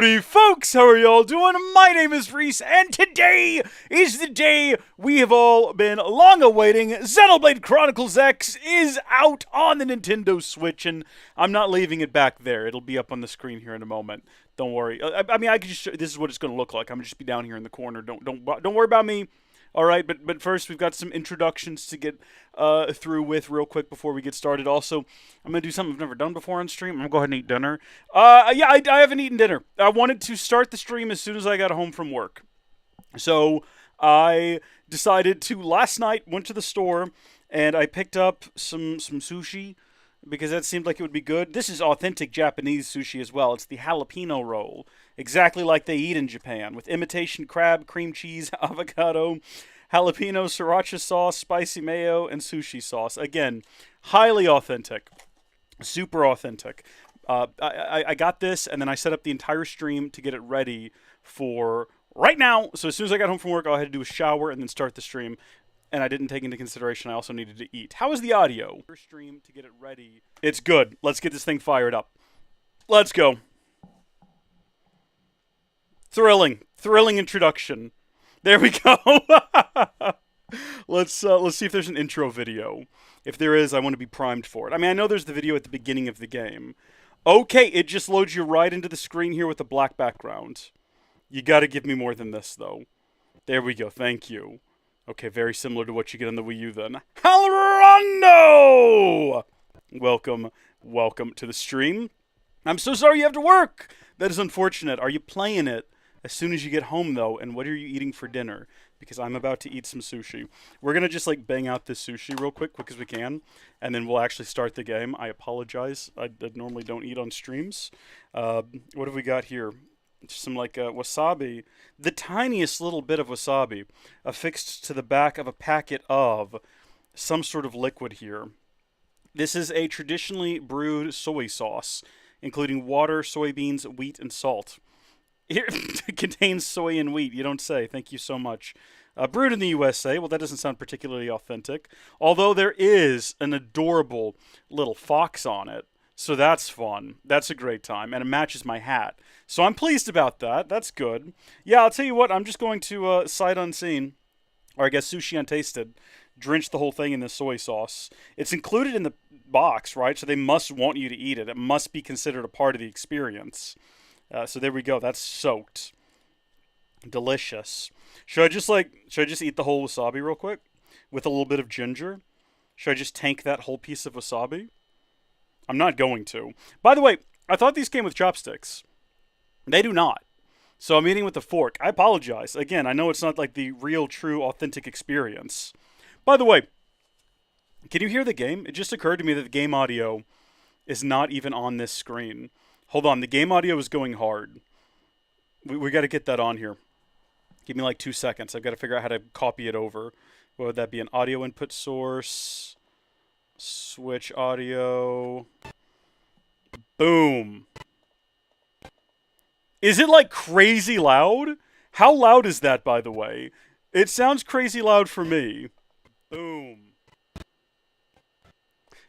Howdy folks, how are y'all doing? My name is Reese, and today is the day we have all been long awaiting. Xenoblade Chronicles X is out on the Nintendo Switch, and I'm not leaving it back there. It'll be up on the screen here in a moment. Don't worry. I mean, I could just this is what it's going to look like. I'm gonna just be down here in the corner. Don't worry about me. All right, but first we've got some introductions to get through with real quick before we get started. Also, I'm going to do something I've never done before on stream. I'm going to go ahead and eat dinner. Yeah, I haven't eaten dinner. I wanted to start the stream as soon as I got home from work. So I decided to, last night, went to the store, and I picked up some sushi, because that seemed like it would be good. This is authentic Japanese sushi as well. It's the jalapeno roll, exactly like they eat in Japan, with imitation crab, cream cheese, avocado, jalapeno, sriracha sauce, spicy mayo, and sushi sauce. Again, highly authentic. Super authentic. I got this, and then I set up the entire stream to get it ready for right now. So as soon as I got home from work, all I had to do was shower and then start the stream. And I didn't take into consideration I also needed to eat. How is the audio? Stream to get it ready. It's good. Let's get this thing fired up. Let's go. Thrilling introduction. There we go. Let's see if there's an intro video. If there is, I want to be primed for it. I mean, I know there's the video at the beginning of the game. Okay, it just loads you right into the screen here with the black background. You got to give me more than this, though. There we go. Thank you. Okay, very similar to what you get on the Wii U then. Halrondo! Welcome to the stream. I'm so sorry you have to work. That is unfortunate. Are you playing it as soon as you get home, though? And what are you eating for dinner? Because I'm about to eat some sushi. We're going to just, like, bang out this sushi real quick as we can. And then we'll actually start the game. I apologize. I normally don't eat on streams. What have we got here? Some like wasabi, the tiniest little bit of wasabi affixed to the back of a packet of some sort of liquid here. This is a traditionally brewed soy sauce, including water, soybeans, wheat, and salt. It contains soy and wheat, you don't say. Thank you so much. Brewed in the USA. Well, that doesn't sound particularly authentic, although there is an adorable little fox on it. So that's fun. That's a great time. And it matches my hat. So I'm pleased about that. That's good. Yeah, I'll tell you what. I'm just going to, sight unseen, or I guess sushi untasted, drench the whole thing in the soy sauce. It's included in the box, right? So they must want you to eat it. It must be considered a part of the experience. So there we go. That's soaked. Delicious. Should I just eat the whole wasabi real quick? With a little bit of ginger? Should I just tank that whole piece of wasabi? I'm not going to. By the way, I thought these came with chopsticks. They do not. So I'm eating with a fork. I apologize. Again, I know it's not like the real, true, authentic experience. By the way, can you hear the game? It just occurred to me that the game audio is not even on this screen. Hold on. The game audio is going hard. We got to get that on here. Give me like 2 seconds. I've got to figure out how to copy it over. What would that be? An audio input source. Switch audio. Boom. Is it like crazy loud? How loud is that, by the way? It sounds crazy loud for me. Boom.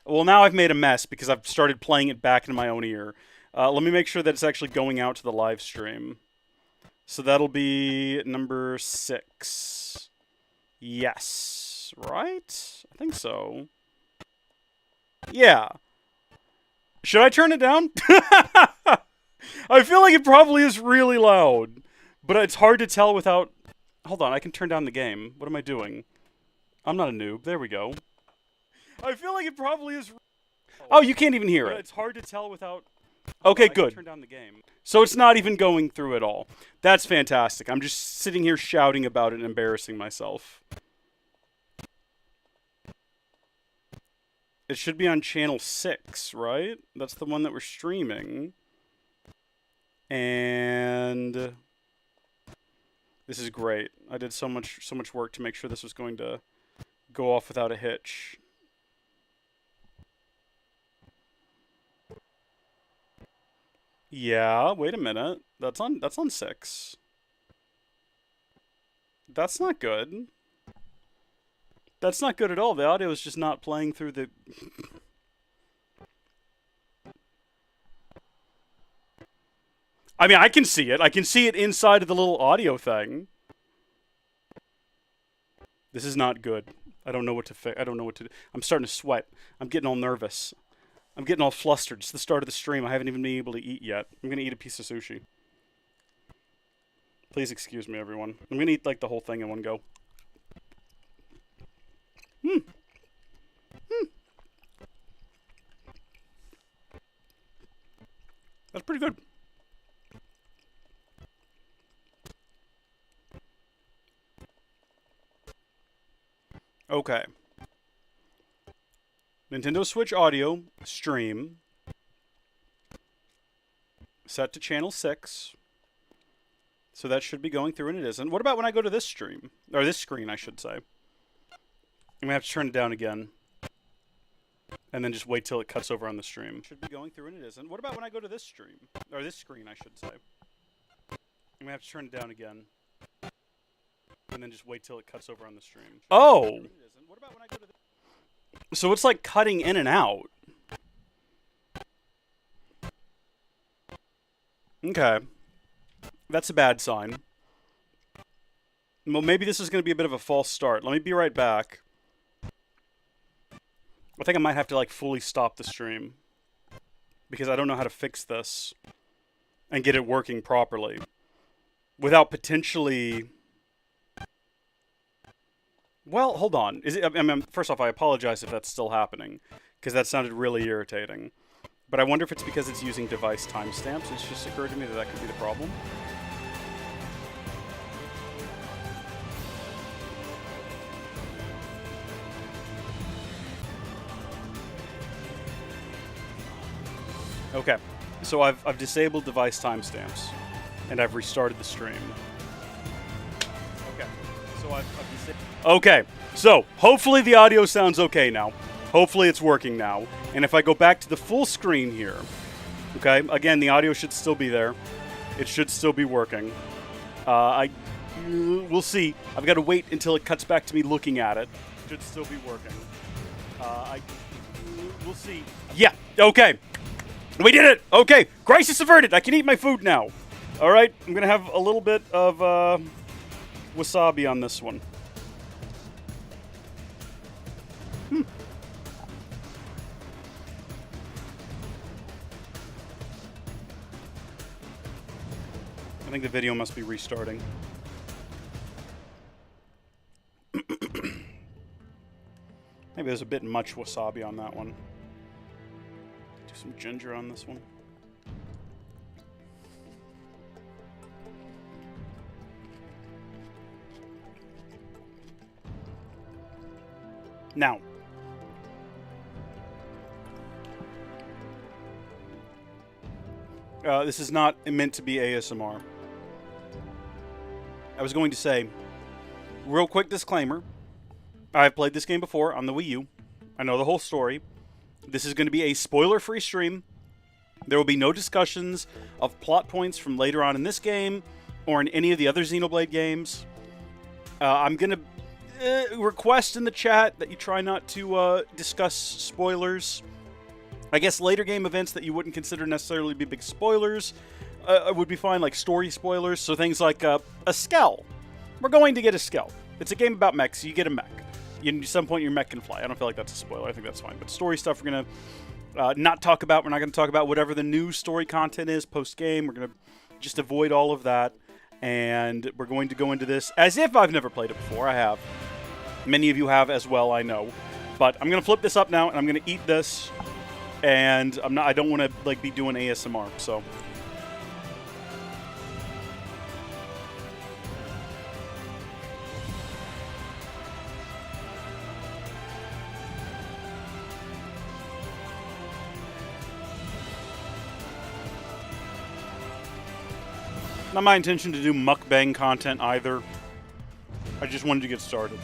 Well, now I've made a mess because I've started playing it back in my own ear. Let me make sure that it's actually going out to the live stream. So that'll be number 6. Yes. Right? I think so. Yeah. Should I turn it down? I feel like it probably is really loud. But it's hard to tell without... Hold on, I can turn down the game. What am I doing? I'm not a noob. There we go. I feel like it probably is... Oh, you can't even hear it. It's hard to tell without... Okay, good. Turn down the game. So it's not even going through at all. That's fantastic. I'm just sitting here shouting about it and embarrassing myself. It should be on channel 6, right? That's the one that we're streaming. And this is great. I did so much work to make sure this was going to go off without a hitch. Yeah, wait a minute. That's on 6. That's not good. That's not good at all. The audio is just not playing through the... I mean, I can see it. I can see it inside of the little audio thing. This is not good. I don't know what to fix. I don't know what to do. I'm starting to sweat. I'm getting all nervous. I'm getting all flustered. It's the start of the stream. I haven't even been able to eat yet. I'm going to eat a piece of sushi. Please excuse me, everyone. I'm going to eat, like, the whole thing in one go. That's pretty good. Okay. Nintendo Switch audio stream set to channel 6. So that should be going through, and it isn't. What about when I go to this stream? Or this screen, I should say. I'm going to have to turn it down again. And then just wait till it cuts over on the stream. Should be going through, and it isn't. What about when I go to this stream? Or this screen, I should say. I'm going to have to turn it down again. And then just wait till it cuts over on the stream. Oh! What about when I go to this? So it's like cutting in and out. Okay. That's a bad sign. Well, maybe this is going to be a bit of a false start. Let me be right back. I think I might have to, like, fully stop the stream. Because I don't know how to fix this. And get it working properly. Without potentially... Well, hold on. Is it? I mean, first off, I apologize if that's still happening. Because that sounded really irritating. But I wonder if it's because it's using device timestamps. It's just occurred to me that that could be the problem. Okay, so I've disabled device timestamps, and I've restarted the stream. Okay, so I've disabled... Okay, so hopefully the audio sounds okay now. Hopefully it's working now. And if I go back to the full screen here, okay, again, the audio should still be there. It should still be working. We'll see. I've got to wait until it cuts back to me looking at it. It should still be working. We'll see. Yeah, okay. We did it! Okay, crisis averted. I can eat my food now. All right, I'm going to have a little bit of wasabi on this one. I think the video must be restarting. Maybe there's a bit much wasabi on that one. Do some ginger on this one. Now, this is not meant to be ASMR. I was going to say, real quick disclaimer, I've played this game before on the Wii U. I know the whole story. This is going to be a spoiler-free stream. There will be no discussions of plot points from later on in this game or in any of the other Xenoblade games. I'm going to request in the chat that you try not to discuss spoilers. I guess later game events that you wouldn't consider necessarily be big spoilers would be fine, like story spoilers. So things like a Skell. We're going to get a Skell. It's a game about mechs, so you get a mech. At some point, your mech can fly. I don't feel like that's a spoiler. I think that's fine. But story stuff, we're going to not talk about. We're not going to talk about whatever the new story content is post-game. We're going to just avoid all of that. And we're going to go into this as if I've never played it before. I have. Many of you have as well, I know. But I'm going to flip this up now, and I'm going to eat this. And I don't want to like be doing ASMR, so... Not my intention to do mukbang content either. I just wanted to get started.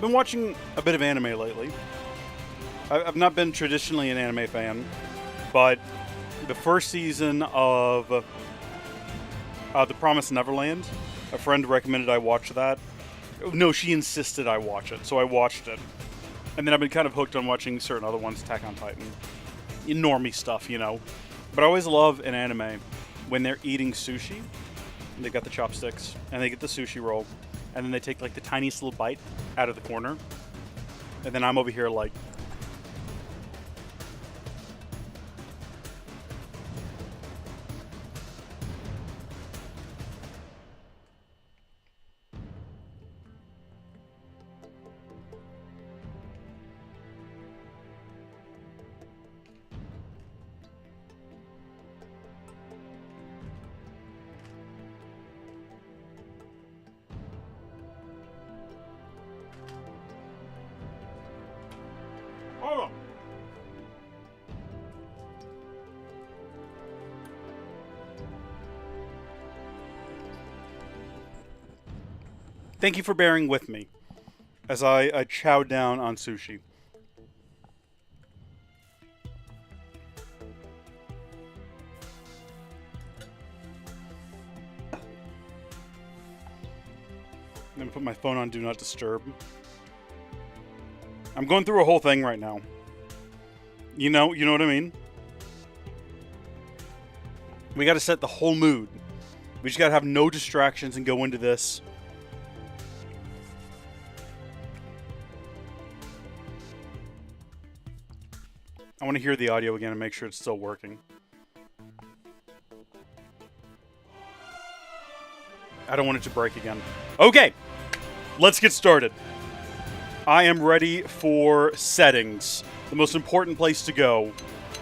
been watching a bit of anime lately. I've not been traditionally an anime fan, but the first season of The Promised Neverland, a friend recommended I watch that. No, she insisted I watch it, so I watched it. And then I've been kind of hooked on watching certain other ones, Attack on Titan. Normie stuff, you know. But I always love an anime when they're eating sushi. They got the chopsticks, and they get the sushi roll, and then they take like the tiniest little bite out of the corner. And then I'm over here like... Oh. Thank you for bearing with me as I chow down on sushi. I'm gonna put my phone on Do Not Disturb. I'm going through a whole thing right now. You know what I mean? We gotta set the whole mood. We just gotta have no distractions and go into this. I want to hear the audio again and make sure it's still working. I don't want it to break again. Okay, let's get started. I am ready for settings, the most important place to go.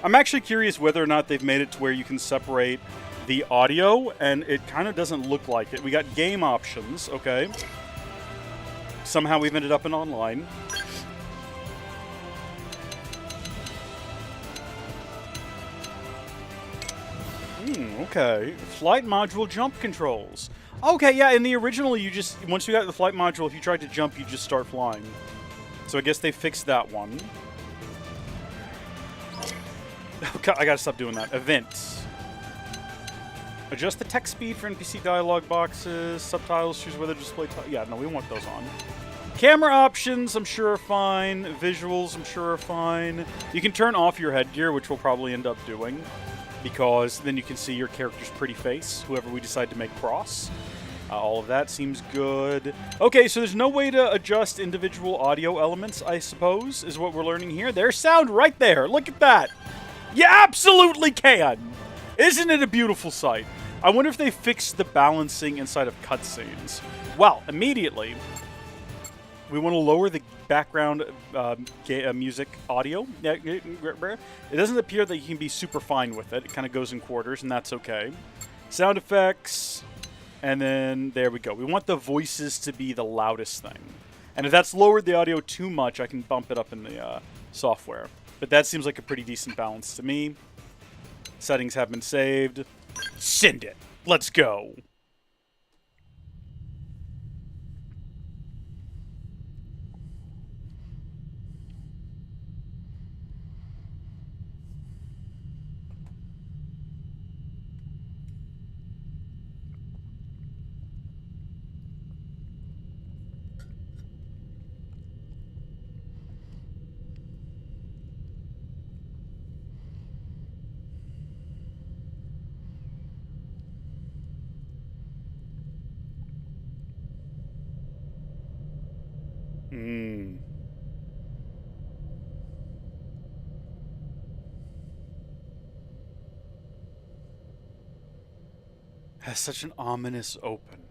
I'm actually curious whether or not they've made it to where you can separate the audio, and it kind of doesn't look like it. We got game options, okay. Somehow we've ended up in online. Okay. Flight module jump controls. Okay, yeah, in the original, you just, once you got the flight module, if you tried to jump, you just start flying. So I guess they fixed that one. Okay, I gotta stop doing that. Events. Adjust the text speed for NPC dialogue boxes, subtitles, choose whether to display... Yeah, no, we want those on. Camera options, I'm sure are fine. Visuals, I'm sure are fine. You can turn off your headgear, which we'll probably end up doing, because then you can see your character's pretty face, whoever we decide to make cross. All of that seems good. Okay, so there's no way to adjust individual audio elements, I suppose, is what we're learning here. There's sound right there. Look at that. You absolutely can. Isn't it a beautiful sight? I wonder if they fixed the balancing inside of cutscenes. Well, immediately, we want to lower the background music audio. It doesn't appear that you can be super fine with it. It kind of goes in quarters, and that's okay. Sound effects, and then there we go. We want the voices to be the loudest thing. And if that's lowered the audio too much, I can bump it up in the software. But that seems like a pretty decent balance to me. Settings have been saved. Send it. Let's go. Has such an ominous open.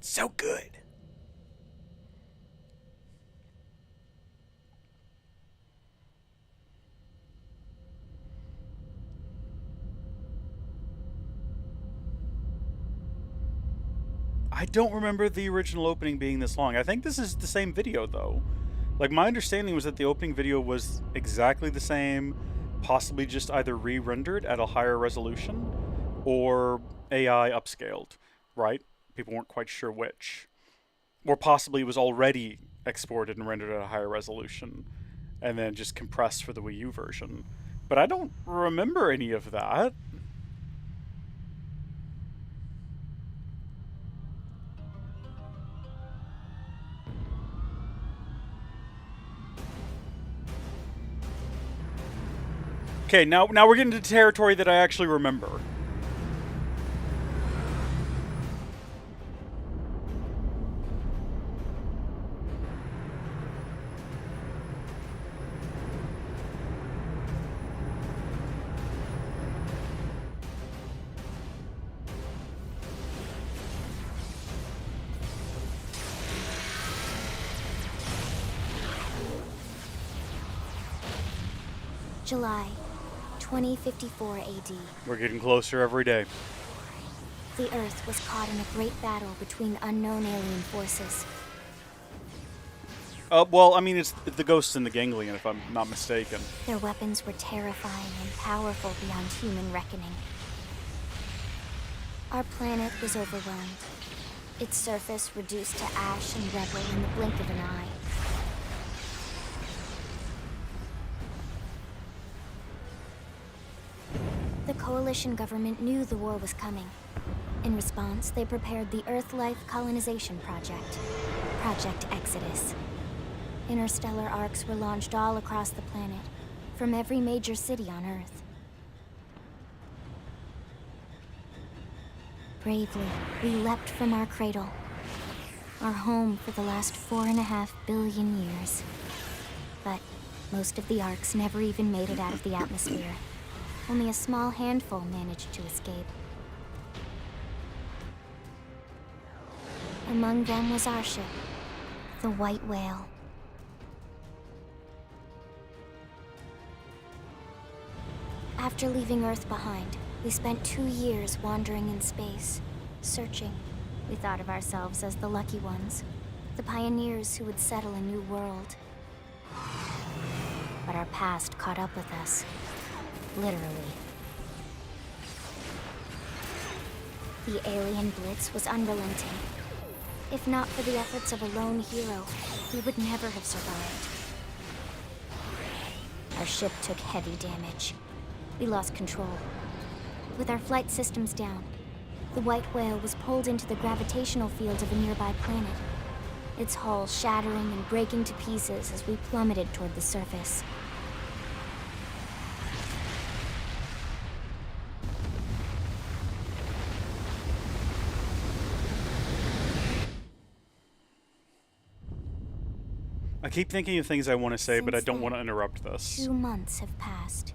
So good. I don't remember the original opening being this long. I think this is the same video, though. Like, my understanding was that the opening video was exactly the same, possibly just either re-rendered at a higher resolution, or AI upscaled, right? People weren't quite sure which. Or possibly it was already exported and rendered at a higher resolution, and then just compressed for the Wii U version. But I don't remember any of that. Okay, now we're getting into territory that I actually remember. July 2054 AD. We're getting closer every day. The Earth was caught in a great battle between unknown alien forces. Well, I mean, it's the ghosts in the ganglion, if I'm not mistaken. Their weapons were terrifying and powerful beyond human reckoning. Our planet was overwhelmed. Its surface reduced to ash and rubble in the blink of an eye. The coalition government knew the war was coming. In response, they prepared the Earth Life Colonization Project, Project Exodus. Interstellar arcs were launched all across the planet, from every major city on Earth. Bravely, we leapt from our cradle, our home for the last 4.5 billion years. But most of the arcs never even made it out of the atmosphere. Only a small handful managed to escape. Among them was our ship, the White Whale. After leaving Earth behind, we spent 2 years wandering in space, searching. We thought of ourselves as the lucky ones, the pioneers who would settle a new world. But our past caught up with us. Literally. The alien blitz was unrelenting. If not for the efforts of a lone hero, we would never have survived. Our ship took heavy damage. We lost control. With our flight systems down, the White Whale was pulled into the gravitational field of a nearby planet, its hull shattering and breaking to pieces as we plummeted toward the surface. I keep thinking of things I want to say, but I don't want to interrupt this. 2 months have passed.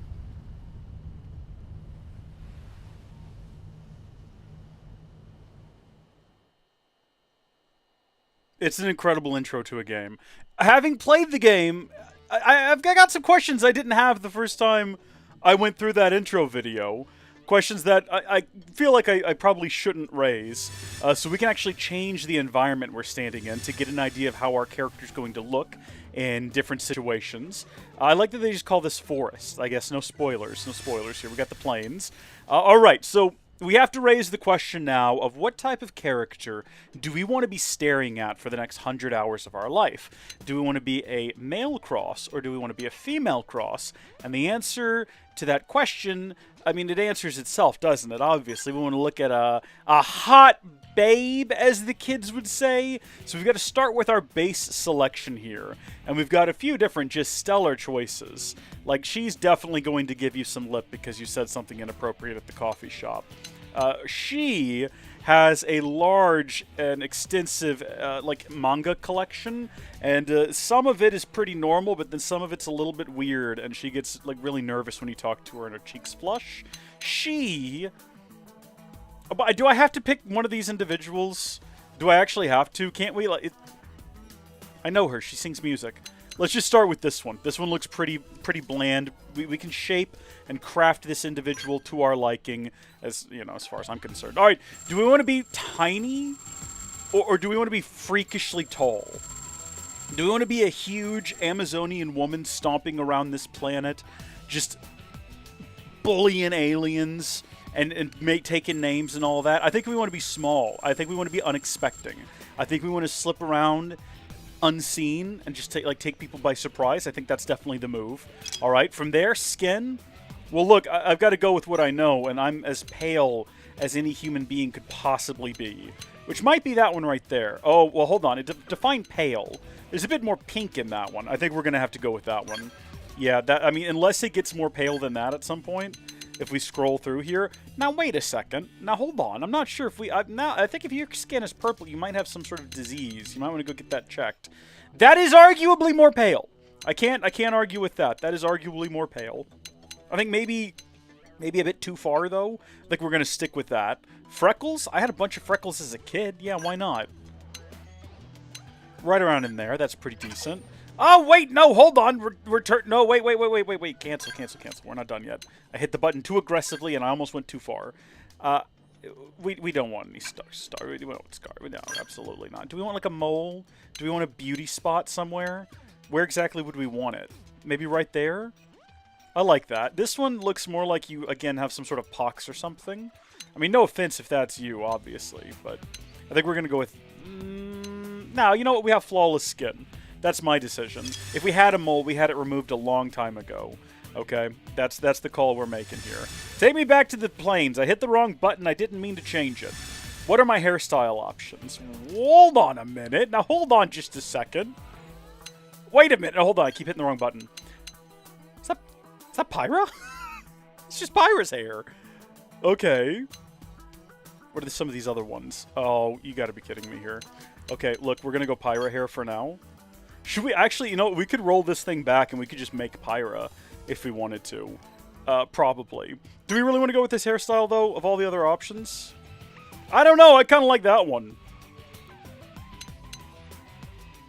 It's an incredible intro to a game. Having played the game, I've got some questions I didn't have the first time I went through that intro video. Questions that I feel like I probably shouldn't raise. So we can actually change the environment we're standing in to get an idea of how our character's going to look in different situations. I like that they just call this forest. I guess no spoilers here. We got the plains. Alright, so we have to raise the question now of what type of character do we want to be staring at for the next 100 hours of our life? Do we want to be a male cross or do we want to be a female cross? And the answer to that question, I mean, it answers itself, doesn't it? Obviously, we want to look at a hot babe, as the kids would say. So we've got to start with our base selection here. And we've got a few different just stellar choices. Like, she's definitely going to give you some lip because you said something inappropriate at the coffee shop. She has a large and extensive like manga collection, and some of it is pretty normal, but then some of it's a little bit weird, and she gets like really nervous when you talk to her and her cheeks flush. Do I have to pick one of these individuals? Do I actually have to? Can't we? Like, I know her. She sings music. Let's just start with this one. This one looks pretty bland. We can shape and craft this individual to our liking, as you know, as far as I'm concerned. All right, do we want to be tiny, or do we want to be freakishly tall? Do we want to be a huge Amazonian woman stomping around this planet, just bullying aliens and taking names and all that? I think we want to be small. I think we want to be unexpected. I think we want to slip around unseen and just take people by surprise. I think that's definitely the move. All right, from there, skin. Well, look, I've got to go with what I know, and I'm as pale as any human being could possibly be, which might be that one right there. Oh, well, hold on. Define pale. There's a bit more pink in that one. I think we're going to have to go with that one. Yeah, I mean, unless it gets more pale than that at some point, if we scroll through here. Now, wait a second. Now, hold on. I'm not sure if we... I think if your skin is purple, you might have some sort of disease. You might want to go get that checked. That is arguably more pale. I can't argue with that. That is arguably more pale. I think maybe a bit too far, though. I think we're going to stick with that. Freckles? I had a bunch of freckles as a kid. Yeah, why not? Right around in there. That's pretty decent. Oh, wait, no, hold on. Return. No, wait. Cancel. We're not done yet. I hit the button too aggressively, and I almost went too far. We don't want any star. We don't want scar. No, absolutely not. Do we want, like, a mole? Do we want a beauty spot somewhere? Where exactly would we want it? Maybe right there? I like that. This one looks more like you, again, have some sort of pox or something. I mean, no offense if that's you, obviously, but I think we're going to go with... Now, you know what? We have flawless skin. That's my decision. If we had a mole, we had it removed a long time ago. Okay? That's the call we're making here. Take me back to the plains. I hit the wrong button. I didn't mean to change it. What are my hairstyle options? Hold on a minute. Now, hold on just a second. Wait a minute. No, hold on. I keep hitting the wrong button. Is that Pyra? It's just Pyra's hair. Okay. What are some of these other ones? Oh, you gotta be kidding me here. Okay, look, we're gonna go Pyra hair for now. Should we actually, you know, we could roll this thing back and we could just make Pyra if we wanted to. Probably. Do we really want to go with this hairstyle, though, of all the other options? I don't know. I kind of like that one.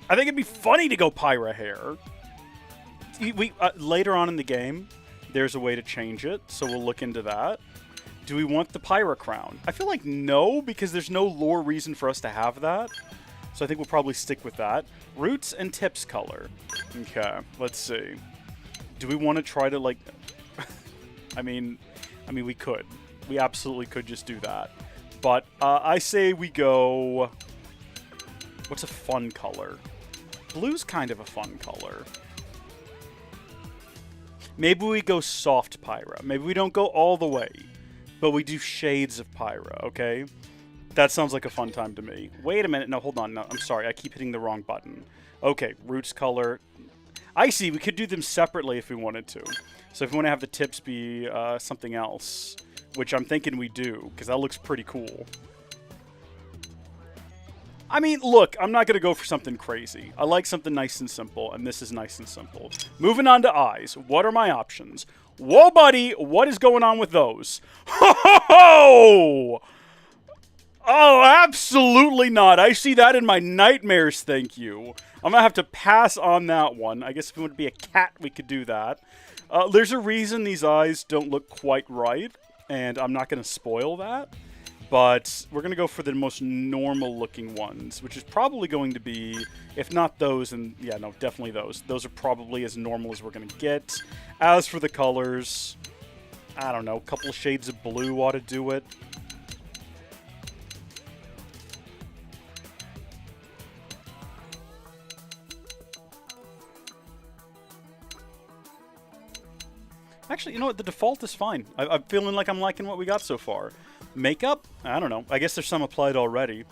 I think it'd be funny to go Pyra hair. Later on in the game, there's a way to change it, so we'll look into that. Do we want the Pyra crown? I feel like no, because there's no lore reason for us to have that. So I think we'll probably stick with that. Roots and tips color. Okay, let's see. Do we want to try to, like... I mean, we could. We absolutely could just do that. But I say we go... What's a fun color? Blue's kind of a fun color. Maybe we go soft Pyra. Maybe we don't go all the way. But we do shades of Pyra, okay? That sounds like a fun time to me. Wait a minute. No, hold on. No, I'm sorry. I keep hitting the wrong button. Okay, roots color. I see. We could do them separately if we wanted to. So if we want to have the tips be something else, which I'm thinking we do, because that looks pretty cool. I mean, look, I'm not going to go for something crazy. I like something nice and simple, and this is nice and simple. Moving on to eyes. What are my options? Whoa, buddy, what is going on with those? Ho, ho, ho! Oh, absolutely not. I see that in my nightmares, thank you. I'm going to have to pass on that one. I guess if we want to be a cat, we could do that. There's a reason these eyes don't look quite right, and I'm not going to spoil that. But we're going to go for the most normal-looking ones, which is probably going to be, if not those, and yeah, no, definitely those. Those are probably as normal as we're going to get. As for the colors, I don't know, a couple of shades of blue ought to do it. Actually, you know what? The default is fine. I'm feeling like I'm liking what we got so far. Makeup? I don't know. I guess there's some applied already.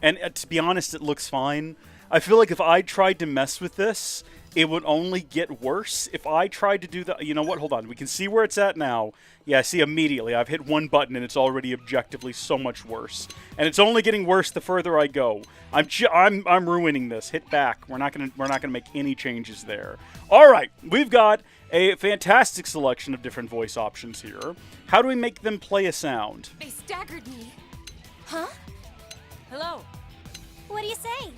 And to be honest, it looks fine. I feel like if I tried to mess with this, it would only get worse. If I tried to do that... You know what? Hold on. We can see where it's at now. Yeah, see immediately. I've hit one button and it's already objectively so much worse. And it's only getting worse the further I go. I'm ruining this. Hit back. We're not gonna make any changes there. All right. We've got a fantastic selection of different voice options here. How do we make them play a sound? They staggered me. Huh? Hello. What do you say?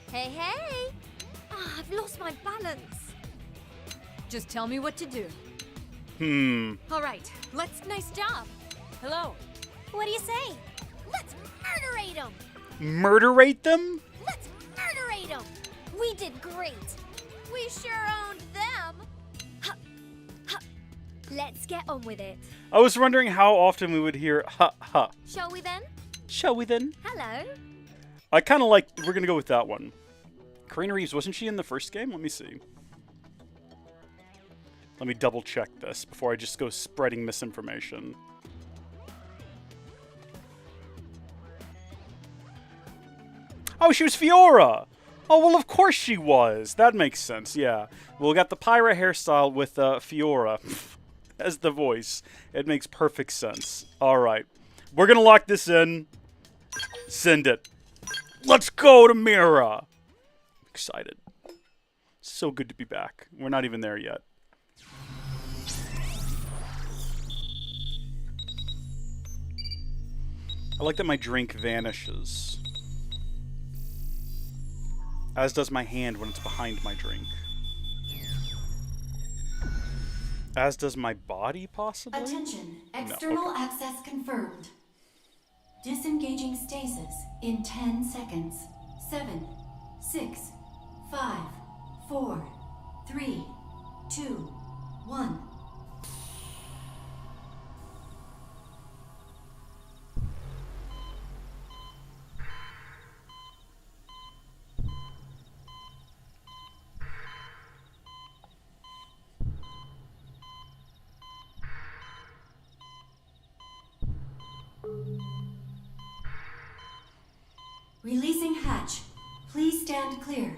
Hey, hey. Ah, I've lost my balance. Just tell me what to do. All right. Nice job. Hello. What do you say? Let's murderate them. Murderate them? Let's murderate them. We did great. We sure owned them. Ha, ha. Let's get on with it. I was wondering how often we would hear ha ha. Shall we then? Shall we then? Hello. I kind of like... We're going to go with that one. Karina Reeves, wasn't she in the first game? Let me see. Let me double check this before I just go spreading misinformation. Oh, she was Fiora! Oh, well, of course she was. That makes sense, yeah. Well, we got the Pyra hairstyle with Fiora as the voice. It makes perfect sense. All right. We're going to lock this in. Send it. Let's go to Mira. Excited. So good to be back. We're not even there yet. I like that my drink vanishes. As does my hand when it's behind my drink. As does my body, possibly? Attention. External No, okay. access confirmed. Disengaging stasis in 10 seconds. 7, 6, 5, 4, 3, 2, 1. Releasing hatch. Please stand clear.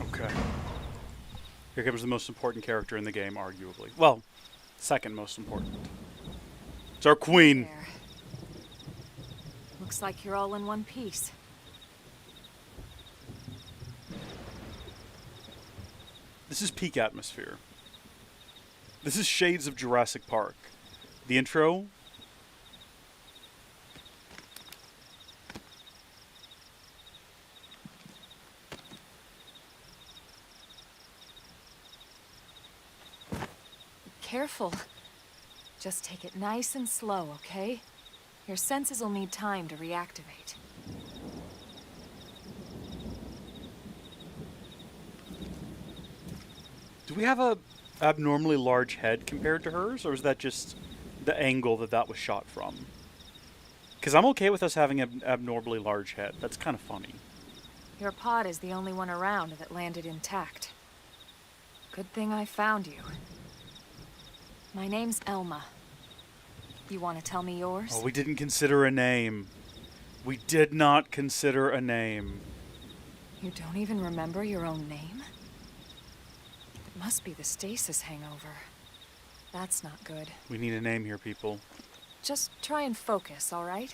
Okay. Here comes the most important character in the game, arguably. Well, second most important. It's our queen. There. Looks like you're all in one piece. This is peak atmosphere. This is shades of Jurassic Park. The intro. Careful. Just take it nice and slow, okay? Your senses will need time to reactivate. Do we have a abnormally large head compared to hers, or is that just the angle that was shot from? Because I'm okay with us having an abnormally large head. That's kind of funny. Your pod is the only one around that landed intact. Good thing I found you. My name's Elma. You want to tell me yours? Oh, we didn't consider a name. We did not consider a name. You don't even remember your own name? It must be the stasis hangover. That's not good. We need a name here, people. Just try and focus, all right?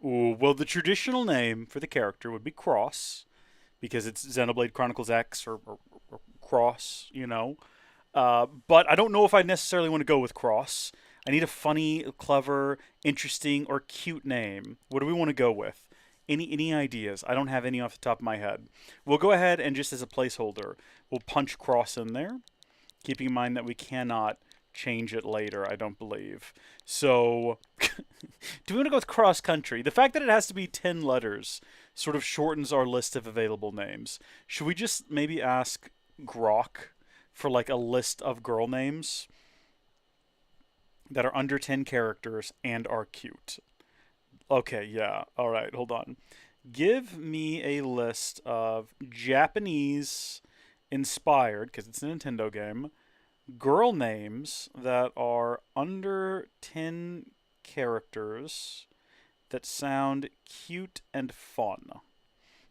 Ooh, well, the traditional name for the character would be Cross, because it's Xenoblade Chronicles X or Cross, you know. But I don't know if I necessarily want to go with Cross. I need a funny, clever, interesting, or cute name. What do we want to go with? Any ideas? I don't have any off the top of my head. We'll go ahead and just as a placeholder, we'll punch Cross in there, keeping in mind that we cannot change it later, I don't believe. So, do we want to go with Cross Country? The fact that it has to be 10 letters sort of shortens our list of available names. Should we just maybe ask Grok for like a list of girl names that are under 10 characters and are cute? Okay, yeah. All right, hold on. Give me a list of Japanese-inspired, because it's a Nintendo game, girl names that are under 10 characters that sound cute and fun.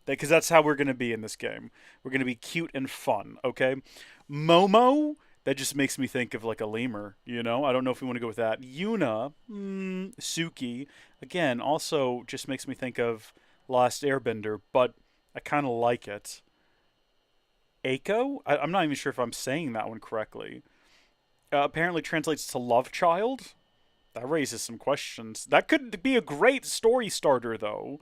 Because that's how we're going to be in this game. We're going to be cute and fun, okay? Momo, that just makes me think of like a lemur, you know? I don't know if we want to go with that. Yuna, Suki, again, also just makes me think of Last Airbender, but I kind of like it. Eiko? I'm not even sure if I'm saying that one correctly. Apparently translates to love child. That raises some questions. That could be a great story starter, though.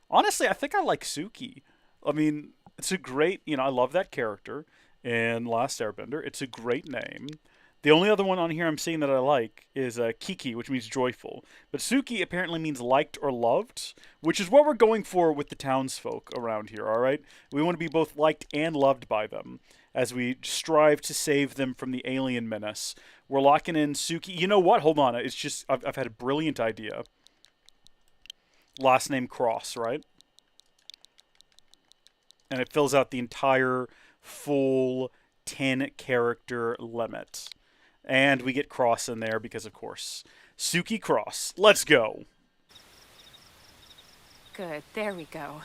Honestly, I think I like Suki. I mean, it's a great, I love that character in Last Airbender. It's a great name. The only other one on here I'm seeing that I like is Kiki, which means joyful. But Suki apparently means liked or loved, which is what we're going for with the townsfolk around here, all right? We want to be both liked and loved by them as we strive to save them from the alien menace. We're locking in Suki. You know what? Hold on. It's just, I've had a brilliant idea. Last name Cross, right? And it fills out the entire full 10-character limit. And we get Cross in there because, of course, Suki Cross. Let's go. Good, there we go.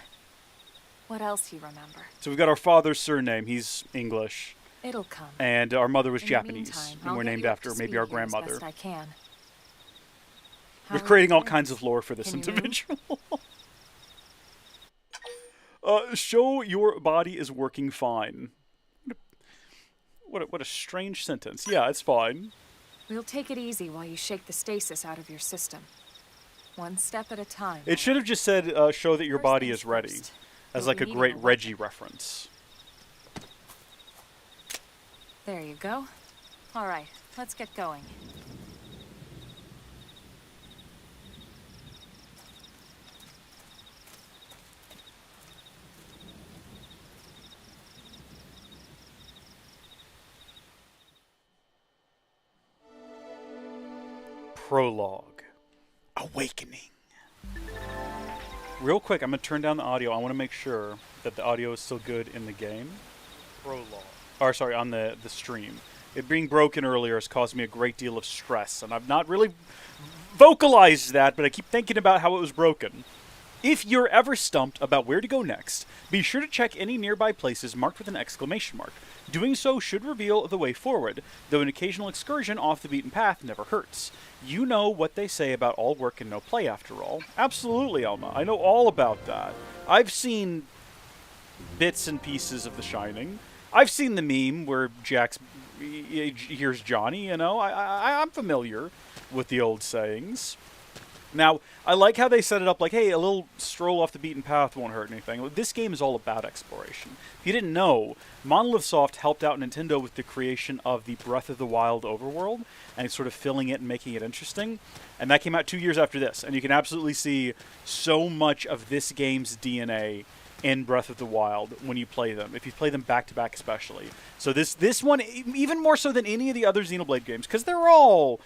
What else you remember? So we've got our father's surname. He's English. It'll come. And our mother was In the Japanese. meantime, And I'll we're get named you up after to maybe speed our here as grandmother. best I can. How We're are creating your all kinds of parents? lore for this Can you move? individual. Show your body is working fine. What a strange sentence. Yeah, it's fine. We'll take it easy while you shake the stasis out of your system. One step at a time. It should have just said, show that your First body things is ready. first. As You'll like be a needing great a weapon. Reggie reference. There you go. All right, let's get going. Prologue. Awakening. Real quick, I'm going to turn down the audio. I want to make sure that the audio is still good in the game. Prologue. Or, sorry, on the stream. It being broken earlier has caused me a great deal of stress, and I've not really vocalized that, but I keep thinking about how it was broken. If you're ever stumped about where to go next, be sure to check any nearby places marked with an exclamation mark. Doing so should reveal the way forward, though an occasional excursion off the beaten path never hurts. You know what they say about all work and no play, after all. Absolutely, Elma. I know all about that. I've seen bits and pieces of The Shining. I've seen the meme where Jax hears Johnny, you know. I'm familiar with the old sayings. Now, I like how they set it up like, hey, a little stroll off the beaten path won't hurt anything. This game is all about exploration. If you didn't know, Monolith Soft helped out Nintendo with the creation of the Breath of the Wild overworld, and sort of filling it and making it interesting. And that came out 2 years after this, and you can absolutely see so much of this game's DNA in Breath of the Wild when you play them, if you play them back-to-back especially. So this one, even more so than any of the other Xenoblade games, because they're all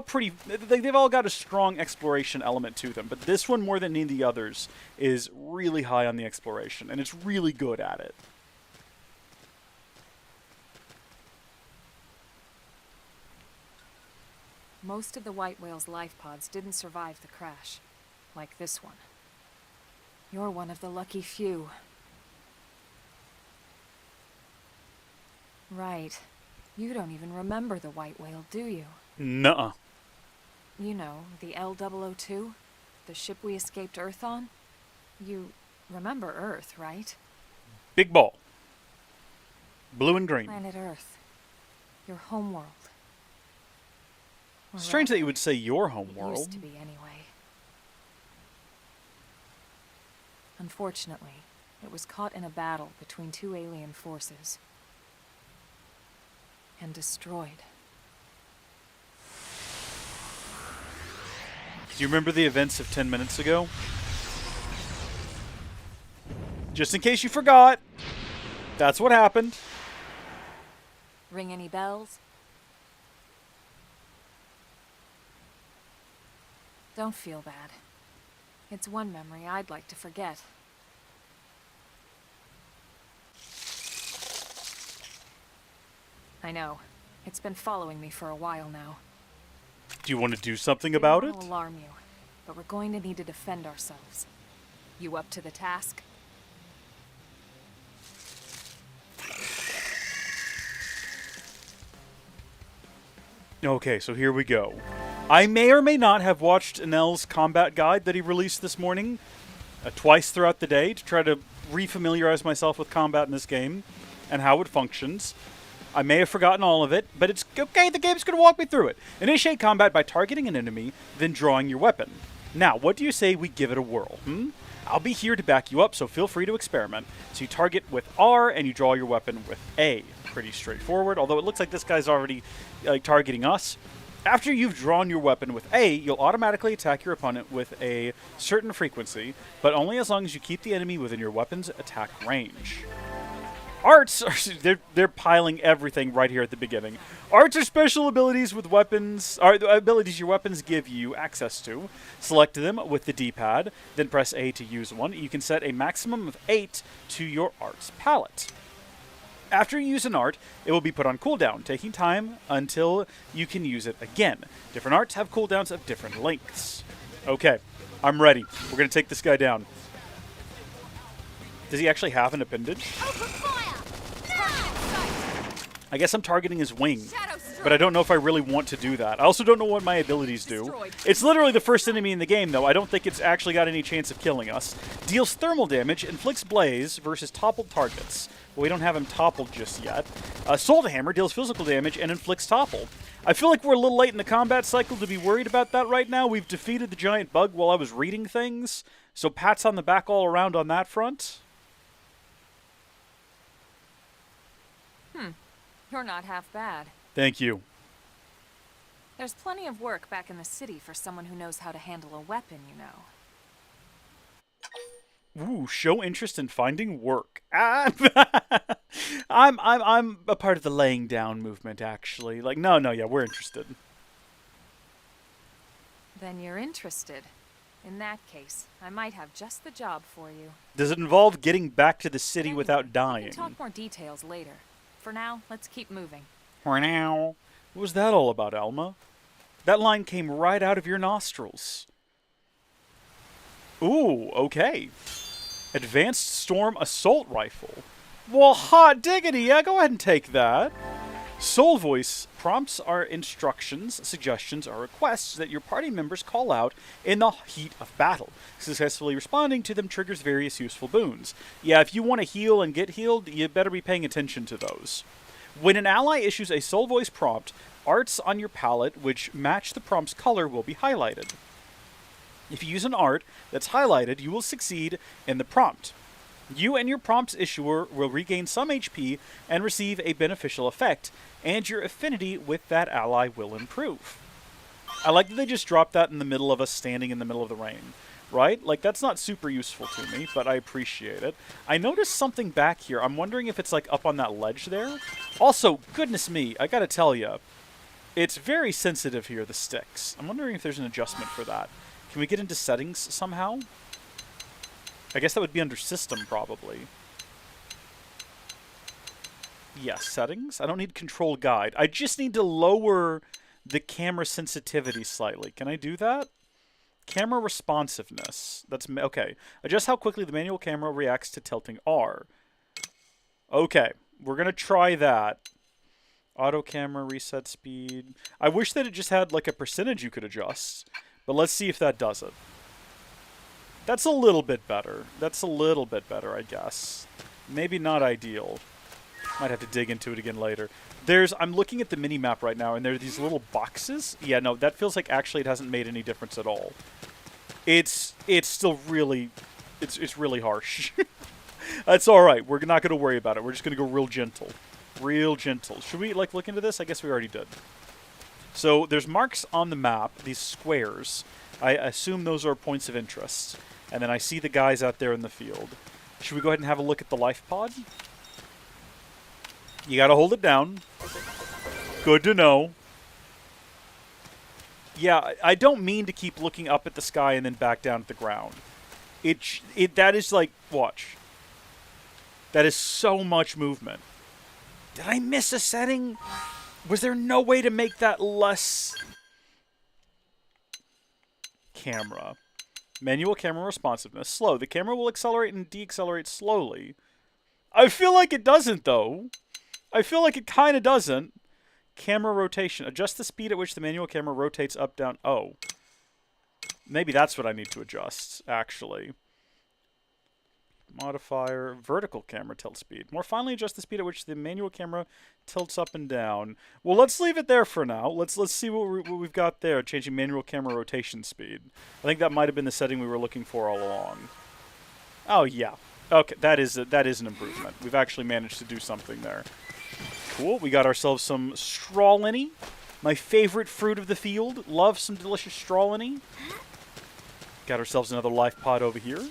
pretty, they've all got a strong exploration element to them, but this one, more than any of the others, is really high on the exploration, and it's really good at it. Most of the white whale's life pods didn't survive the crash, like this one. You're one of the lucky few. Right. You don't even remember the white whale, do you? Nuh-uh. You know, the L002? The ship we escaped Earth on? You remember Earth, right? Big ball. Blue and green. Planet Earth. Your homeworld. Or Strange that rather, you would say your it homeworld. used to be anyway. Unfortunately, it was caught in a battle between two alien forces. And destroyed. Do you remember the events of 10 minutes ago? Just in case you forgot, that's what happened. Ring any bells? Don't feel bad. It's one memory I'd like to forget. I know. It's been following me for a while now. Do you want to do something about it? Didn't want to alarm you, but we're going to need to defend ourselves. You up to the task? Okay, so here we go. I may or may not have watched Anel's combat guide that he released this morning twice throughout the day to try to refamiliarize myself with combat in this game and how it functions. I may have forgotten all of it, but it's okay, the game's going to walk me through it. Initiate combat by targeting an enemy, then drawing your weapon. Now, what do you say we give it a whirl, I'll be here to back you up, so feel free to experiment. So you target with R, and you draw your weapon with A. Pretty straightforward, although it looks like this guy's already targeting us. After you've drawn your weapon with A, you'll automatically attack your opponent with a certain frequency, but only as long as you keep the enemy within your weapon's attack range. Arts are they're piling everything right here at the beginning. Arts are special abilities with weapons, are the abilities your weapons give you access to. Select them with the D-pad, then press A to use one. You can set a maximum of 8 to your arts palette. After you use an art, it will be put on cooldown, taking time until you can use it again. Different arts have cooldowns of different lengths. Okay, I'm ready. We're going to take this guy down. Does he actually have an appendage? I guess I'm targeting his wing, but I don't know if I really want to do that. I also don't know what my abilities do. It's literally the first enemy in the game, though. I don't think it's actually got any chance of killing us. Deals thermal damage, inflicts blaze versus toppled targets. Well, we don't have him toppled just yet. Soul Hammer deals physical damage and inflicts topple. I feel like we're a little late in the combat cycle to be worried about that right now. We've defeated the giant bug while I was reading things, so pats on the back all around on that front. You're not half bad. Thank you. There's plenty of work back in the city for someone who knows how to handle a weapon, you know. Ooh, show interest in finding work. I'm a part of the laying down movement, actually. Like, no, yeah, we're interested. Then you're interested. In that case, I might have just the job for you. Does it involve getting back to the city without dying? We can talk more details later. For now, let's keep moving. For now. What was that all about, Alma? That line came right out of your nostrils. Ooh, okay. Advanced Storm Assault Rifle. Well, hot diggity, yeah, go ahead and take that. Soul Voice prompts are instructions, suggestions, or requests that your party members call out in the heat of battle. Successfully responding to them triggers various useful boons. Yeah, if you want to heal and get healed, you better be paying attention to those. When an ally issues a Soul Voice prompt, arts on your palette which match the prompt's color will be highlighted. If you use an art that's highlighted, you will succeed in the prompt. You and your prompt's issuer will regain some HP and receive a beneficial effect, and your affinity with that ally will improve. I like that they just dropped that in the middle of us standing in the middle of the rain, right? Like, that's not super useful to me, but I appreciate it. I noticed something back here. I'm wondering if it's, like, up on that ledge there. Also, goodness me, I gotta tell you, it's very sensitive here, the sticks. I'm wondering if there's an adjustment for that. Can we get into settings somehow? I guess that would be under system, probably. Yes, settings. I don't need control guide. I just need to lower the camera sensitivity slightly. Can I do that? Camera responsiveness. That's okay. Adjust how quickly the manual camera reacts to tilting R. Okay, we're going to try that. Auto camera reset speed. I wish that it just had like a percentage you could adjust, but let's see if that does it. That's a little bit better. That's a little bit better, I guess. Maybe not ideal. Might have to dig into it again later. I'm looking at the mini-map right now, and there are these little boxes. Yeah, no, that feels like actually it hasn't made any difference at all. It's still really, it's really harsh. That's alright. We're not going to worry about it. We're just going to go real gentle. Real gentle. Should we, like, look into this? I guess we already did. So, there's marks on the map, these squares. I assume those are points of interest. And then I see the guys out there in the field. Should we go ahead and have a look at the life pod? You gotta hold it down. Good to know. Yeah, I don't mean to keep looking up at the sky and then back down at the ground. That is like, watch. That is so much movement. Did I miss a setting? Was there no way to make that less... Camera. Manual camera responsiveness. Slow. The camera will accelerate and deaccelerate slowly. I feel like it doesn't, though. I feel like it kind of doesn't. Camera rotation. Adjust the speed at which the manual camera rotates up, down. Oh. Maybe that's what I need to adjust, actually. Modifier. Vertical camera tilt speed. More finely adjust the speed at which the manual camera tilts up and down. Well, let's leave it there for now. Let's see what we've got there. Changing manual camera rotation speed. I think that might have been the setting we were looking for all along. Oh, yeah. Okay, that is an improvement. We've actually managed to do something there. Cool. We got ourselves some strawlenny. My favorite fruit of the field. Love some delicious strawlenny. Got ourselves another life pod over here.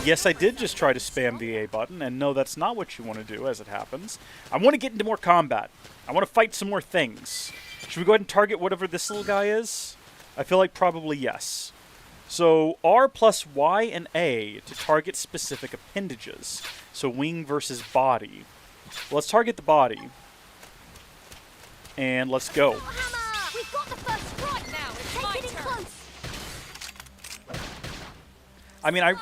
Yes, I did just try to spam the A button, and no, that's not what you want to do, as it happens. I want to get into more combat. I want to fight some more things. Should we go ahead and target whatever this little guy is? I feel like probably yes. So R plus Y and A to target specific appendages. So wing versus body. Well, let's target the body. And let's go. Hammer! We've got the first strike now. It's my turn. I mean, I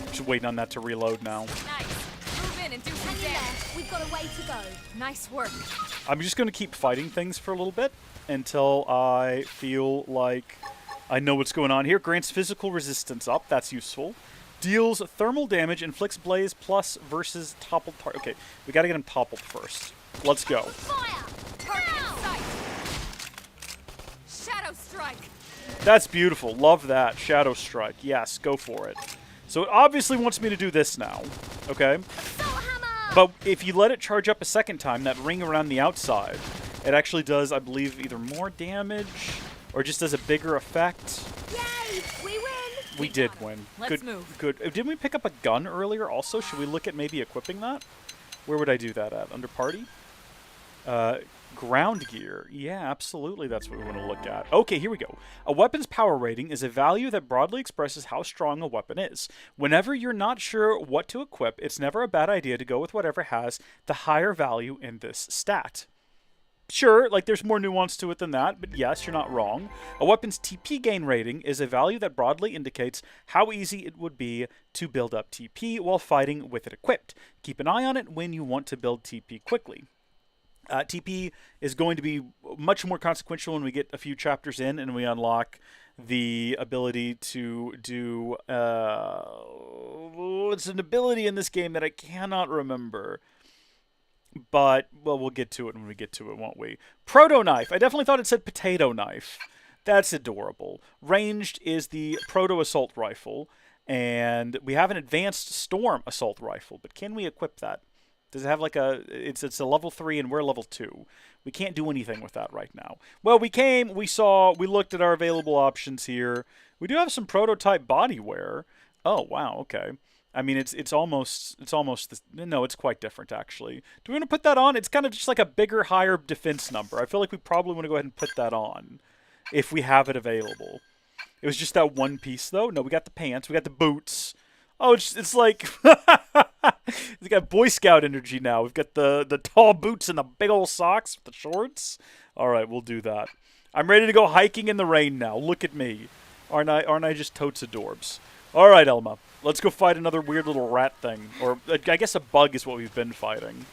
just waiting on that to reload now. Nice. Move in and do some damage. We've got a way to go. Nice work. I'm just going to keep fighting things for a little bit until I feel like I know what's going on here. Grants physical resistance up. That's useful. Deals thermal damage, inflicts blaze plus versus toppled target. Okay, we got to get him toppled first. Let's go. Fire! Target in sight. Shadow strike. That's beautiful. Love that. Shadow strike. Yes, go for it. So it obviously wants me to do this now. Okay? But if you let it charge up a second time, that ring around the outside, it actually does, I believe, either more damage or just does a bigger effect. Yay! We win! We did win. Let's move. Good. Didn't we pick up a gun earlier also? Should we look at maybe equipping that? Where would I do that at? Under party? Ground gear. Yeah, absolutely that's what we want to look at. Okay, here we go. A weapon's power rating is a value that broadly expresses how strong a weapon is. Whenever you're not sure what to equip, it's never a bad idea to go with whatever has the higher value in this stat. Sure, like there's more nuance to it than that, but yes, you're not wrong. A weapon's TP gain rating is a value that broadly indicates how easy it would be to build up TP while fighting with it equipped. Keep an eye on it when you want to build TP quickly. TP is going to be much more consequential when we get a few chapters in and we unlock the ability to do... it's an ability in this game that I cannot remember. But, well, we'll get to it when we get to it, won't we? Proto-knife. I definitely thought it said potato knife. That's adorable. Ranged is the proto-assault rifle. And we have an advanced storm assault rifle. But can we equip that? Does it have like a... It's a level 3 and we're level 2. We can't do anything with that right now. Well, we came, we saw, we looked at our available options here. We do have some prototype body wear. Oh, wow, okay. I mean, it's almost no, it's quite different, actually. Do we want to put that on? It's kind of just like a bigger, higher defense number. I feel like we probably want to go ahead and put that on if we have it available. It was just that one piece, though. No, we got the pants. We got the boots. Oh, it's like... we got Boy Scout energy now. We've got the tall boots and the big old socks with the shorts. All right, we'll do that. I'm ready to go hiking in the rain now. Look at me. Aren't I just totes adorbs? All right, Elma. Let's go fight another weird little rat thing. Or, I guess a bug is what we've been fighting.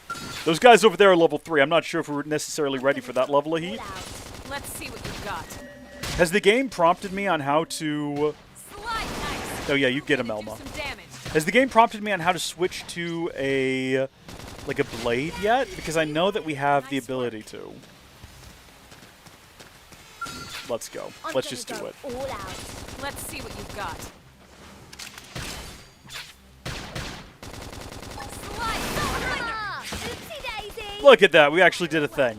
Those guys over there are level 3. I'm not sure if we're necessarily ready for that level of heat. Let's see what you've got. Has the game prompted me on how to... Nice. Oh, yeah, you get him, Elma. Has the game prompted me on how to switch to a blade yet? Because I know that we have the ability to. Let's go. Let's just do it. Let's see what you've got. Look at that. We actually did a thing.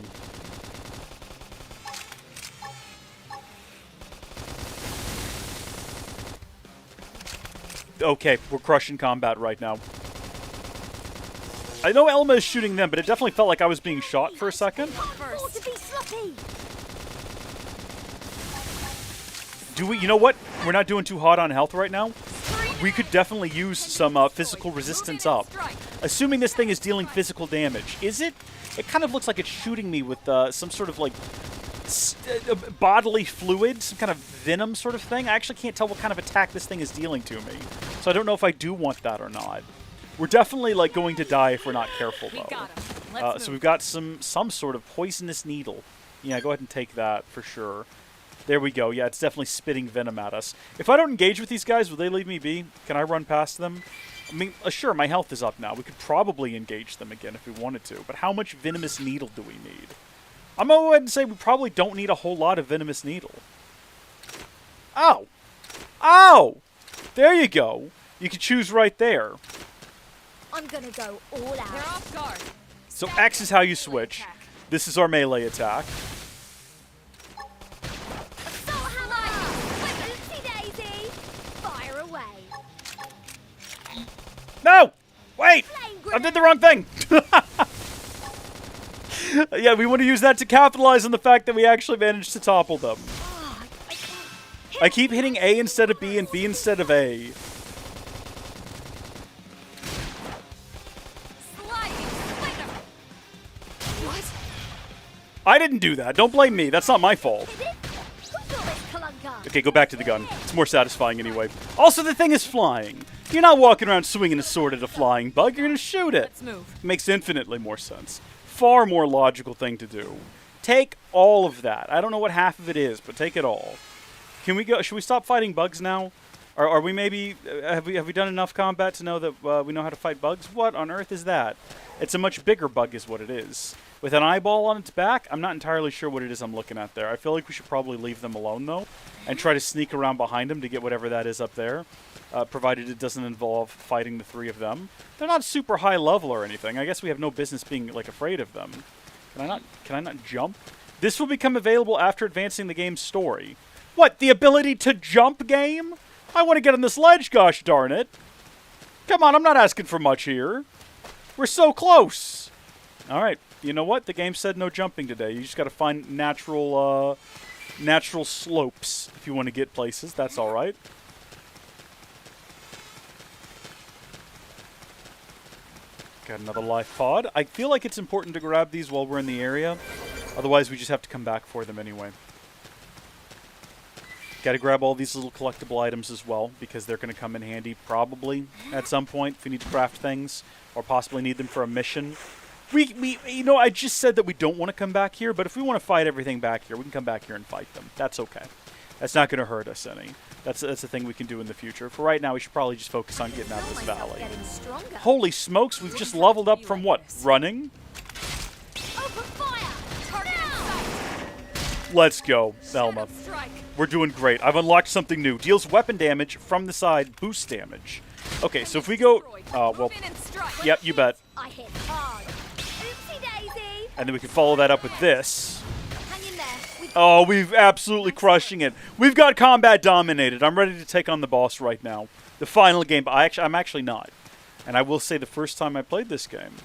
Okay, we're crushing combat right now. I know Elma is shooting them, but it definitely felt like I was being shot for a second. Do we? You know what? We're not doing too hot on health right now. We could definitely use some physical resistance up. Assuming this thing is dealing physical damage. Is it? It kind of looks like it's shooting me with some sort of like bodily fluid, some kind of venom sort of thing. I actually can't tell what kind of attack this thing is dealing to me. So I don't know if I do want that or not. We're definitely like going to die if we're not careful though. So we've got some sort of poisonous needle. Yeah, go ahead and take that for sure. There we go. Yeah, it's definitely spitting venom at us. If I don't engage with these guys, will they leave me be? Can I run past them? I mean, sure, my health is up now. We could probably engage them again if we wanted to. But how much venomous needle do we need? I'm going to go ahead and say we probably don't need a whole lot of venomous needle. Ow! Ow! There you go. You can choose right there. I'm gonna go all out. They're off guard. So X is how you switch. This is our melee attack. No! Wait! I did the wrong thing! Yeah, we want to use that to capitalize on the fact that we actually managed to topple them. I keep hitting A instead of B and B instead of A. What? I didn't do that. Don't blame me. That's not my fault. Okay, go back to the gun. It's more satisfying anyway. Also, the thing is flying. You're not walking around swinging a sword at a flying bug. You're going to shoot it. Let's move. Makes infinitely more sense. Far more logical thing to do. Take all of that. I don't know what half of it is, but take it all. Can we go? Should we stop fighting bugs now? Or are we maybe... have we done enough combat to know that we know how to fight bugs? What on earth is that? It's a much bigger bug is what it is. With an eyeball on its back, I'm not entirely sure what it is I'm looking at there. I feel like we should probably leave them alone, though, and try to sneak around behind them to get whatever that is up there, provided it doesn't involve fighting the three of them. They're not super high level or anything. I guess we have no business being, like, afraid of them. Can I not jump? This will become available after advancing the game's story. What, the ability to jump game? I want to get on this ledge, gosh darn it. Come on, I'm not asking for much here. We're so close. All right, you know what? The game said no jumping today. You just got to find natural slopes if you want to get places. That's all right. Got another life pod. I feel like it's important to grab these while we're in the area. Otherwise, we just have to come back for them anyway. Got to grab all these little collectible items as well, because they're going to come in handy probably at some point if we need to craft things, or possibly need them for a mission. You know, I just said that we don't want to come back here, but if we want to fight everything back here, we can come back here and fight them. That's okay. That's not going to hurt us any. That's a thing we can do in the future. For right now, we should probably just focus on getting out of this valley. Holy smokes, we've just leveled up from what? Running? Let's go, Velma. We're doing great. I've unlocked something new. Deals weapon damage from the side, boost damage. Okay, so if we go... well... Yep, you bet. And then we can follow that up with this. Oh, we've absolutely crushing it. We've got combat dominated. I'm ready to take on the boss right now. The final game, but I'm actually not. And I will say the first time I played this game,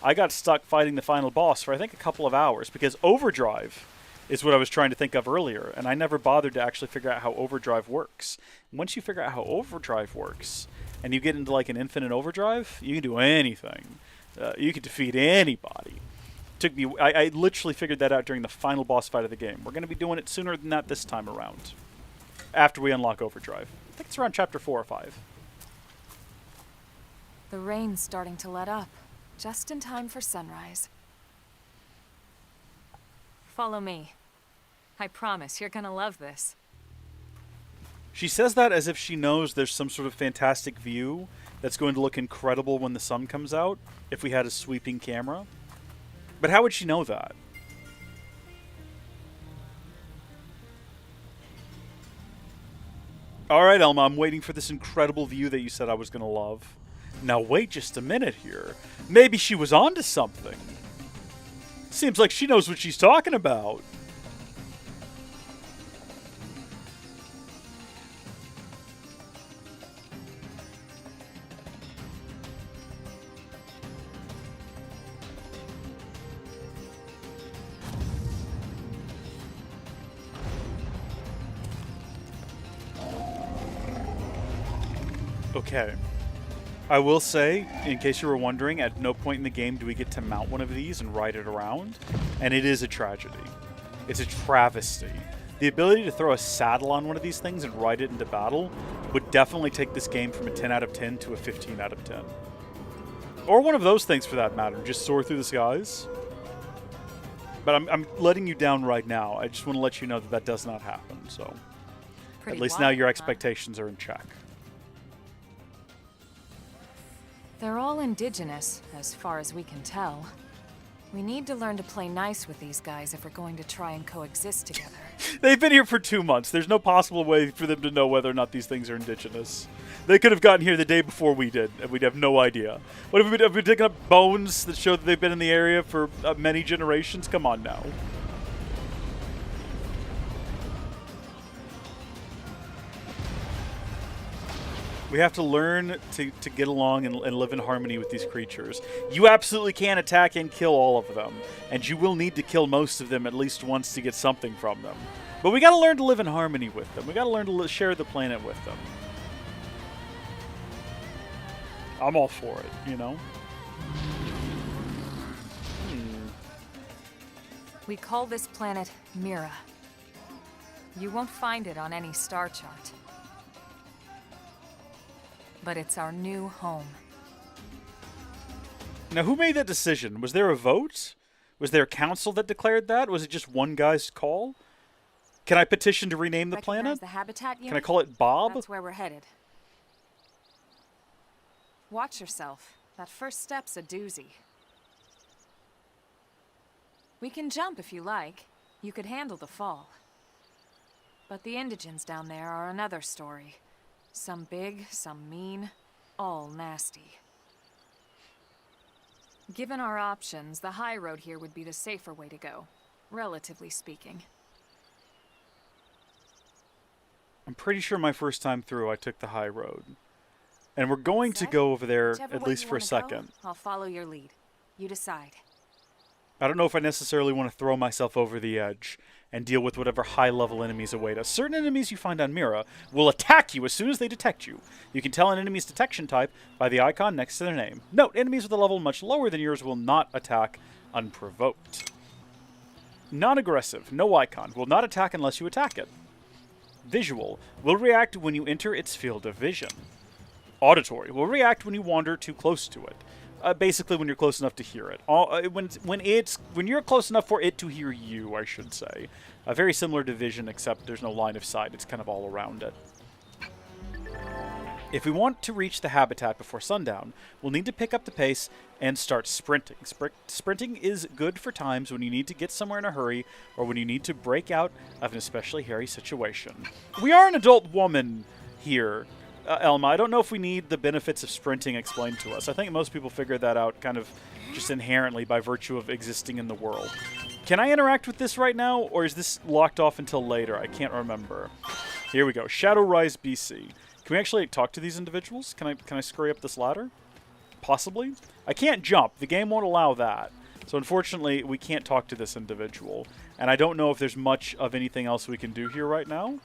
I got stuck fighting the final boss for I think a couple of hours, because Overdrive is what I was trying to think of earlier, and I never bothered to actually figure out how Overdrive works. Once you figure out how Overdrive works, and you get into like an infinite overdrive, you can do anything. You can defeat anybody. Took me. I literally figured that out during the final boss fight of the game. We're going to be doing it sooner than that this time around, after we unlock Overdrive. I think it's around chapter 4 or 5. The rain's starting to let up, just in time for sunrise. Follow me. I promise you're gonna love this. She says that as if she knows there's some sort of fantastic view that's going to look incredible when the sun comes out, if we had a sweeping camera. But how would she know that? Alright, Elma, I'm waiting for this incredible view that you said I was going to love. Now wait just a minute here. Maybe she was onto something. Seems like she knows what she's talking about. Okay. I will say, in case you were wondering, at no point in the game do we get to mount one of these and ride it around, and it is a tragedy. It's a travesty. The ability to throw a saddle on one of these things and ride it into battle would definitely take this game from a 10 out of 10 to a 15 out of 10. Or one of those things for that matter, just soar through the skies. But I'm letting you down right now. I just want to let you know that that does not happen, so... At least now your expectations are in check. They're all indigenous, as far as we can tell. We need to learn to play nice with these guys if we're going to try and coexist together. They've been here for 2 months. There's no possible way for them to know whether or not these things are indigenous. They could have gotten here the day before we did, and we'd have no idea. What have we been digging up bones that show that they've been in the area for many generations? Come on now. We have to learn to get along and live in harmony with these creatures. You absolutely can attack and kill all of them, and you will need to kill most of them at least once to get something from them. But we got to learn to live in harmony with them. We got to learn to share the planet with them. I'm all for it, you know? We call this planet Mira. You won't find it on any star chart. But it's our new home. Now, who made that decision? Was there a vote? Was there a council that declared that? Was it just one guy's call? Can I petition to rename the planet? The habitat unit? Can I call it Bob? That's where we're headed. Watch yourself. That first step's a doozy. We can jump if you like. You could handle the fall. But the indigents down there are another story. Some big, some mean, all nasty. Given our options, the high road here would be the safer way to go, relatively speaking. I'm pretty sure my first time through I took the high road. And we're going to go over there at least for a second. I'll follow your lead. You decide. I don't know if I necessarily want to throw myself over the edge and deal with whatever high-level enemies await us. Certain enemies you find on Mira will attack you as soon as they detect you. You can tell an enemy's detection type by the icon next to their name. Note, enemies with a level much lower than yours will not attack unprovoked. Non-aggressive, no icon, will not attack unless you attack it. Visual, will react when you enter its field of vision. Auditory, will react when you wander too close to it. Basically, when you're close enough to hear it. When you're close enough for it to hear you, I should say. Very similar to vision, except there's no line of sight. It's kind of all around it. If we want to reach the habitat before sundown, we'll need to pick up the pace and start sprinting. Sprinting is good for times when you need to get somewhere in a hurry or when you need to break out of an especially hairy situation. We are an adult woman here. Elma, I don't know if we need the benefits of sprinting explained to us. I think most people figure that out kind of just inherently by virtue of existing in the world. Can I interact with this right now, or is this locked off until later? I can't remember. Here we go. Shadow Rise BC. Can we actually talk to these individuals? Can I scurry up this ladder? Possibly? I can't jump. The game won't allow that. So unfortunately, we can't talk to this individual. And I don't know if there's much of anything else we can do here right now.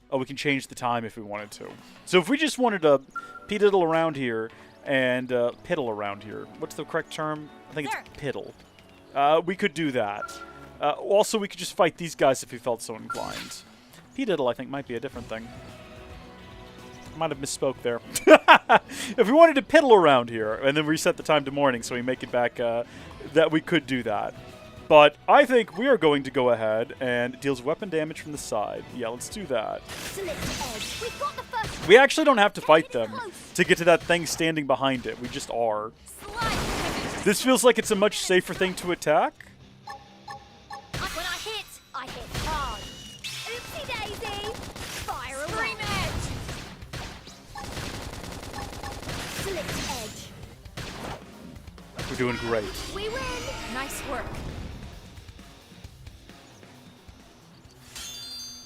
Oh, we can change the time if we wanted to. So if we just wanted to piddle around here and piddle around here. What's the correct term? I think it's piddle. We could do that. Also, we could just fight these guys if we felt so inclined. Piddle, I think, might be a different thing. Might have misspoke there. If we wanted to piddle around here and then reset the time to morning so we make it back, that we could do that. But I think we are going to go ahead and deals weapon damage from the side. Yeah, let's do that. We actually don't have to fight them to get to that thing standing behind it. We just are. This feels like it's a much safer thing to attack. When I hit hard. Oopsie daisy! Fire away! Slit edge. We're doing great. We win! Nice work.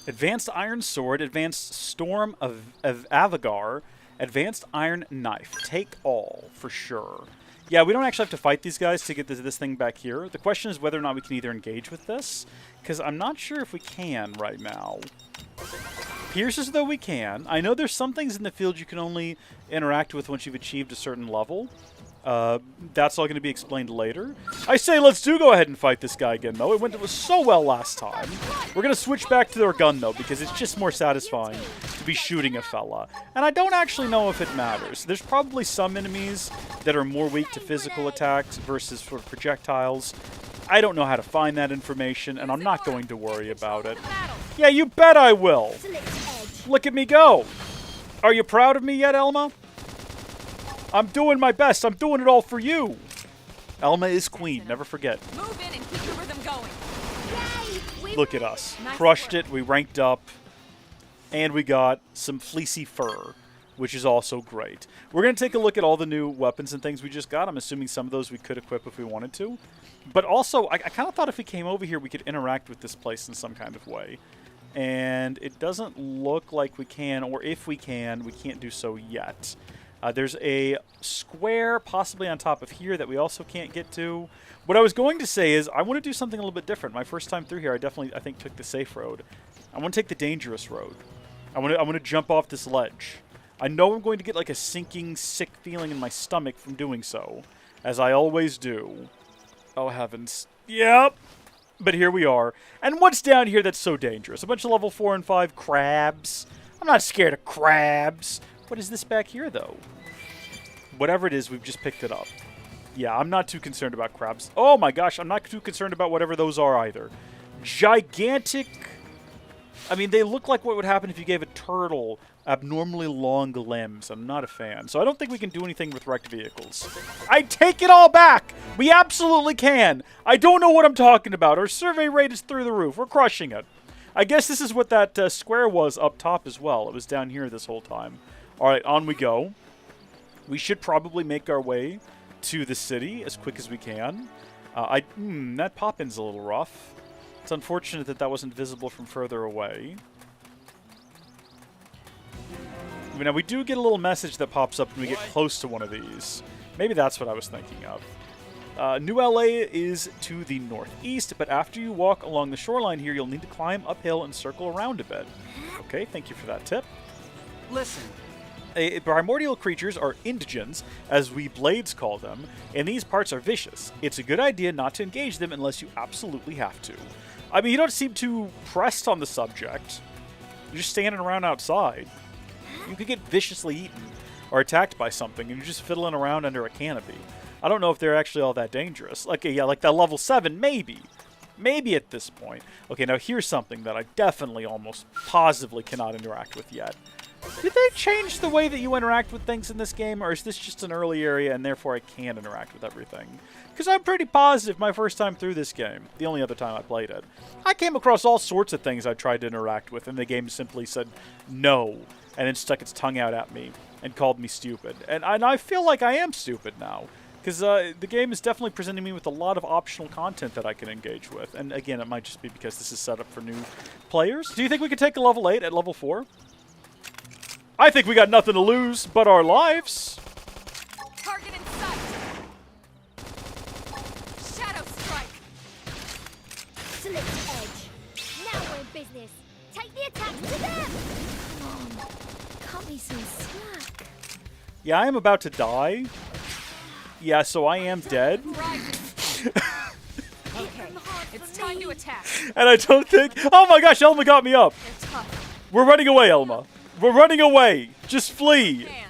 Advanced Iron Sword, Advanced Storm of Avagar, Advanced Iron Knife. Take all, for sure. Yeah, we don't actually have to fight these guys to get this thing back here. The question is whether or not we can either engage with this, because I'm not sure if we can right now. Appears as though we can. I know there's some things in the field you can only interact with once you've achieved a certain level. That's all going to be explained later. I say let's go ahead and fight this guy again, though. It went so well last time. We're going to switch back to their gun, though, because it's just more satisfying to be shooting a fella. And I don't actually know if it matters. There's probably some enemies that are more weak to physical attacks versus sort of projectiles. I don't know how to find that information, and I'm not going to worry about it. Yeah, you bet I will. Look at me go. Are you proud of me yet, Elma? I'm doing my best. I'm doing it all for you. Elma is queen. Never forget. Move in and keep the rhythm going. Look at us. Crushed it. We ranked up. And we got some fleecy fur, which is also great. We're going to take a look at all the new weapons and things we just got. I'm assuming some of those we could equip if we wanted to. But also, I kind of thought if we came over here, we could interact with this place in some kind of way. and it doesn't look like we can, or if we can, we can't do so yet. There's a square possibly on top of here that we also can't get to. What I was going to say is I want to do something a little bit different. My first time through here, I think, took the safe road. I want to take the dangerous road. I want to jump off this ledge. I know I'm going to get like a sinking, sick feeling in my stomach from doing so, as I always do. Oh, heavens. Yep. But here we are. And what's down here that's so dangerous? A bunch of level 4 and 5 crabs. I'm not scared of crabs. What is this back here, though? Whatever it is, we've just picked it up. Yeah, I'm not too concerned about crabs. Oh my gosh, I'm not too concerned about whatever those are either. Gigantic... I mean, they look like what would happen if you gave a turtle abnormally long limbs. I'm not a fan. So I don't think we can do anything with wrecked vehicles. I take it all back! We absolutely can! I don't know what I'm talking about. Our survey rate is through the roof. We're crushing it. I guess this is what that square was up top as well. It was down here this whole time. Alright, on we go. We should probably make our way to the city as quick as we can. That pop-in's a little rough. It's unfortunate that that wasn't visible from further away. Now, we do get a little message that pops up when we get close to one of these. Maybe that's what I was thinking of. New LA is to the northeast, but after you walk along the shoreline here, you'll need to climb uphill and circle around a bit. Okay, thank you for that tip. Listen. Primordial creatures are indigens, as we Blades call them, and these parts are vicious. It's a good idea not to engage them unless you absolutely have to. I mean, you don't seem too pressed on the subject. You're just standing around outside. You could get viciously eaten or attacked by something, and you're just fiddling around under a canopy. I don't know if they're actually all that dangerous. Like, yeah, like that level 7, maybe. Maybe at this point. Okay, now here's something that I definitely almost positively cannot interact with yet. Did they change the way that you interact with things in this game, or is this just an early area and therefore I can interact with everything? Because I'm pretty positive my first time through this game, the only other time I played it, I came across all sorts of things I tried to interact with, and the game simply said no, and then stuck its tongue out at me and called me stupid. And I feel like I am stupid now, because the game is definitely presenting me with a lot of optional content that I can engage with. And again, it might just be because this is set up for new players. Do you think we could take a level 8 at level 4? I think we got nothing to lose but our lives. Target in sight. Shadow strike. Select edge. Now we're in business. Take the attack to them! Come on. Cut me some slack. Yeah, I am about to die. Yeah, so I am dead. Okay, it's time to attack. And I don't think... Oh my gosh, Elma got me up. They're tough. We're running away, Elma. We're running away. Just flee. And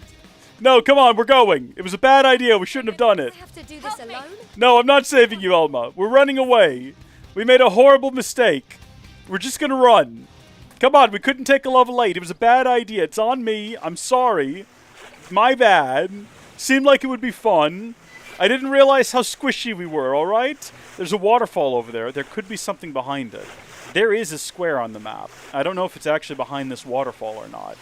No, come on, we're going. It was a bad idea. We shouldn't have done it. I have to do this alone? No, I'm not saving you, Elma. We're running away. We made a horrible mistake. We're just gonna run. Come on, we couldn't take a level 8. It was a bad idea. It's on me. I'm sorry. My bad. Seemed like it would be fun. I didn't realize how squishy we were, alright? There's a waterfall over there. There could be something behind it. There is a square on the map. I don't know if it's actually behind this waterfall or not.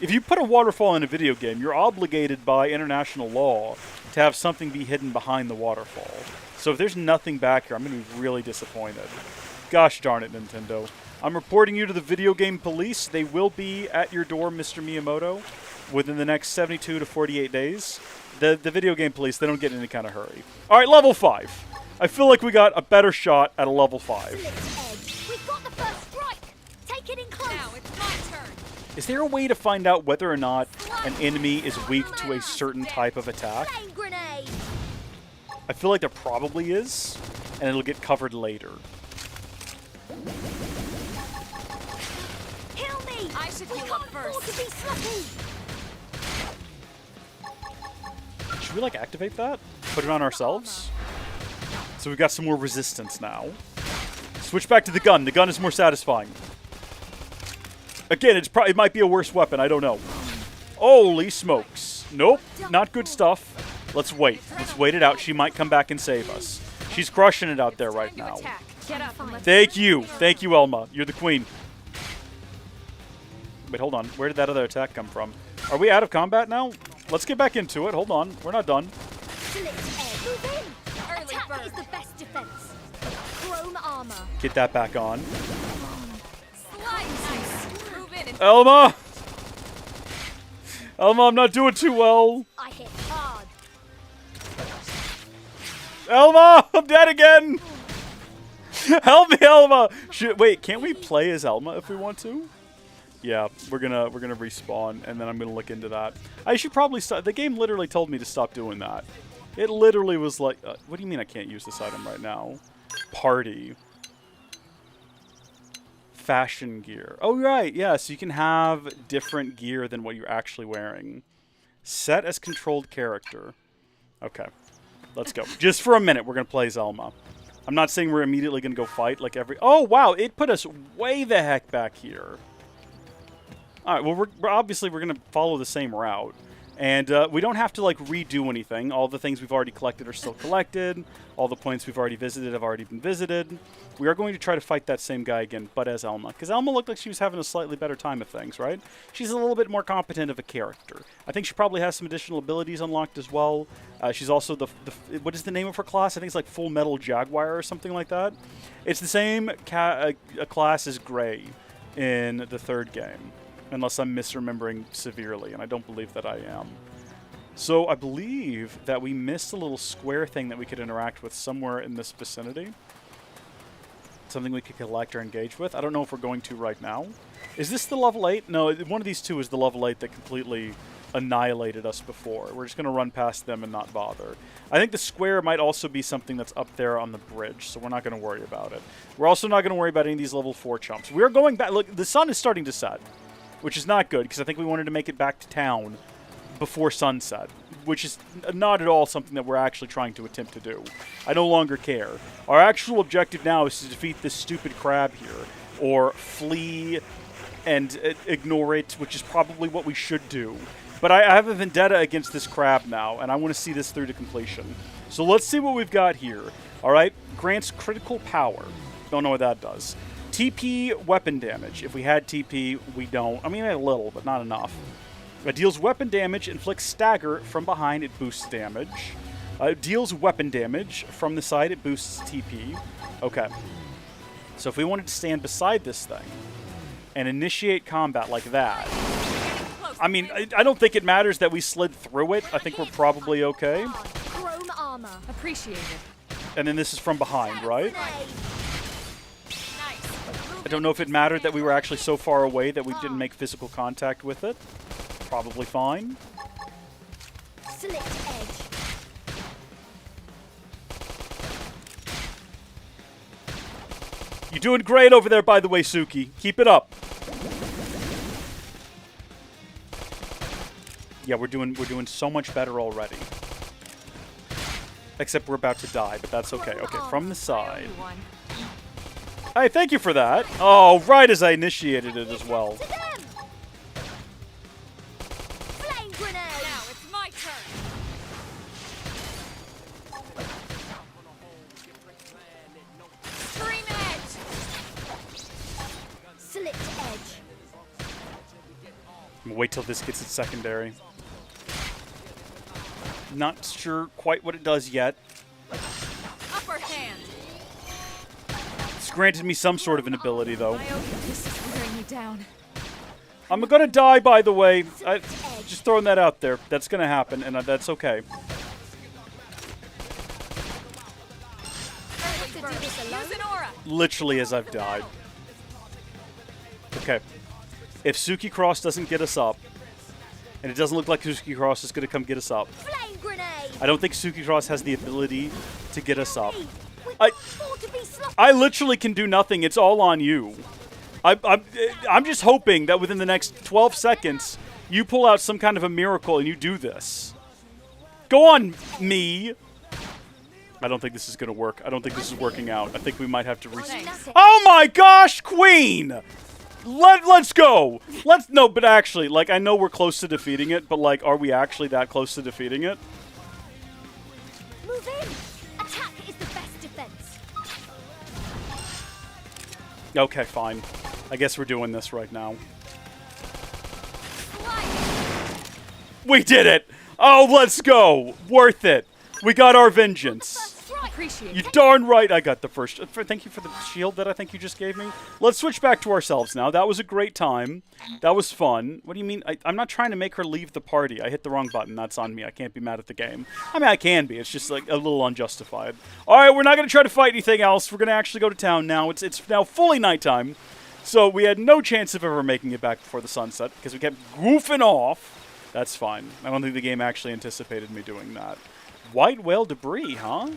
If you put a waterfall in a video game, you're obligated by international law to have something be hidden behind the waterfall. So if there's nothing back here, I'm going to be really disappointed. Gosh darn it, Nintendo. I'm reporting you to the video game police. They will be at your door, Mr. Miyamoto, within the next 72 to 48 days. The video game police, they don't get in any kind of hurry. All right, level 5. I feel like we got a better shot at a level 5. We've got the first strike! Take it in close! now it's my turn. Is there a way to find out whether or not an enemy is weak to a certain type of attack? Flame grenade! I feel like there probably is, and it'll get covered later. Heal me! I should We heal can't up afford first. to be sloppy! Should we, like, activate that? Put it on ourselves? So we've got some more resistance now. Switch back to the gun. The gun is more satisfying. Again, it might be a worse weapon. I don't know. Holy smokes. Nope. Not good stuff. Let's wait. Let's wait it out. She might come back and save us. She's crushing it out there right Time to now. attack. Get up and let's Thank you. Thank you, Elma. You're the queen. Wait, hold on. Where did that other attack come from? Are we out of combat now? Let's get back into it. Hold on. We're not done. Select edge. Move in! Early Attack bird. is the best defense. Chrome armor. Get that back on. slice. Elma! Elma, I'm not doing too well. I hit hard. Elma! I'm dead again! Help me, Elma! Wait, can't we play as Elma if we want to? Yeah, we're gonna respawn, and then I'm gonna look into that. I should probably stop. The game literally told me to stop doing that. It literally was like, what do you mean I can't use this item right now? Party. Fashion gear. Oh, right, yeah, so you can have different gear than what you're actually wearing. Set as controlled character. Okay, let's go. Just for a minute, we're gonna play as Elma. I'm not saying we're immediately gonna go fight like every... Oh, wow, it put us way the heck back here. Alright, well, we're obviously we're going to follow the same route. And we don't have to, like, redo anything. All the things we've already collected are still collected. All the points we've already visited have already been visited. We are going to try to fight that same guy again, but as Elma. Because Elma looked like she was having a slightly better time of things, right? She's a little bit more competent of a character. I think she probably has some additional abilities unlocked as well. She's also the... What is the name of her class? I think it's like Full Metal Jaguar or something like that. It's the same class as Grey in the third game. Unless I'm misremembering severely, and I don't believe that I am. So I believe that we missed a little square thing that we could interact with somewhere in this vicinity. Something we could collect or engage with. I don't know if we're going to right now. Is this the level 8? No, one of these two is the level 8 that completely annihilated us before. We're just going to run past them and not bother. I think the square might also be something that's up there on the bridge, so we're not going to worry about it. We're also not going to worry about any of these level 4 chumps. We're going back. Look, the sun is starting to set. Which is not good, because I think we wanted to make it back to town before sunset, which is not at all something that we're actually trying to attempt to do. I no longer care. Our actual objective now is to defeat this stupid crab here, or flee and ignore it, which is probably what we should do. But I have a vendetta against this crab now, and I want to see this through to completion. So let's see what we've got here. Alright, grants critical power. Don't know what that does. TP weapon damage. If we had TP, we don't. I mean, a little, but not enough. It deals weapon damage, inflicts stagger from behind, it boosts damage. It deals weapon damage from the side, it boosts TP. Okay. So if we wanted to stand beside this thing and initiate combat like that, I mean, I don't think it matters that we slid through it. I think we're probably okay. Chrome armor. Appreciate it. And then this is from behind, right? I don't know if it mattered that we were actually so far away that we didn't make physical contact with it. Probably fine. Slit edge. You're doing great over there, by the way, Suki. Keep it up. Yeah, we're doing so much better already. Except we're about to die, but that's okay. Okay, from the side. Hey, thank you for that. Oh, right as I initiated it as well. Flame grenade. Now it's my turn. Scream edge. Slit edge. I'm gonna wait till this gets its secondary. Not sure quite what it does yet. Upper hand. It's granted me some sort of an ability, though. This is wearing me down. I'm gonna die, by the way. Just throwing that out there. That's gonna happen, and that's okay. Use an aura. Literally as I've died. Okay. If Suki Cross doesn't get us up, and it doesn't look like Suki Cross is gonna come get us up, Flame grenade. I don't think Suki Cross has the ability to get us up. I I literally can do nothing. It's all on you. I'm just hoping that within the next 12 seconds, you pull out some kind of a miracle and you do this. Go on, me. I don't think this is going to work. I don't think this is working out. I think we might have to reset. Oh my gosh, Queen! Let's go. No, but actually, like, I know we're close to defeating it, but, like, are we actually that close to defeating it? Move in. Attack is the best defense. Okay, fine. I guess we're doing this right now. We did it! Oh, let's go! Worth it! We got our vengeance. Appreciate You it. darn right I got the first. Thank you for the shield that I think you just gave me. Let's switch back to ourselves now. That was a great time. That was fun. What do you mean? I'm not trying to make her leave the party. I hit the wrong button. That's on me. I can't be mad at the game. I mean, I can be. It's just like a little unjustified. All right, we're not going to try to fight anything else. We're going to actually go to town now. It's now fully nighttime. So we had no chance of ever making it back before the sunset because we kept goofing off. That's fine. I don't think the game actually anticipated me doing that. White whale debris, huh?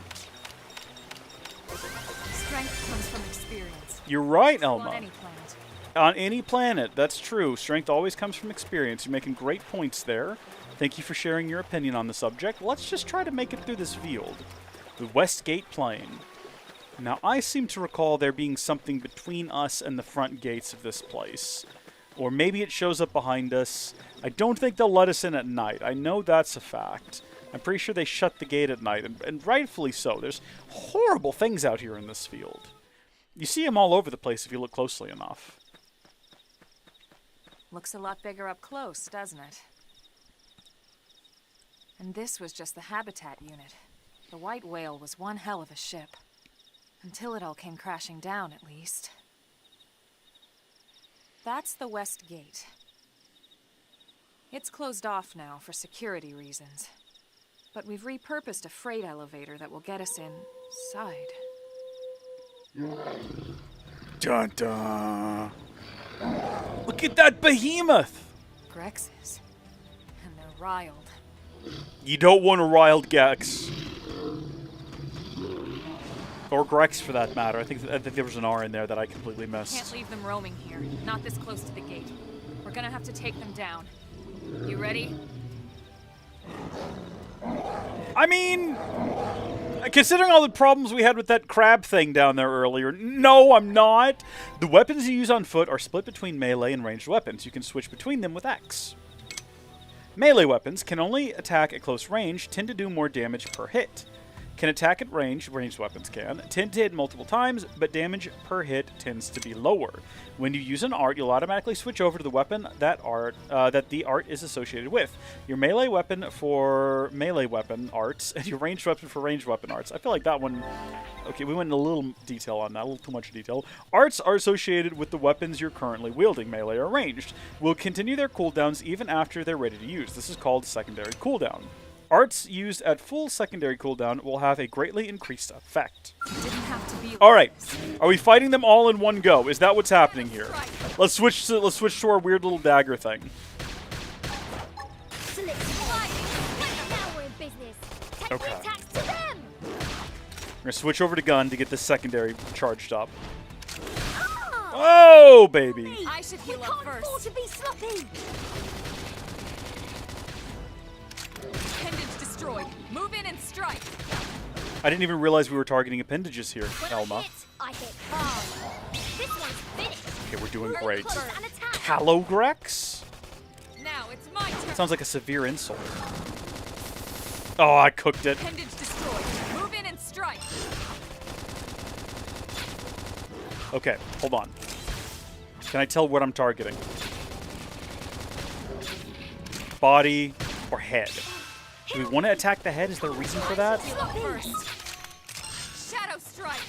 Strength comes from experience. You're right, On Elma. any planet. On any planet, that's true. Strength always comes from experience. You're making great points there. Thank you for sharing your opinion on the subject. Let's just try to make it through this field. The Westgate Plain. Now, I seem to recall there being something between us and the front gates of this place. Or maybe it shows up behind us. I don't think they'll let us in at night. I know that's a fact. I'm pretty sure they shut the gate at night, and rightfully so. There's horrible things out here in this field. You see them all over the place if you look closely enough. Looks a lot bigger up close, doesn't it? And this was just the habitat unit. The white whale was one hell of a ship. Until it all came crashing down, at least. That's the West Gate. It's closed off now for security reasons. But we've repurposed a freight elevator that will get us inside. Dun dun. Look at that behemoth! Grexes. And they're riled. You don't want a riled Gex. Or Grex, for that matter. I think there was an R in there that I completely missed. Can't leave them roaming here. Not this close to the gate. We're gonna have to take them down. You ready? I mean, considering all the problems we had with that crab thing down there earlier, no, I'm not. The weapons you use on foot are split between melee and ranged weapons. You can switch between them with X. Melee weapons can only attack at close range, tend to do more damage per hit. Can attack at range, ranged weapons tend to hit multiple times, but damage per hit tends to be lower. When you use an art, you'll automatically switch over to the weapon that the art is associated with. Your melee weapon for melee weapon arts, and your ranged weapon for ranged weapon arts. I feel like that one... Okay, we went into a little detail on that, a little too much detail. Arts are associated with the weapons you're currently wielding, melee or ranged. Will continue their cooldowns even after they're ready to use. This is called secondary cooldown. Arts used at full secondary cooldown will have a greatly increased effect. Didn't have to be. All right, are we fighting them all in one go? Is that what's happening here? Let's switch to our weird little dagger thing. Now we're in business. Take Okay. the attacks to them. We're gonna switch over to gun to get this secondary charged up. Oh, baby! I should We heal can't up afford first. to be sloppy. Appendage destroyed. Move in and strike. I didn't even realize we were targeting appendages here, When Elma. I hit hard. This one's finished. Okay, we're doing Look great. close and attack. Calogrex? Now it's my turn. Sounds like a severe insult. Oh, I cooked it. Appendage destroyed. Move in and strike. Okay, hold on. Can I tell what I'm targeting? Body or head? Do we want to attack the head? Is there a reason for that? Heal up first. Shadow strike.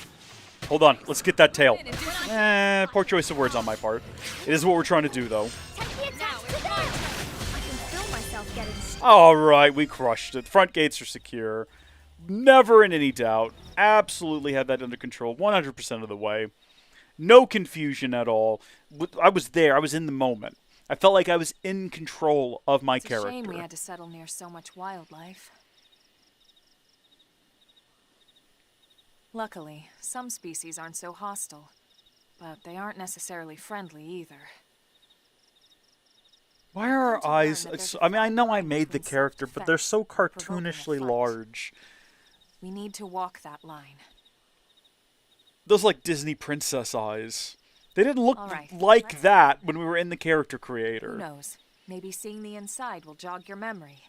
Hold on, let's get that tail. In and do some Poor choice of words on my part. It is what we're trying to do, though. Take the attacks to them. I can feel myself getting stuck. All right, we crushed it. Front gates are secure. Never in any doubt. Absolutely had that under control 100% of the way. No confusion at all. I was there. I was in the moment. I felt like I was in control of my It's a character. shame we had to settle near so much wildlife. Luckily, some species aren't so hostile, but they aren't necessarily friendly either. Why are our Come to learn eyes... that there's I mean, I know I a made the difference character, but they're so defense provoking a cartoonishly fight. large. We need to walk that line. Those, like, Disney princess eyes. They didn't look All right, like let's- that when we were in the character Who creator. knows? Maybe seeing the inside will jog your memory.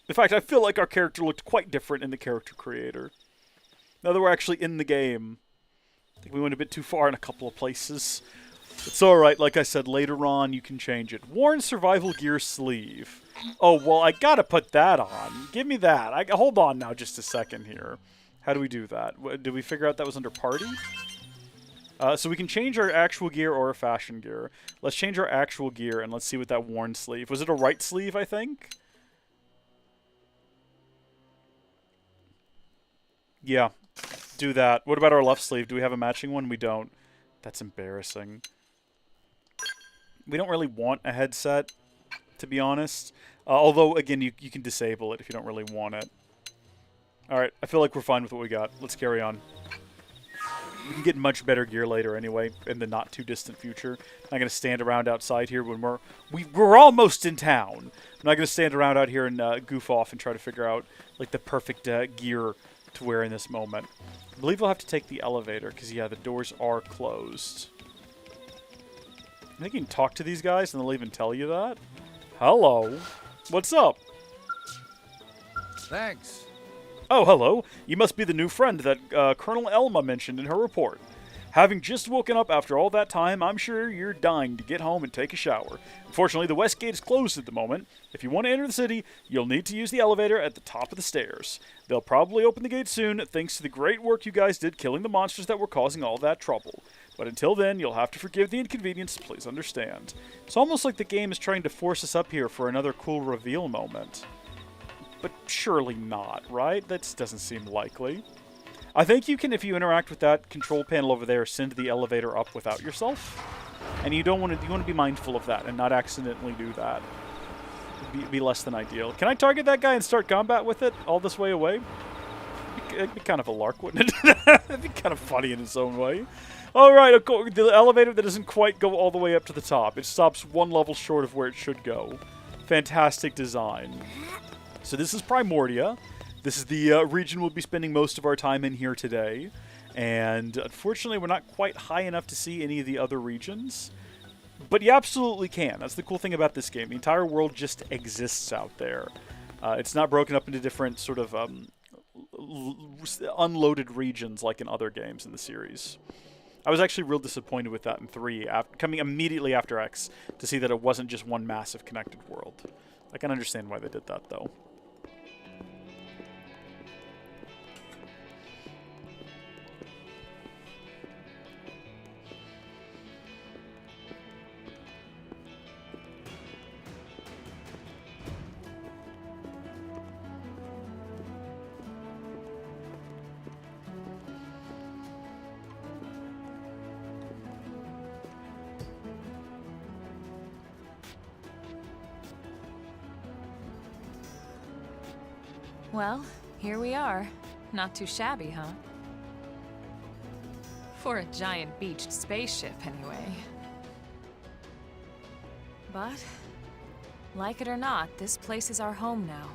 In fact, I feel like our character looked quite different in the character creator. Now that we're actually in the game, I think we went a bit too far in a couple of places. It's alright, like I said, later on you can change it. Worn survival gear sleeve. Oh, well, I gotta put that on. Give me that. Hold on now just a second here. How do we do that? Did we figure out that was under party? So we can change our actual gear or our fashion gear. Let's change our actual gear, and let's see what that worn sleeve. Was it a right sleeve, I think? Yeah, do that. What about our left sleeve? Do we have a matching one? We don't. That's embarrassing. We don't really want a headset, to be honest. Although, again, you can disable it if you don't really want it. Alright, I feel like we're fine with what we got. Let's carry on. We can get much better gear later anyway, in the not-too-distant future. I'm not going to stand around outside here when we're almost in town. I'm not going to stand around out here and goof off and try to figure out, like, the perfect gear to wear in this moment. I believe we'll have to take the elevator, because, yeah, the doors are closed. I think you can talk to these guys, and they'll even tell you that. Hello. What's up? Thanks. Oh, hello. You must be the new friend that Colonel Elma mentioned in her report. Having just woken up after all that time, I'm sure you're dying to get home and take a shower. Unfortunately, the west gate is closed at the moment. If you want to enter the city, you'll need to use the elevator at the top of the stairs. They'll probably open the gate soon, thanks to the great work you guys did killing the monsters that were causing all that trouble. But until then, you'll have to forgive the inconvenience, please understand. It's almost like the game is trying to force us up here for another cool reveal moment. But surely not, right? That doesn't seem likely. I think you can, if you interact with that control panel over there, send the elevator up without yourself. And you don't want to. You want to be mindful of that and not accidentally do that. It'd be less than ideal. Can I target that guy and start combat with it all this way away? It'd be kind of a lark, wouldn't it? It'd be kind of funny in its own way. All right, the elevator that doesn't quite go all the way up to the top. It stops one level short of where it should go. Fantastic design. So this is Primordia. This is the region we'll be spending most of our time in here today. And unfortunately, we're not quite high enough to see any of the other regions. But you absolutely can. That's the cool thing about this game. The entire world just exists out there. It's not broken up into different sort of unloaded regions like in other games in the series. I was actually real disappointed with that in 3, coming immediately after X, to see that it wasn't just one massive connected world. I can understand why they did that, though. Well, here we are. Not too shabby, huh? For a giant beached spaceship, anyway. But, like it or not, this place is our home now.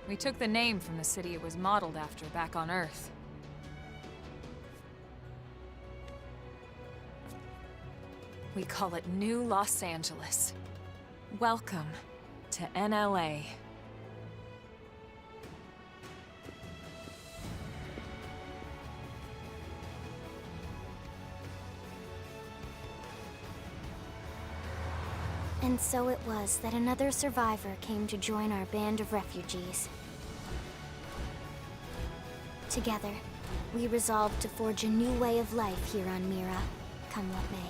We took the name from the city it was modeled after back on Earth. We call it New Los Angeles. Welcome to NLA. And so it was that another survivor came to join our band of refugees. Together, we resolved to forge a new way of life here on Mira, come what may.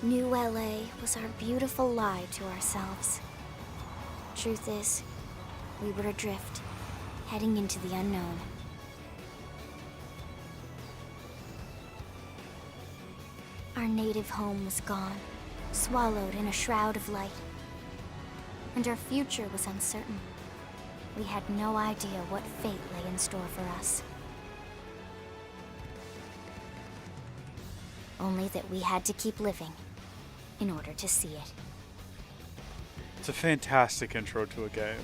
New LA was our beautiful lie to ourselves. Truth is, we were adrift, heading into the unknown. Our native home was gone, swallowed in a shroud of light. And our future was uncertain. We had no idea what fate lay in store for us. Only that we had to keep living in order to see it. It's a fantastic intro to a game.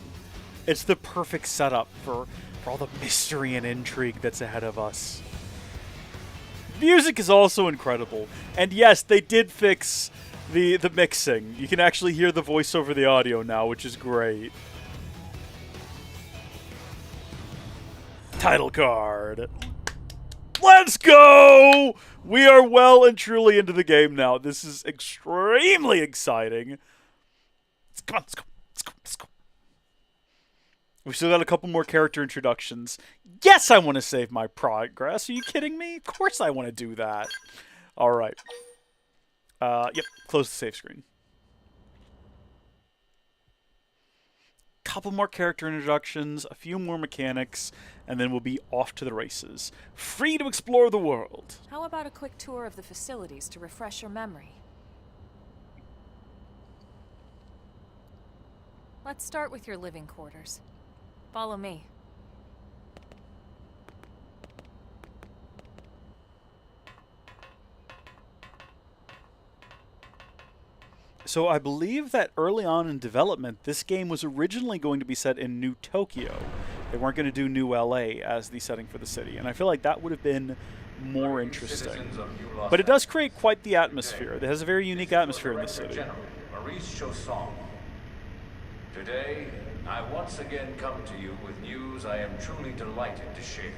It's the perfect setup for all the mystery and intrigue that's ahead of us. Music is also incredible. And yes, they did fix the mixing. You can actually hear the voice over the audio now, which is great. Title card. Let's go! We are well and truly into the game now. This is extremely exciting. Come on, let's go. Let's go. Let's go. We still got a couple more character introductions. Yes, I want to save my progress. Are you kidding me? Of course I want to do that. All right. Yep, close the save screen. Couple more character introductions, a few more mechanics, and then we'll be off to the races. Free to explore the world. How about a quick tour of the facilities to refresh your memory? Let's start with your living quarters. Follow me. So I believe that early on in development, this game was originally going to be set in New Tokyo. They weren't going to do New LA as the setting for the city, and I feel like that would have been more interesting. But it does create quite the atmosphere. It has a very unique atmosphere in the city. Today, I once again come to you with news I am truly delighted to share.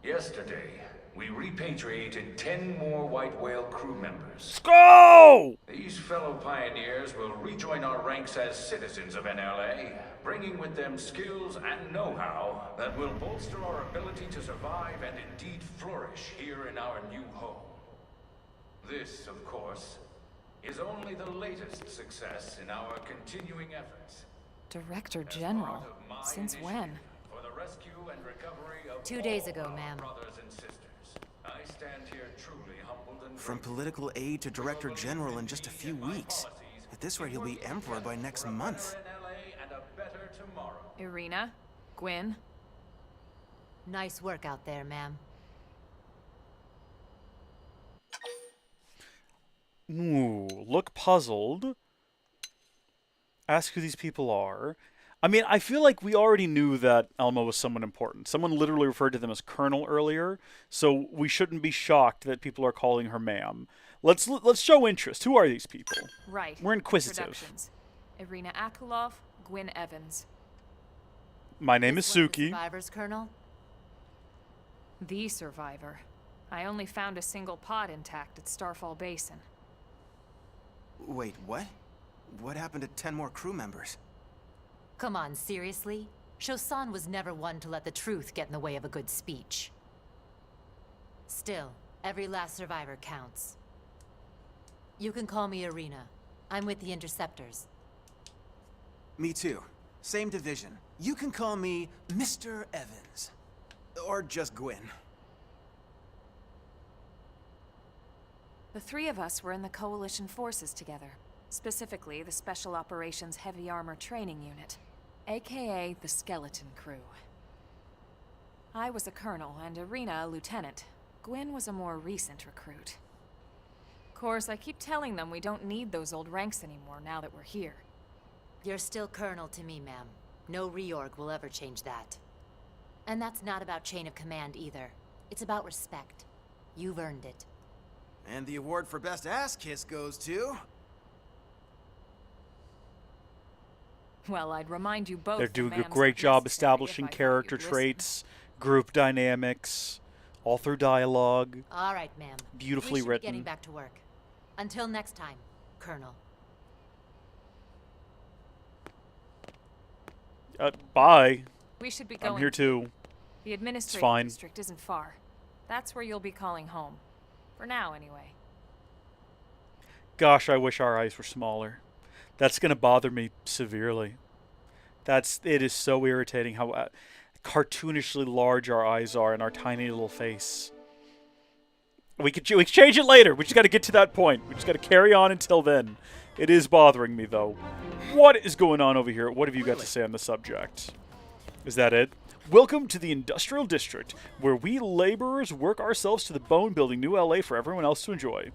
Yesterday, we repatriated 10 more White Whale crew members. Let's go! These fellow pioneers will rejoin our ranks as citizens of NLA, bringing with them skills and know-how that will bolster our ability to survive and indeed flourish here in our new home. This, of course, is only the latest success in our continuing efforts. Director General? Since when? For the rescue and recovery of 2 days all ago, our ma'am. brothers and sisters. I stand here truly humbled and From grateful. political aid to director general in just a few weeks. At this rate, he'll be emperor by next month. NLA and a better tomorrow. Irina? Gwyn? Nice work out there, ma'am. Ooh, look puzzled. Ask who these people are. I mean, I feel like we already knew that Elma was someone important. Someone literally referred to them as Colonel earlier, so we shouldn't be shocked that people are calling her ma'am. Let's show interest. Who are these people? Right. We're inquisitive. Introductions. Irina Akulov, Gwyn Evans. My name is One of the Suki. survivors, Colonel? The survivor. I only found a single pod intact at Starfall Basin. Wait, what? What happened to 10 more crew members? Come on, seriously? Shosan was never one to let the truth get in the way of a good speech. Still, every last survivor counts. You can call me Irina. I'm with the Interceptors. Me too. Same division. You can call me Mr. Evans. Or just Gwyn. The three of us were in the Coalition forces together. Specifically, the Special Operations Heavy Armor Training Unit, aka the Skeleton Crew. I was a colonel and Irina a lieutenant. Gwyn was a more recent recruit. Of course, I keep telling them we don't need those old ranks anymore now that we're here. You're still Colonel to me, ma'am. No reorg will ever change that. And that's not about chain of command either. It's about respect. You've earned it. And the award for best ass kiss goes to... Well, I'd remind you both They're the doing a man's great not job necessary establishing if I thought character you'd listen. traits, group dynamics, all through dialogue. All right, ma'am. Beautifully we should written. Be getting back to work. Until next time, Colonel. Bye. We should be going. I'm here too. The administrative fine. district isn't far. That's where you'll be calling home. For now, anyway. Gosh, I wish our eyes were smaller. That's going to bother me severely. It is so irritating how cartoonishly large our eyes are in our tiny little face. We could change it later. We just got to get to that point. We just got to carry on until then. It is bothering me, though. What is going on over here? What have you got to say on the subject? Is that it? Welcome to the Industrial District, where we laborers work ourselves to the bone building new LA for everyone else to enjoy.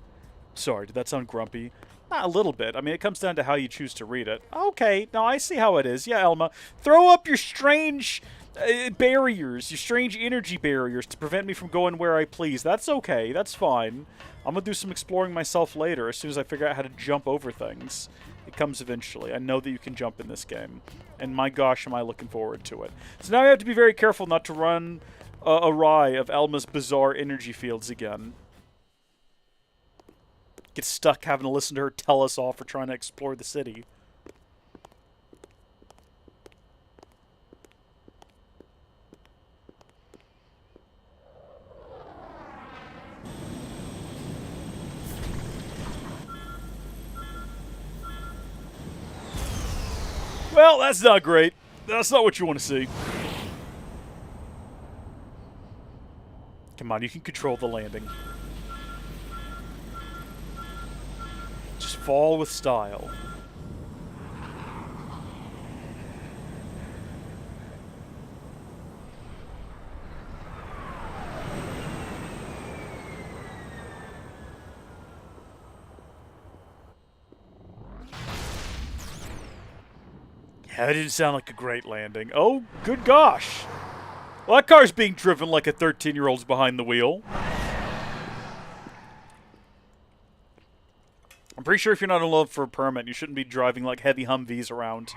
Sorry, did that sound grumpy? Not a little bit. I mean, it comes down to how you choose to read it. Okay, now I see how it is. Yeah, Elma. Throw up your strange barriers, your strange energy barriers to prevent me from going where I please. That's okay. That's fine. I'm going to do some exploring myself later as soon as I figure out how to jump over things. It comes eventually. I know that you can jump in this game. And my gosh, am I looking forward to it. So now I have to be very careful not to run awry of Elma's bizarre energy fields again. Get stuck having to listen to her tell us off for trying to explore the city. Well, that's not great. That's not what you want to see. Come on, you can control the landing. Just fall with style. Yeah, that didn't sound like a great landing. Oh, good gosh. Well, that car's being driven like a 13-year-old's behind the wheel. I'm pretty sure if you're not in love for a permit, you shouldn't be driving like heavy Humvees around.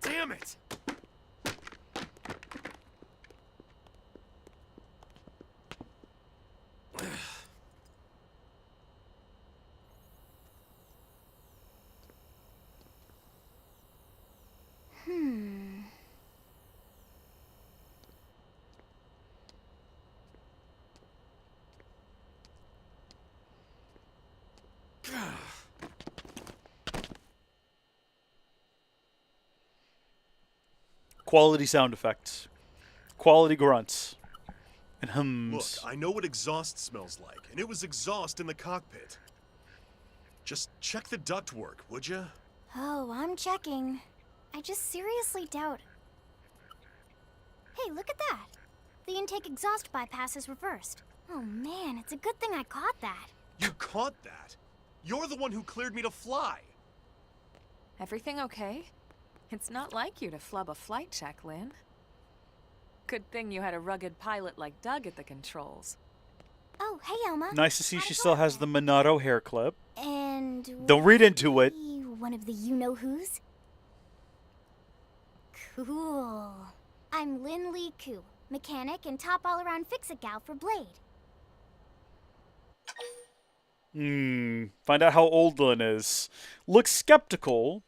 Damn it! Quality sound effects. Quality grunts. And hums. Look, I know what exhaust smells like, and it was exhaust in the cockpit. Just check the ductwork, would ya? Oh, I'm checking. I just seriously doubt. Hey, look at that. The intake exhaust bypass is reversed. Oh man, it's a good thing I caught that. You caught that? You're the one who cleared me to fly. Everything okay? It's not like you to flub a flight check, Lynn. Good thing you had a rugged pilot like Doug at the controls. Oh, hey, Elma. Nice to see she still has the Monado hair clip. And... Don't read into it. One of the you-know-who's? Cool. I'm Lynn Lee Koo, mechanic and top all-around fix-it gal for Blade. Find out how old Lynn is. Looks skeptical.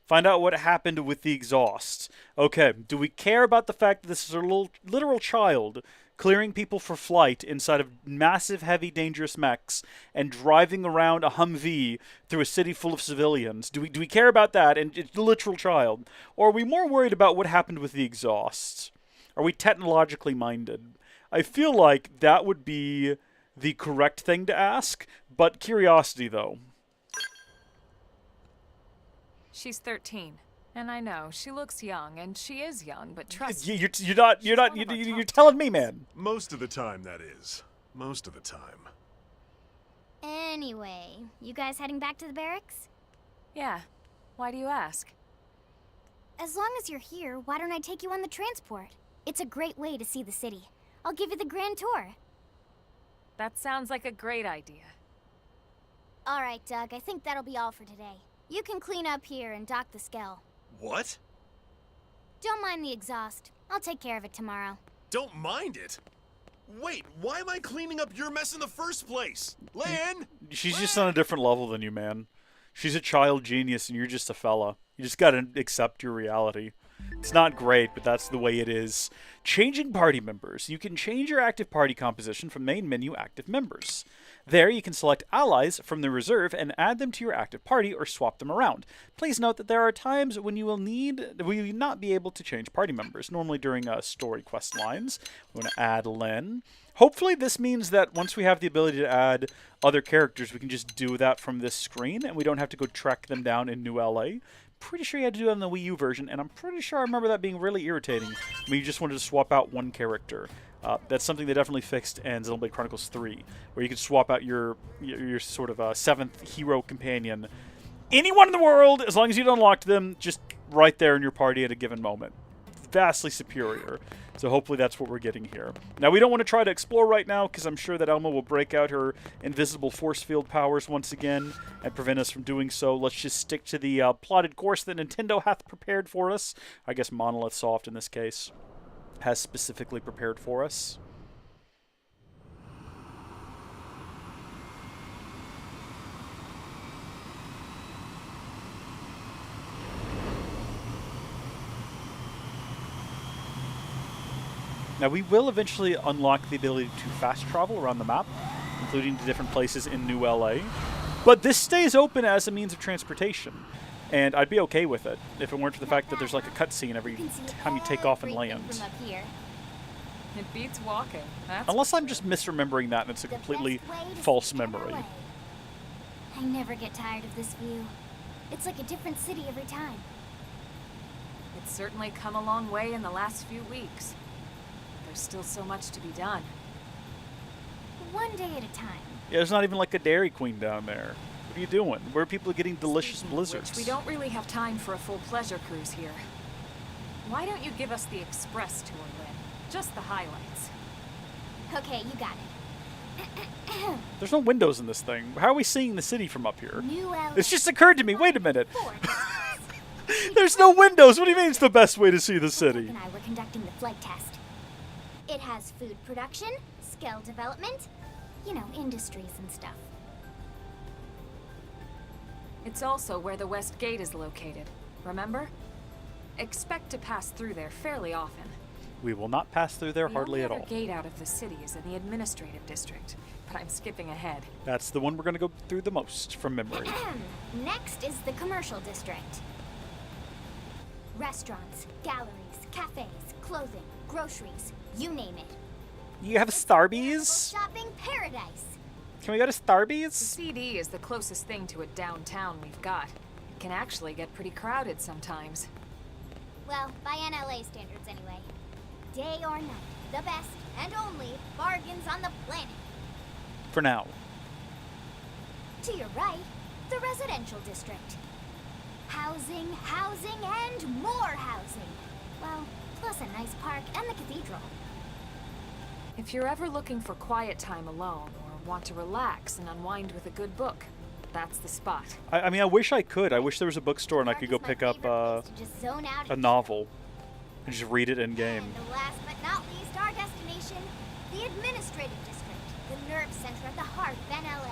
Find out what happened with the exhaust. Okay, do we care about the fact that this is a literal child clearing people for flight inside of massive, heavy, dangerous mechs and driving around a Humvee through a city full of civilians? Do we care about that? And it's a literal child. Or are we more worried about what happened with the exhaust? Are we technologically minded? I feel like that would be the correct thing to ask, but curiosity, though. She's 13. And I know, she looks young, and she is young, but trust me. You're telling me, man. Most of the time, that is. Most of the time. Anyway, you guys heading back to the barracks? Yeah. Why do you ask? As long as you're here, why don't I take you on the transport? It's a great way to see the city. I'll give you the grand tour. That sounds like a great idea. All right, Doug, I think that'll be all for today. You can clean up here and dock the Skell. What? Don't mind the exhaust. I'll take care of it tomorrow. Don't mind it? Wait, why am I cleaning up your mess in the first place? Lynn! She's just on a different level than you, man. She's a child genius and you're just a fella. You just gotta accept your reality. It's not great, but that's the way it is. Changing party members. You can change your active party composition from main menu active members. There, you can select allies from the reserve and add them to your active party or swap them around. Please note that there are times when you will not be able to change party members, normally during story quest lines. We want to add Lynn. Hopefully this means that once we have the ability to add other characters, we can just do that from this screen and we don't have to go track them down in New LA. Pretty sure you had to do it on the Wii U version, and I'm pretty sure I remember that being really irritating when you just wanted to swap out one character. That's something they definitely fixed in Xenoblade Chronicles 3, where you could swap out your sort of seventh hero companion. Anyone in the world, as long as you'd unlocked them, just right there in your party at a given moment. Vastly superior. So hopefully that's what we're getting here. Now, we don't want to try to explore right now, because I'm sure that Elma will break out her invisible force field powers once again and prevent us from doing so. Let's just stick to the plotted course that Nintendo hath prepared for us. I guess Monolith Soft, in this case, has specifically prepared for us. Now, we will eventually unlock the ability to fast travel around the map, including to different places in New LA. But this stays open as a means of transportation, and I'd be okay with it if it weren't for the fact that there's like a cutscene every time you take off and land. From up here. It beats walking. That's Unless I'm just misremembering that and it's a The completely best way to false see memory. LA. I never get tired of this view. It's like a different city every time. It's certainly come a long way in the last few weeks. There's still so much to be done. One day at a time. Yeah, there's not even like a Dairy Queen down there. What are you doing? Where are people getting delicious Speaking of blizzards? which, we don't really have time for a full pleasure cruise here. Why don't you give us the express tour, Lynn? Just the highlights. Okay, you got it. There's no windows in this thing. How are we seeing the city from up here? New LA. It's just occurred to me. Wait a minute. Four districts. There's no windows. What do you mean it's the best way to see the Doug city? and I were conducting the flight test. It has food production, skill development, you know, industries and stuff. It's also where the West Gate is located, remember? Expect to pass through there fairly often. We will not pass through there The hardly only at other all. gate out of the city is in the administrative district, but I'm skipping ahead. That's the one we're going to go through the most from memory. Next is the commercial district. Restaurants, galleries, cafes, clothing, groceries, you name it. You have Starbies? Shopping paradise. Can we go to The Starbies? CD is the closest thing to a downtown we've got. It can actually get pretty crowded sometimes. Well, by NLA standards anyway. Day or night, the best and only bargains on the planet. For now. To your right, the residential district. Housing, housing, and more housing. Well, plus a nice park and the cathedral. If you're ever looking for quiet time alone, or want to relax and unwind with a good book, that's the spot. I mean, I wish I could. I wish there was a bookstore and I Park could is go my pick up favorite place to just zone out a and novel and just read it in game. And last but not least, our destination, the administrative district, the nerve center at the heart of NLA.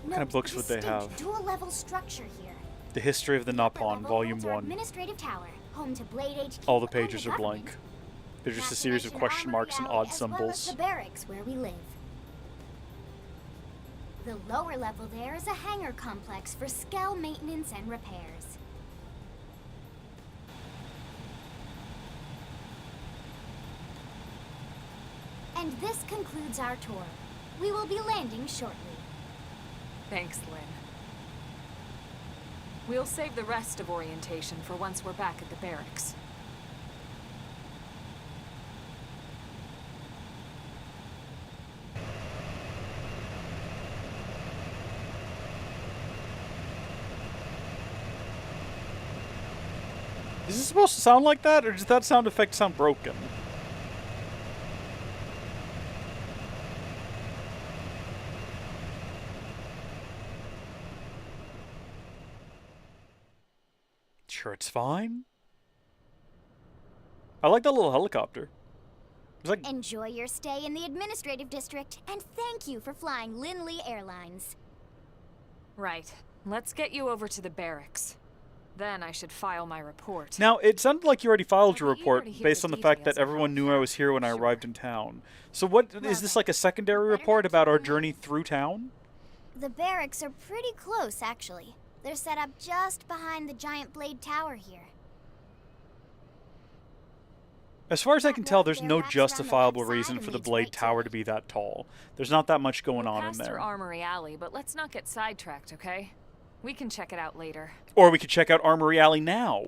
What kind of books would they have? Dual-level structure here. The History of the Upper Napon, level Volume holds our 1. Administrative tower, home to Blade HQ. All the and pages are government. blank. They're just Not a to series of mention question marks and Armory odd Alley, as well as symbols. the barracks where we live. The lower level there is a hangar complex for Skell maintenance and repairs. And this concludes our tour. We will be landing shortly. Thanks, Lynn. We'll save the rest of orientation for once we're back at the barracks. Is it supposed to sound like that, or does that sound effect sound broken? Sure, it's fine. I like that little helicopter. It's like, Enjoy your stay in the administrative district, and thank you for flying Linley Airlines. Right. Let's get you over to the barracks. Then I should file my report. now, it sounded like you already filed your Okay, you report already hear based the on the fact details that of everyone how knew I was here when I Sure. arrived in town. So what, is this like a secondary report about our journey through town? The barracks are pretty close, actually. They're set up just behind the giant blade tower here. As far as I That can tell, road there's there no wraps around the justifiable left side reason and for the leads Blade right to Tower it. to be that tall. There's not that much going We'll on in pass through there. Armory Alley, but let's not get sidetracked, okay? We can check it out later. Or we could check out Armory Alley now.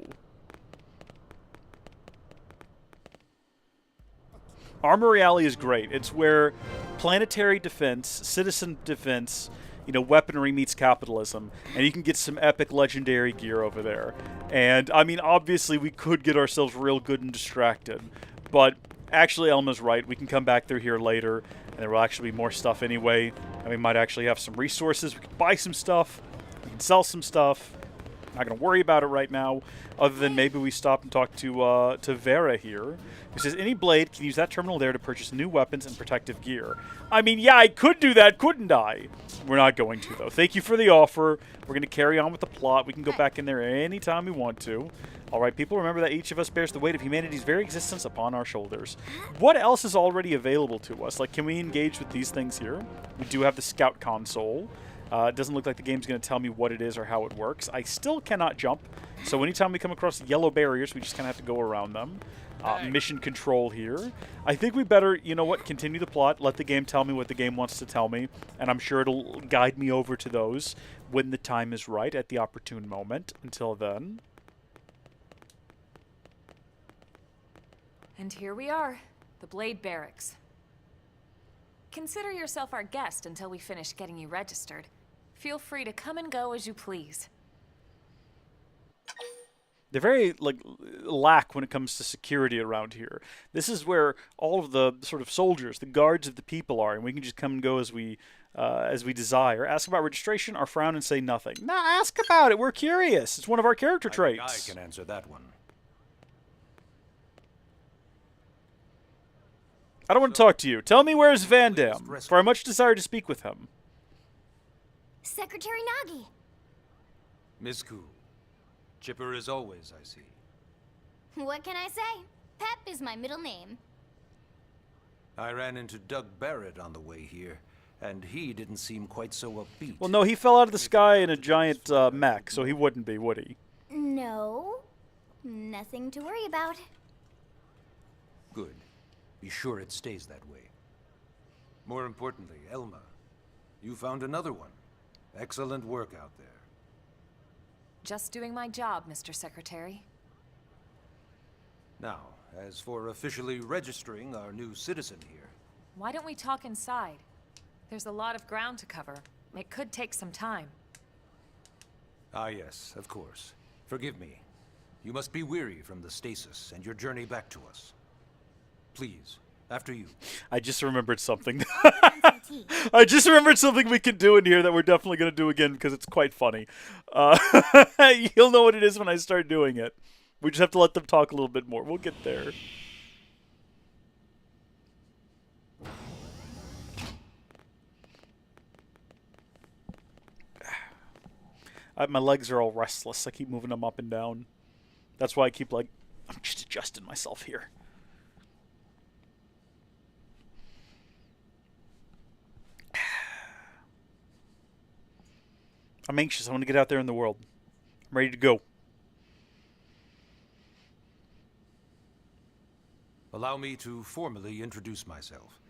Armory Alley is great. It's where planetary defense, citizen defense, weaponry meets capitalism, and you can get some epic legendary gear over there. And, I mean, obviously we could get ourselves real good and distracted, but actually Elma's right. We can come back through here later, and there will actually be more stuff anyway, and we might actually have some resources. We can buy some stuff. We can sell some stuff. Not going to worry about it right now, other than maybe we stop and talk to Vera here, who says any blade can use that terminal there to purchase new weapons and protective gear. I mean, yeah, I could do that, couldn't I? We're not going to, though. Thank you for the offer. We're going to carry on with the plot. We can go back in there anytime we want to. Alright, people, remember that each of us bears the weight of humanity's very existence upon our shoulders. What else is already available to us? Like, can we engage with these things here? We do have the scout console. It doesn't look like the game's going to tell me what it is or how it works. I still cannot jump, so anytime we come across yellow barriers, we just kind of have to go around them. Mission control here. I think we better, you know what, continue the plot, let the game tell me what the game wants to tell me, and I'm sure it'll guide me over to those when the time is right, at the opportune moment. Until then... And here we are, the Blade Barracks. Consider yourself our guest until we finish getting you registered. Feel free to come and go as you please. They're very, like, lack when it comes to security around here. This is where all of the sort of soldiers, the guards of the people are, and we can just come and go as we desire. Ask about registration or frown and say nothing. Nah, ask about it. We're curious. It's one of our character traits. I can answer that one. I don't want to talk to you. Tell me where's Van Dam, for I much desire to speak with him. Secretary Nagi. Ms. Cool. Chipper as always, I see. What can I say? Pep is my middle name. I ran into Doug Barrett on the way here, and he didn't seem quite so upbeat. Well, no, he fell out of the sky in a giant mech, so he wouldn't be, would he? No. Nothing to worry about. Good. Be sure it stays that way. More importantly, Elma, you found another one. Excellent work out there. Just doing my job, Mr. Secretary. Now, as for officially registering our new citizen here... Why don't we talk inside? There's a lot of ground to cover. It could take some time. Ah, yes, of course. Forgive me. You must be weary from the stasis and your journey back to us. Please, after you. I just remembered something. I just remembered something we can do in here that we're definitely going to do again because it's quite funny. You'll know what it is when I start doing it. We just have to let them talk a little bit more. We'll get there. My legs are all restless. I keep moving them up and down. That's why I keep, like, I'm just adjusting myself here. I'm anxious. I want to get out there in the world. I'm ready to go. Allow me to formally introduce myself.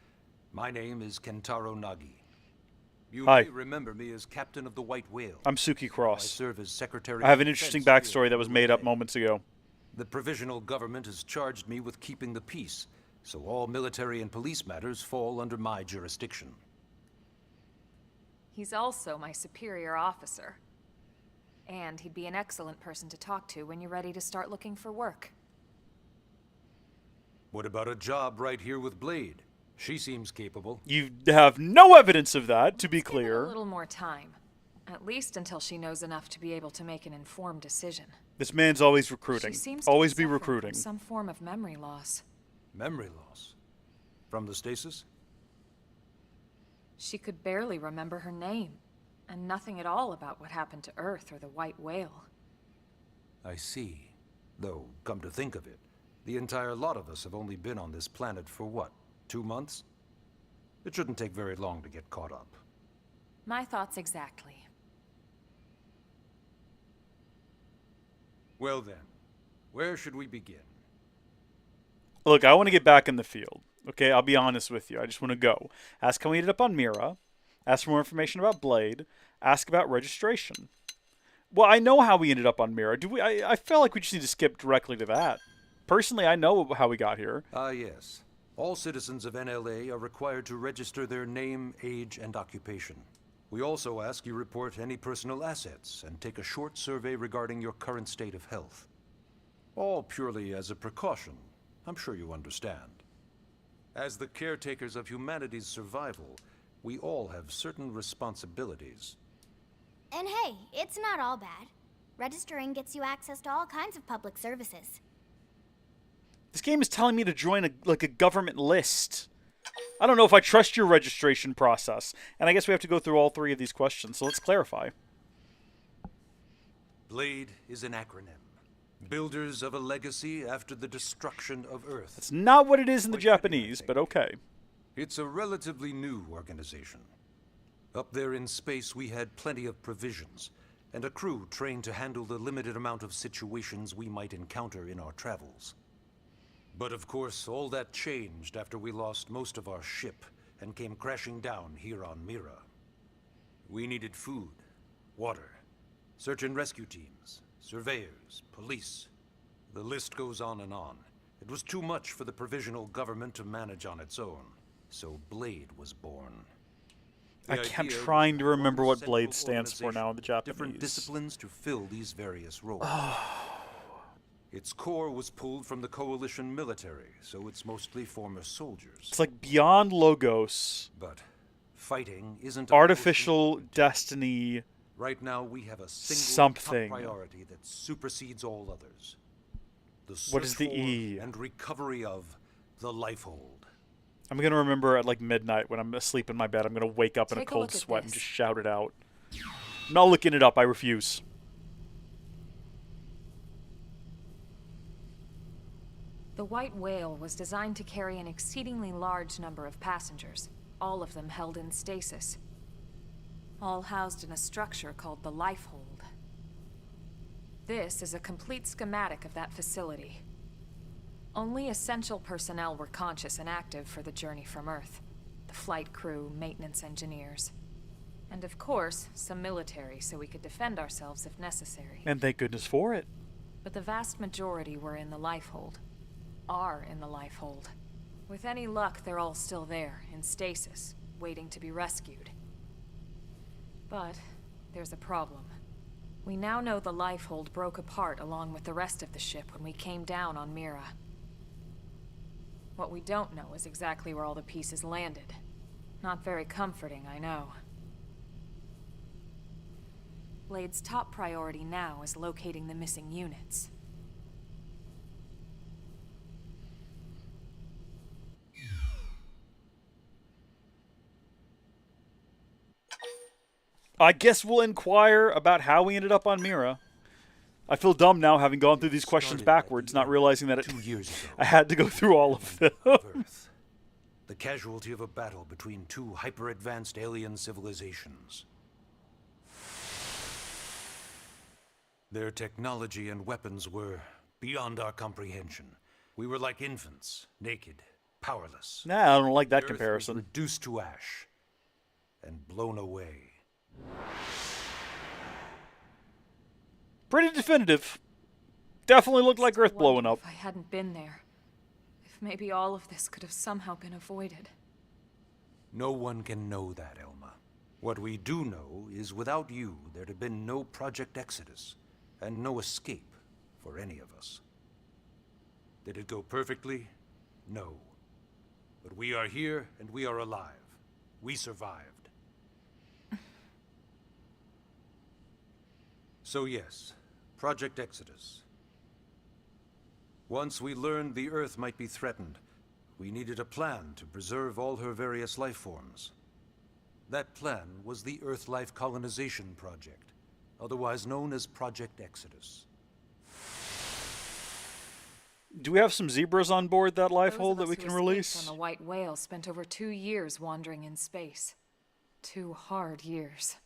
My name is Kentaro Nagi. You Hi. may remember me as Captain of the White Whale. I'm Suki I Cross. serve as Secretary I have of an interesting Defense backstory here that was made up in moments ago. The provisional government has charged me with keeping the peace, so all military and police matters fall under my jurisdiction. He's also my superior officer. And he'd be an excellent person to talk to when you're ready to start looking for work. What about a job right here with Blade? She seems capable. You have no evidence of that, to be Let's give it clear. a little more time. At least until she knows enough to be able to make an informed decision. This man's always She recruiting. seems to Always be suffering recruiting. from some form of memory loss. Memory loss? From the stasis? She could barely remember her name, and nothing at all about what happened to Earth or the White Whale. I see. Though, come to think of it, the entire lot of us have only been on this planet for what, 2 months? It shouldn't take very long to get caught up. My thoughts exactly. Well then, where should we begin? Look, I want to get back in the field. Okay, I'll be honest with you. I just want to go. Ask how we ended up on Mira. Ask for more information about Blade. Ask about registration. Well, I know how we ended up on Mira. Do we? I feel like we just need to skip directly to that. Personally, I know how we got here. Ah, yes. All citizens of NLA are required to register their name, age, and occupation. We also ask you report any personal assets and take a short survey regarding your current state of health. All purely as a precaution. I'm sure you understand. As the caretakers of humanity's survival, we all have certain responsibilities. And hey, it's not all bad. Registering gets you access to all kinds of public services. This game is telling me to join a government list. I don't know if I trust your registration process. And I guess we have to go through all 3 of these questions, so let's clarify. BLADE is an acronym, Builders of a legacy after the destruction of Earth. It's not what it is in the Japanese, but okay. It's a relatively new organization. Up there in space, we had plenty of provisions, and a crew trained to handle the limited amount of situations we might encounter in our travels. But of course, all that changed after we lost most of our ship and came crashing down here on Mira. We needed food, water, search and rescue teams, surveyors, police. The list goes on and on. It was too much for the provisional government to manage on its own, so Blade was born. I'm trying to remember what Blade stands for now in the Japanese. Different disciplines to fill these various roles. Its core was pulled from the Coalition military, so it's mostly former soldiers. It's like beyond Logos. But fighting isn't artificial destiny. Right now we have a single something top priority that supersedes all others. The search what is the for E? And recovery of the Lifehold. I'm gonna remember at like midnight when I'm asleep in my bed. I'm gonna wake up in a Take a cold look at sweat and this. just shout it out. I'm not looking it up. I refuse. The White Whale was designed to carry an exceedingly large number of passengers, all of them held in stasis. All housed in a structure called the Lifehold. This is a complete schematic of that facility. Only essential personnel were conscious and active for the journey from Earth. The flight crew, maintenance engineers. And of course, some military so we could defend ourselves if necessary. And thank goodness for it. But the vast majority were in the Lifehold. Are in the Lifehold. With any luck, they're all still there, in stasis, waiting to be rescued. But there's a problem. We now know the Lifehold broke apart along with the rest of the ship when we came down on Mira. What we don't know is exactly where all the pieces landed. Not very comforting, I know. Blade's top priority now is locating the missing units. I guess we'll inquire about how we ended up on Mira. I feel dumb now, having gone through these questions backwards, not realizing that 2 years ago. I had to go through all of them. Earth. The casualty of a battle between two hyper-advanced alien civilizations. Their technology and weapons were beyond our comprehension. We were like infants, naked, powerless. Nah, I don't like that The Earth comparison. was reduced to ash and blown away. Pretty definitive. Definitely looked like Earth Wonder blowing up. If I hadn't been there, if maybe all of this could have somehow been avoided. No one can know that, Elma. What we do know is without you, there'd have been no Project Exodus, and no escape for any of us. Did it go perfectly? No. But we are here, and we are alive. We survived. So yes, Project Exodus. Once we learned the Earth might be threatened, we needed a plan to preserve all her various life forms. That plan was the Earth Life Colonization Project, otherwise known as Project Exodus. Do we have some zebras on board that life Those hold of that we us can who escaped release? on the White Whale spent over 2 years wandering in space. 2 hard years.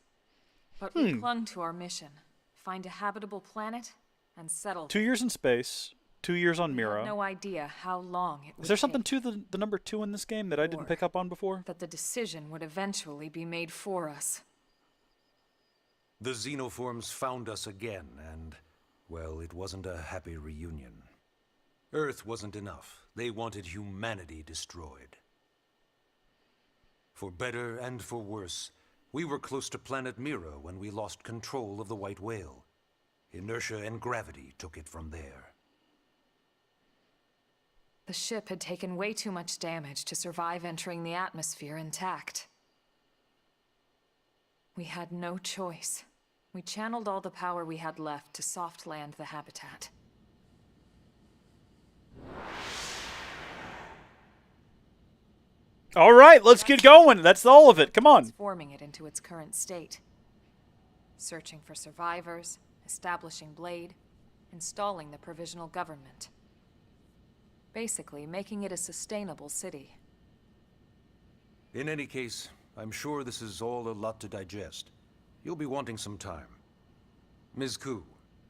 But we clung to our mission. Find a habitable planet and settle. 2 years in space, 2 years on We had Mira. no idea how long it would Is there something take, to the number 2 in this game that I didn't Or- pick up on before? that the decision would eventually be made for us. The xenoforms found us again, and, well, it wasn't a happy reunion. Earth wasn't enough. They wanted humanity destroyed. For better and for worse, we were close to planet Mira when we lost control of the White Whale. Inertia and gravity took it from there. The ship had taken way too much damage to survive entering the atmosphere intact. We had no choice. We channeled all the power we had left to soft land the habitat. All right, let's get going. That's all of it. Come on. Transforming it into its current state. Searching for survivors, establishing Blade, installing the provisional government. Basically, making it a sustainable city. In any case, I'm sure this is all a lot to digest. You'll be wanting some time. Ms. Koo,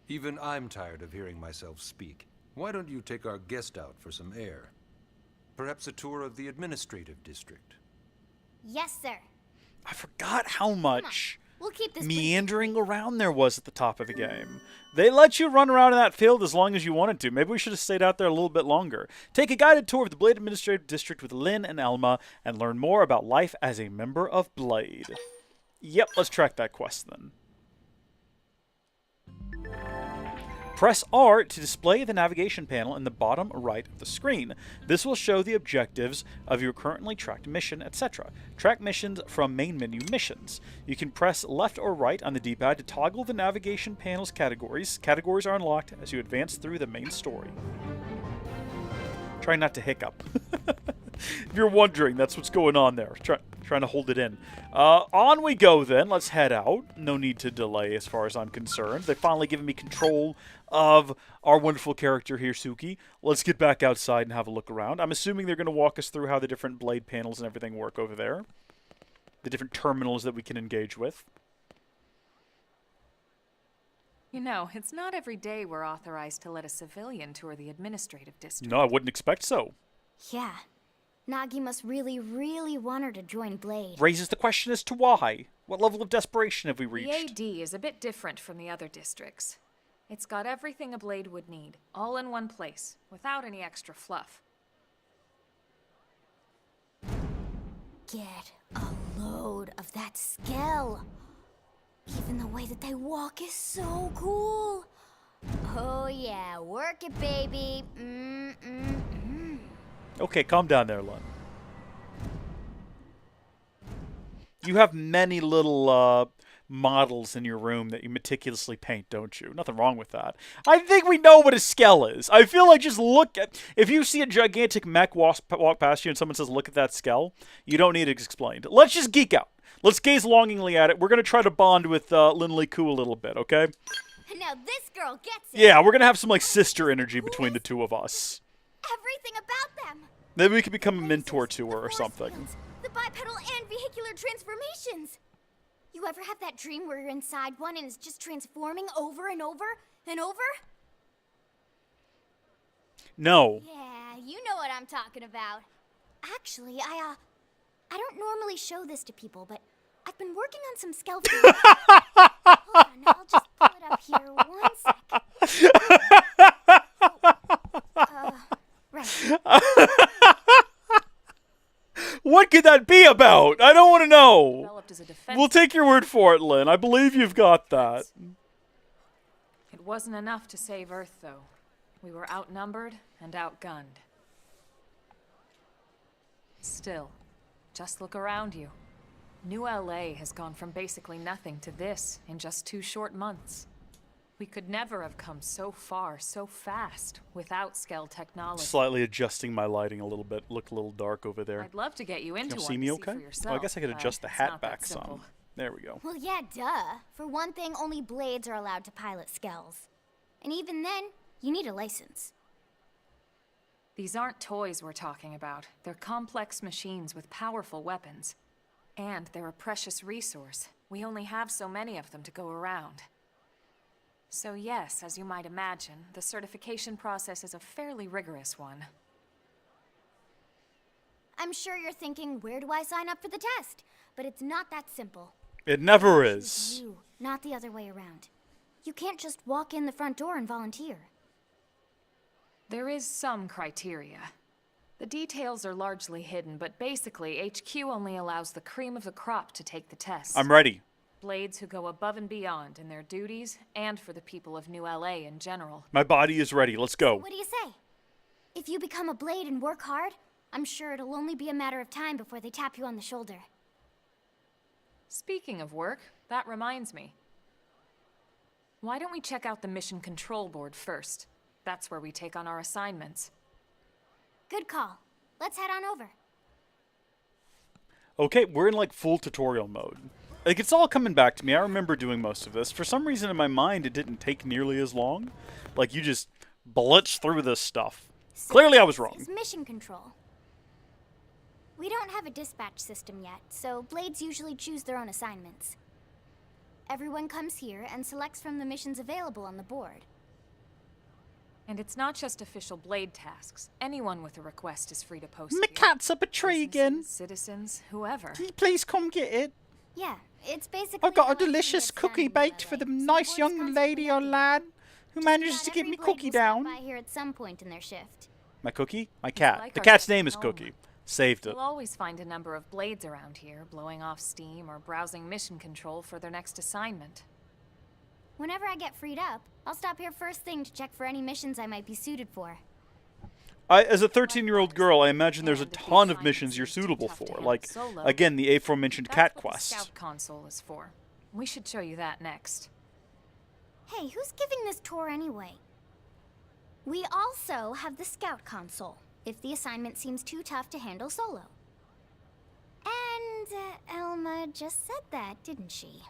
even I'm tired of hearing myself speak. Why don't you take our guest out for some air? Perhaps a tour of the administrative district. Yes, sir. I forgot how much We'll keep this meandering around there was at the top of the game. They let you run around in that field as long as you wanted to. Maybe we should have stayed out there a little bit longer. Take a guided tour of the Blade Administrative District with Lynn and Elma and learn more about life as a member of Blade. Yep, let's track that quest then. Press R to display the navigation panel in the bottom right of the screen. This will show the objectives of your currently tracked mission, etc. Track missions from main menu missions. You can press left or right on the D-pad to toggle the navigation panel's categories. Categories are unlocked as you advance through the main story. Try not to hiccup. If you're wondering, that's what's going on there. Trying to hold it in. On we go then. Let's head out. No need to delay as far as I'm concerned. They've finally given me control of our wonderful character here, Suki. Let's get back outside and have a look around. I'm assuming they're going to walk us through how the different blade panels and everything work over there. The different terminals that we can engage with. You know, it's not every day we're authorized to let a civilian tour the administrative district. No, I wouldn't expect so. Yeah. Nagi must really, really want her to join Blade. Raises the question as to why. What level of desperation have we reached? The AD is a bit different from the other districts. It's got everything a Blade would need, all in one place, without any extra fluff. Get a load of that Skell. Even the way that they walk is so cool. Oh yeah, work it, baby. Okay, calm down there, Lynn. You have many little models in your room that you meticulously paint, don't you? Nothing wrong with that. I think we know what a Skell is. I feel like just look at... If you see a gigantic mech walk past you and someone says, look at that Skell, you don't need it explained. Let's just geek out. Let's gaze longingly at it. We're going to try to bond with Lin Li Ku a little bit, okay? Now this girl gets it. Yeah, we're going to have some like sister energy between the two of us. Everything about them. Maybe we could become a mentor to her or something. Fields, the bipedal and vehicular transformations. You ever have that dream where you're inside one and it's just transforming over and over and over? No. Yeah, you know what I'm talking about. Actually, I don't normally show this to people, but I've been working on some Skell. Hold on, I'll just pull it up here. 1 sec. Right. What could that be about? I don't want to know. Developed as a defense. We'll take your word for it, Lynn. I believe you've got that. It wasn't enough to save Earth, though. We were outnumbered and outgunned. Still, just look around you. New LA has gone from basically nothing to this in just 2 short months. We could never have come so far, so fast, without Skell technology. Slightly adjusting my lighting a little bit. Look a little dark over there. I'd love to get you into Can you one see me to okay? see for yourself. Oh, I guess I could adjust the It's hat not that back some. simple. There we go. Well, yeah, duh. For one thing, only Blades are allowed to pilot Skells. And even then, you need a license. These aren't toys we're talking about. They're complex machines with powerful weapons. And they're a precious resource. We only have so many of them to go around. So yes, as you might imagine, the certification process is a fairly rigorous one. I'm sure you're thinking, where do I sign up for the test? But it's not that simple. It never It's is. you, not the other way around. You can't just walk in the front door and volunteer. There is some criteria. The details are largely hidden, but basically, HQ only allows the cream of the crop to take the test. I'm ready. Blades who go above and beyond in their duties, and for the people of New LA in general. My body is ready. Let's go. What do you say? If you become a Blade and work hard, I'm sure it'll only be a matter of time before they tap you on the shoulder. Speaking of work, that reminds me. Why don't we check out the Mission Control Board first? That's where we take on our assignments. Good call. Let's head on over. Okay, we're in like full tutorial mode. Like, it's all coming back to me. I remember doing most of this. For some reason in my mind, it didn't take nearly as long. Like, you just blitz through this stuff. So Clearly I was wrong. It's mission control. We don't have a dispatch system yet, so Blades usually choose their own assignments. Everyone comes here and selects from the missions available on the board. And it's not just official Blade tasks. Anyone with a request is free to post My here. cat's up a tree again. Citizens, whoever. Can you please come get it? Yeah, it's basically... I've got a how much delicious gets cookie done in baked for LA, the so nice board's young constantly lady or empty. lad who Just manages about to get every me Blade cookie will stop down. by here at some point in their shift. My cookie? My cat. like The our cat's second name is home. Cookie. Saved it. You'll always find a number of Blades around here, blowing off steam or browsing mission control for their next assignment. Whenever I get freed up, I'll stop here first thing to check for any missions I might be suited for. As a 13-year-old girl, I imagine there's a And if the ton of assignment missions you're seems too suitable tough to for. handle Like, solo, again, the aforementioned That's cat what the quest. Scout console is for. We should show you that next. Hey, who's giving this tour anyway? We also have the Scout console, if the assignment seems too tough to handle solo. And Elma just said that, didn't she?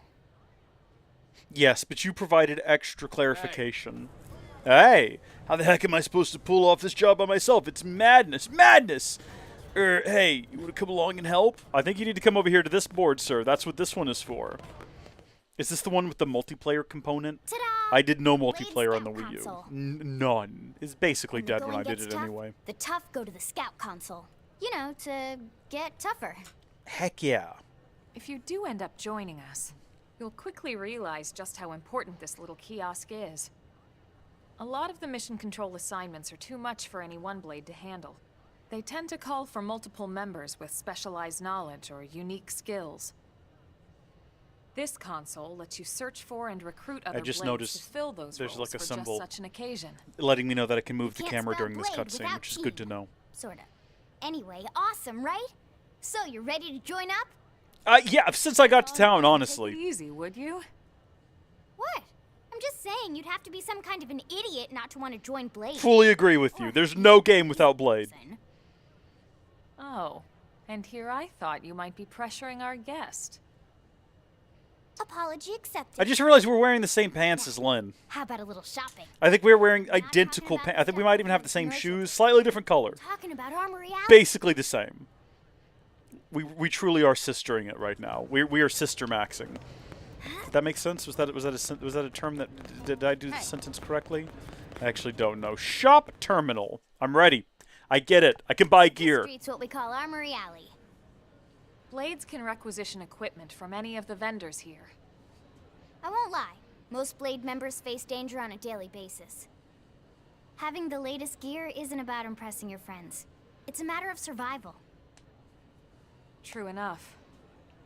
Yes, but you provided extra clarification. Hey, how the heck am I supposed to pull off this job by myself? It's madness. Madness! Hey, you want to come along and help? I think you need to come over here to this board, sir. That's what this one is for. Is this the one with the multiplayer component? Ta-da! I did no Blade multiplayer on the Scout Wii U. console. None. It's basically When the dead when going I did gets it tough, anyway. The tough go to the Scout console. You know, to get tougher. Heck yeah. If you do end up joining us, you'll quickly realize just how important this little kiosk is. A lot of the mission control assignments are too much for any one Blade to handle. They tend to call for multiple members with specialized knowledge or unique skills. This console lets you search for and recruit other just Blades noticed to fill those there's roles like a for symbol. just such an occasion. Letting me know that I can move the Can't camera spell during this blade cutscene, without which is good to P. know. Sorta. Anyway, awesome, right? So, you ready to join up? Yeah, since I got to town, Take honestly. it easy, would you? What? I'm just saying you'd have to be some kind of an idiot not to want to join Blade. Fully agree with you. There's no game without Blade. Oh, and here I thought you might be pressuring our guest. Apology accepted. I just realized we're wearing the same pants as Lynn. How about a little shopping? I think we're wearing Not identical talking pants. about I think we might even have the same commercial. shoes, slightly different color. Talking about Armory Alley? Basically the same. We truly are sistering it right now. We are sister maxing. Did that make sense? Was that a term that did I do the sentence correctly? I actually don't know. Shop terminal. I'm ready. I get it. I can buy The gear. street's what we call Armory Alley. Blades can requisition equipment from any of the vendors here. I won't lie. Most Blade members face danger on a daily basis. Having the latest gear isn't about impressing your friends. It's a matter of survival. True enough.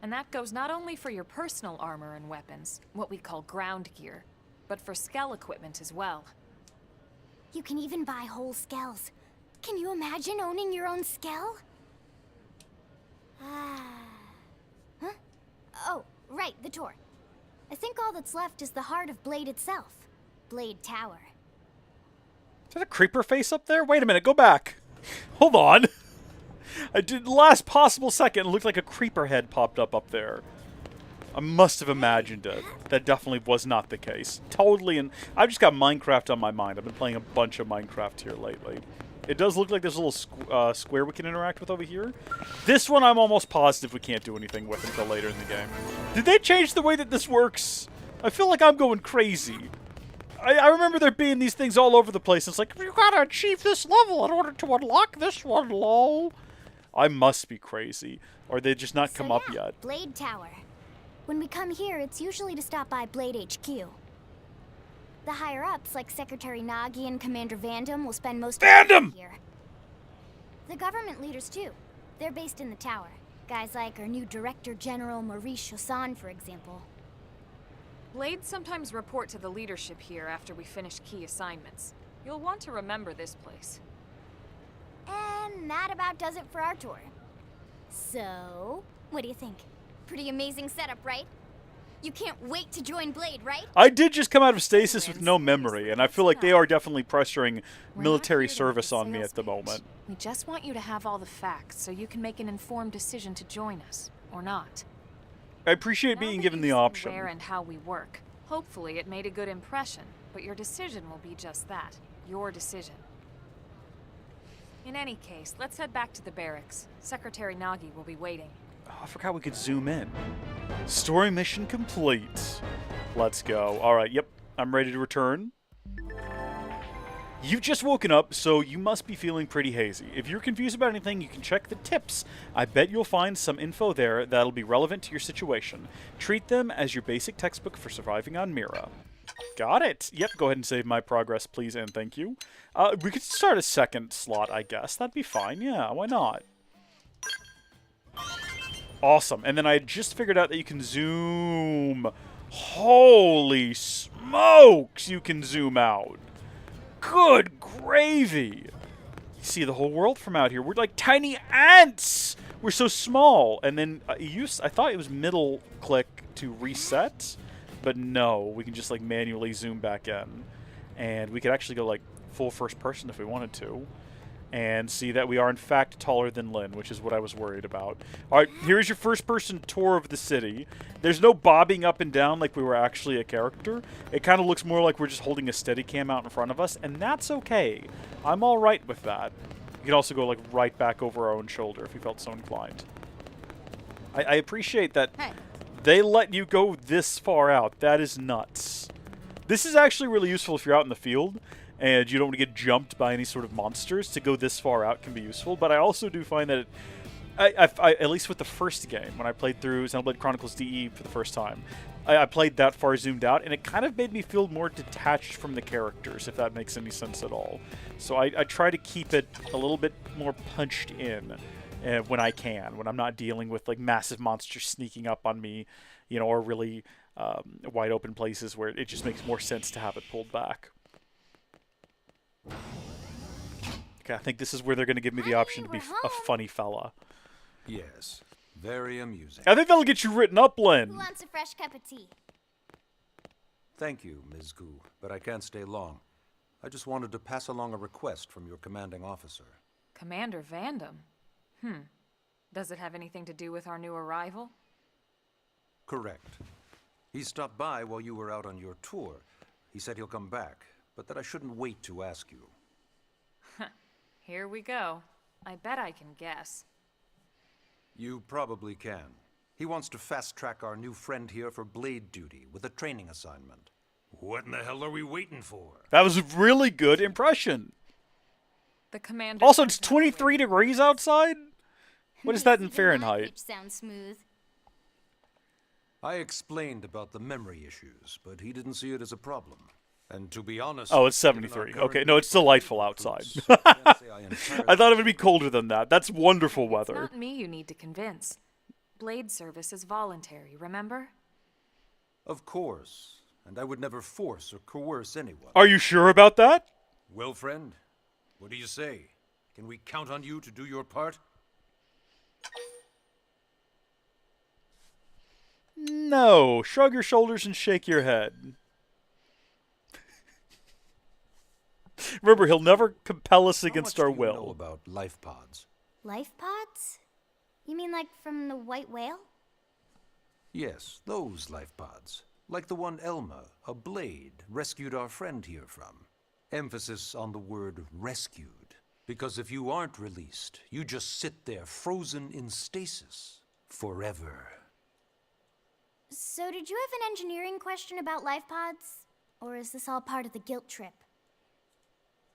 And that goes not only for your personal armor and weapons, what we call ground gear, but for skell equipment as well. You can even buy whole skells. Can you imagine owning your own skell? Huh? Oh, right, the tour. I think all that's left is the heart of Blade itself. Blade Tower. Is that a creeper face up there? Wait a minute, go back. Hold on. I did the last possible second. It looked like a creeper head popped up there. I must have imagined it. That definitely was not the case. Totally, and I've just got Minecraft on my mind. I've been playing a bunch of Minecraft here lately. It does look like there's a little square we can interact with over here. This one I'm almost positive we can't do anything with until later in the game. Did they change the way that this works? I feel like I'm going crazy. I remember there being these things all over the place. It's like, you gotta achieve this level in order to unlock this one, lol. I must be crazy. Or they just not come up yet. Blade Tower. When we come here, it's usually to stop by Blade HQ. The higher-ups, like Secretary Nagi and Commander Vandam, will spend most of their time here. The government leaders, too. They're based in the tower. Guys like our new Director General Maurice Chassan, for example. Blades sometimes report to the leadership here after we finish key assignments. You'll want to remember this place. And that about does it for our tour. So, what do you think? Pretty amazing setup, right? You can't wait to join Blade, right? I did just come out of stasis with no memory, and I feel like they are definitely pressuring We're military not here to service make a on me sales at the pitch. moment. We just want you to have all the facts so you can make an informed decision to join us, or not. I appreciate Now being that given you've the seen option. where and how we work, hopefully it made a good impression, but your decision will be just that, your decision. In any case, let's head back to the barracks. Secretary Nagi will be waiting. Oh, I forgot we could zoom in. Story mission complete. Let's go. Alright, yep. I'm ready to return. You've just woken up, so you must be feeling pretty hazy. If you're confused about anything, you can check the tips. I bet you'll find some info there that'll be relevant to your situation. Treat them as your basic textbook for surviving on Mira. Got it. Yep, go ahead and save my progress, please, and thank you. We could start a second slot, I guess. That'd be fine. Yeah, why not? Awesome. And then I just figured out that you can zoom. Holy smokes, you can zoom out. Good gravy. You see the whole world from out here. We're like tiny ants. We're so small. And then I thought it was middle click to reset, but no, we can just like manually zoom back in. And we could actually go like full first person if we wanted to. And see that we are in fact taller than Lynn, which is what I was worried about. Alright, here's your first person tour of the city. There's no bobbing up and down like we were actually a character. It kind of looks more like we're just holding a Steadicam out in front of us, and that's okay. I'm alright with that. You can also go like right back over our own shoulder if you felt so inclined. I appreciate that they let you go this far out. That is nuts. This is actually really useful if you're out in the field and you don't want to get jumped by any sort of monsters. To go this far out can be useful, but I also do find that at least with the first game, when I played through Xenoblade Chronicles DE for the first time, I played that far zoomed out, and it kind of made me feel more detached from the characters, if that makes any sense at all. So I try to keep it a little bit more punched in when I can, when I'm not dealing with like massive monsters sneaking up on me, you know, or really wide open places where it just makes more sense to have it pulled back. Okay, I think this is where they're going to give me the option to be a funny fella. Yes, very amusing. I think that'll get you written up, Lynn. Who wants a fresh cup of tea? Thank you, Ms. Gu, but I can't stay long. I just wanted to pass along a request from your commanding officer. Commander Vandam? Does it have anything to do with our new arrival? Correct. He stopped by while you were out on your tour. He said he'll come back, but that I shouldn't wait to ask you. Here we go. I bet I can guess. You probably can. He wants to fast-track our new friend here for blade duty with a training assignment. What in the hell are we waiting for? That was a really good impression. The commander. Also, it's 23 degrees outside? What is that in Fahrenheit? Pitch sounds smooth. I explained about the memory issues, but he didn't see it as a problem. And to be honest... Oh, it's 73. Okay, no, it's delightful outside. I thought it would be colder than that. That's wonderful weather. It's not me you need to convince. Blade service is voluntary, remember? Of course. And I would never force or coerce anyone. Are you sure about that? Well, friend, what do you say? Can we count on you to do your part? No. Shrug your shoulders and shake your head. Remember, he'll never compel us against our will. How much do you know about life pods? Life pods? You mean like from the white whale? Yes, those life pods. Like the one Elma, a blade, rescued our friend here from. Emphasis on the word rescued. Because if you aren't released, you just sit there frozen in stasis. Forever. So did you have an engineering question about life pods? Or is this all part of the guilt trip?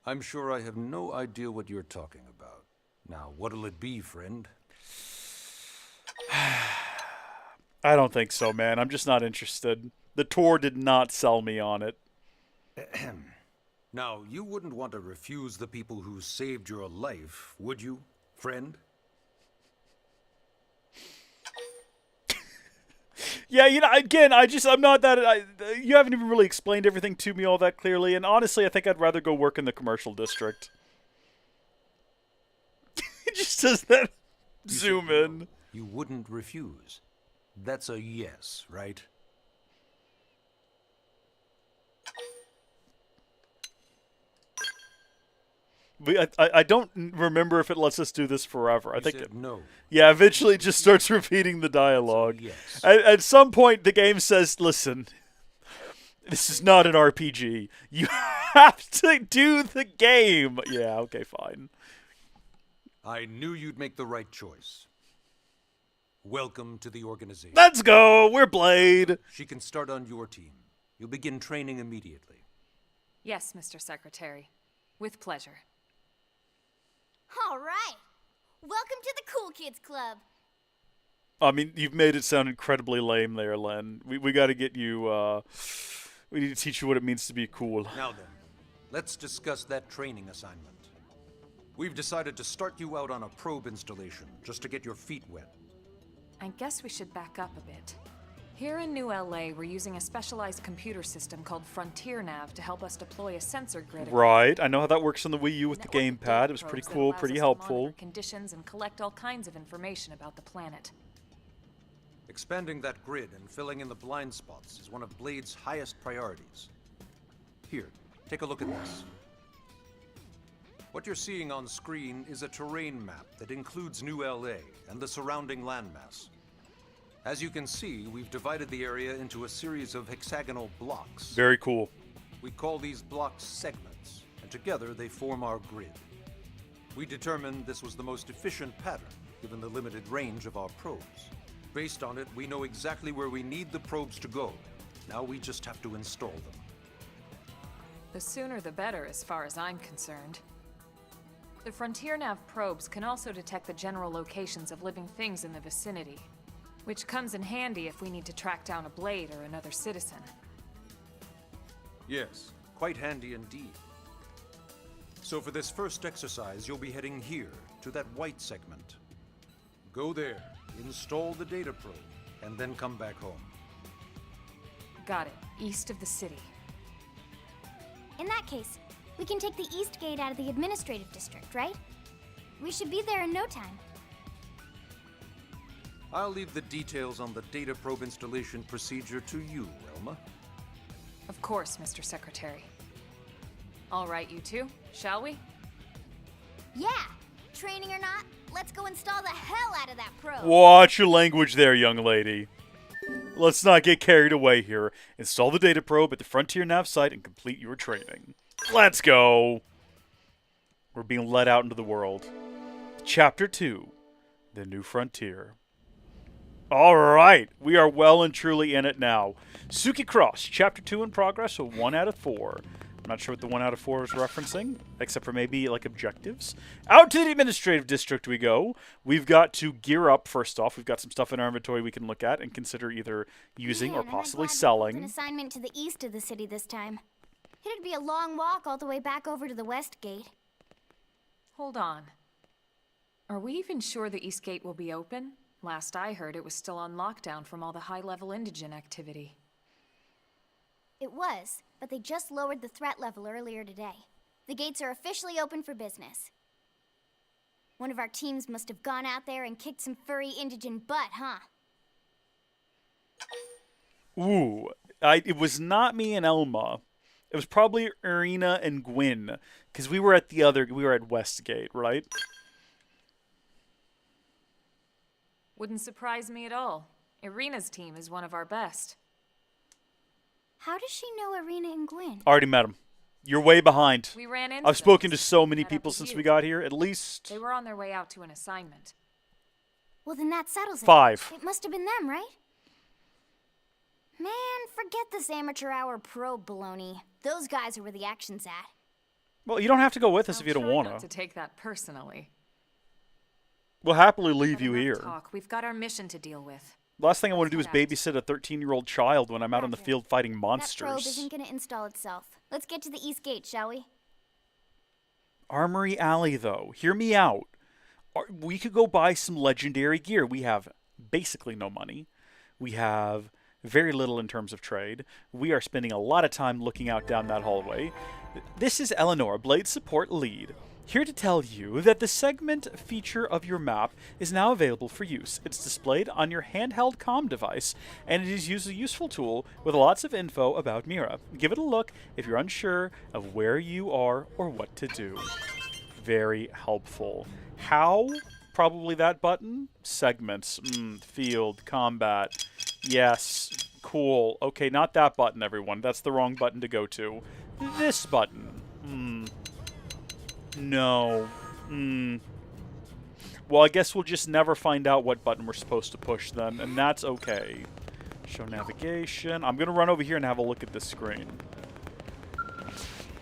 I'm sure I have no idea what you're talking about. Now, what'll it be, friend? I don't think so, man. I'm just not interested. The tour did not sell me on it. Now, you wouldn't want to refuse the people who saved your life, would you, friend? Yeah, you know, again, I'm not that... you haven't even really explained everything to me all that clearly, and honestly, I think I'd rather go work in the commercial district. It just says that. Zoom in. You wouldn't refuse. That's a yes, right? I don't remember if it lets us do this forever. I think said no. Yeah, eventually it just starts repeating the dialogue. Yes. At some point, the game says, listen, this is not an RPG. You have to do the game. Yeah, okay, fine. I knew you'd make the right choice. Welcome to the organization. Let's go. We're Blade. She can start on your team. You'll begin training immediately. Yes, Mr. Secretary. With pleasure. All right. Welcome to the Cool Kids Club. I mean, you've made it sound incredibly lame there, Len. We got to get you, we need to teach you what it means to be cool. Now then, let's discuss that training assignment. We've decided to start you out on a probe installation, just to get your feet wet. I guess we should back up a bit. Here in New LA, we're using a specialized computer system called Frontier Nav to help us deploy a sensor grid. Right, I know how that works on the Wii U with the Network of gamepad. data It was pretty probes that cool, allows pretty us to helpful. monitor conditions and collect all kinds of information about the planet. Expanding that grid and filling in the blind spots is one of Blade's highest priorities. Here, take a look at this. What you're seeing on screen is a terrain map that includes New LA and the surrounding landmass. As you can see, we've divided the area into a series of hexagonal blocks. Very cool. We call these blocks segments, and together they form our grid. We determined this was the most efficient pattern, given the limited range of our probes. Based on it, we know exactly where we need the probes to go. Now we just have to install them. The sooner the better, as far as I'm concerned. The Frontier Nav probes can also detect the general locations of living things in the vicinity, which comes in handy if we need to track down a Blade or another citizen. Yes, quite handy indeed. So for this first exercise, you'll be heading here, to that white segment. Go there, install the data probe, and then come back home. Got it. East of the city. In that case, we can take the East Gate out of the administrative district, right? We should be there in no time. I'll leave the details on the data probe installation procedure to you, Elma. Of course, Mr. Secretary. All right, you two, shall we? Yeah. Training or not, let's go install the hell out of that probe. Watch your language there, young lady. Let's not get carried away here. Install the data probe at the Frontier Nav site and complete your training. Let's go. We're being let out into the world. Chapter 2, The New Frontier. Alright, we are well and truly in it now. Suki Cross, Chapter 2 in progress, so 1 out of 4. I'm not sure what the 1 out of 4 is referencing, except for maybe, like, objectives. Out to the administrative district we go. We've got to gear up, first off. We've got some stuff in our inventory we can look at and consider either using or Man, possibly I'm glad we pulled selling. an assignment to the east of the city this time. It'd be a long walk all the way back over to the West Gate. Hold on. Are we even sure the East Gate will be open? Last I heard, it was still on lockdown from all the high-level indigent activity. It was, but they just lowered the threat level earlier today. The gates are officially open for business. One of our teams must have gone out there and kicked some furry indigent butt, huh? Ooh, it was not me and Elma. It was probably Irina and Gwyn, because we were at Westgate, right? Wouldn't surprise me at all. Irina's team is one of our best. How does she know Irina and Gwyn? Already met them. You're way behind. We ran into I've spoken to them. so many Met up people with since you. we got here. At least They were on their way out to an assignment. Well, then that settles it. 5. It must have been them, right? Man, forget this amateur hour probe baloney. Those guys are where the action's at. Well, you don't have to go with us I'll if you don't try want not to. to take that personally. We'll happily leave But you enough here. Talk. We've got our mission to deal with. Last thing I want to do is Let's head babysit a 13-year-old child when I'm out in the Roger. field fighting That probe monsters. isn't gonna install itself. Let's get to the East Gate, shall we? Armory Alley, though. Hear me out. We could go buy some legendary gear. We have basically no money. We have very little in terms of trade. We are spending a lot of time looking out down that hallway. This is Eleanor, Blade Support Lead, here to tell you that the segment feature of your map is now available for use. It's displayed on your handheld comm device, and it is a useful tool with lots of info about Mira. Give it a look if you're unsure of where you are or what to do. very helpful. How? Probably that button. Segments. Field. Combat. Yes. Cool. Okay, not that button, everyone. That's the wrong button to go to. This button. No. Well, I guess we'll just never find out what button we're supposed to push then, and that's okay. Show navigation. I'm going to run over here and have a look at this screen.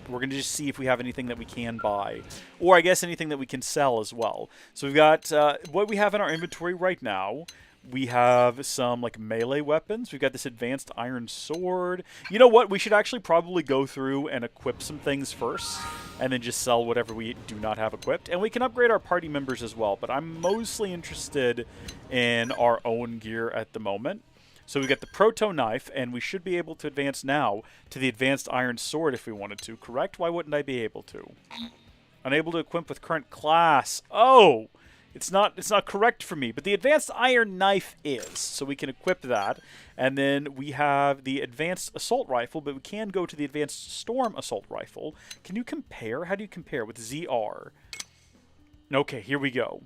We're going to just see if we have anything that we can buy. Or I guess anything that we can sell as well. So we've got what we have in our inventory right now. We have some like melee weapons. We've got this advanced iron sword. You know what? We should actually probably go through and equip some things first. And then just sell whatever we do not have equipped. And we can upgrade our party members as well. But I'm mostly interested in our own gear at the moment. So we got the proto knife, and we should be able to advance now to the advanced iron sword if we wanted to, correct? Why wouldn't I be able to? Unable to equip with current class. Oh! It's not correct for me, but the advanced iron knife is, so we can equip that. And then we have the advanced assault rifle, but we can go to the advanced storm assault rifle. Can you compare? How do you compare with ZR? Okay, here we go.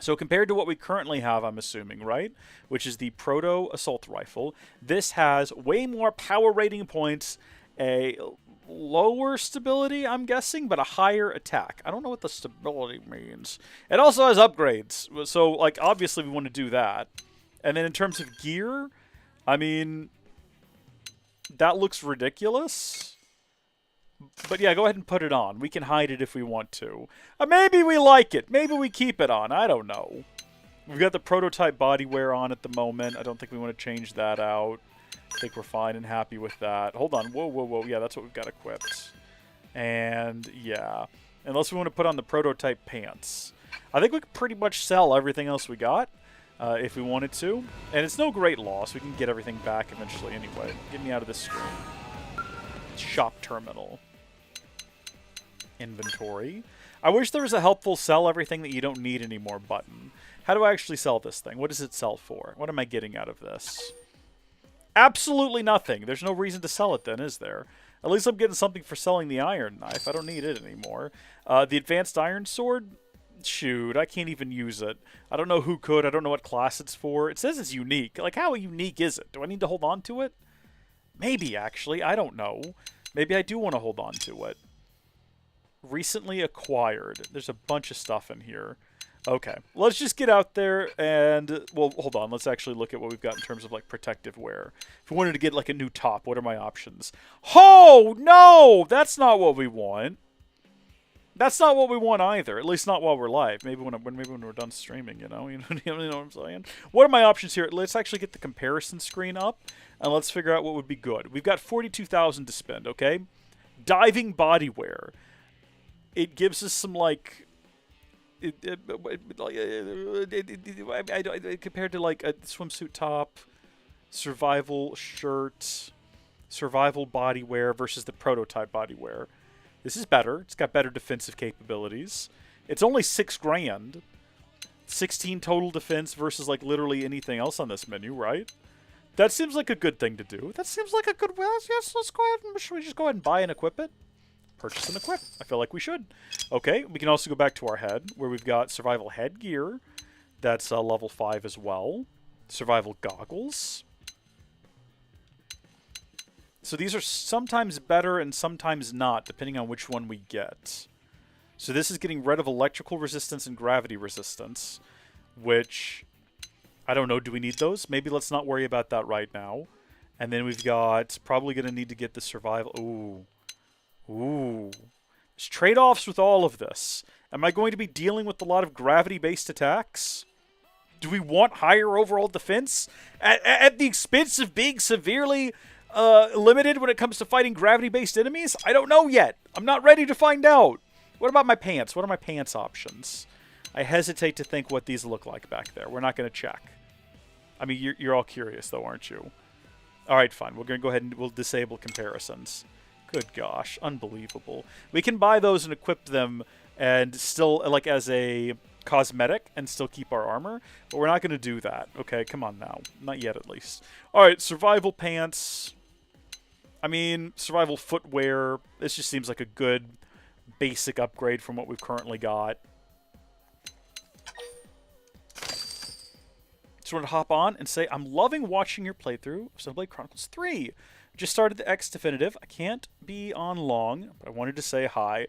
So compared to what we currently have, I'm assuming, right? Which is the Proto Assault Rifle. This has way more power rating points, a lower stability, I'm guessing, but a higher attack. I don't know what the stability means. It also has upgrades. So, like, obviously we want to do that. And then in terms of gear, I mean, that looks ridiculous. But yeah, go ahead and put it on. We can hide it if we want to. Maybe we like it. Maybe we keep it on. I don't know. We've got the prototype bodywear on at the moment. I don't think we want to change that out. I think we're fine and happy with that. Hold on. Whoa, whoa, whoa. Yeah, that's what we've got equipped. And yeah. Unless we want to put on the prototype pants. I think we could pretty much sell everything else we got if we wanted to. And it's no great loss. We can get everything back eventually anyway. Get me out of this screen. Shop terminal. Inventory. I wish there was a helpful sell everything that you don't need anymore button. How do I actually sell this thing? What does it sell for? What am I getting out of this? Absolutely nothing. There's no reason to sell it then, is there? At least I'm getting something for selling the iron knife. I don't need it anymore. The advanced iron sword? Shoot, I can't even use it. I don't know who could. I don't know what class it's for. It says it's unique. Like, how unique is it? Do I need to hold on to it? Maybe, actually. I don't know. Maybe I do want to hold on to it. Recently acquired. There's a bunch of stuff in here. Okay. Let's just get out there and... Well, hold on. Let's actually look at what we've got in terms of, like, protective wear. If we wanted to get, like, a new top, what are my options? Oh, no! That's not what we want. That's not what we want either. At least not while we're live. Maybe when we're done streaming, you know? You know what I'm saying? What are my options here? Let's actually get the comparison screen up, and let's figure out what would be good. We've got 42,000 to spend, okay? Diving bodywear. It gives us some, like... compared to, like, a swimsuit top, survival shirt, survival bodywear versus the prototype bodywear. This is better. It's got better defensive capabilities. It's only $6 grand. 16 total defense versus, like, literally anything else on this menu, right? That seems like a good thing to do. That seems like a good... Well, yes, let's go ahead and... Should we just go ahead and buy and equip it? Purchase and equip. I feel like we should. Okay, we can also go back to our head, where we've got survival headgear. That's level 5 as well. Survival goggles. So these are sometimes better and sometimes not, depending on which one we get. So this is getting rid of electrical resistance and gravity resistance, which, I don't know, do we need those? Maybe let's not worry about that right now. And then we've got, probably going to need to get the survival... Ooh. Ooh. There's trade-offs with all of this. Am I going to be dealing with a lot of gravity-based attacks? Do we want higher overall defense? At the expense of being severely... limited when it comes to fighting gravity-based enemies? I don't know yet. I'm not ready to find out. What about my pants? What are my pants options? I hesitate to think what these look like back there. We're not going to check. I mean, you're all curious, though, aren't you? All right, fine. We're going to go ahead and we'll disable comparisons. Good gosh. Unbelievable. We can buy those and equip them and still, like, as a cosmetic and still keep our armor, but we're not going to do that. Okay, come on now. Not yet, at least. All right, survival pants... I mean, survival footwear, this just seems like a good basic upgrade from what we've currently got. Just wanted to hop on and say I'm loving watching your playthrough of Xenoblade Chronicles 3. Just started the X Definitive. I can't be on long, but I wanted to say hi.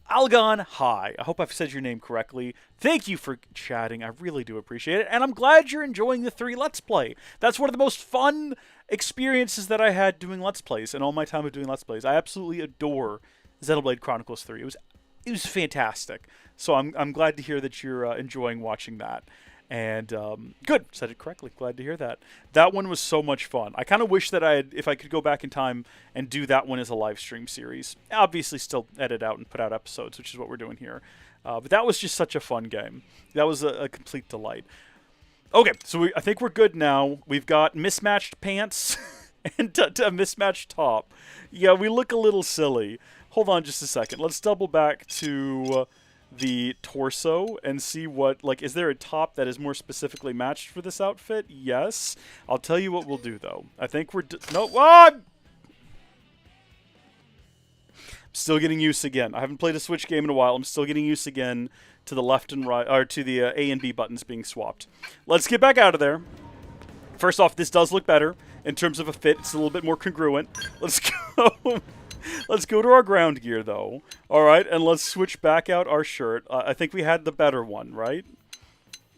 Algon, hi. I hope I've said your name correctly. Thank you for chatting. I really do appreciate it. And I'm glad you're enjoying the 3 Let's Play. That's one of the most fun experiences that I had doing Let's Plays in all my time of doing Let's Plays. I absolutely adore Xenoblade Chronicles 3. It was fantastic. So I'm glad to hear that you're enjoying watching that. And good, said it correctly. Glad to hear that. That one was so much fun. I kind of wish that if I could go back in time and do that one as a live stream series. Obviously, still edit out and put out episodes, which is what we're doing here. But that was just such a fun game. That was a complete delight. Okay, so I think we're good now. We've got mismatched pants and a mismatched top. Yeah, we look a little silly. Hold on just a second. Let's double back to the torso and see what, like, is there a top that is more specifically matched for this outfit? Yes. I'll tell you what we'll do, though. I think we're... No, I'm still getting used again. I haven't played a Switch game in a while. I'm still getting used again to the left and right, or to the A and B buttons being swapped. Let's get back out of there. First off, this does look better in terms of a fit. It's a little bit more congruent. Let's go... Let's go to our ground gear, though. All right, and let's switch back out our shirt. I think we had the better one, right?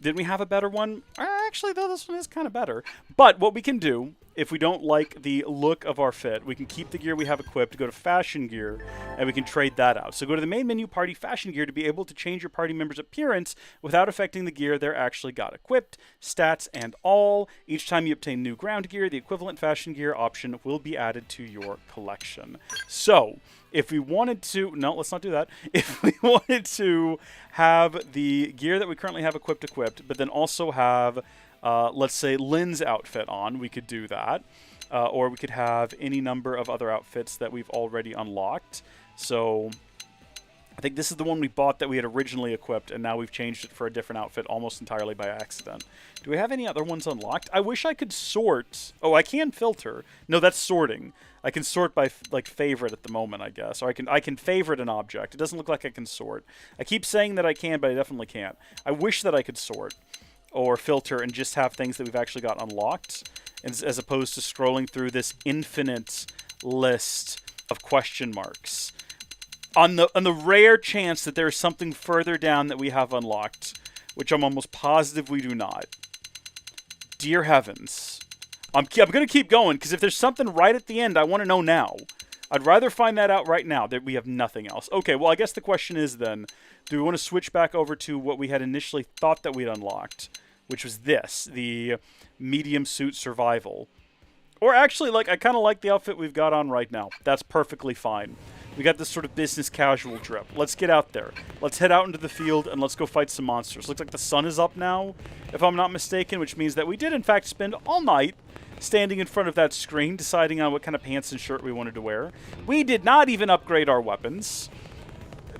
Didn't we have a better one? Actually, though, this one is kind of better. But what we can do, if we don't like the look of our fit, we can keep the gear we have equipped, go to fashion gear, and we can trade that out. So go to the main menu, party fashion gear, to be able to change your party member's appearance without affecting the gear they're actually got equipped, stats, and all. Each time you obtain new ground gear, the equivalent fashion gear option will be added to your collection. So if we wanted to... No, let's not do that. If we wanted to have the gear that we currently have equipped, but then also have... let's say Lynn's outfit on, we could do that. Or we could have any number of other outfits that we've already unlocked. So I think this is the one we bought that we had originally equipped, and now we've changed it for a different outfit almost entirely by accident. Do we have any other ones unlocked? I wish I could sort. Oh, I can filter. No, that's sorting. I can sort by like favorite at the moment, I guess. Or I can favorite an object. It doesn't look like I can sort. I keep saying that I can, but I definitely can't. I wish that I could sort or filter and just have things that we've actually got unlocked, as opposed to scrolling through this infinite list of question marks. On the rare chance that there's something further down that we have unlocked, which I'm almost positive we do not. Dear heavens. I'm going to keep going, because if there's something right at the end, I want to know now. I'd rather find that out right now, that we have nothing else. Okay, well, I guess the question is then, do we want to switch back over to what we had initially thought that we'd unlocked, which was this, the medium suit survival? Or actually, like, I kind of like the outfit we've got on right now. That's perfectly fine. We got this sort of business casual drip. Let's get out there. Let's head out into the field and let's go fight some monsters. Looks like the sun is up now, if I'm not mistaken, which means that we did, in fact, spend all night standing in front of that screen, deciding on what kind of pants and shirt we wanted to wear. We did not even upgrade our weapons.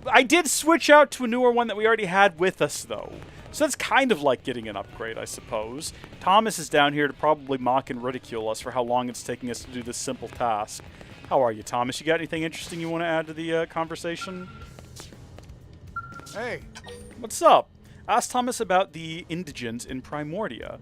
I did switch out to a newer one that we already had with us, though. So that's kind of like getting an upgrade, I suppose. Thomas is down here to probably mock and ridicule us for how long it's taking us to do this simple task. How are you, Thomas? You got anything interesting you want to add to the conversation? Hey. What's up? Ask Thomas about the indigents in Primordia.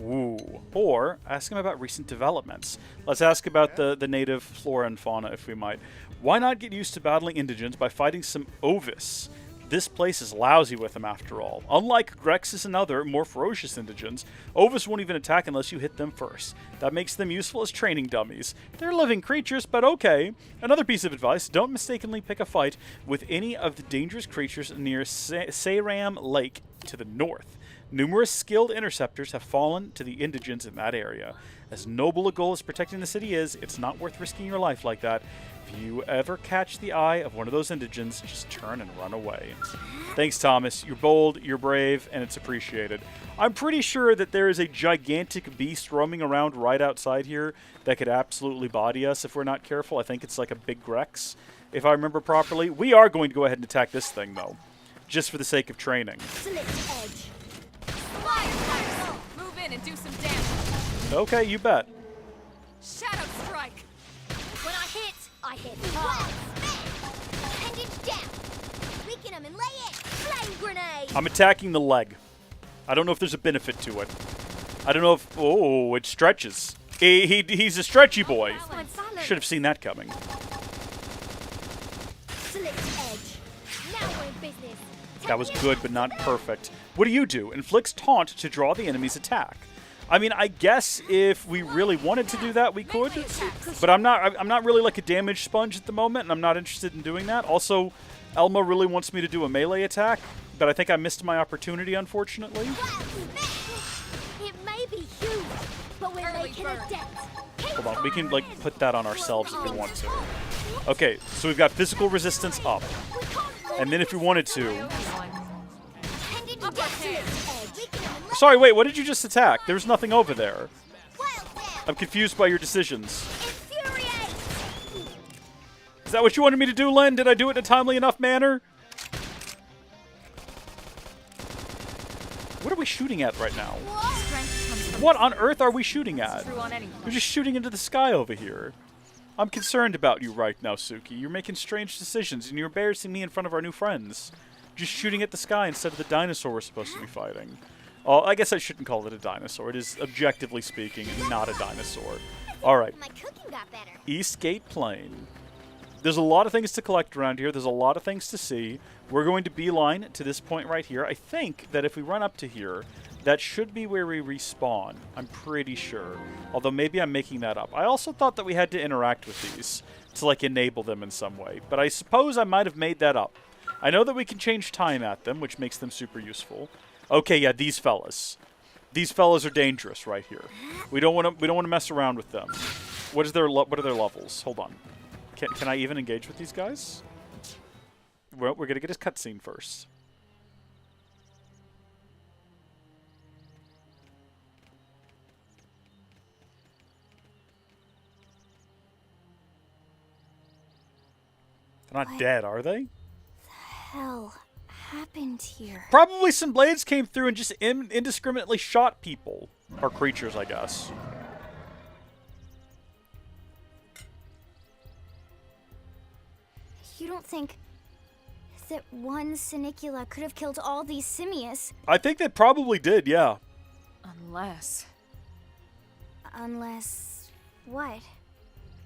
Ooh. Or ask him about recent developments. Let's ask about the native flora and fauna, if we might. Why not get used to battling indigents by fighting some Ovis? This place is lousy with them, after all. Unlike Grexus and other, more ferocious indigents, Ovis won't even attack unless you hit them first. That makes them useful as training dummies. They're living creatures, but okay. Another piece of advice, don't mistakenly pick a fight with any of the dangerous creatures near Sayram Lake to the north. Numerous skilled interceptors have fallen to the indigents in that area. As noble a goal as protecting the city is, it's not worth risking your life like that. If you ever catch the eye of one of those indigents, just turn and run away. Thanks, Thomas. You're bold, you're brave, and it's appreciated. I'm pretty sure that there is a gigantic beast roaming around right outside here that could absolutely body us if we're not careful. I think it's like a big Grex, if I remember properly. We are going to go ahead and attack this thing, though, just for the sake of training. Move in and do some damage. Okay, you bet. Shadow strike. When I hit hard. And it's down. Weaken him and lay it! Flame grenade! I'm attacking the leg. I don't know if there's a benefit to it. I don't know if... Oh, it stretches. He's a stretchy boy. Should have seen that coming. Slit edge. Now we're in business. That was good, but not perfect. What do you do? Inflicts taunt to draw the enemy's attack. I mean, I guess if we really wanted to do that, we could. But I'm not really like a damage sponge at the moment, and I'm not interested in doing that. Also, Elma really wants me to do a melee attack, but I think I missed my opportunity, unfortunately. It may be huge, but we're making a dent. Hold on, we can like put that on ourselves if we want to. Okay, so we've got physical resistance up. And then if we wanted to... Sorry, wait, what did you just attack? There's nothing over there. I'm confused by your decisions. Is that what you wanted me to do, Len? Did I do it in a timely enough manner? What are we shooting at right now? What on earth are we shooting at? We're just shooting into the sky over here. I'm concerned about you right now, Suki. You're making strange decisions, and you're embarrassing me in front of our new friends. Just shooting at the sky instead of the dinosaur we're supposed to be fighting. Oh, I guess I shouldn't call it a dinosaur. It is, objectively speaking, not a dinosaur. Alright. Eastgate Plain. There's a lot of things to collect around here. There's a lot of things to see. We're going to beeline to this point right here. I think that if we run up to here, that should be where we respawn. I'm pretty sure. Although maybe I'm making that up. I also thought that we had to interact with these to, like, enable them in some way. But I suppose I might have made that up. I know that we can change time at them, which makes them super useful. Okay, yeah, these fellas. These fellas are dangerous right here. We don't want to mess around with them. What are their levels? Hold on. Can I even engage with these guys? Well, we're going to get his cutscene first. They're not dead, are they? Hell happened here? Probably some blades came through and just indiscriminately shot people. Or creatures, I guess. You don't think that one Sinicula could have killed all these simius? I think they probably did, yeah. Unless... Unless... what?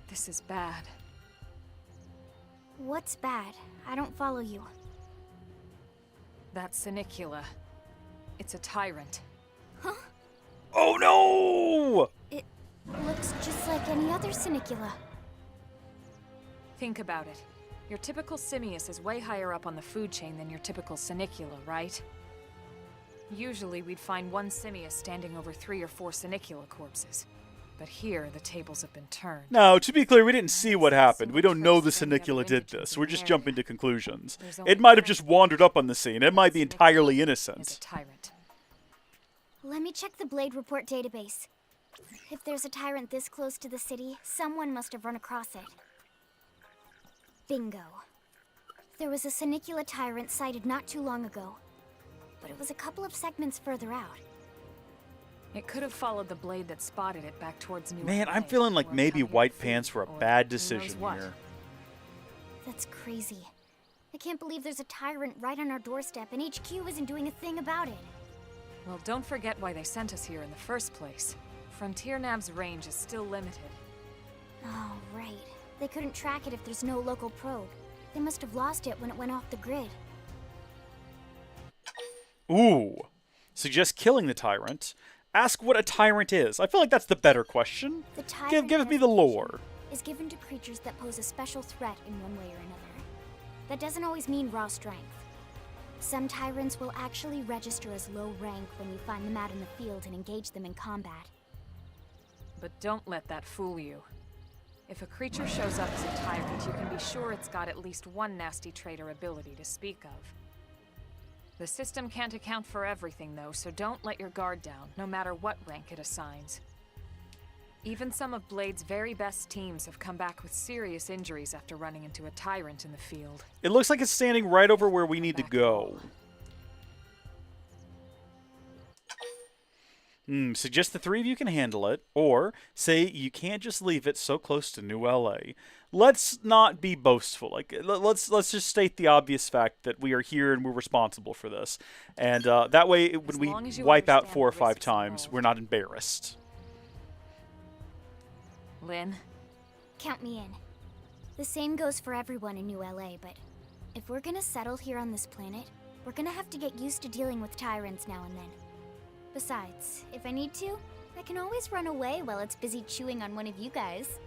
This is bad. What's bad? I don't follow you. That Sinicula. It's a tyrant. Huh? Oh no! It looks just like any other Sinicula. Think about it. Your typical simius is way higher up on the food chain than your typical Sinicula, right? Usually we'd find one simius standing over 3 or 4 Sinicula corpses. But here, the tables have been turned. Now, to be clear, we didn't see what happened. We don't know the Sinicula did this. We're just jumping to conclusions. It might have just wandered up on the scene. It might be entirely innocent. Tyrant. Let me check the Blade Report database. If there's a tyrant this close to the city, someone must have run across it. Bingo. There was a Sinicula tyrant sighted not too long ago, but it was a couple of segments further out. It could have followed the blade that spotted it back towards New Man, LA, I'm feeling like where maybe Howdy White Folks Pants were a or bad who knows decision what. here. That's crazy. I can't believe there's a tyrant right on our doorstep and HQ isn't doing a thing about it. Well, don't forget why they sent us here in the first place. Frontier Nav's range is still limited. Oh, right. They couldn't track it if there's no local probe. They must have lost it when it went off the grid. Ooh. Suggest killing the tyrant. Ask what a tyrant is. I feel like that's the better question. The tyrant Give me the lore. is given to creatures that pose a special threat in one way or another. That doesn't always mean raw strength. Some tyrants will actually register as low rank when you find them out in the field and engage them in combat. But don't let that fool you. If a creature shows up as a tyrant, you can be sure it's got at least one nasty trait or ability to speak of. The system can't account for everything, though, so don't let your guard down, no matter what rank it assigns. Even some of Blade's very best teams have come back with serious injuries after running into a tyrant in the field. It looks like it's standing right over where we need to go. Suggest the three of you can handle it, or say you can't just leave it so close to New LA. Let's not be boastful. Like, let's just state the obvious fact that we are here and we're responsible for this, and that way, when we wipe out 4 or 5 times, we're not embarrassed. Lynn? Count me in. The same goes for everyone in New LA, but if we're gonna settle here on this planet, we're gonna have to get used to dealing with tyrants now and then. Besides, if I need to, I can always run away while it's busy chewing on one of you guys.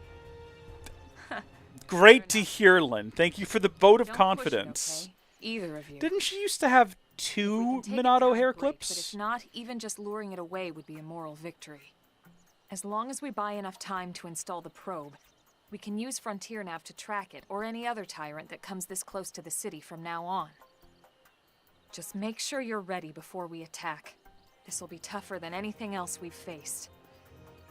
Great to hear, Lynn. Thank you for the vote of Don't confidence. push it, okay? Either of you. Didn't she used to have 2 Minato hair clips? But if not, even just luring it away would be a moral victory. As long as we buy enough time to install the probe, we can use Frontier Nav to track it, or any other tyrant that comes this close to the city from now on. Just make sure you're ready before we attack. This will be tougher than anything else we've faced.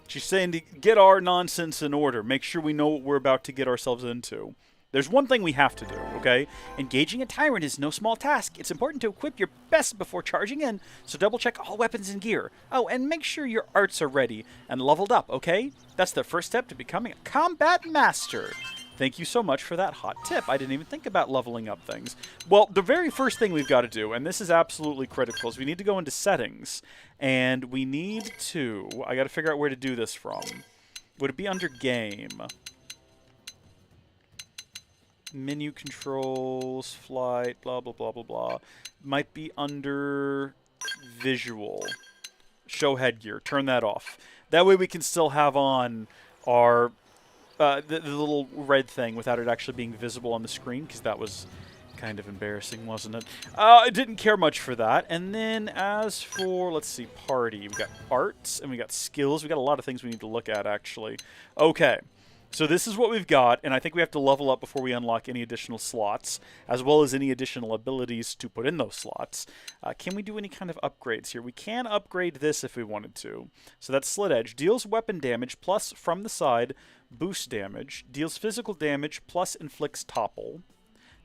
She's saying to get our nonsense in order. Make sure we know what we're about to get ourselves into. There's one thing we have to do, okay? Engaging a tyrant is no small task. It's important to equip your best before charging in, so double check all weapons and gear. Oh, and make sure your arts are ready and leveled up, okay? That's the first step to becoming a combat master. Thank you so much for that hot tip. I didn't even think about leveling up things. Well, the very first thing we've got to do, and this is absolutely critical, is we need to go into settings, and we need to... I got to figure out where to do this from. Would it be under game? Menu controls, flight, blah, blah, blah, blah, blah. Might be under visual. Show headgear. Turn that off. That way we can still have on our... the little red thing without it actually being visible on the screen, because that was kind of embarrassing, wasn't it? I didn't care much for that. And then as for, let's see, party, we got arts and we got skills. We got a lot of things we need to look at, actually. Okay, so this is what we've got, and I think we have to level up before we unlock any additional slots, as well as any additional abilities to put in those slots. Can we do any kind of upgrades here? We can upgrade this if we wanted to. So that's Slit Edge. Deals weapon damage plus from the side, boost damage. Deals physical damage plus inflicts topple.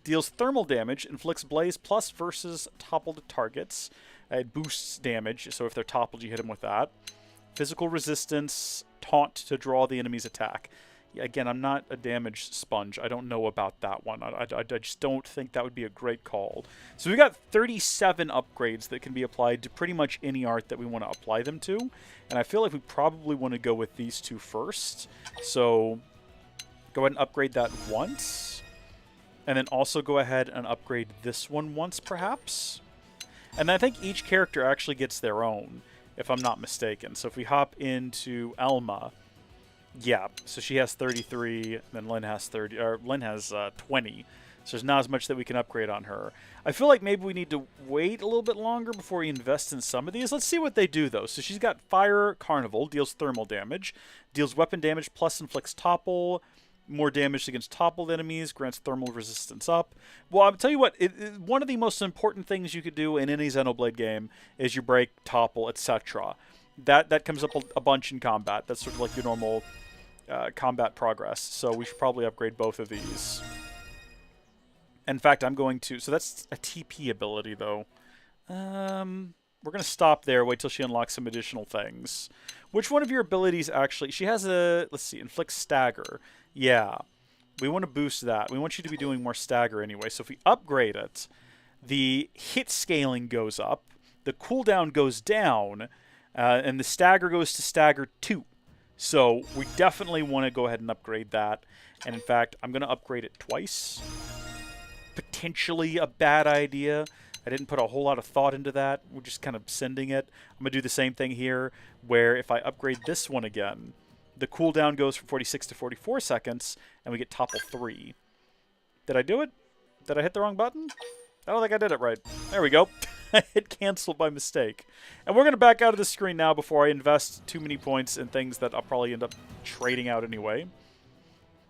Deals thermal damage, inflicts blaze plus versus toppled targets. It boosts damage, so if they're toppled, you hit them with that. Physical resistance, taunt to draw the enemy's attack. Yeah, again, I'm not a damage sponge. I don't know about that one. I just don't think that would be a great call. So we've got 37 upgrades that can be applied to pretty much any art that we want to apply them to. And I feel like we probably want to go with these two first. So go ahead and upgrade that once. And then also go ahead and upgrade this one once, perhaps. And I think each character actually gets their own, if I'm not mistaken. So if we hop into Elma... Yeah, so she has 33, and then Lynn has 30, or Lynn has 20. So there's not as much that we can upgrade on her. I feel like maybe we need to wait a little bit longer before we invest in some of these. Let's see what they do, though. So she's got Fire Carnival, deals thermal damage, deals weapon damage plus inflicts topple, more damage against toppled enemies, grants thermal resistance up. Well, I'll tell you what, one of the most important things you could do in any Xenoblade game is you break, topple, etc. That comes up a bunch in combat. That's sort of like your normal... combat progress, so we should probably upgrade both of these. In fact, I'm going to... So that's a TP ability, though. We're going to stop there, wait till she unlocks some additional things. Which one of your abilities actually... She has a... Let's see, inflict stagger. Yeah. We want to boost that. We want you to be doing more stagger anyway. So if we upgrade it, the hit scaling goes up, the cooldown goes down, and the stagger goes to stagger 2. So we definitely want to go ahead and upgrade that. And in fact, I'm going to upgrade it twice. Potentially a bad idea. I didn't put a whole lot of thought into that. We're just kind of sending it. I'm going to do the same thing here, where if I upgrade this one again, the cooldown goes from 46 to 44 seconds, and we get topple 3. Did I do it? Did I hit the wrong button? I don't think I did it right. There we go. I hit cancel by mistake. And we're going to back out of the screen now before I invest too many points in things that I'll probably end up trading out anyway.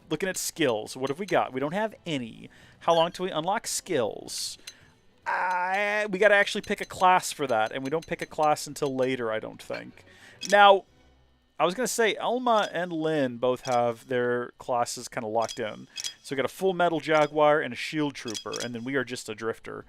Looking at skills. What have we got? We don't have any. How long till we unlock skills? We got to actually pick a class for that, and we don't pick a class until later, I don't think. Now, I was going to say, Elma and Lynn both have their classes kind of locked in. So we got a full metal jaguar and a shield trooper, and then we are just a drifter.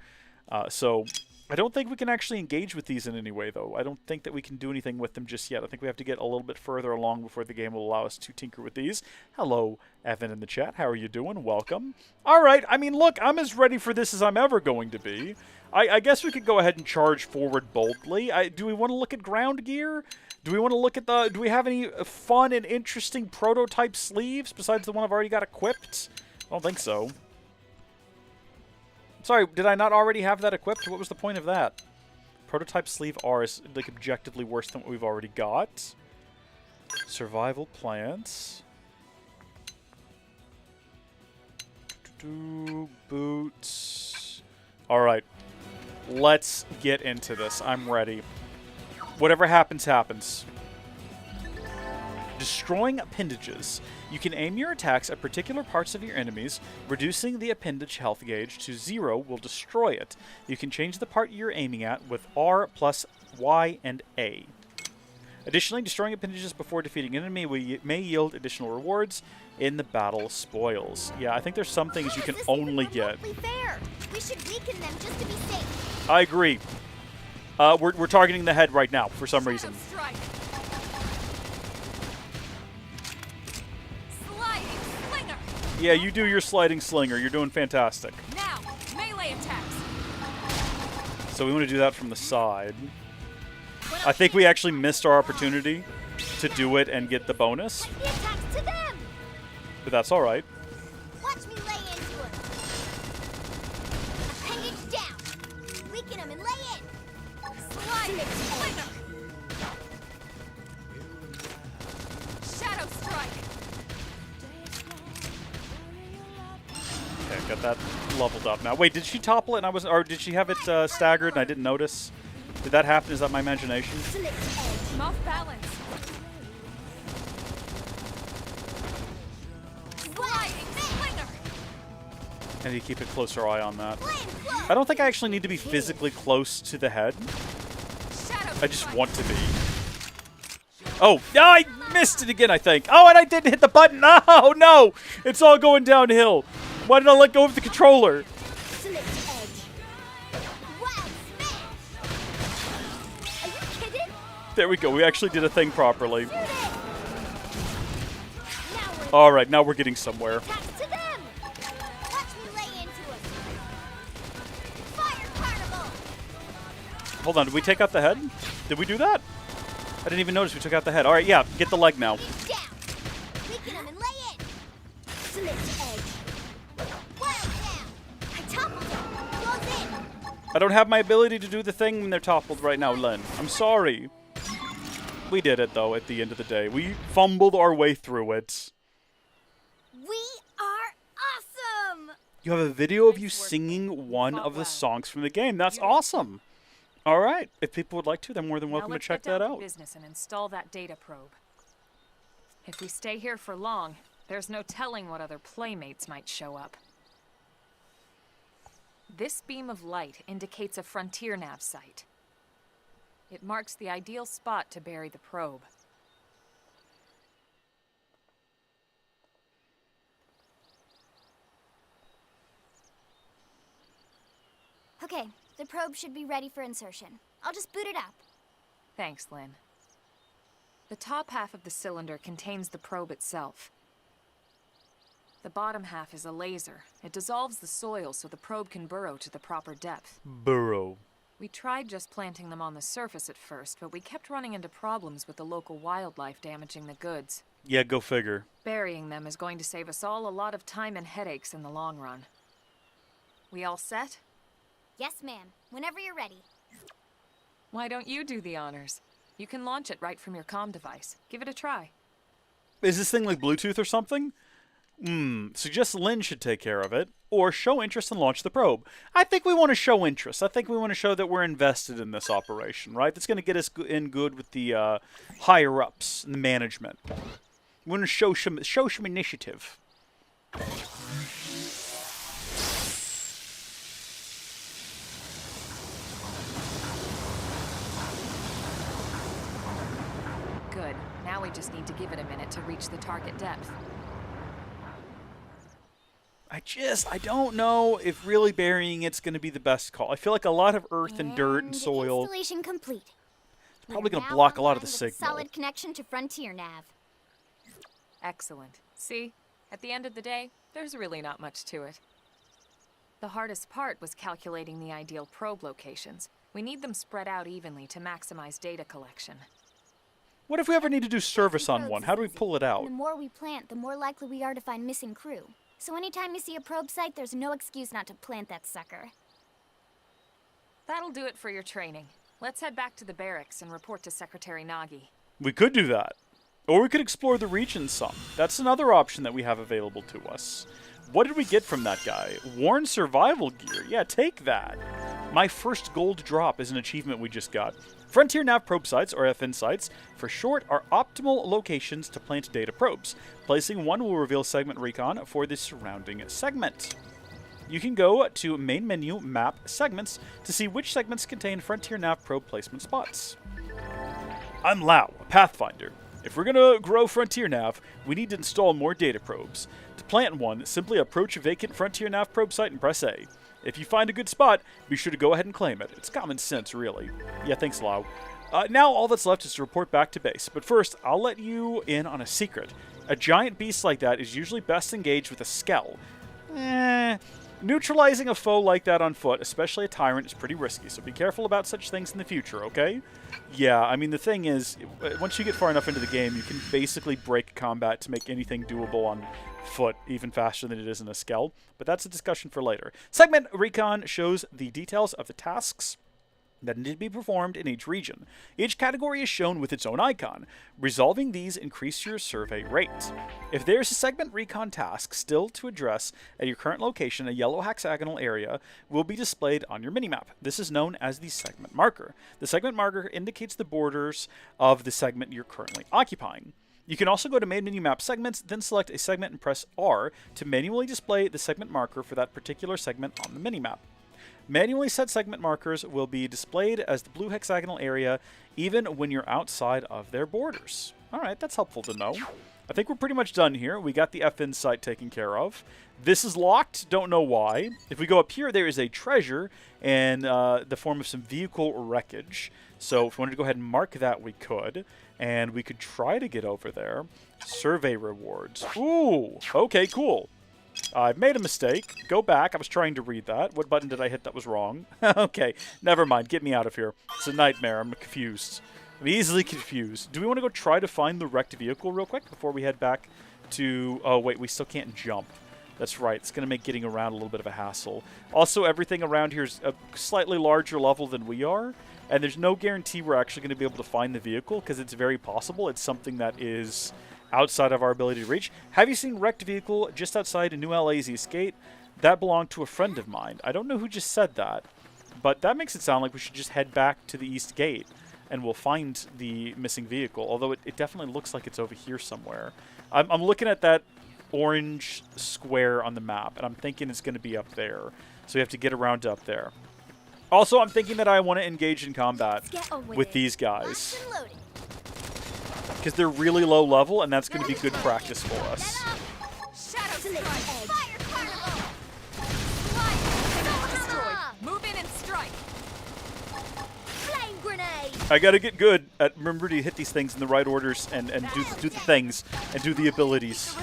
So I don't think we can actually engage with these in any way, though. I don't think that we can do anything with them just yet. I think we have to get a little bit further along before the game will allow us to tinker with these. Hello, Evan in the chat. How are you doing? Welcome. All right. I mean, look, I'm as ready for this as I'm ever going to be. I guess we could go ahead and charge forward boldly. Do we want to look at ground gear? Do we want to look at the... Do we have any fun and interesting prototype sleeves besides the one I've already got equipped? I don't think so. Sorry, did I not already have that equipped? What was the point of that? Prototype sleeve R is, like, objectively worse than what we've already got. Survival plants. Boots. Alright. Let's get into this. I'm ready. Whatever happens, happens. Destroying appendages. You can aim your attacks at particular parts of your enemies. Reducing the appendage health gauge to 0 will destroy it. You can change the part you're aiming at with R plus Y and A. Additionally, destroying appendages before defeating an enemy may yield additional rewards in the battle spoils. Yeah, I think there's some things you can only get. Fair? We should weaken them just to be safe. I agree. We're targeting the head right now for some reason. Strike. Sliding slinger. Yeah, you do your sliding slinger. You're doing fantastic. Now, melee attacks. So we want to do that from the side. I think we actually missed our opportunity to do it and get the bonus. The attacks to them. But that's all right. Watch me lay into them. Appendage down. Weaken them and lay in. Sliding slinger. Shadow strike. Okay, got that leveled up now. Wait, did she topple it and I wasn't, or did she have it staggered and I didn't notice? Did that happen? Is that my imagination? Muff balance. Sliding slinger. I need to keep a closer eye on that. I don't think I actually need to be physically close to the head. I just want to be. Oh, no, I missed it again, I think. Oh, and I didn't hit the button. Oh, no. It's all going downhill. Why did I let go of the controller? There we go. We actually did a thing properly. All right, now we're getting somewhere. Hold on, did we take out the head? Did we do that? I didn't even notice we took out the head. All right, yeah, get the leg now. I don't have my ability to do the thing when they're toppled right now, Len. I'm sorry. We did it, though, at the end of the day. We fumbled our way through it. We are awesome! You have a video of you singing one of the songs from the game. That's awesome. All right. If people would like to, they're more than welcome to check that out. Business and install that data probe. If we stay here for long, there's no telling what other playmates might show up. This beam of light indicates a frontier nav site. It marks the ideal spot to bury the probe. Okay, the probe should be ready for insertion. I'll just boot it up. Thanks, Lynn. The top half of the cylinder contains the probe itself. The bottom half is a laser. It dissolves the soil so the probe can burrow to the proper depth. Burrow. We tried just planting them on the surface at first, but we kept running into problems with the local wildlife damaging the goods. Yeah, go figure. Burying them is going to save us all a lot of time and headaches in the long run. We all set? Yes, ma'am. Whenever you're ready. Why don't you do the honors? You can launch it right from your comm device. Give it a try. Is this thing like Bluetooth or something? Suggest Lynn should take care of it, or show interest and launch the probe. I think we want to show interest. I think we want to show that we're invested in this operation, right? That's going to get us in good with the higher-ups and the management. We want to show some initiative. Good. Now we just need to give it a minute to reach the target depth. I don't know if really burying it's going to be the best call. I feel like a lot of earth and dirt and soil. Installation complete. It's probably going to block a lot of the signal. Solid connection to Frontier Nav. Excellent. See? At the end of the day, there's really not much to it. The hardest part was calculating the ideal probe locations. We need them spread out evenly to maximize data collection. What if we ever need to do service on one? How do we pull it out? The more we plant, the more likely we are to find missing crew. So anytime you see a probe site, there's no excuse not to plant that sucker. That'll do it for your training. Let's head back to the barracks and report to Secretary Nagi. We could do that. Or we could explore the region some. That's another option that we have available to us. What did we get from that guy? Worn survival gear. Yeah, take that. My first gold drop is an achievement we just got. Frontier Nav probe sites, or FN sites, for short, are optimal locations to plant data probes. Placing one will reveal segment recon for the surrounding segment. You can go to main menu, map, segments, to see which segments contain Frontier Nav probe placement spots. I'm Lau, a Pathfinder. If we're going to grow Frontier Nav, we need to install more data probes. To plant one, simply approach a vacant Frontier Nav probe site and press A. If you find a good spot, be sure to go ahead and claim it. It's common sense, really. Yeah, thanks, Lau. Now all that's left is to report back to base. But first, I'll let you in on a secret. A giant beast like that is usually best engaged with a skell. Neutralizing a foe like that on foot, especially a tyrant, is pretty risky, so be careful about such things in the future, okay? Yeah, I mean, the thing is, once you get far enough into the game, you can basically break combat to make anything doable on foot even faster than it is in a skell, but that's a discussion for later. Segment Recon shows the details of the tasks that need to be performed in each region. Each category is shown with its own icon. Resolving these increase your survey rate. If there's a segment recon task still to address at your current location, a yellow hexagonal area will be displayed on your minimap. This is known as the segment marker. The segment marker indicates the borders of the segment you're currently occupying. You can also go to main menu map segments, then select a segment and press R to manually display the segment marker for that particular segment on the minimap. Manually set segment markers will be displayed as the blue hexagonal area even when you're outside of their borders. Alright, that's helpful to know. I think we're pretty much done here. We got the FN site taken care of. This is locked, don't know why. If we go up here, there is a treasure in the form of some vehicle wreckage. So if we wanted to go ahead and mark that, we could. And we could try to get over there. Survey rewards. Ooh, okay, cool. I've made a mistake. Go back. I was trying to read that. What button did I hit that was wrong? Okay, never mind. Get me out of here. It's a nightmare. I'm confused. I'm easily confused. Do we want to go try to find the wrecked vehicle real quick before we head back to... Oh, wait, we still can't jump. That's right. It's going to make getting around a little bit of a hassle. Also, everything around here is a slightly larger level than we are, and there's no guarantee we're actually going to be able to find the vehicle, because it's very possible it's something that is outside of our ability to reach. Have you seen wrecked vehicle just outside of New LA's East Gate? That belonged to a friend of mine. I don't know who just said that, but that makes it sound like we should just head back to the East Gate and we'll find the missing vehicle, although it definitely looks like it's over here somewhere. I'm looking at that orange square on the map, and I'm thinking it's going to be up there, so we have to get around to up there. Also, I'm thinking that I want to engage in combat with these guys, because they're really low level, and that's going to be good practice for us. Move in and strike. Flame grenade. I gotta get good at remember to hit these things in the right orders and do the things and do the abilities.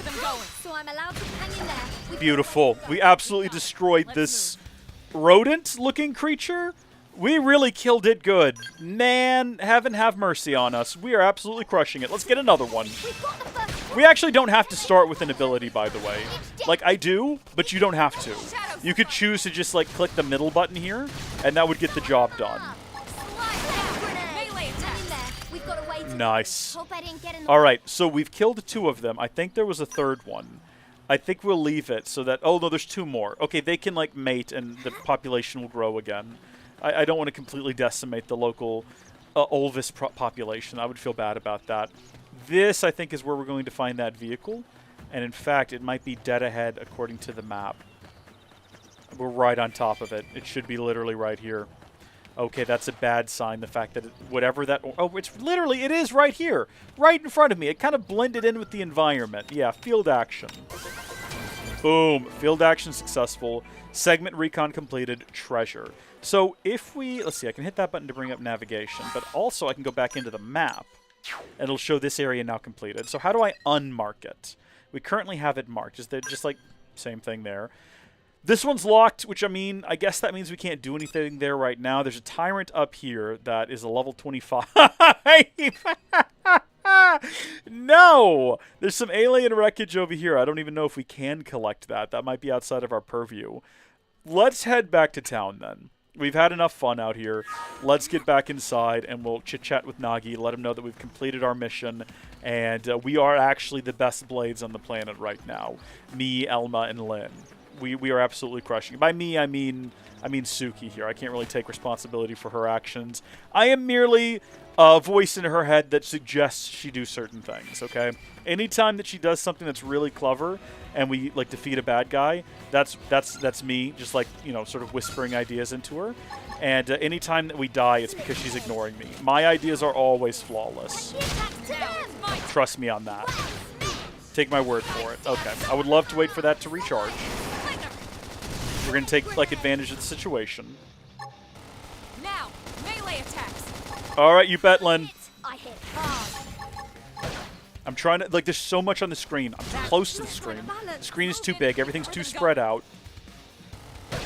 So I'm allowed to hang in there. Beautiful. We absolutely destroyed this rodent-looking creature. We really killed it good. Man, heaven have mercy on us. We are absolutely crushing it. Let's get another one. We actually don't have to start with an ability, by the way. Like, I do, but you don't have to. You could choose to just, like, click the middle button here, and that would get the job done. Nice. Alright, so we've killed 2 of them. I think there was a 3rd one. I think we'll leave it so that... Oh, no, there's 2 more. Okay, they can, like, mate, and the population will grow again. I don't want to completely decimate the local Olvis population. I would feel bad about that. This, I think, is where we're going to find that vehicle. And, in fact, it might be dead ahead according to the map. We're right on top of it. It should be literally right here. Okay, that's a bad sign, the fact that whatever that... Oh, it's literally, it is right here. Right in front of me. It kind of blended in with the environment. Yeah, field action. Boom. Field action successful. Segment recon completed. Treasure. So if we... Let's see. I can hit that button to bring up navigation. But also I can go back into the map. And it'll show this area now completed. So how do I unmark it? We currently have it marked. Is there just like... Same thing there. This one's locked, which I mean, I guess that means we can't do anything there right now. There's a tyrant up here that is a level 25. No! There's some alien wreckage over here. I don't even know if we can collect that. That might be outside of our purview. Let's head back to town then. We've had enough fun out here. Let's get back inside and we'll chit-chat with Nagi, let him know that we've completed our mission, and we are actually the best blades on the planet right now. Me, Elma, and Lynn. We are absolutely crushing. By me, I mean Suki here. I can't really take responsibility for her actions. I am merely a voice in her head that suggests she do certain things, okay? Anytime that she does something that's really clever and we, like, defeat a bad guy, that's me, just, like, you know, sort of whispering ideas into her. And anytime that we die, it's because she's ignoring me. My ideas are always flawless. Trust me on that. Take my word for it. Okay. I would love to wait for that to recharge. We're going to take, like, advantage of the situation. Now, melee attacks. All right, you bet, Len. I hit hard. I'm trying to, like, there's so much on the screen. I'm too close to the screen. The screen is too big. Everything's too spread out.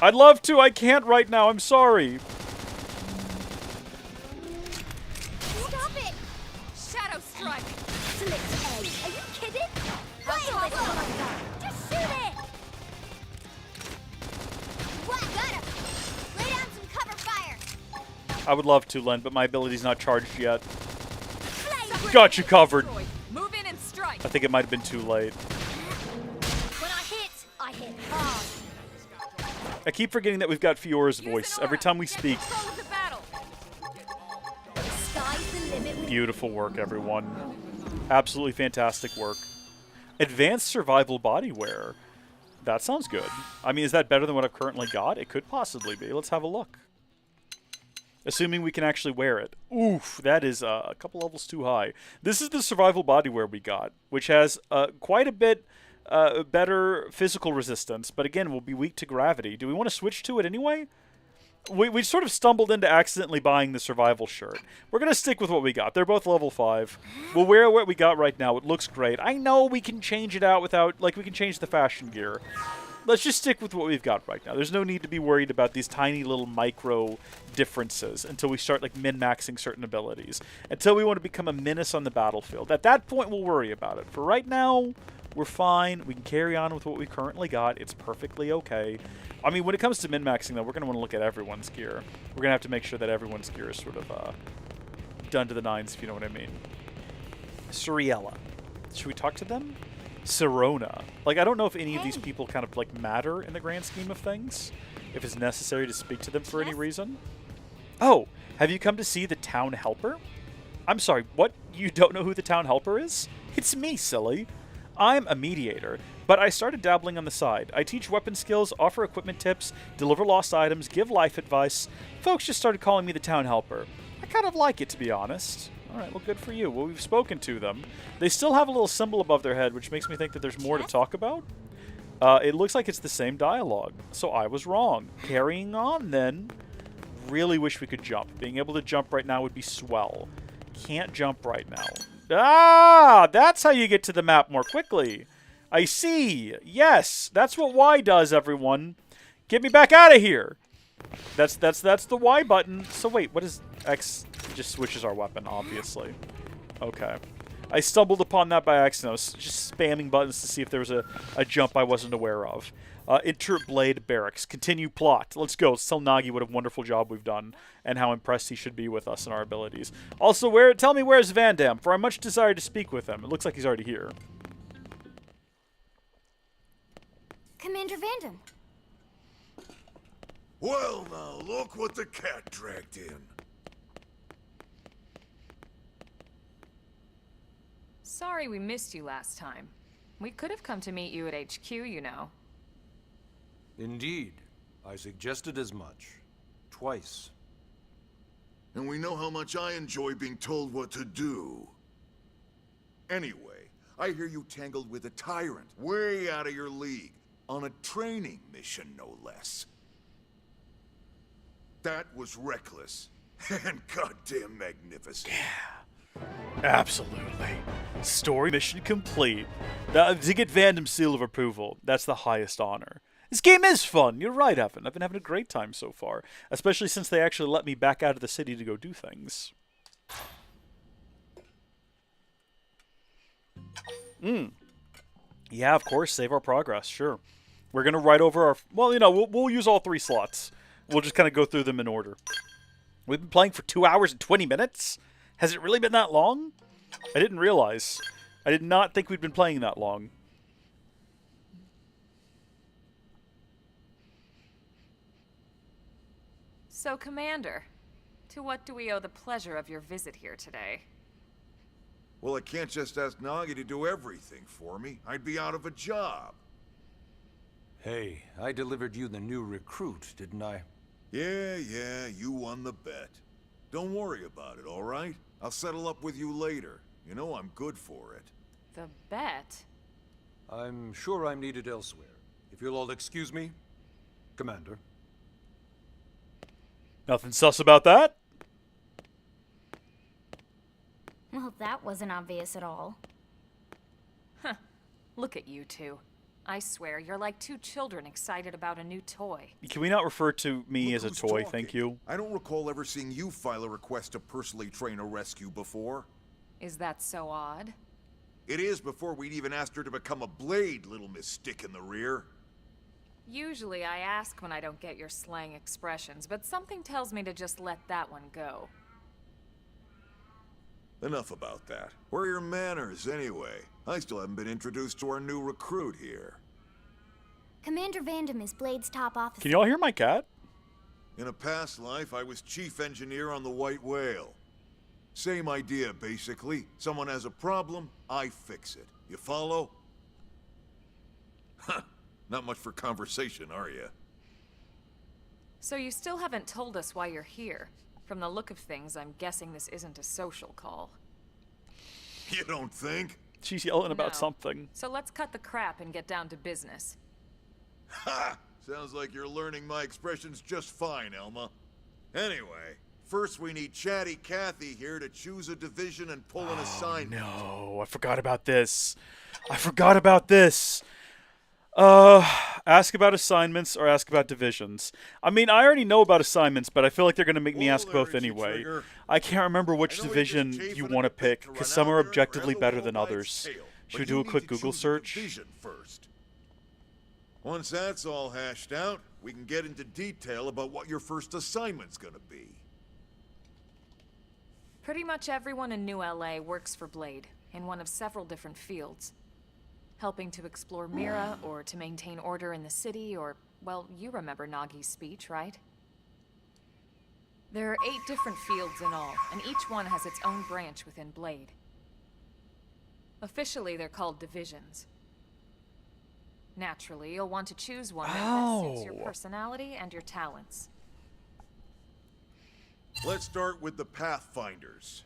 I'd love to. I can't right now. I'm sorry. Stop it! Shadow strike. Slick egg. Are you kidding? Just shoot it! What? Got him! Lay down some cover fire! I would love to, Len, but my ability's not charged yet. Got you covered. Move in and strike. I think it might have been too late. When I hit hard. I keep forgetting that we've got Fiora's voice every time we speak. Sky's the limit with Beautiful work, everyone. Absolutely fantastic work. Advanced survival body wear. That sounds good. I mean, is that better than what I've currently got? It could possibly be. Let's have a look. Assuming we can actually wear it. Oof, that is a couple levels too high. This is the survival body wear we got, which has quite a bit better physical resistance, but again, will be weak to gravity. Do we want to switch to it anyway? We sort of stumbled into accidentally buying the survival shirt. We're going to stick with what we got. They're both level 5. We'll wear what we got right now. It looks great. I know we can change it out without, like, we can change the fashion gear. Let's just stick with what we've got right now. There's no need to be worried about these tiny little micro differences until we start, like, min-maxing certain abilities. Until we want to become a menace on the battlefield. At that point, we'll worry about it. For right now, we're fine. We can carry on with what we currently got. It's perfectly okay. I mean, when it comes to min-maxing, though, we're going to want to look at everyone's gear. We're going to have to make sure that everyone's gear is sort of done to the nines, if you know what I mean. Suriella. Should we talk to them? Sirona. Like, I don't know if any of these people kind of, like, matter in the grand scheme of things. If it's necessary to speak to them for any reason. Oh, have you come to see the town helper? I'm sorry, what? You don't know who the town helper is? It's me, silly. I'm a mediator, but I started dabbling on the side. I teach weapon skills, offer equipment tips, deliver lost items, give life advice. Folks just started calling me the town helper. I kind of like it, to be honest. All right, well, good for you. Well, we've spoken to them. They still have a little symbol above their head, which makes me think that there's more to talk about. It looks like it's the same dialogue, so I was wrong. Carrying on, then. Really wish we could jump. Being able to jump right now would be swell. Can't jump right now. Ah, that's how you get to the map more quickly. I see. Yes, that's what Y does, everyone. Get me back out of here. That's the Y button. So wait, what is X? Just switches our weapon, obviously. Okay. I stumbled upon that by accident. I was just spamming buttons to see if there was a jump I wasn't aware of. Enter Blade Barracks. Continue plot. Let's go. Let's tell Nagi what a wonderful job we've done and how impressed he should be with us and our abilities. Also, tell me where's Van Damme, for I much desire to speak with him. It looks like he's already here. Commander Vandam. Well, now, look what the cat dragged in. Sorry we missed you last time. We could have come to meet you at HQ, you know. Indeed. I suggested as much. Twice. And we know how much I enjoy being told what to do. Anyway, I hear you tangled with a tyrant, way out of your league. On a training mission, no less. That was reckless. And goddamn magnificent. Absolutely. Story mission complete. To get Vandom's seal of approval, that's the highest honor. This game is fun. You're right, Evan. I've been having a great time so far, especially since they actually let me back out of the city to go do things. Yeah, of course. Save our progress. Sure. We're going to write over our... Well, you know, we'll use all 3 slots. We'll just kind of go through them in order. We've been playing for 2 hours and 20 minutes? Has it really been that long? I didn't realize. I did not think we'd been playing that long. So, Commander, to what do we owe the pleasure of your visit here today? Well, I can't just ask Nagi to do everything for me. I'd be out of a job. Hey, I delivered you the new recruit, didn't I? Yeah, you won the bet. Don't worry about it, all right? I'll settle up with you later. You know I'm good for it. The bet? I'm sure I'm needed elsewhere. If you'll all excuse me, Commander. Nothing sus about that? Well, that wasn't obvious at all. Huh. Look at you two. I swear, you're like 2 children excited about a new toy. Can we not refer to me Look as a who's toy, talking. thank you? I don't recall ever seeing you file a request to personally train a rescue before. Is that so odd? It is before we'd even asked her to become a blade, little Miss Stick in the Rear. Usually I ask when I don't get your slang expressions, but something tells me to just let that one go. Enough about that. Where are your manners, anyway? I still haven't been introduced to our new recruit here. Commander Vandom is Blade's top officer. Can y'all hear my cat? In a past life, I was chief engineer on the White Whale. Same idea, basically. Someone has a problem, I fix it. You follow? Huh. Not much for conversation, are you? So you still haven't told us why you're here. From the look of things, I'm guessing this isn't a social call. You don't think? She's yelling about No. something. So let's cut the crap and get down to business. Ha! Sounds like you're learning my expressions just fine, Elma. Anyway, first we need Chatty Cathy here to choose a division and pull an assignment. No, I forgot about this. Ask about assignments or ask about divisions. I mean, I already know about assignments, but I feel like they're going to make me Whoa ask there, both Itchy anyway. Trigger. I can't remember which I know you're division just chafing you at want to the bit pick, to because run some out are there and objectively grab the better than wall by its others. tail. Should But we do you a need quick to Google choose a search? division first. Once that's all hashed out, we can get into detail about what your first assignment's gonna be. Pretty much everyone in New LA works for Blade, in one of several different fields. Helping to explore Mira, or to maintain order in the city, or, well, you remember Nagi's speech, right? There are 8 different fields in all, and each one has its own branch within Blade. Officially, they're called divisions. Naturally, you'll want to choose one that suits your personality and your talents. Let's start with the Pathfinders.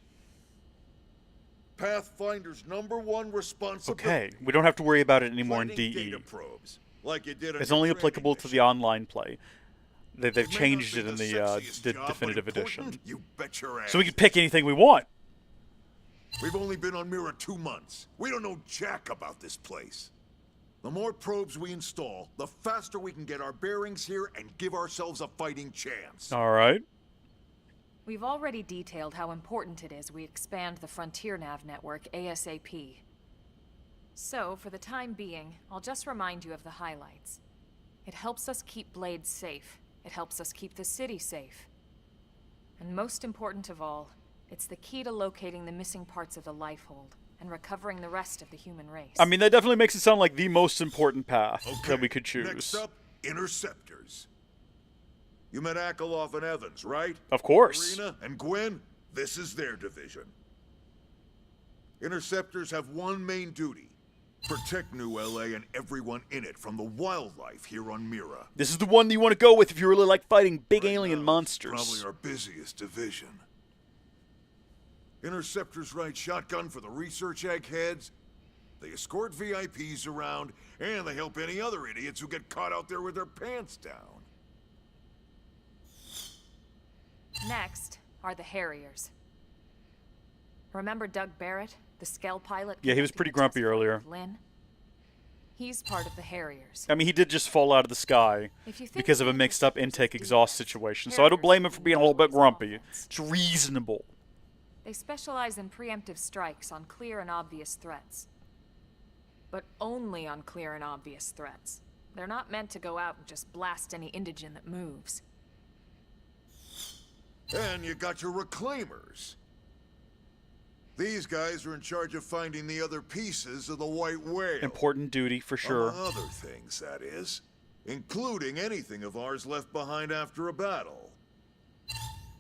Pathfinder's #1 responsibility. Okay, we don't have to worry about it anymore in Finding DE. data probes, like you did on It's your only training applicable to the mission. online play. They've May not changed be it in the sexiest job, but definitive important, edition. You bet your ass. So we can pick anything we want. We've only been on Mira 2 months. We don't know jack about this place. The more probes we install, the faster we can get our bearings here and give ourselves a fighting chance. All right. We've already detailed how important it is we expand the Frontier Nav network ASAP. So, for the time being, I'll just remind you of the highlights. It helps us keep Blade safe. It helps us keep the city safe. And most important of all, it's the key to locating the missing parts of the Lifehold and recovering the rest of the human race. I mean, that definitely makes it sound like the most important path Okay, that we could choose. Next up, Interceptors. You met Akalov and Evans, right? Of course. Irina and Gwen, this is their division. Interceptors have one main duty. Protect New LA and everyone in it from the wildlife here on Mira. This is the one you want to go with if you really like fighting big Right alien now, monsters. Probably our busiest division. Interceptors ride shotgun for the research eggheads, They escort VIPs around, and they help any other idiots who get caught out there with their pants down. Next are the Harriers. Remember Doug Barrett, the Skell pilot? Yeah, he was pretty grumpy earlier. Lynn? He's part of the Harriers. I mean, he did just fall out of the sky because of a mixed-up intake exhaust situation, so I don't blame him for being a little bit grumpy. It's reasonable. They specialize in preemptive strikes on clear and obvious threats. But only on clear and obvious threats. They're not meant to go out and just blast any indigen that moves. And you got your Reclaimers. These guys are in charge of finding the other pieces of the White Whale. Important duty, for sure. Among other things, that is. Including anything of ours left behind after a battle.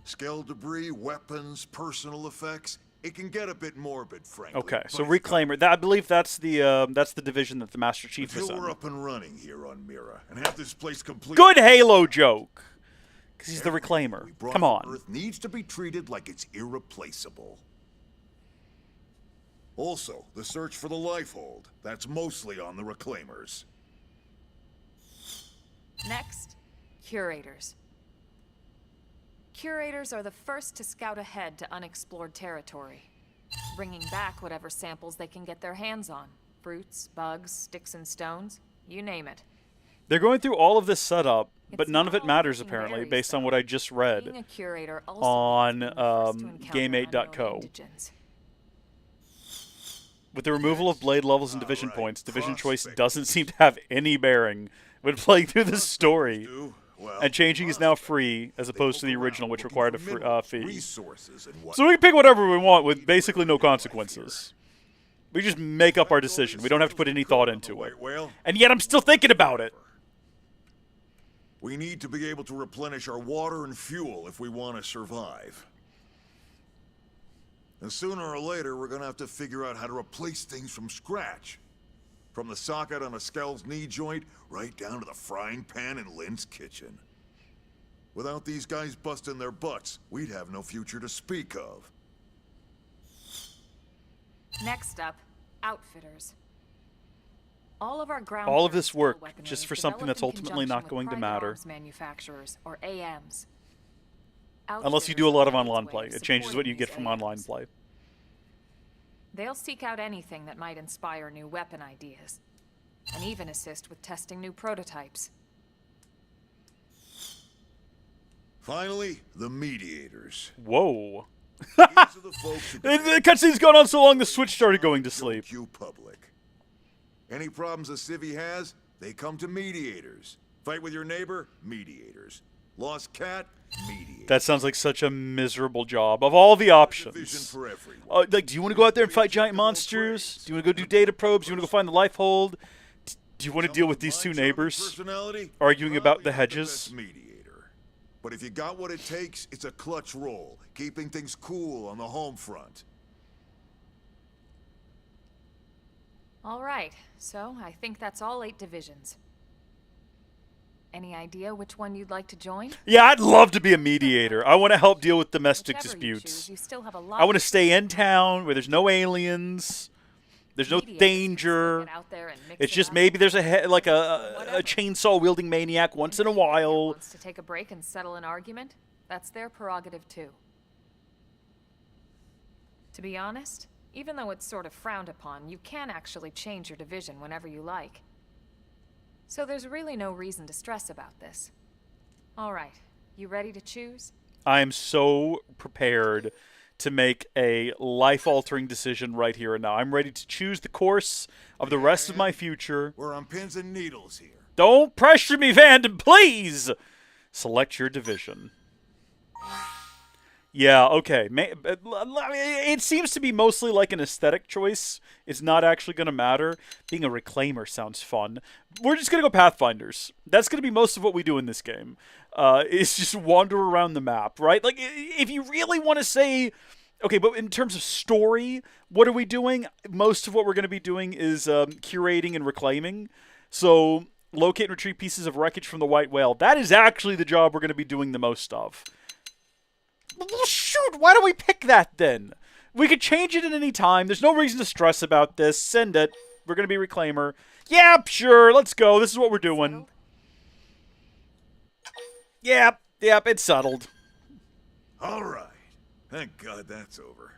Skell debris, weapons, personal effects. It can get a bit morbid, frankly. Okay, so Reclaimer. I believe that's the division that the Master Chief is in. Until we're up and running here on Mira and have this place complete. Good Halo joke! Because he's the Reclaimer. Come on. Earth needs to be treated like it's irreplaceable. Also, the search for the Lifehold. That's mostly on the Reclaimers. Next, Curators. Curators are the first to scout ahead to unexplored territory, bringing back whatever samples they can get their hands on. Fruits, bugs, sticks and stones, you name it. They're going through all of this setup, but none of it matters, apparently, based on what I just read on Game8.co. With the removal of blade levels and division points, division choice doesn't seem to have any bearing when playing through the story. And changing is now free, as opposed to the original, which required a fee. So we can pick whatever we want with basically no consequences. We just make up our decision. We don't have to put any thought into it. And yet I'm still thinking about it. We need to be able to replenish our water and fuel if we want to survive. And sooner or later, we're gonna have to figure out how to replace things from scratch. From the socket on a Skell's knee joint, right down to the frying pan in Lynn's kitchen. Without these guys busting their butts, we'd have no future to speak of. Next up, Outfitters. All of our ground all of this work just for something that's ultimately not going to matter. Manufacturers, or AMs. Unless you do a lot of online play. It changes what you get from online play. They'll seek out anything that might inspire new weapon ideas, and even assist with testing new prototypes. Finally, the Mediators. Whoa. These are the folks who the cutscene's gone on so long the Switch started going to sleep. Public. Any problems a civvy has, they come to Mediators. Fight with your neighbor, Mediators. Lost cat, Mediators. That sounds like such a miserable job. Of all the options. Like, do you want to go out there and fight giant monsters? Do you want to go do data probes? Do you want to go find the Lifehold? Do you want to deal with these two neighbors arguing about the hedges? Mediator. But if you got what it takes, it's a clutch role, keeping things cool on the home front. All right, so I think that's all 8 divisions. Any idea which one you'd like to join? Yeah, I'd love to be a mediator. I want to help deal with domestic Whichever disputes. You still have a lot I want to stay in town where there's no aliens. There's no danger. It's just maybe there's a chainsaw wielding maniac once in a while. Wants to take a break and settle an argument? That's their prerogative too. To be honest, even though it's sort of frowned upon, you can actually change your division whenever you like. So there's really no reason to stress about this. All right, you ready to choose? I am so prepared to make a life-altering decision right here and now. I'm ready to choose the course of the rest of my future. We're on pins and needles here. Don't pressure me, Vanden, please! Select your division. Yeah, okay. It seems to be mostly like an aesthetic choice. It's not actually going to matter. Being a Reclaimer sounds fun. We're just going to go Pathfinders. That's going to be most of what we do in this game. Is just wander around the map, right? Like, if you really want to say... Okay, but in terms of story, what are we doing? Most of what we're going to be doing is curating and reclaiming. So, locate and retrieve pieces of wreckage from the White Whale. That is actually the job we're going to be doing the most of. Well, shoot, why don't we pick that then? We could change it at any time. There's no reason to stress about this. Send it. We're going to be Reclaimer. Yep, sure. Let's go. This is what we're doing. Yep, it's settled. All right. Thank God that's over.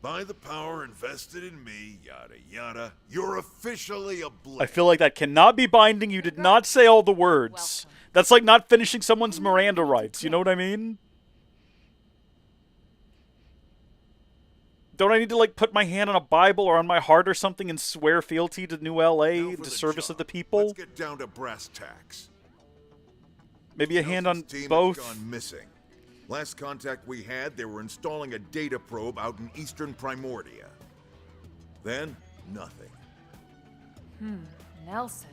By the power invested in me, yada yada, you're officially a blade. I feel like that cannot be binding. You did not say all the words. That's like not finishing someone's Miranda rights. You know what I mean? Don't I need to, like, put my hand on a Bible or on my heart or something and swear fealty to New LA into service of the people? Let's get down to brass tacks. Maybe a hand on Team both? has gone missing. Last contact we had, they were installing a data probe out in eastern Primordia. Then, nothing. Nelson.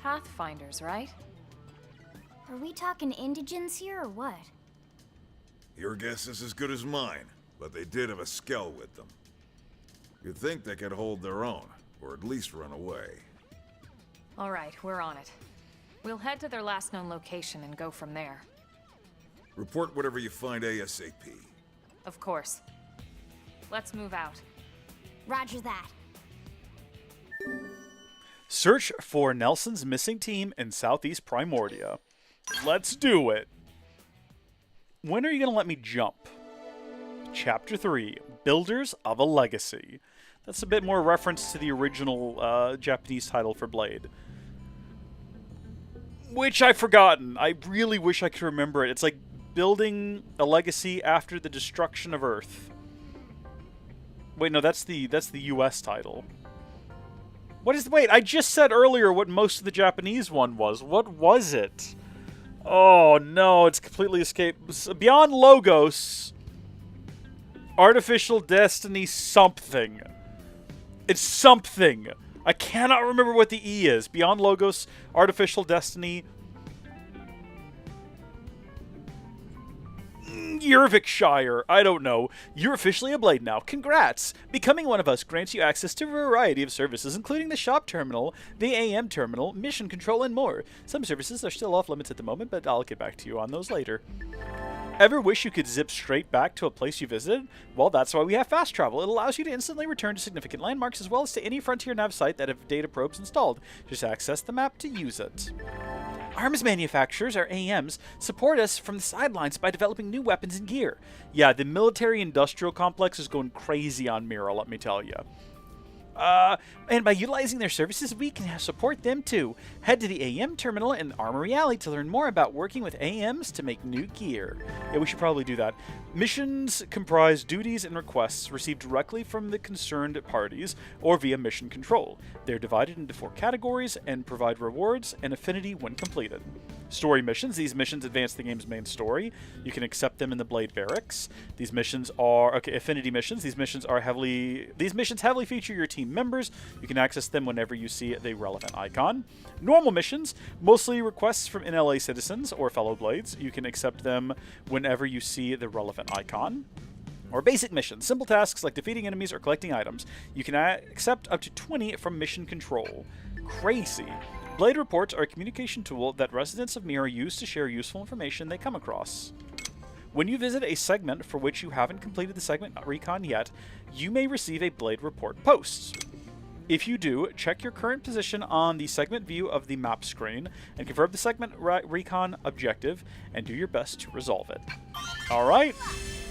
Pathfinders, right? Are we talking indigents here or what? Your guess is as good as mine, but they did have a skell with them. You'd think they could hold their own, or at least run away. All right, we're on it. We'll head to their last known location and go from there. Report whatever you find ASAP. Of course. Let's move out. Roger that. Search for Nelson's missing team in Southeast Primordia. Let's do it. When are you going to let me jump? Chapter 3, Builders of a Legacy. That's a bit more reference to the original Japanese title for Blade. Which I've forgotten. I really wish I could remember it. It's like building a legacy after the destruction of Earth. Wait, no, that's the US title. Wait, I just said earlier what most of the Japanese one was. What was it? Oh no, it's completely escaped. Beyond Logos, Artificial Destiny something. It's something. I cannot remember what the E is. Beyond Logos, Artificial Destiny. Yervikshire. I don't know. You're officially a Blade now. Congrats! Becoming one of us grants you access to a variety of services, including the shop terminal, the AM terminal, mission control, and more. Some services are still off limits at the moment, but I'll get back to you on those later. Ever wish you could zip straight back to a place you visited? Well, that's why we have fast travel. It allows you to instantly return to significant landmarks as well as to any Frontier Nav site that have data probes installed. Just access the map to use it. Arms manufacturers, or AMs, support us from the sidelines by developing new weapons and gear. Yeah, the military-industrial complex is going crazy on Mira, let me tell you. And by utilizing their services, we can support them too. Head to the AM terminal in Armory Alley to learn more about working with AMs to make new gear. Yeah, we should probably do that. Missions comprise duties and requests received directly from the concerned parties or via mission control. They're divided into 4 categories and provide rewards and affinity when completed. Story missions. These missions advance the game's main story. You can accept them in the Blade Barracks. These missions are affinity missions. These missions heavily feature your team members. You can access them whenever you see the relevant icon. Normal missions, mostly requests from NLA citizens or fellow Blades. You can accept them whenever you see the relevant icon. Or basic missions, simple tasks like defeating enemies or collecting items. You can accept up to 20 from mission control. Crazy. Blade reports are a communication tool that residents of Mira use to share useful information they come across. When you visit a segment for which you haven't completed the segment recon yet, you may receive a Blade report post. If you do, check your current position on the segment view of the map screen and confirm the segment recon objective and do your best to resolve it. Alright,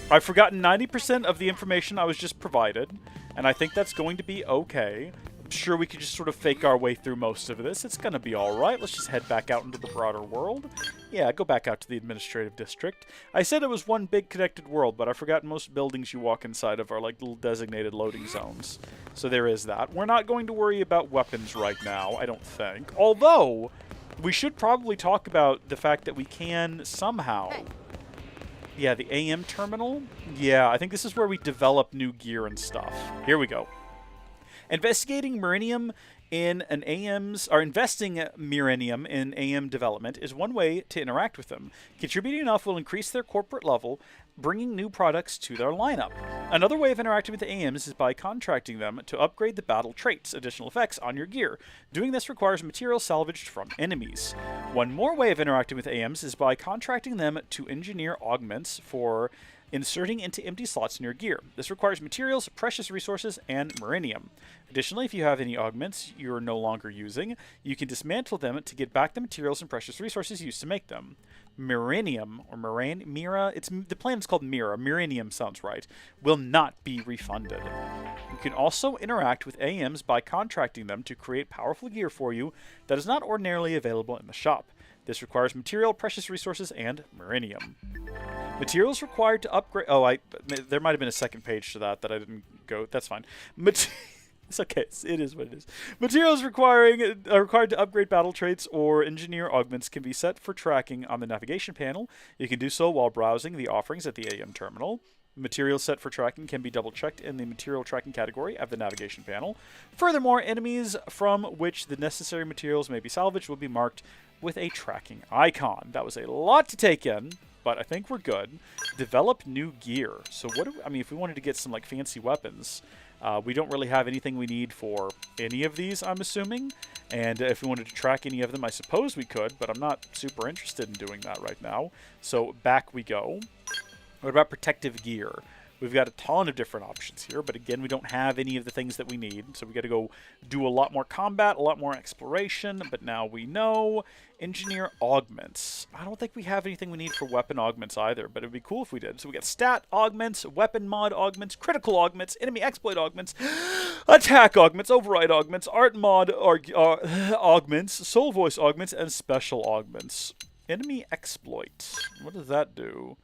I've forgotten 90% of the information I was just provided, and I think that's going to be okay. I'm sure we could just sort of fake our way through most of this. It's going to be alright. Let's just head back out into the broader world. Yeah, go back out to the administrative district. I said it was one big connected world, but I forgot most buildings you walk inside of are like little designated loading zones. So there is that. We're not going to worry about weapons right now, I don't think. Although, we should probably talk about the fact that we can somehow... Yeah, the AM terminal? Yeah, I think this is where we develop new gear and stuff. Here we go. Investigating Mirinium in an AM's, or investing Mirinium in AM development is one way to interact with them. Contributing enough will increase their corporate level, bringing new products to their lineup. Another way of interacting with the AMs is by contracting them to upgrade the battle traits, additional effects on your gear. Doing this requires material salvaged from enemies. One more way of interacting with AMs is by contracting them to engineer augments for inserting into empty slots in your gear. This requires materials, precious resources, and meridium. Additionally, if you have any augments you're no longer using, you can dismantle them to get back the materials and precious resources used to make them. Meridium, or Mira, the planet's called Mira. Meridium sounds right. Will not be refunded. You can also interact with AMs by contracting them to create powerful gear for you that is not ordinarily available in the shop. This requires material, precious resources, and meridium. Materials required to upgrade... Oh, there might have been a second page to that I didn't go... That's fine. It's okay. It is what it is. Materials required to upgrade battle traits or engineer augments can be set for tracking on the navigation panel. You can do so while browsing the offerings at the AM terminal. Materials set for tracking can be double-checked in the material tracking category of the navigation panel. Furthermore, enemies from which the necessary materials may be salvaged will be marked with a tracking icon. That was a lot to take in, but I think we're good. Develop new gear. So if we wanted to get some like fancy weapons, we don't really have anything we need for any of these, I'm assuming. And if we wanted to track any of them, I suppose we could, but I'm not super interested in doing that right now. So back we go. What about protective gear? We've got a ton of different options here, but again, we don't have any of the things that we need. So we got to go do a lot more combat, a lot more exploration, but now we know. Engineer augments. I don't think we have anything we need for weapon augments either, but it would be cool if we did. So we got stat augments, weapon mod augments, critical augments, enemy exploit augments, attack augments, override augments, art mod augments, soul voice augments, and special augments. Enemy exploit. What does that do?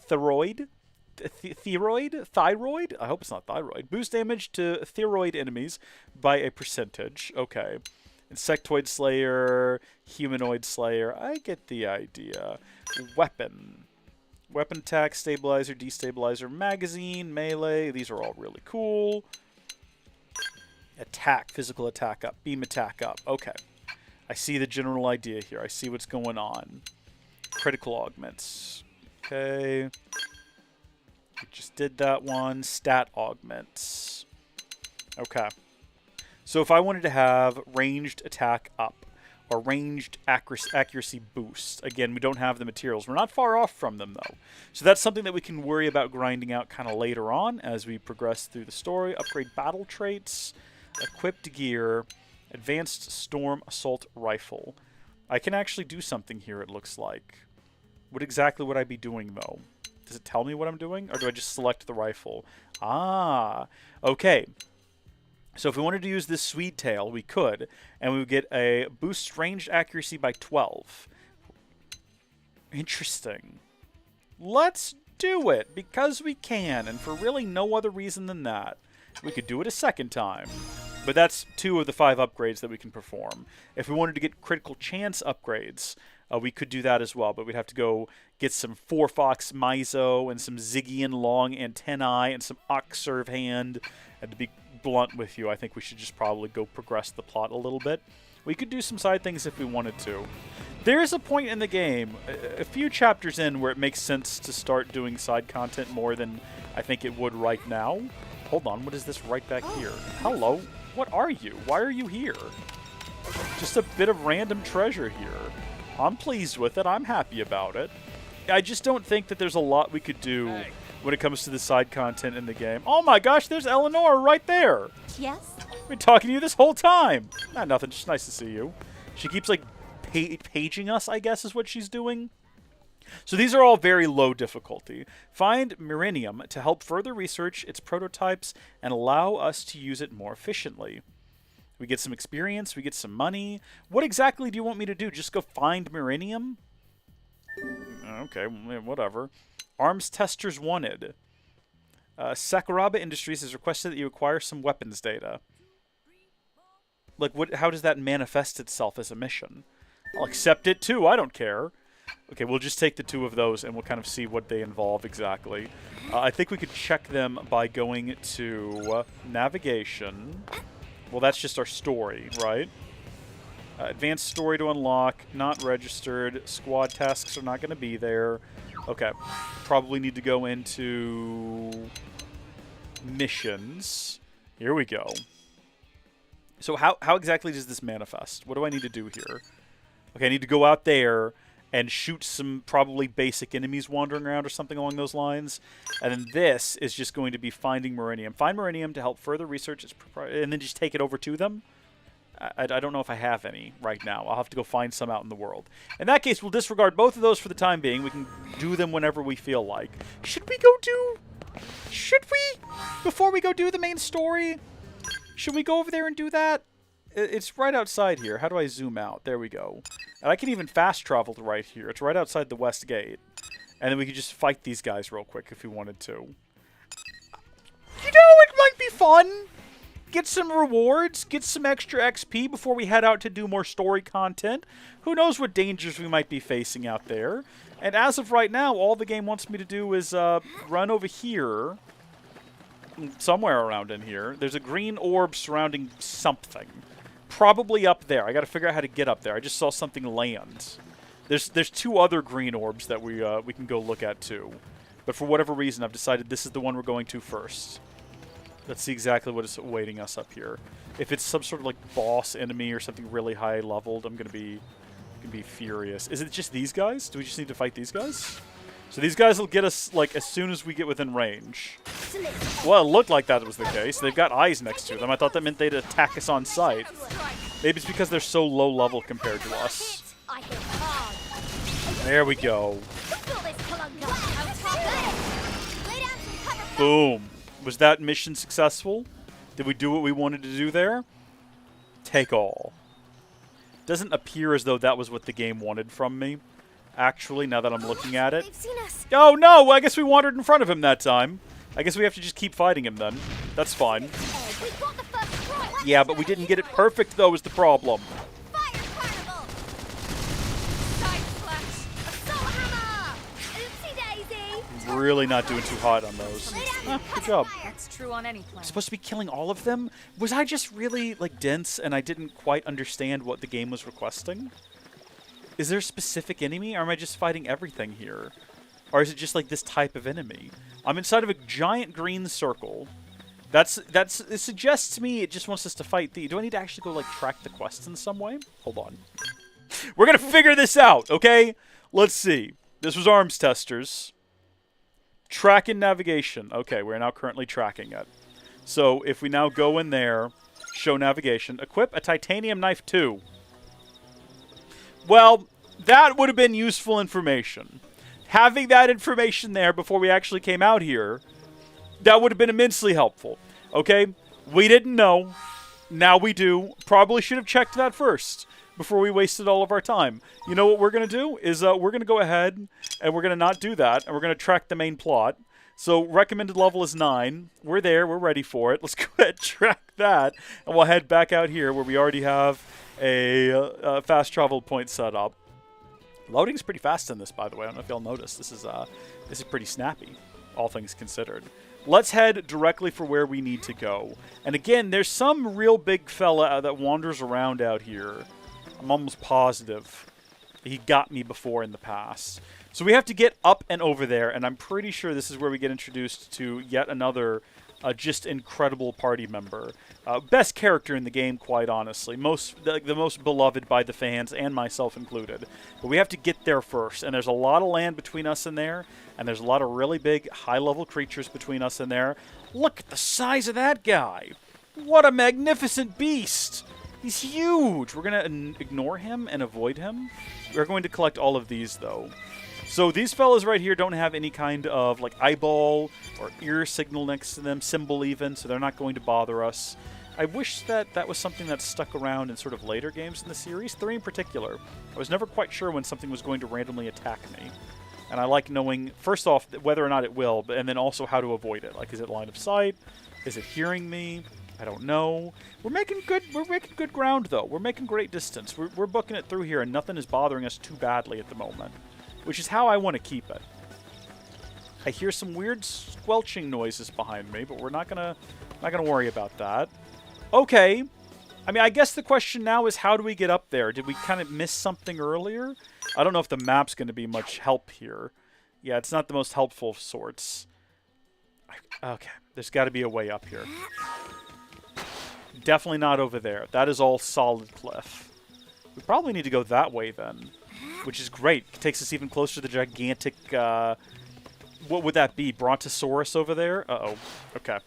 Thyroid? Thyroid? I hope it's not thyroid. Boost damage to thyroid enemies by a percentage. Okay. Insectoid Slayer, Humanoid Slayer. I get the idea. Weapon. Weapon attack, stabilizer, destabilizer, magazine, melee. These are all really cool. Attack, physical attack up, beam attack up. Okay. I see the general idea here. I see what's going on. Critical augments. Okay. We just did that one. Stat augments. Okay. So if I wanted to have ranged attack up or ranged accuracy boost, again, we don't have the materials. We're not far off from them, though. So that's something that we can worry about grinding out kind of later on as we progress through the story. Upgrade battle traits, equipped gear, advanced storm assault rifle. I can actually do something here, it looks like. What exactly would I be doing, though? Does it tell me what I'm doing, or do I just select the rifle? Ah, okay. So if we wanted to use this Swede tail, we could, and we would get a boost ranged accuracy by 12. Interesting. Let's do it, because we can, and for really no other reason than that. We could do it a second time. But that's 2 of the 5 upgrades that we can perform. If we wanted to get critical chance upgrades, we could do that as well, but we'd have to go get some 4-Fox Mizo and some Ziggian long antennae and some Oxserve hand. And to be blunt with you, I think we should just probably go progress the plot a little bit. We could do some side things if we wanted to. There's a point in the game, a few chapters in, where it makes sense to start doing side content more than I think it would right now. Hold on, what is this right back here? Hello, what are you? Why are you here? Just a bit of random treasure here. I'm pleased with it. I'm happy about it. I just don't think that there's a lot we could do when it comes to the side content in the game. Oh my gosh, there's Eleanor right there. Yes? I've been talking to you this whole time. Nothing, just nice to see you. She keeps, like, paging us, I guess is what she's doing. So these are all very low difficulty. Find Meridium to help further research its prototypes and allow us to use it more efficiently. We get some experience, we get some money. What exactly do you want me to do? Just go find Meridium? Okay, whatever. Arms testers wanted. Sakuraba Industries has requested that you acquire some weapons data. Like, how does that manifest itself as a mission? I'll accept it too, I don't care. Okay, we'll just take the 2 of those and we'll kind of see what they involve exactly. I think we could check them by going to navigation. Well, that's just our story, right? Advanced story to unlock, not registered. Squad tasks are not going to be there. Okay, probably need to go into missions. Here we go. So how exactly does this manifest? What do I need to do here? Okay, I need to go out there and shoot some probably basic enemies wandering around or something along those lines. And then this is just going to be finding Marinium. Find Marinium to help further research its and then just take it over to them. I don't know if I have any right now. I'll have to go find some out in the world. In that case, we'll disregard both of those for the time being. We can do them whenever we feel like. Should we go do... Should we? Before we go do the main story? Should we go over there and do that? It's right outside here. How do I zoom out? There we go. And I can even fast travel to right here. It's right outside the west gate. And then we could just fight these guys real quick if we wanted to. You know, it might be fun. Get some rewards. Get some extra XP before we head out to do more story content. Who knows what dangers we might be facing out there. And as of right now, all the game wants me to do is run over here. Somewhere around in here. There's a green orb surrounding something. Probably up there. I got to figure out how to get up there. I just saw something land. There's 2 other green orbs that we can go look at too. But for whatever reason, I've decided this is the one we're going to first. Let's see exactly what is awaiting us up here. If it's some sort of like boss enemy or something really high leveled, I'm gonna be furious. Is it just these guys? Do we just need to fight these guys? So these guys will get us like as soon as we get within range. Well, it looked like that was the case. They've got eyes next to them. I thought that meant they'd attack us on sight. Maybe it's because they're so low level compared to us. There we go. Boom. Was that mission successful? Did we do what we wanted to do there? Take all. Doesn't appear as though that was what the game wanted from me. Actually, now that I'm looking at it. Oh no! Well, I guess we wandered in front of him that time. I guess we have to just keep fighting him then. That's fine. Yeah, but we didn't get it perfect though is the problem. Really not doing too hot on those. Good job. That's true on any planet. Supposed to be killing all of them? Was I just really like dense and I didn't quite understand what the game was requesting? Is there a specific enemy or am I just fighting everything here? Or is it just like this type of enemy? I'm inside of a giant green circle. It suggests to me it just wants us to fight the... Do I need to actually go like track the quests in some way? Hold on. We're gonna figure this out, okay? Let's see. This was Arms Testers. Track and navigation. Okay, we're now currently tracking it. So if we now go in there, show navigation, equip a titanium knife 2. Well, that would have been useful information. Having that information there before we actually came out here, that would have been immensely helpful. Okay? We didn't know. Now we do. Probably should have checked that first before we wasted all of our time. You know what we're going to do is we're going to go ahead and we're going to not do that and we're going to track the main plot. So recommended level is 9. We're there. We're ready for it. Let's go ahead and track that and we'll head back out here where we already have a fast travel point set up. Loading's pretty fast in this, by the way. I don't know if y'all noticed. This is pretty snappy, all things considered. Let's head directly for where we need to go. And again, there's some real big fella that wanders around out here. I'm almost positive he got me before in the past. So we have to get up and over there, and I'm pretty sure this is where we get introduced to yet another just incredible party member. Best character in the game, quite honestly. The most beloved by the fans, and myself included. But we have to get there first, and there's a lot of land between us and there, and there's a lot of really big, high-level creatures between us and there. Look at the size of that guy! What a magnificent beast! He's huge! We're going to ignore him and avoid him. We're going to collect all of these, though. So these fellas right here don't have any kind of like eyeball or ear signal next to them, symbol even, so they're not going to bother us. I wish that was something that stuck around in sort of later games in the series, 3 in particular. I was never quite sure when something was going to randomly attack me. And I like knowing, first off, whether or not it will, and then also how to avoid it. Like, is it line of sight? Is it hearing me? I don't know. We're making good ground, though. We're making great distance. We're booking it through here, and nothing is bothering us too badly at the moment. Which is how I want to keep it. I hear some weird squelching noises behind me, but we're not gonna worry about that. Okay. I mean, I guess the question now is how do we get up there? Did we kind of miss something earlier? I don't know if the map's going to be much help here. Yeah, it's not the most helpful of sorts. Okay, there's got to be a way up here. Definitely not over there. That is all solid cliff. We probably need to go that way then. which is great. It takes us even closer to the gigantic, what would that be? Brontosaurus over there? Uh-oh. Okay.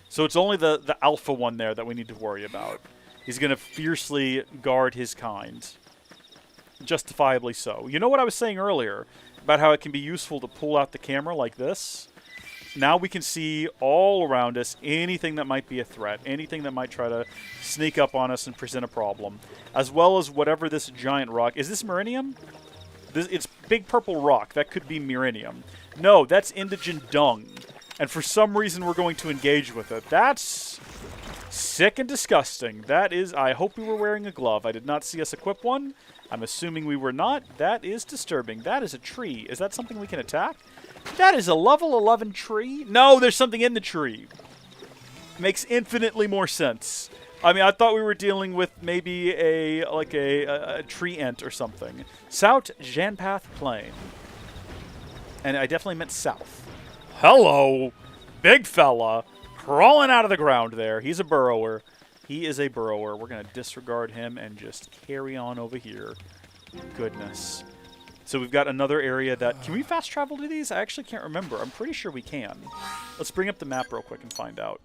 So it's only the alpha one there that we need to worry about. He's going to fiercely guard his kind. Justifiably so. You know what I was saying earlier about how it can be useful to pull out the camera like this? Now we can see all around us anything that might be a threat, anything that might try to sneak up on us and present a problem, as well as whatever this giant rock... Is this Myrinium? It's big purple rock. That could be Myrinium. No, that's indigent dung. And for some reason we're going to engage with it. That's sick and disgusting. That is... I hope we were wearing a glove. I did not see us equip one. I'm assuming we were not. That is disturbing. That is a tree. Is that something we can attack? That is a level 11 tree? No, there's something in the tree. Makes infinitely more sense. I mean, I thought we were dealing with maybe a tree ant or something. South Janpath Plain. And I definitely meant south. Hello, big fella. Crawling out of the ground there. He's a burrower. He is a burrower. We're going to disregard him and just carry on over here. Goodness. So we've got another area that... Can we fast travel to these? I actually can't remember. I'm pretty sure we can. Let's bring up the map real quick and find out.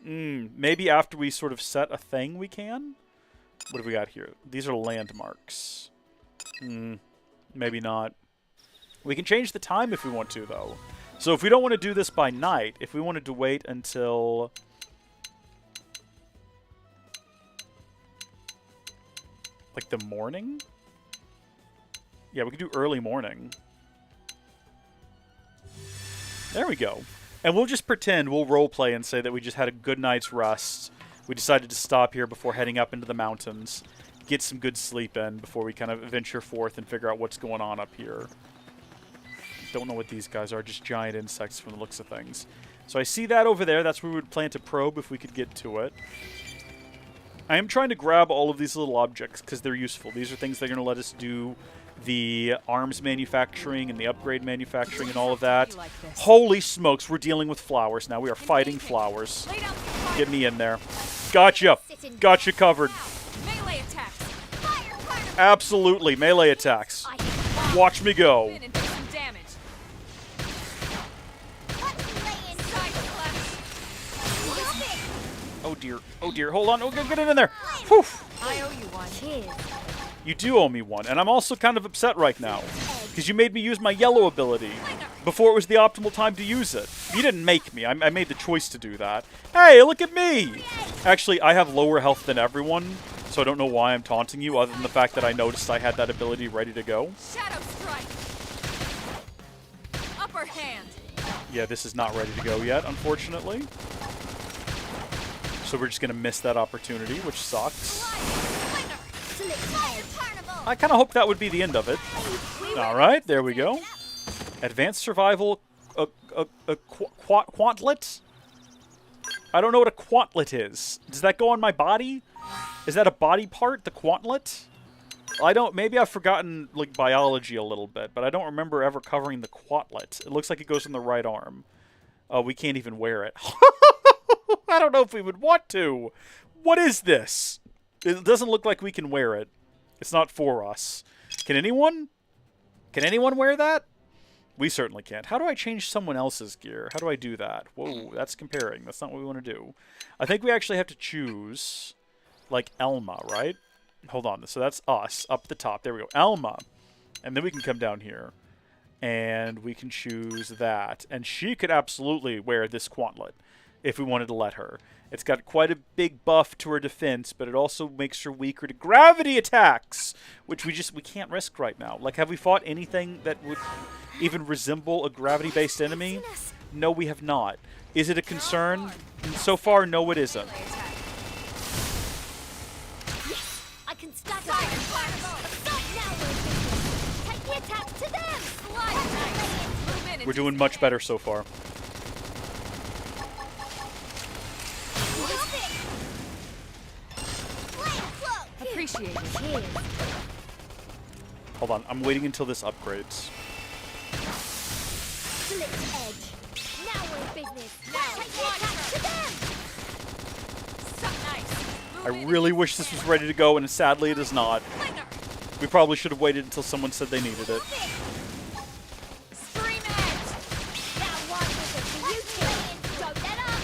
Maybe after we sort of set a thing we can? What have we got here? These are landmarks. Maybe not. We can change the time if we want to, though. So if we don't want to do this by night, if we wanted to wait until... like the morning? Yeah, we could do early morning. There we go. And we'll just pretend, we'll roleplay and say that we just had a good night's rest. We decided to stop here before heading up into the mountains. Get some good sleep in before we kind of venture forth and figure out what's going on up here. Don't know what these guys are, just giant insects from the looks of things. So I see that over there. That's where we would plan to probe if we could get to it. I am trying to grab all of these little objects because they're useful. These are things that are going to let us do the arms manufacturing and the upgrade manufacturing and all of that. Holy smokes, we're dealing with flowers now. We are fighting flowers. Get me in there. Gotcha. Gotcha covered. Absolutely, melee attacks. Watch me go. Oh dear, oh dear, hold on, oh, get in there. Whew. I owe you one. You do owe me one, and I'm also kind of upset right now, because you made me use my yellow ability before it was the optimal time to use it. You didn't make me, I made the choice to do that. Hey, look at me! Actually, I have lower health than everyone, so I don't know why I'm taunting you, other than the fact that I noticed I had that ability ready to go. Shadow strike. Upper hand. Yeah, this is not ready to go yet, unfortunately. So we're just going to miss that opportunity, which sucks. I kind of hoped that would be the end of it. Alright, there we go. Advanced Survival Quantlet? I don't know what a quantlet is. Does that go on my body? Is that a body part, the quantlet? I don't... Maybe I've forgotten, like, biology a little bit, but I don't remember ever covering the quantlet. It looks like it goes on the right arm. Oh, we can't even wear it. I don't know if we would want to. What is this? It doesn't look like we can wear it. It's not for us. Can anyone? Can anyone wear that? We certainly can't. How do I change someone else's gear? How do I do that? Whoa, that's comparing. That's not what we want to do. I think we actually have to choose, like, Elma, right? Hold on. So that's us up the top. There we go. Elma. And then we can come down here. And we can choose that. And she could absolutely wear this quantlet if we wanted to let her. It's got quite a big buff to her defense, but it also makes her weaker to gravity attacks, which we can't risk right now. Like, have we fought anything that would even resemble a gravity-based enemy? No, we have not. Is it a concern? So far, no, it isn't. I can stop Take the attack to them. We're doing much better so far. Appreciate it. Hold on, I'm waiting until this upgrades. Now we're in business. Take the attack to them. I really wish this was ready to go, and sadly it is not. We probably should have waited until someone said they needed it.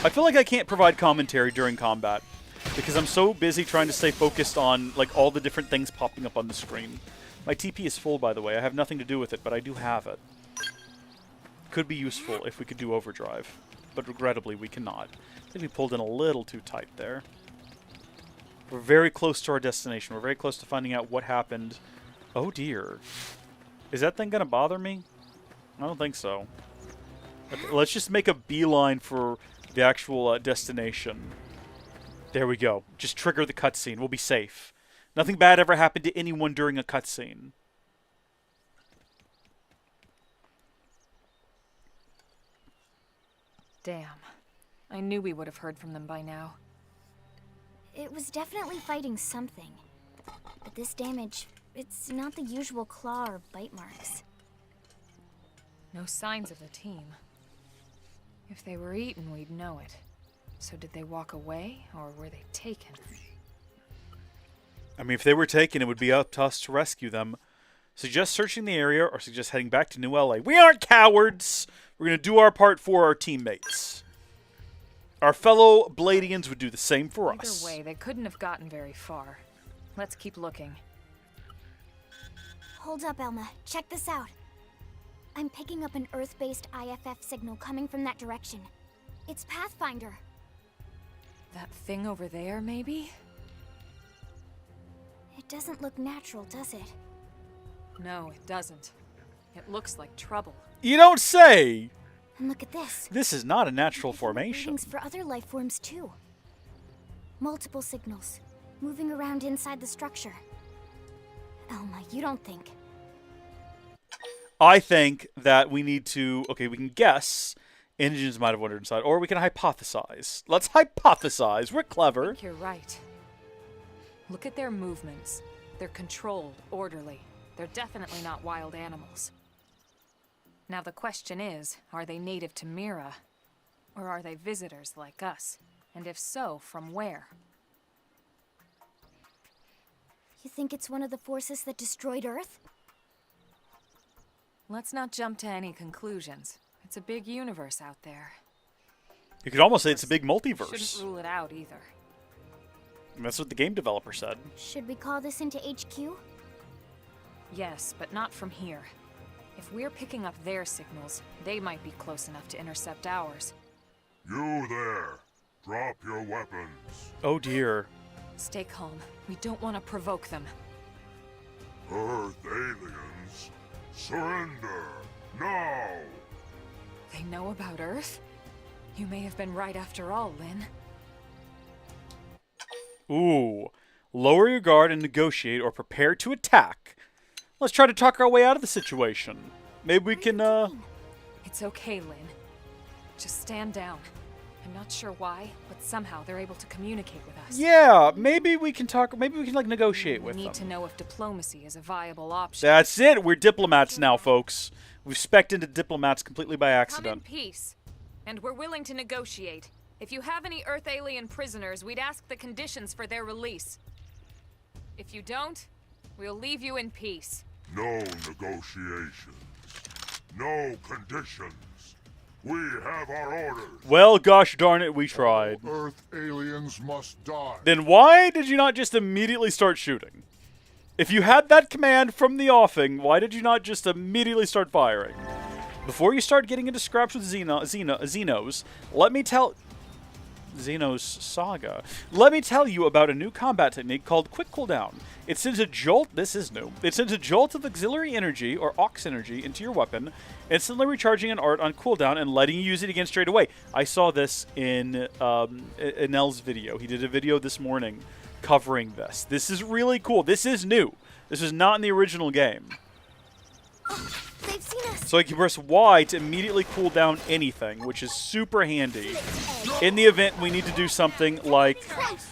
I feel like I can't provide commentary during combat because I'm so busy trying to stay focused on like all the different things popping up on the screen. My TP is full, by the way. I have nothing to do with it, but I do have it. Could be useful if we could do overdrive, but regrettably we cannot. I think we pulled in a little too tight there. We're very close to our destination. We're very close to finding out what happened. Oh dear. Is that thing gonna bother me? I don't think so. Okay, let's just make a beeline for the actual destination. There we go. Just trigger the cutscene. We'll be safe. Nothing bad ever happened to anyone during a cutscene. Damn. I knew we would have heard from them by now. It was definitely fighting something. But this damage, it's not the usual claw or bite marks. No signs of the team. If they were eaten, we'd know it. So did they walk away, or were they taken? I mean, if they were taken, it would be up to us to rescue them. Suggest searching the area, or suggest heading back to New LA. We aren't cowards! We're going to do our part for our teammates. Our fellow Bladians would do the same for us. Either way, they couldn't have gotten very far. Let's keep looking. Hold up, Elma. Check this out. I'm picking up an Earth-based IFF signal coming from that direction. It's Pathfinder. That thing over there, maybe? It doesn't look natural, does it? No, it doesn't. It looks like trouble. You don't say! And look at this. This is not a natural formation. Readings for other life forms, too. Multiple signals, moving around inside the structure. Elma, you don't think... I think that we need to... Okay, we can guess. Engines might have wandered inside. Or we can hypothesize. Let's hypothesize. We're clever. I think you're right. Look at their movements. They're controlled, orderly. They're definitely not wild animals. Now the question is, are they native to Mira? Or are they visitors like us? And if so, from where? You think it's one of the forces that destroyed Earth? Let's not jump to any conclusions. It's a big universe out there. You could almost say it's a big multiverse. Shouldn't rule it out either. And that's what the game developer said. Should we call this into HQ? Yes, but not from here. If we're picking up their signals, they might be close enough to intercept ours. You there. Drop your weapons. Oh dear. Stay calm. We don't want to provoke them. Earth aliens, surrender now. They know about Earth? You may have been right after all, Lynn. Ooh. Lower your guard and negotiate or prepare to attack. Let's try to talk our way out of the situation. Maybe we can, It's okay, Lynn. Just stand down. I'm not sure why, but somehow they're able to communicate with us. Yeah, maybe we can talk, maybe we can, like, negotiate with them. We need to know if diplomacy is a viable option. That's it! We're diplomats now, folks. We've specced into diplomats completely by Come in accident. peace, and we're willing to negotiate. If you have any Earth alien prisoners, we'd ask the conditions for their release. If you don't, we'll leave you in peace. No negotiations. No conditions. We have our orders. Well, gosh darn it, we tried. Earth aliens must die. Then why did you not just immediately start shooting? If you had that command from the offing, why did you not just immediately start firing? Before you start getting into scraps with Xenos, let me tell... Xenos Saga. Let me tell you about a new combat technique called Quick Cooldown. It sends a jolt... This is new. It sends a jolt of auxiliary energy, or aux energy, into your weapon, instantly recharging an art on cooldown and letting you use it again straight away. I saw this in Nell's video. He did a video this morning covering this. This is really cool. This is new. This was not in the original game. They've seen us. So I can press Y to immediately cool down anything, which is super handy. In the event we need to do something like,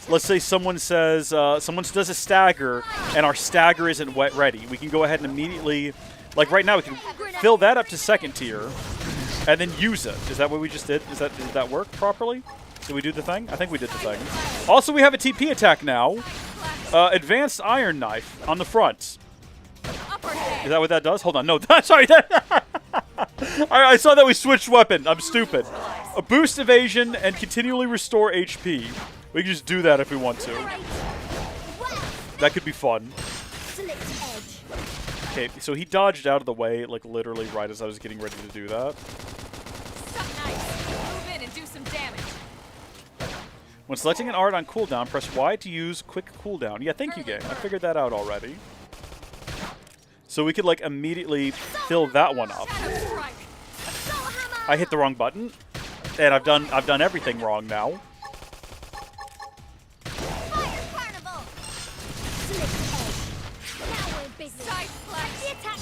let's say someone says, someone does a stagger, and our stagger isn't wet ready. We can go ahead and immediately, like right now, we can fill that up to second tier, and then use it. Is that what we just did? Did that work properly? Did we do the thing? I think we did the thing. Also, we have a TP attack now. Advanced Iron Knife on the front. Is that what that does? Hold on. No, sorry. I saw that we switched weapon. I'm stupid. A boost evasion and continually restore HP. We can just do that if we want to. That could be fun. Okay, so he dodged out of the way, like literally right as I was getting ready to do that. Move in and do some damage. When selecting an art on cooldown, press Y to use quick cooldown. Yeah, thank you, game. I figured that out already. So we could like immediately fill that one up. I hit the wrong button, and I've done everything wrong now.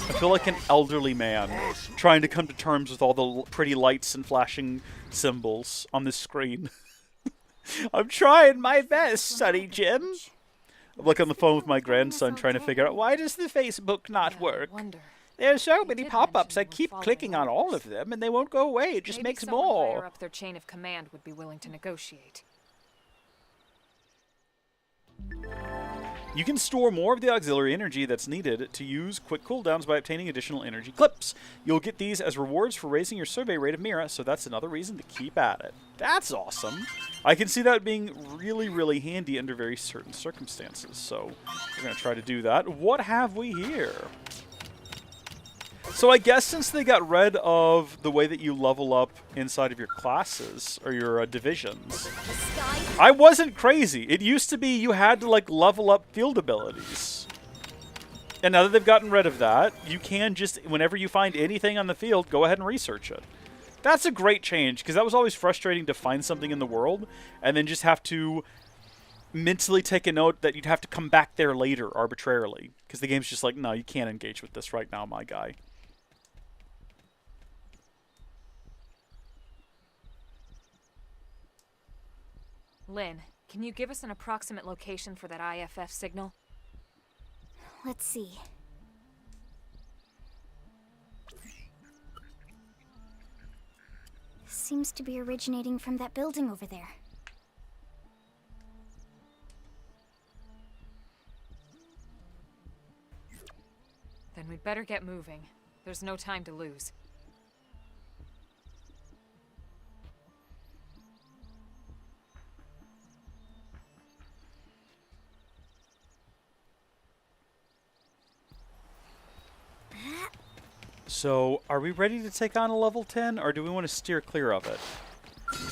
I feel like an elderly man trying to come to terms with all the pretty lights and flashing symbols on this screen. I'm trying my best, Sonny Jim. I'm like on the phone with my grandson trying to figure out, why does the Facebook not work? There's so many pop-ups. I keep clicking on all of them and they won't go away. It just makes more. Higher up their chain of command would be willing to negotiate. You can store more of the auxiliary energy that's needed to use quick cooldowns by obtaining additional energy clips. You'll get these as rewards for raising your survey rate of Mira, so that's another reason to keep at it. That's awesome. I can see that being really, really handy under very certain circumstances, so we're going to try to do that. What have we here? So I guess since they got rid of the way that you level up inside of your classes, or your divisions, I wasn't crazy. It used to be you had to like level up field abilities. And now that they've gotten rid of that, you can just, whenever you find anything on the field, go ahead and research it. That's a great change, because that was always frustrating to find something in the world, and then just have to mentally take a note that you'd have to come back there later arbitrarily. Because the game's just like, no, you can't engage with this right now, my guy. Lynn, can you give us an approximate location for that IFF signal? Let's see. Seems to be originating from that building over there. Then we'd better get moving. There's no time to lose. So, are we ready to take on a level 10, or do we want to steer clear of it?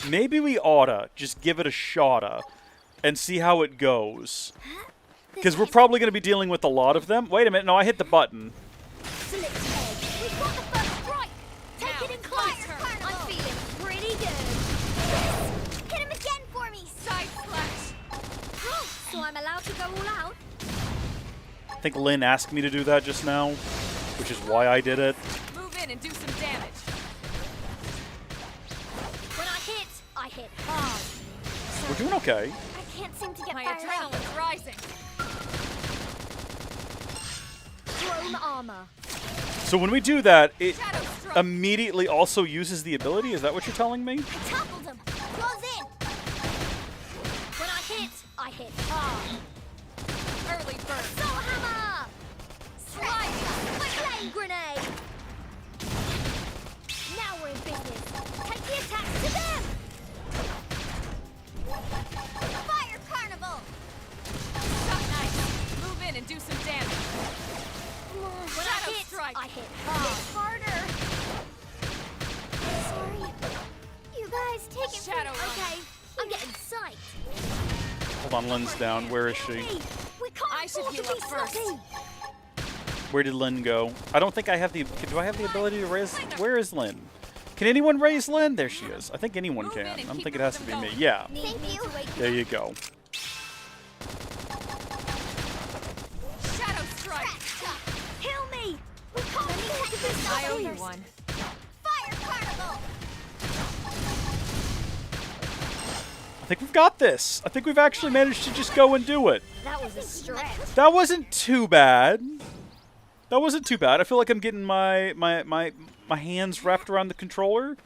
Maybe we oughta just give it a shotta and see how it goes. Because we're probably going to be dealing with a lot of them. Wait a minute, no, I hit the button. We've got the first strike! Take it in closer! I'm feeling pretty good. Hit him again for me! Side splash! So I'm allowed to go all out? I think Lynn asked me to do that just now, which is why I did it. Move in and do some damage. When I hit hard. We're doing okay. I can't seem to get My fired up. adrenaline's rising. Chrome armor. So when we do that, it immediately also uses the ability? Is that what you're telling me? I tackled him. Close in. When I hit hard. Early bird. Soul hammer. Slide. Flame grenade. Now we're in business. Take the attacks to them. Fire carnival. Shot knife. Move in and do some damage. When Strike. I hit hard. Hit harder. Sorry. You guys take it Shadow from me. Okay. I'm getting psyched. Hold on, Lynn's down. Where is she? We can't I should afford heal to be up first. sloppy. Where did Lynn go? I don't think I have the... Do I have the ability to raise... Where is Lynn? Can anyone raise Lynn? There she is. I think anyone can. I don't think it has to be me. Yeah. Thank you. There you go. Shadow strike. Heal me. We can't afford to be sloppy. I owe you one. Fire carnival. I think we've got this. I think we've actually managed to just go and do it. That was a stretch. That wasn't too bad. That wasn't too bad. I feel like I'm getting my hands wrapped around the controller.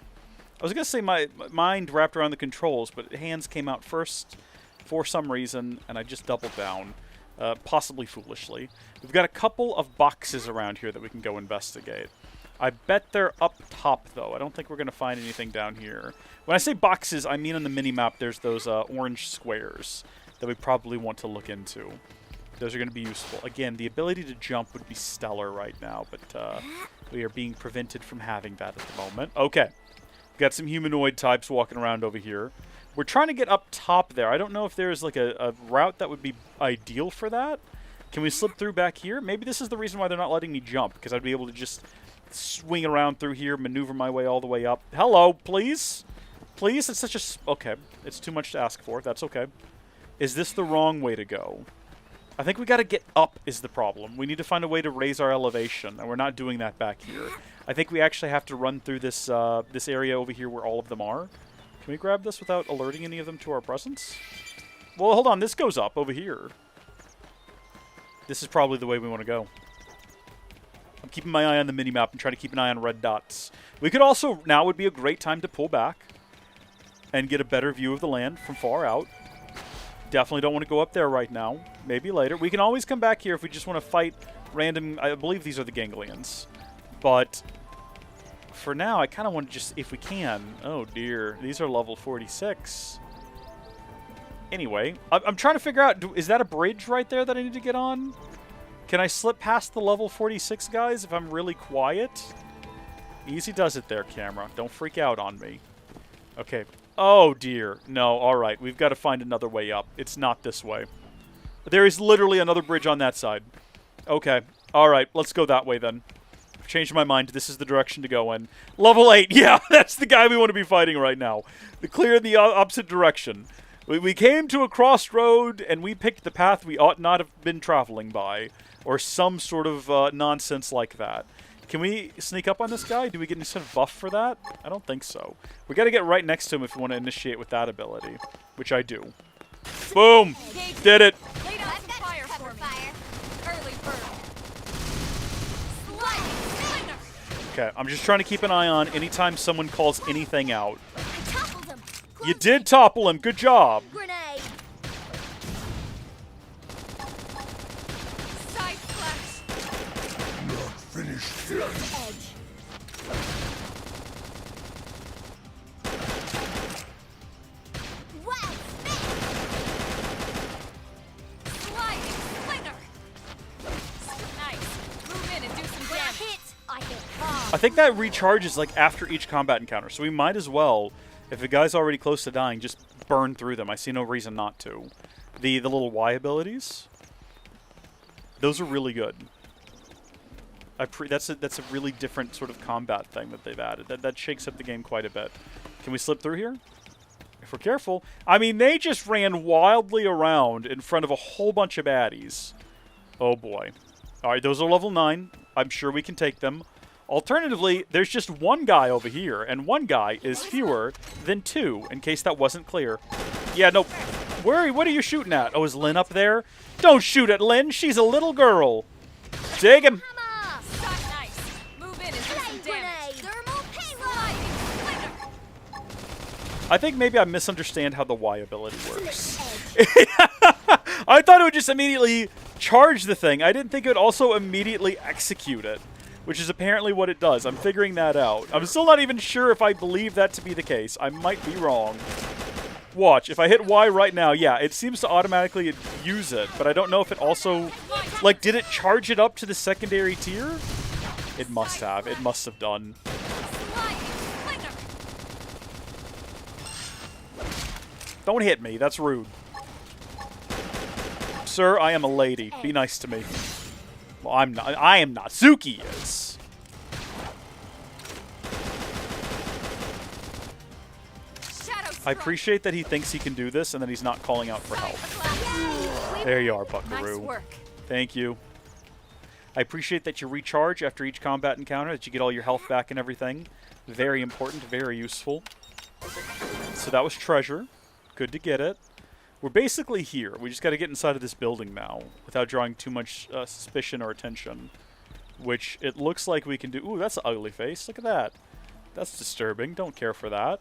I was going to say my mind wrapped around the controls, but hands came out first for some reason, and I just doubled down. possibly foolishly. We've got a couple of boxes around here that we can go investigate. I bet they're up top, though. I don't think we're going to find anything down here. When I say boxes, I mean on the mini-map there's those orange squares that we probably want to look into. Those are going to be useful. Again, the ability to jump would be stellar right now, but we are being prevented from having that at the moment. Okay. We've got some humanoid types walking around over here. We're trying to get up top there. I don't know if there's like a route that would be ideal for that. Can we slip through back here? Maybe this is the reason why they're not letting me jump, because I'd be able to just swing around through here, maneuver my way all the way up. Hello, please? Please? It's such a... Okay. It's too much to ask for. That's okay. Is this the wrong way to go? I think we got to get up is the problem. We need to find a way to raise our elevation, and we're not doing that back here. I think we actually have to run through this this area over here where all of them are. Can we grab this without alerting any of them to our presence? Well, hold on. This goes up over here. This is probably the way we want to go. I'm keeping my eye on the minimap and trying to keep an eye on red dots. We could also... Now would be a great time to pull back and get a better view of the land from far out. Definitely don't want to go up there right now. Maybe later. We can always come back here if we just want to fight random... I believe these are the ganglions. But for now, I kind of want to just... If we can... Oh, dear. These are level 46. Anyway, I'm trying to figure out... Is that a bridge right there that I need to get on? Can I slip past the level 46 guys if I'm really quiet? Easy does it there, camera. Don't freak out on me. Okay. Oh, dear. No, alright. We've got to find another way up. It's not this way. There is literally another bridge on that side. Okay. Alright, let's go that way then. I've changed my mind. This is the direction to go in. Level 8. Yeah, that's the guy we want to be fighting right now. Clear in the opposite direction. We came to a crossroad, and we picked the path we ought not have been traveling by. Or some sort of nonsense like that. Can we sneak up on this guy? Do we get any sort of buff for that? I don't think so. We got to get right next to him if we want to initiate with that ability. Which I do. Boom! Did it! Lay down some fire for me. Early bird. Okay, I'm just trying to keep an eye on anytime someone calls anything out. I toppled him. You did topple him. Good job. Grenade. Side flash. Not finished yet. Edge. Wow. Sliding slinger. Nice. Move in and do some When I damage. hit, I hit hard. I think that recharges like after each combat encounter, so we might as well, if the guy's already close to dying, just burn through them. I see no reason not to. The little Y abilities, those are really good. That's a really different sort of combat thing that they've added. That shakes up the game quite a bit. Can we slip through here? If we're careful. I mean, they just ran wildly around in front of a whole bunch of baddies. Oh boy. Alright, those are level 9. I'm sure we can take them. Alternatively, there's just one guy over here, and one guy is fewer than 2, in case that wasn't clear. Yeah, no. What are you shooting at? Oh, is Lynn up there? Don't shoot at Lynn. She's a little girl. Dig him. Hammer. Shot nice. Move in and do some Flame damage. grenade. Thermal payload. Sliding slinger. I think maybe I misunderstand how the Y ability works. Edge. I thought it would just immediately charge the thing. I didn't think it would also immediately execute it, which is apparently what it does. I'm figuring that out. I'm still not even sure if I believe that to be the case. I might be wrong. Watch. If I hit Y right now, yeah, it seems to automatically use it, but I don't know if it also... Like, did it charge it up to the secondary tier? It must have. It must have done. Sliding slinger. Don't hit me. That's rude. Sir, I am a lady. Be nice to me. Well, I'm not. I am not. Suki is. Shadow I strike. appreciate that he thinks he can do this and that he's not calling out for help. Flash. There you are, Nice Buckaroo. work. Thank you. I appreciate that you recharge after each combat encounter, that you get all your health back and everything. Very important, very useful. So that was treasure. Good to get it. We're basically here. We just got to get inside of this building now without drawing too much suspicion or attention, which it looks like we can do. Ooh, that's an ugly face. Look at that. That's disturbing. Don't care for that.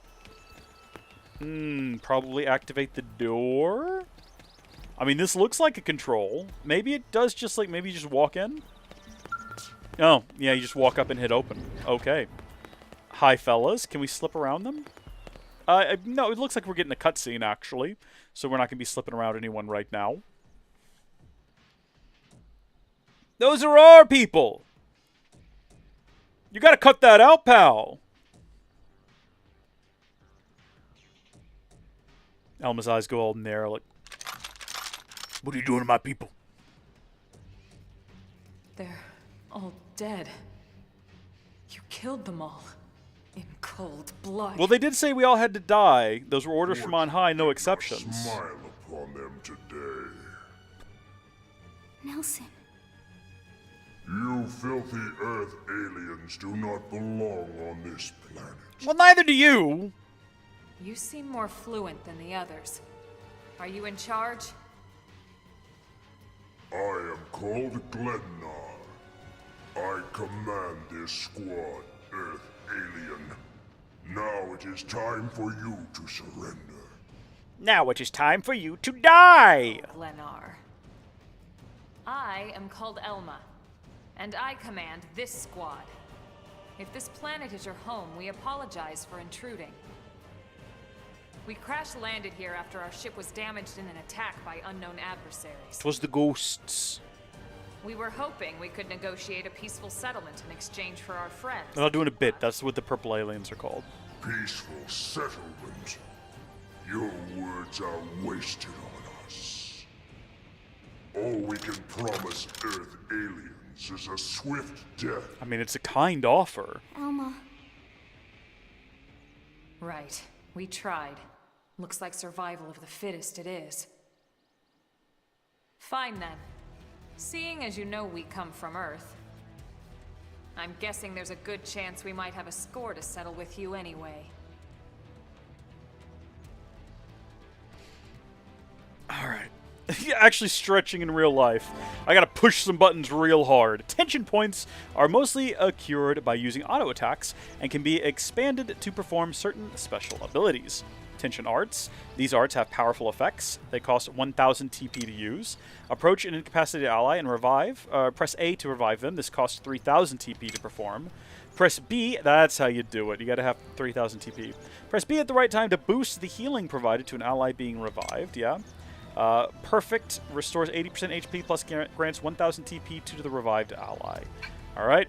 Probably activate the door. I mean, this looks like a control. Maybe it does just like, maybe you just walk in? Oh, yeah, you just walk up and hit open. Okay. Hi, fellas. Can we slip around them? No, it looks like we're getting a cutscene, actually. So we're not going to be slipping around anyone right now. Those are our people! You gotta cut that out, pal! Elma's eyes go all narrow, like, what are you doing to my people? They're all dead. You killed them all. In cold blood. Well, they did say we all had to die. Those were orders from on high, no exceptions. Smile upon them today. Nelson. You filthy Earth aliens do not belong on this planet. Well, neither do you. You seem more fluent than the others. Are you in charge? I am called Glennar. I command this squad, Earth alien. Now it is time for you to surrender. Now it is time for you to die! Glennar. I am called Elma, and I command this squad. If this planet is your home, we apologize for intruding. We crash-landed here after our ship was damaged in an attack by unknown adversaries. It was the ghosts. We were hoping we could negotiate a peaceful settlement in exchange for our friends. I'm not doing a bit. That's what the purple aliens are called. Peaceful settlement. Your words are wasted on us. All we can promise Earth aliens is a swift death. I mean, it's a kind offer. Elma. Right. We tried. Looks like survival of the fittest it is. Fine then. Seeing as you know we come from Earth, I'm guessing there's a good chance we might have a score to settle with you anyway. Alright. Actually stretching in real life. I gotta push some buttons real hard. Tension points are mostly cured by using auto attacks and can be expanded to perform certain special abilities. Tension arts. These arts have powerful effects. They cost 1,000 TP to use. Approach an incapacitated ally and revive. Press A to revive them. This costs 3,000 TP to perform. Press B, that's how you do it. You gotta have 3,000 TP. Press B at the right time to boost the healing provided to an ally being revived, yeah. Perfect restores 80% HP plus grants 1,000 TP to the revived ally. Alright.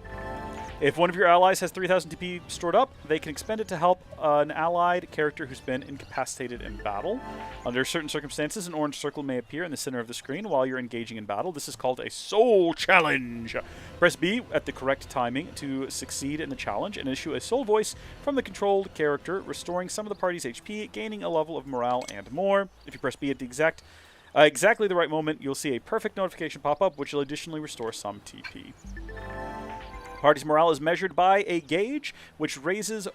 If one of your allies has 3,000 TP stored up, they can expend it to help an allied character who's been incapacitated in battle. Under certain circumstances, an orange circle may appear in the center of the screen while you're engaging in battle. This is called a soul challenge. Press B at the correct timing to succeed in the challenge and issue a soul voice from the controlled character, restoring some of the party's HP, gaining a level of morale, and more. If you press B at the exactly the right moment, you'll see a perfect notification pop up, which will additionally restore some TP. Party's morale is measured by a gauge, which rises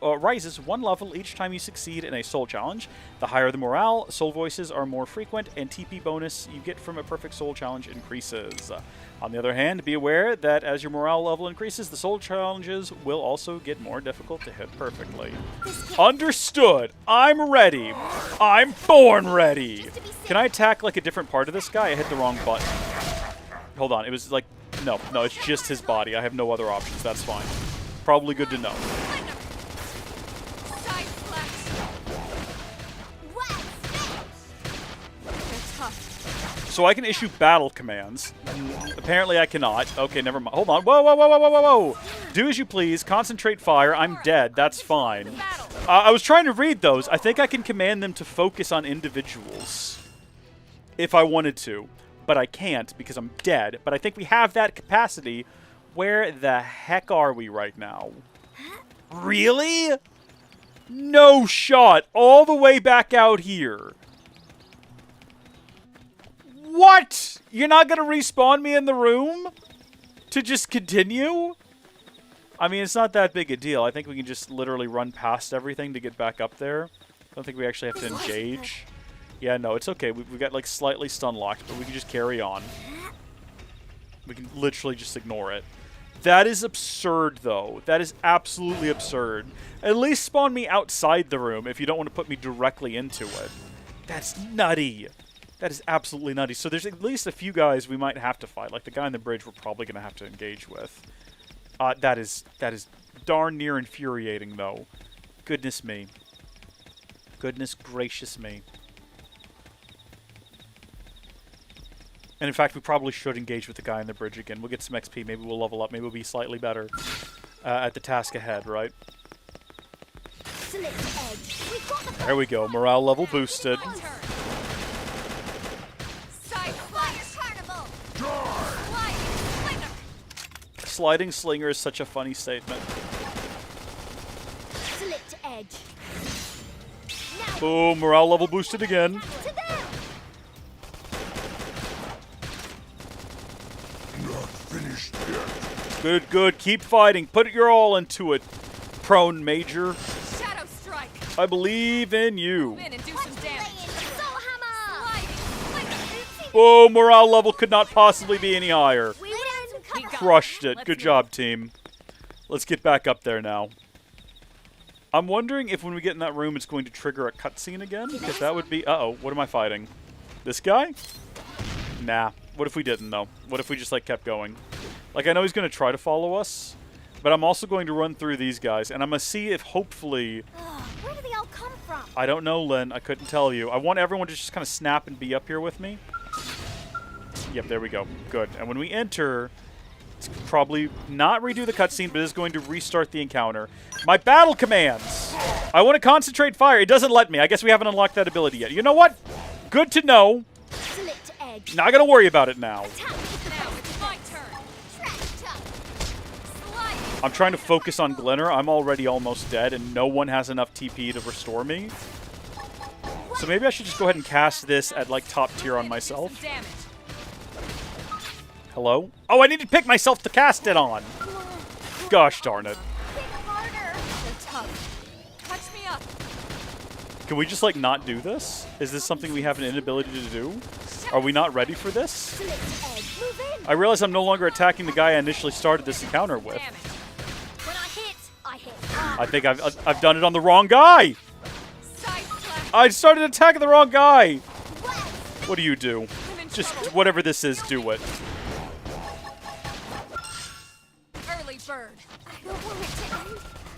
one level each time you succeed in a soul challenge. The higher the morale, soul voices are more frequent, and TP bonus you get from a perfect soul challenge increases. On the other hand, be aware that as your morale level increases, the soul challenges will also get more difficult to hit perfectly. Understood. I'm ready. I'm born ready. Can I attack like a different part of this guy? I hit the wrong button. Hold on. It was like... No, it's just his body. I have no other options. That's fine. Probably good to know. So I can issue battle commands. Apparently I cannot. Okay, never mind. Hold on. Whoa. Do as you please. Concentrate fire. I'm dead. That's fine. I was trying to read those. I think I can command them to focus on individuals. If I wanted to. But I can't because I'm dead. But I think we have that capacity. Where the heck are we right now? Really? No shot. All the way back out here. What? You're not going to respawn me in the room? To just continue? I mean, it's not that big a deal. I think we can just literally run past everything to get back up there. I don't think we actually have to engage. Yeah, no, it's okay. We got, like, slightly stun locked, but we can just carry on. We can literally just ignore it. That is absurd, though. That is absolutely absurd. At least spawn me outside the room if you don't want to put me directly into it. That's nutty. That is absolutely nutty. So there's at least a few guys we might have to fight. Like the guy on the bridge we're probably going to have to engage with. That is darn near infuriating, though. Goodness me. Goodness gracious me. And in fact, we probably should engage with the guy on the bridge again. We'll get some XP. Maybe we'll level up. Maybe we'll be slightly better at the task ahead, right? There we go. Morale level boosted. Sliding slinger is such a funny statement. Boom, morale level boosted again. Not finished yet. Good, good. Keep fighting. Put your all into it, prone major. Shadow strike. I believe in you. Move in and do some damage. Oh, morale level could not possibly be any higher. Crushed it. Good job, team. Let's get back up there now. I'm wondering if when we get in that room it's going to trigger a cutscene again, because that would be... Uh-oh, what am I fighting? This guy? Nah. What if we didn't, though? What if we just, like, kept going? Like, I know he's going to try to follow us, but I'm also going to run through these guys, and I'm going to see if, hopefully... Where do they all come from? I don't know, Lynn. I couldn't tell you. I want everyone to just kind of snap and be up here with me. Yep, there we go. Good. And when we enter... It's probably not redo the cutscene, but it's going to restart the encounter. My battle commands! I want to concentrate fire. It doesn't let me. I guess we haven't unlocked that ability yet. You know what? Good to know. Not going to worry about it now. I'm trying to focus on Glinner. I'm already almost dead, and no one has enough TP to restore me. So maybe I should just go ahead and cast this at, like, top tier on myself. Hello? Oh, I need to pick myself to cast it on! Gosh darn it. Can we just, like, not do this? Is this something we have an inability to do? Are we not ready for this? I realize I'm no longer attacking the guy I initially started this encounter with. I think I've done it on the wrong guy! I started attacking the wrong guy! What do you do? Just whatever this is, do it.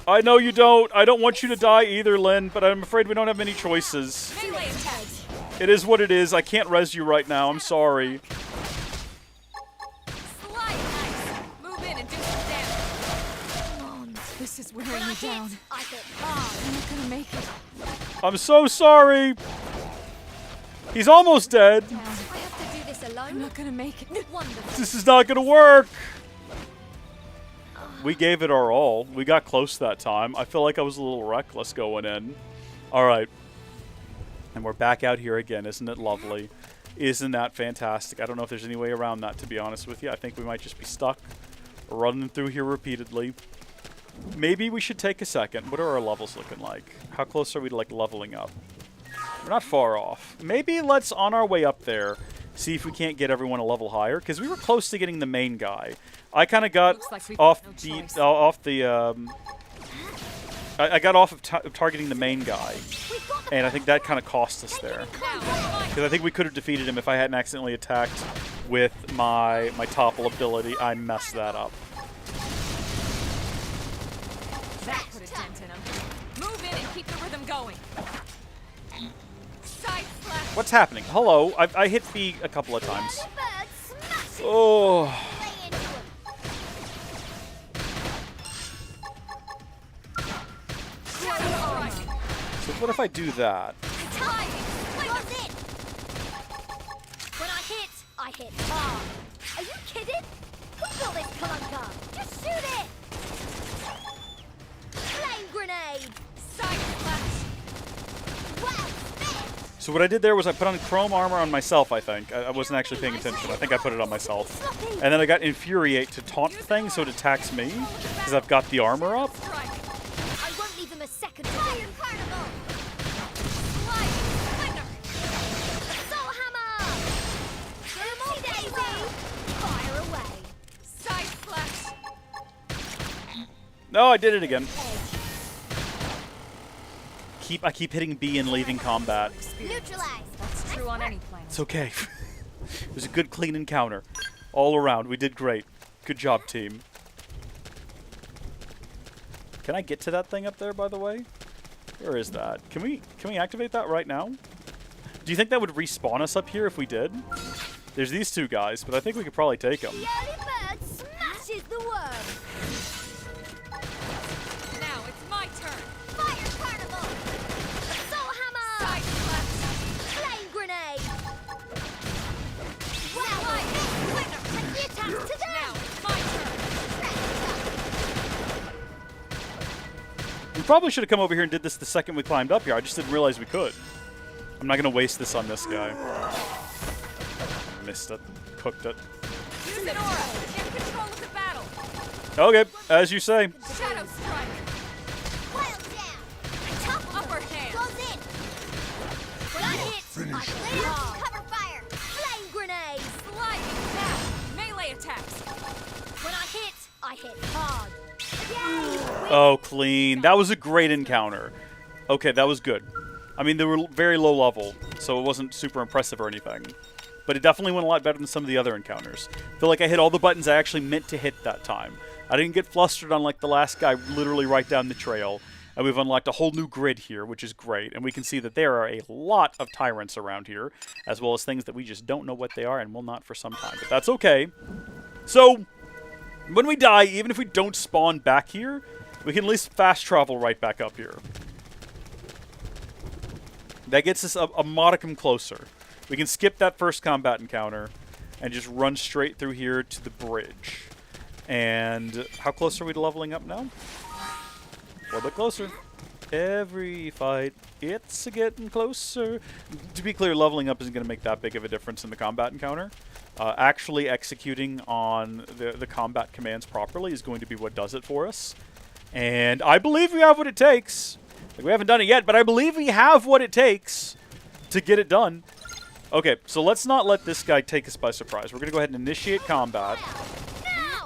I know you don't. I don't want you to die either, Lynn, but I'm afraid we don't have many choices. It is what it is. I can't res you right now. I'm sorry. This is wearing me down. I'm not gonna make it. I'm so sorry. He's almost dead. I have to do this alone. I'm not gonna make it. Wonderful. This is not gonna work. We gave it our all. We got close that time. I feel like I was a little reckless going in. All right. And we're back out here again. Isn't it lovely? Isn't that fantastic? I don't know if there's any way around that, to be honest with you. I think we might just be stuck running through here repeatedly. Maybe we should take a second. What are our levels looking like? How close are we to, like, leveling up? We're not far off. Maybe let's, on our way up there, see if we can't get everyone a level higher, because we were close to getting the main guy. I kind of got off I got off of targeting the main guy, and I think that kind of cost us there. Because I think we could have defeated him if I hadn't accidentally attacked with my topple ability. I messed that up. That put a dent in him. Move in and keep the rhythm going. Side slash. What's happening? Hello, I hit B a couple of times. Oh. So what if I do that? When I hit hard. Are you kidding? Who built this clunker? Just shoot it! Flame grenade! Side flash! So what I did there was I put on chrome armor on myself, I think. I wasn't actually paying attention. I think I put it on myself. And then I got Infuriate to taunt the thing so it attacks me, because I've got the armor up. I won't leave them a second. Fire carnival! Soul hammer! Fire away! Side flash. No, I did it again. I keep hitting B and leaving combat. Neutralize! That's true on any planet. It's okay. It was a good, clean encounter. All around. We did great. Good job, team. Can I get to that thing up there, by the way? Where is that? Can we activate that right now? Do you think that would respawn us up here if we did? There's these two guys, but I think we could probably take them. The early bird smashes the worm. Now it's my turn. Fire carnival. Soul hammer. Side slash. Flame grenade. Well, Winner. Take the attacks to them. now it's my turn. We probably should have come over here and did this the second we climbed up here. I just didn't realize we could. I'm not going to waste this on this guy. Missed it. Cooked it. Use an aura. Get control of the battle. Okay, as you say. Shadow strike. Wild down. Tough upper hand. Goes in. When I hit, I lay out cover fire. Flame grenade. Sliding down. Melee attacks. When I hit hard. Yay! Oh, clean. That was a great encounter. Okay, that was good. I mean, they were very low level, so it wasn't super impressive or anything. But it definitely went a lot better than some of the other encounters. I feel like I hit all the buttons I actually meant to hit that time. I didn't get flustered on like the last guy literally right down the trail. And we've unlocked a whole new grid here, which is great. And we can see that there are a lot of tyrants around here, as well as things that we just don't know what they are and will not for some time. But that's okay. So, when we die, even if we don't spawn back here, we can at least fast travel right back up here. That gets us a modicum closer. We can skip that first combat encounter and just run straight through here to the bridge. And how close are we to leveling up now? A little bit closer. Every fight, it's getting closer. To be clear, leveling up isn't going to make that big of a difference in the combat encounter. Actually executing on the combat commands properly is going to be what does it for us. And I believe we have what it takes. Like, we haven't done it yet, but I believe we have what it takes to get it done. Okay, so let's not let this guy take us by surprise. We're going to go ahead and initiate combat,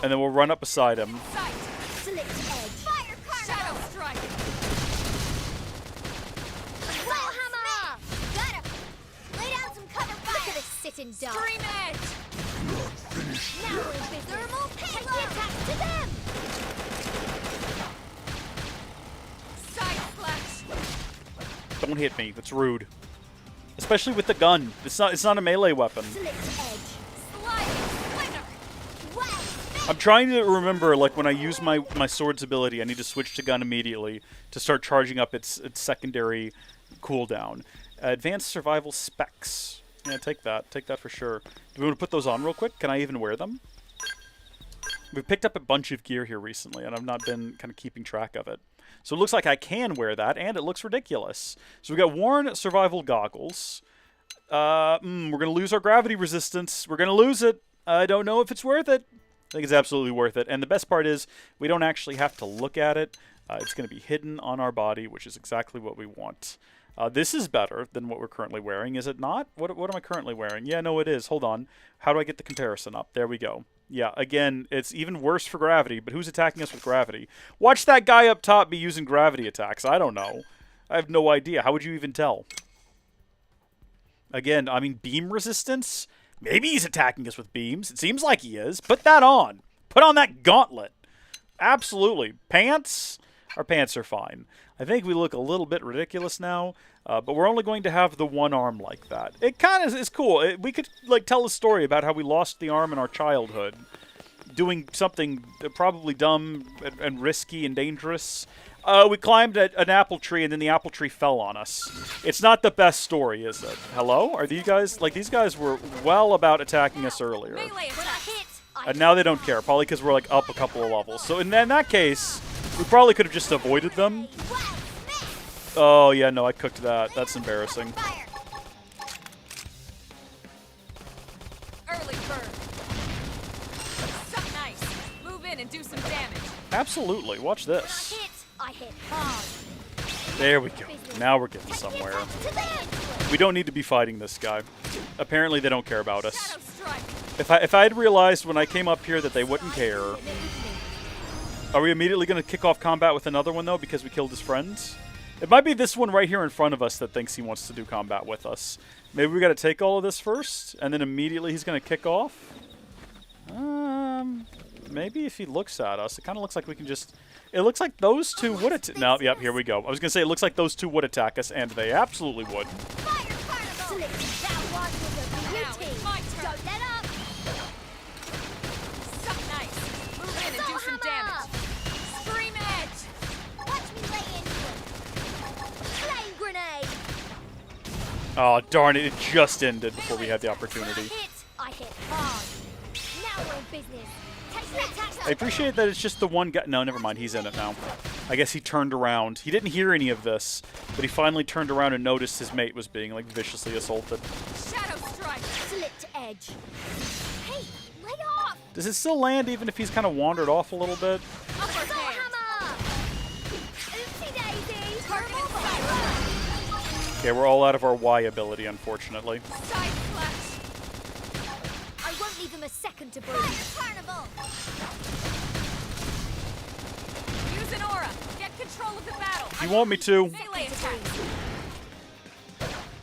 and then we'll run up beside him. Sight. Slit edge. Fire Shadow carnival. strike. Soul hammer. Got him. Lay down some cover fire. Look at us sitting duck. Scream edge. Now we're in business. Thermal payload. Take the attacks to them. Side slash. Don't hit me. That's rude. Especially with the gun. It's not a melee weapon. Slit edge. Sliding splinter. Well, I'm trying to remember, like, when I use my sword's ability, I need to switch to gun immediately to start charging up its secondary cooldown. Advanced survival specs. Yeah, take that. Take that for sure. Do we want to put those on real quick? Can I even wear them? We've picked up a bunch of gear here recently, and I've not been kind of keeping track of it. So it looks like I can wear that, and it looks ridiculous. So we got worn survival goggles. We're going to lose our gravity resistance. We're going to lose it. I don't know if it's worth it. I think it's absolutely worth it. And the best part is we don't actually have to look at it. It's going to be hidden on our body, which is exactly what we want. This is better than what we're currently wearing, is it not? What am I currently wearing? Yeah, no, it is. Hold on. How do I get the comparison up? There we go. Yeah, again, it's even worse for gravity, but who's attacking us with gravity? Watch that guy up top be using gravity attacks. I don't know. I have no idea. How would you even tell? Again, I mean, beam resistance? Maybe he's attacking us with beams. It seems like he is. Put that on. Put on that gauntlet. Absolutely. Pants? Our pants are fine. I think we look a little bit ridiculous now, but we're only going to have the one arm like that. It kind of is cool. We could like tell a story about how we lost the arm in our childhood, doing something probably dumb and risky and dangerous. We climbed an apple tree, and then the apple tree fell on us. It's not the best story, is it? Hello? Are these guys... Like, these guys were well about attacking us earlier. Melee attack. And now they don't care, probably because we're, like, up a couple of levels. So in that case, we probably could have just avoided them. Oh, yeah, no, I cooked that. That's embarrassing. Early bird. Suck nice. Move in and do some damage. Absolutely. Watch this. I hit hard. There we go. Now we're getting somewhere. We don't need to be fighting this guy. Apparently they don't care about us. Shadow strike. If I had realized when I came up here that they wouldn't care... Are we immediately going to kick off combat with another one, though, because we killed his friends? It might be this one right here in front of us that thinks he wants to do combat with us. Maybe we got to take all of this first, and then immediately he's going to kick off? Maybe if he looks at us, it kind of looks like we can just... It looks like those two would attack... No, yep, here we go. I was going to say, it looks like those two would attack us, and they absolutely would. Oh, darn it. It just ended before we had the opportunity. I appreciate that it's just the one guy. No, never mind. He's in it now. I guess he turned around. He didn't hear any of this, but he finally turned around and noticed his mate was being, like, viciously assaulted. Shadow strike. Slipped edge. Hey, lay off. Does it still land even if he's kind of wandered off a little bit? Okay, we're all out of our Y ability, unfortunately. Side flash. I won't leave him a second to breathe. Carnival. Use an aura. Get control of the battle. You want me to? Melee attack.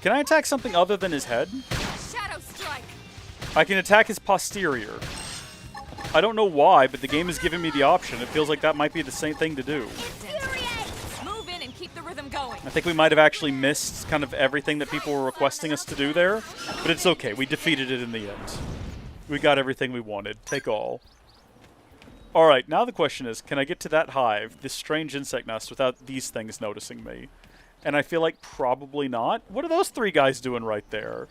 Can I attack something other than his head? Shadow strike. I can attack his posterior. I don't know why, but the game is giving me the option. It feels like that might be the same thing to do. Move in and keep the rhythm going. I think we might have actually missed kind of everything that people were requesting us to do there, but it's okay. We defeated it in the end. We got everything we wanted. Take all. Alright, now the question is, can I get to that hive, this strange insect nest, without these things noticing me? And I feel like probably not. What are those three guys doing right there?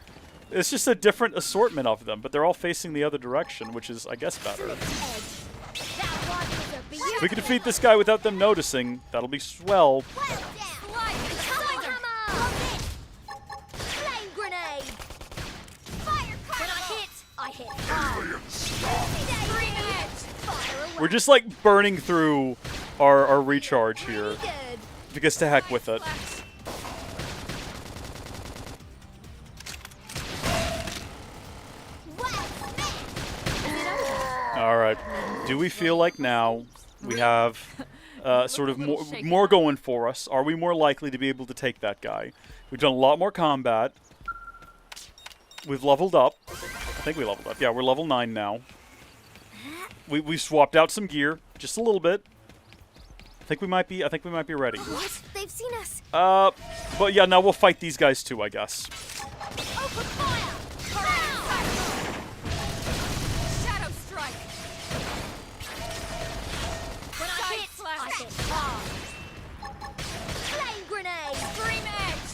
It's just a different assortment of them, but they're all facing the other direction, which is, I guess, better. If we can defeat this guy without them noticing, that'll be swell. We're just like burning through our recharge here. Because to heck with it. Alright. Do we feel like now we have sort of more going for us? Are we more likely to be able to take that guy? We've done a lot more combat. We've leveled up. I think we leveled up. Yeah, we're level 9 now. We swapped out some gear, just a little bit. I think we might be ready. What? They've seen us. But yeah, now we'll fight these guys too, I guess. Open fire. Shadow strike. When I hit hard. Flame grenade. Scream edge.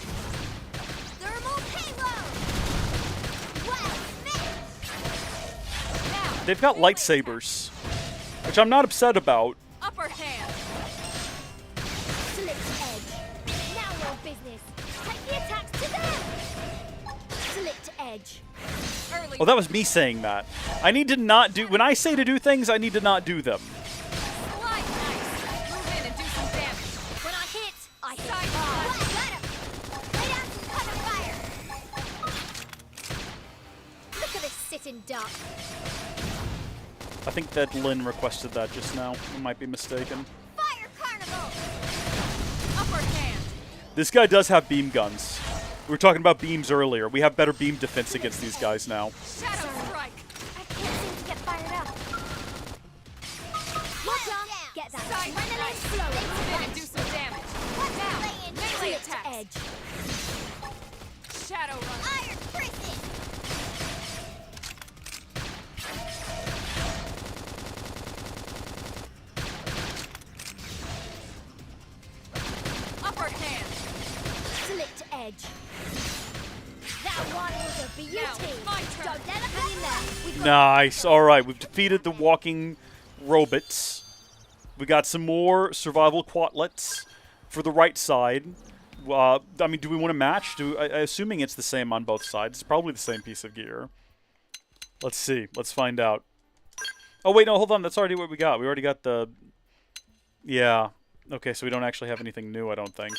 Thermal payload. Well met. Now. They've got lightsabers, which I'm not upset about. Upper hand. Slipped edge. Now your business. Take the attacks to them. Slipped edge. Early. Oh, that was me saying that. I need to not do... When I say to do things, I need to not do them. Slide nice. Move in and do some damage. When I hit Side hard. flash. Got him. Lay down some cover fire. Look at this sitting duck. I think that Lynn requested that just now. I might be mistaken. Fire carnival. Upper hand. This guy does have beam guns. We were talking about beams earlier. We have better beam defense against these guys now. Shadow strike. I can't seem to get fired up. Watch get that. Side Adrenaline flash. flow. Move in and do some damage. Now. Melee Slipped attacks. edge. Shadow run. Iron prison. Upper hand. Slipped edge. That one was a beauty. Now it's my turn. Don't let them get in there. We've got Nice. All right, we've defeated the walking robots. We got some more survival quatlets for the right side. I mean, do we want to match? Assuming it's the same on both sides. It's probably the same piece of gear. Let's see. Let's find out. Oh, wait, no, hold on. That's already what we got. We already got the... Yeah. Okay, so we don't actually have anything new, I don't think.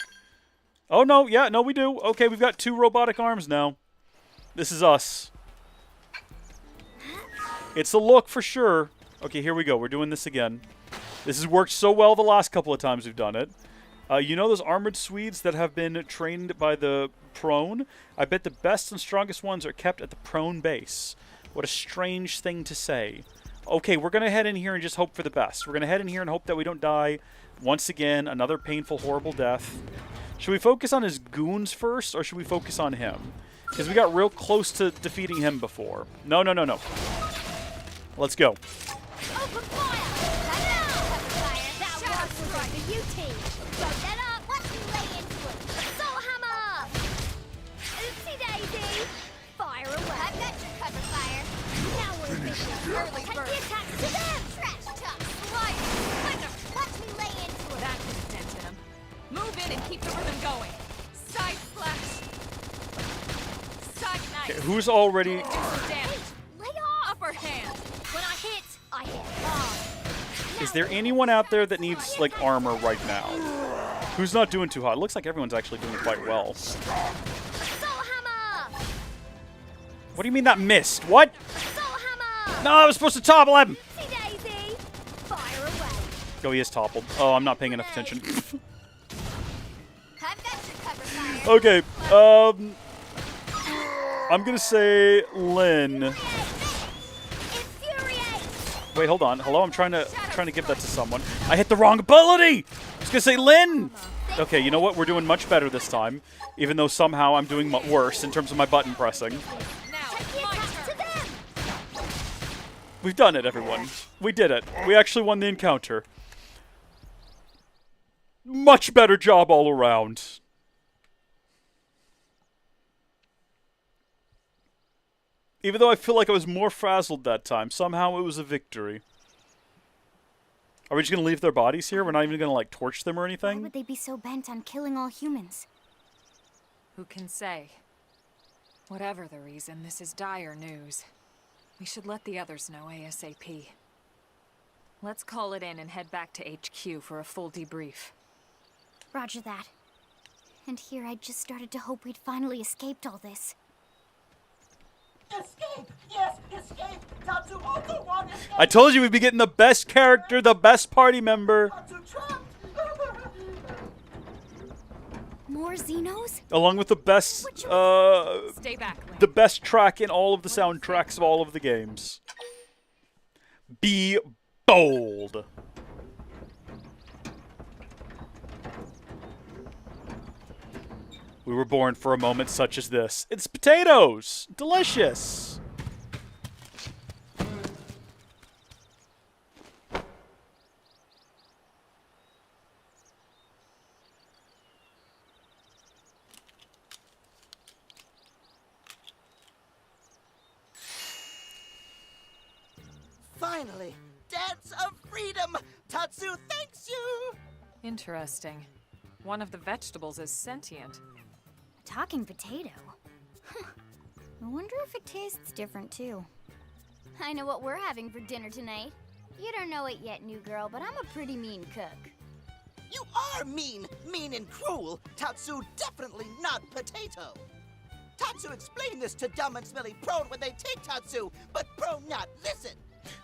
Oh, no. Yeah, no, we do. Okay, we've got 2 robotic arms now. This is us. It's a look for sure. Okay, here we go. We're doing this again. This has worked so well the last couple of times we've done it. You know those armored Swedes that have been trained by the prone? I bet the best and strongest ones are kept at the prone base. What a strange thing to say. Okay, we're going to head in here and just hope for the best. We're going to head in here and hope that we don't die once again. Another painful, horrible death. Should we focus on his goons first, or should we focus on him? Because we got real close to defeating him before. No, no, no, no. Let's go. Open fire! That was right for you team. Throw that up. Watch me lay into it. Soul hammer! Oopsie daisy! Fire away. I've got your cover fire. Now we're official. Early bird. Take the attack to them! Trash talk! Slide! Watch me lay into it. That could dent him. Move in and keep the rhythm going. Side slash. Side knife. Okay, who's already... Do some damage. Lay off! Upper hand. When I hit hard. Is there anyone out there that needs, like, armor right now? Who's not doing too hot? It looks like everyone's actually doing quite well. Soul hammer! What do you mean that missed? What? Soul hammer! No, I was supposed to topple him! See daisy! Fire away! Oh, he is toppled. Oh, I'm not paying enough attention. I've got your cover fire. Okay, I'm gonna say Lynn. Wait, hold on. Hello, I'm trying to give that to someone. I hit the wrong ability! I was gonna say Lynn! Okay, you know what? We're doing much better this time. Even though somehow I'm doing worse in terms of my button pressing. We've done it, everyone. We did it. We actually won the encounter. Much better job all around. Even though I feel like I was more frazzled that time, somehow it was a victory. Are we just going to leave their bodies here? We're not even going to, like, torch them or Why anything? would they be so bent on killing all humans? Who can say? Whatever the reason, this is dire news. We should let the others know ASAP. Let's call it in and head back to HQ for a full debrief. Roger that. And here I just started to hope we'd finally escaped all this. Escape! Yes, escape! Tatsu also want escape! I told you we'd be getting the best character, the best party member. Tatsu trapped! More Xenos? Along with the best, Stay back, Lynn. the best track in all of the soundtracks of all of the games. Be bold. We were born for a moment such as this. It's potatoes! Delicious! Finally! Dance of freedom! Tatsu thanks you! Interesting. One of the vegetables is sentient. A talking potato? Huh. I wonder if it tastes different, too. I know what we're having for dinner tonight. You don't know it yet, new girl, but I'm a pretty mean cook. You are mean! Mean and cruel! Tatsu definitely not potato! Tatsu explained this to dumb and smelly prone when they take Tatsu, but prone not listen!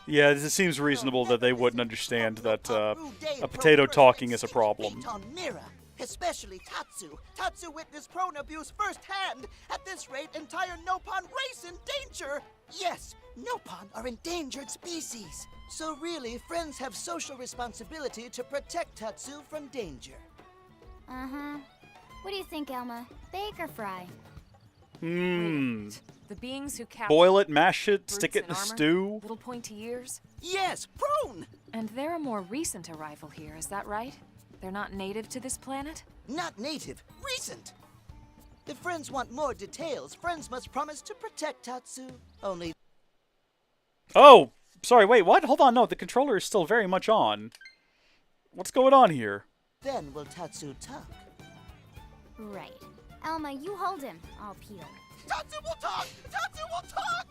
Yeah, it seems reasonable that they wouldn't understand that a potato talking is a problem. On Mira, especially Tatsu. Tatsu witnessed prone abuse firsthand. At this rate, entire Nopon race in danger. Yes, Nopon are endangered species. So really, friends have social responsibility to protect Tatsu from danger. Uh-huh. What do you think, Elma? Bake or fry? The beings who captured Boil it, mash it, brutes stick it in a armor, stew. Little pointy ears. Yes, prone! And they're a more recent arrival here, is that right? They're not native to this planet? Not native, recent. If friends want more details, friends must promise to protect Tatsu. Only Oh! Sorry, wait, what? Hold on, no, the controller is still very much on. What's going on here? then will Tatsu talk. Right. Elma, you hold him. I'll peel. Tatsu will talk! Tatsu will talk!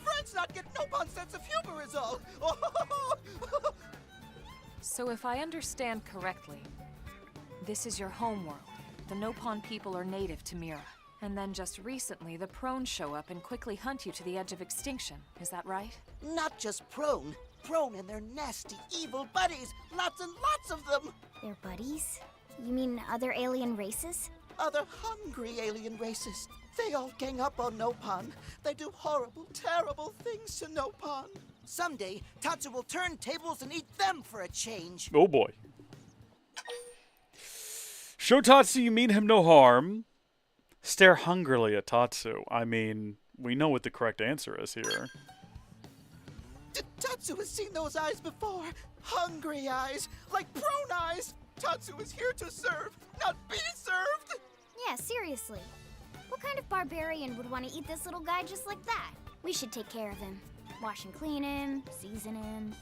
Friends not get Nopon's sense of humor is all. So if I understand correctly, this is your homeworld. The Nopon people are native to Mira. And then just recently, the Prone show up and quickly hunt you to the edge of extinction. Is that right? Not just Prone. Prone and their nasty, evil buddies. Lots and lots of them. They're buddies? You mean other alien races? Other hungry alien races. They all gang up on Nopon. They do horrible, terrible things to Nopon. Someday, Tatsu will turn tables and eat them for a change. Oh boy. Show Tatsu you mean him no harm. Stare hungrily at Tatsu. I mean, we know what the correct answer is here. Tatsu has seen those eyes before. Hungry eyes, like prone eyes. Tatsu is here to serve, not be served. Yeah, seriously. What kind of barbarian would want to eat this little guy just like that? We should take care of him. Wash and clean him, season him.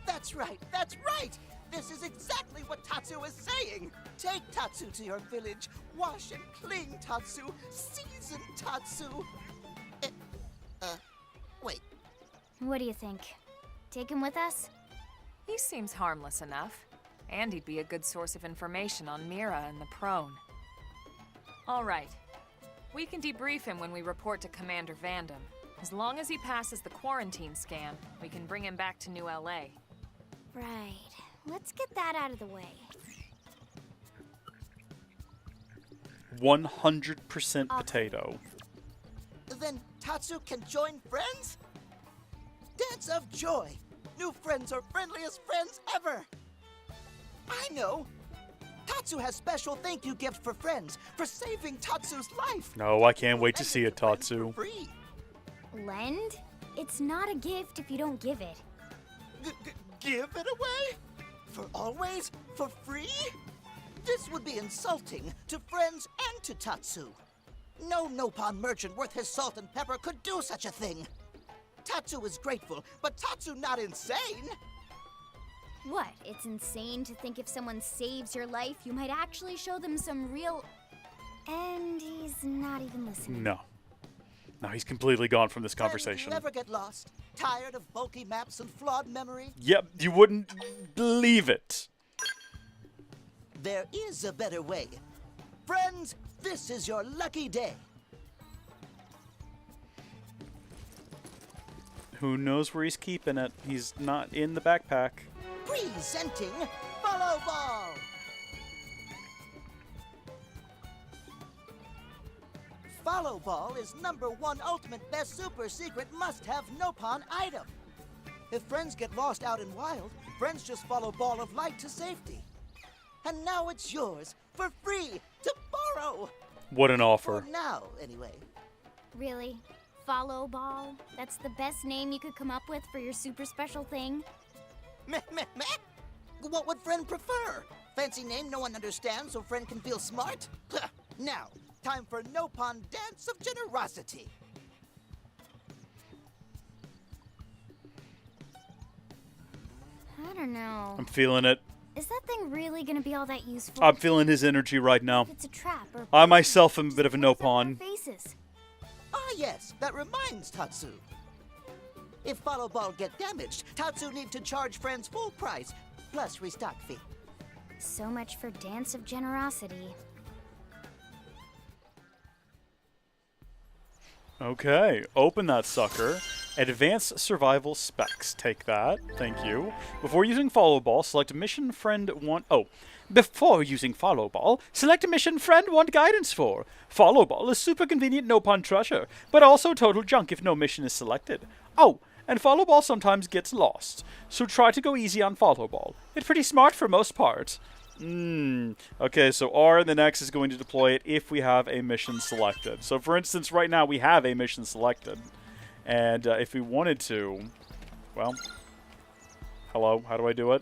That's right, that's right! This is exactly what Tatsu is saying! Take Tatsu to your village, wash and clean Tatsu, season Tatsu. Wait. What do you think? Take him with us? He seems harmless enough. And he'd be a good source of information on Mira and the Prone. All right. We can debrief him when we report to Commander Vandam. As long as he passes the quarantine scan, we can bring him back to New LA. Right. Let's get that out of the way. 100% potato. Then Tatsu can join friends? Dance of joy! New friends are friendliest friends ever! I know! Tatsu has special thank you gift for friends for saving Tatsu's life! No, I can't wait to see it, Tatsu. Free. Lend? It's not a gift if you don't give it. Give it away? For always? For free? This would be insulting to friends and to Tatsu. No Nopon merchant worth his salt and pepper could do such a thing. Tatsu is grateful, but Tatsu not insane. What? It's insane to think if someone saves your life, you might actually show them some real... And he's not even listening. No. No, he's completely gone from this conversation. Friends never get lost. Tired of bulky maps and flawed memory? Yep, you wouldn't believe it. There is a better way. Friends, this is your lucky day. Who knows where he's keeping it? He's not in the backpack. Presenting Follow Ball! Follow Ball is #1 ultimate best super secret must-have Nopon item. If friends get lost out in wild, friends just follow Ball of Light to safety. And now it's yours, for free, to borrow! What an offer. For now, anyway. Really? Follow Ball? That's the best name you could come up with for your super special thing? Meh, meh, meh? What would friend prefer? Fancy name no one understands so friend can feel smart? Now, time for Nopon Dance of Generosity. I don't know. I'm feeling it. Is that thing really gonna be all that useful? I'm feeling his energy right now. If it's a trap or... I myself am a bit of a Nopon. Faces. Ah yes, that reminds Tatsu. If Follow Ball get damaged, Tatsu need to charge friends full price, plus restock fee. So much for Dance of Generosity. Okay, open that sucker. Advanced survival specs. Take that. Thank you. Before using Follow Ball, select mission friend want... Oh. Before using Follow Ball, select a mission friend want guidance for. Follow Ball is super convenient Nopon treasure, but also total junk if no mission is selected. Oh, and Follow Ball sometimes gets lost, so try to go easy on Follow Ball. It's pretty smart for most parts. Okay, so R and then X is going to deploy it if we have a mission selected. So for instance, right now we have a mission selected. And if we wanted to, well, hello, how do I do it?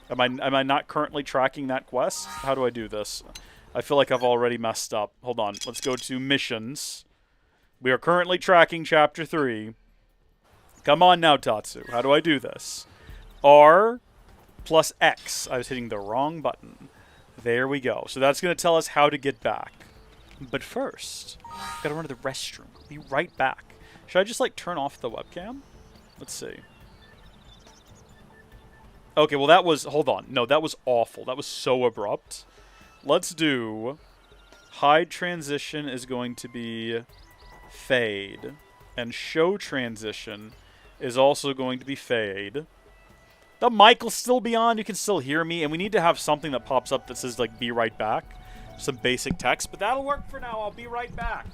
Am I not currently tracking that quest? How do I do this? I feel like I've already messed up. Hold on, let's go to missions. We are currently tracking Chapter 3. Come on now, Tatsu. How do I do this? R plus X. I was hitting the wrong button. There we go. So that's going to tell us how to get back. But first, got to run to the restroom. Be right back. Should I just, like, turn off the webcam? Let's see. Okay, well, that was... Hold on. No, that was awful. That was so abrupt. Let's do... Hide transition is going to be fade. And show transition is also going to be fade. The mic will still be on. You can still hear me. And we need to have something that pops up that says, like, be right back. Some basic text. But that'll work for now. I'll be right back.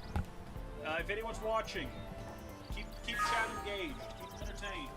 If anyone's watching, keep chat engaged. Keep them entertained.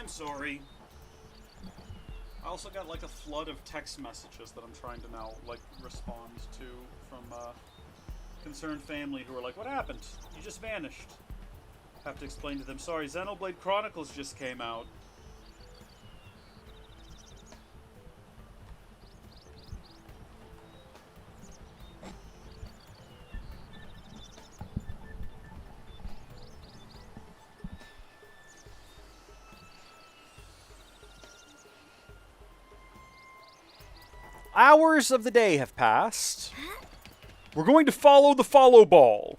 I'm sorry. I also got like a flood of text messages that I'm trying to now like respond to from concerned family who are like, "What happened? You just vanished." Have to explain to them, sorry, Xenoblade Chronicles just came out. Hours of the day have passed. We're going to follow the follow ball.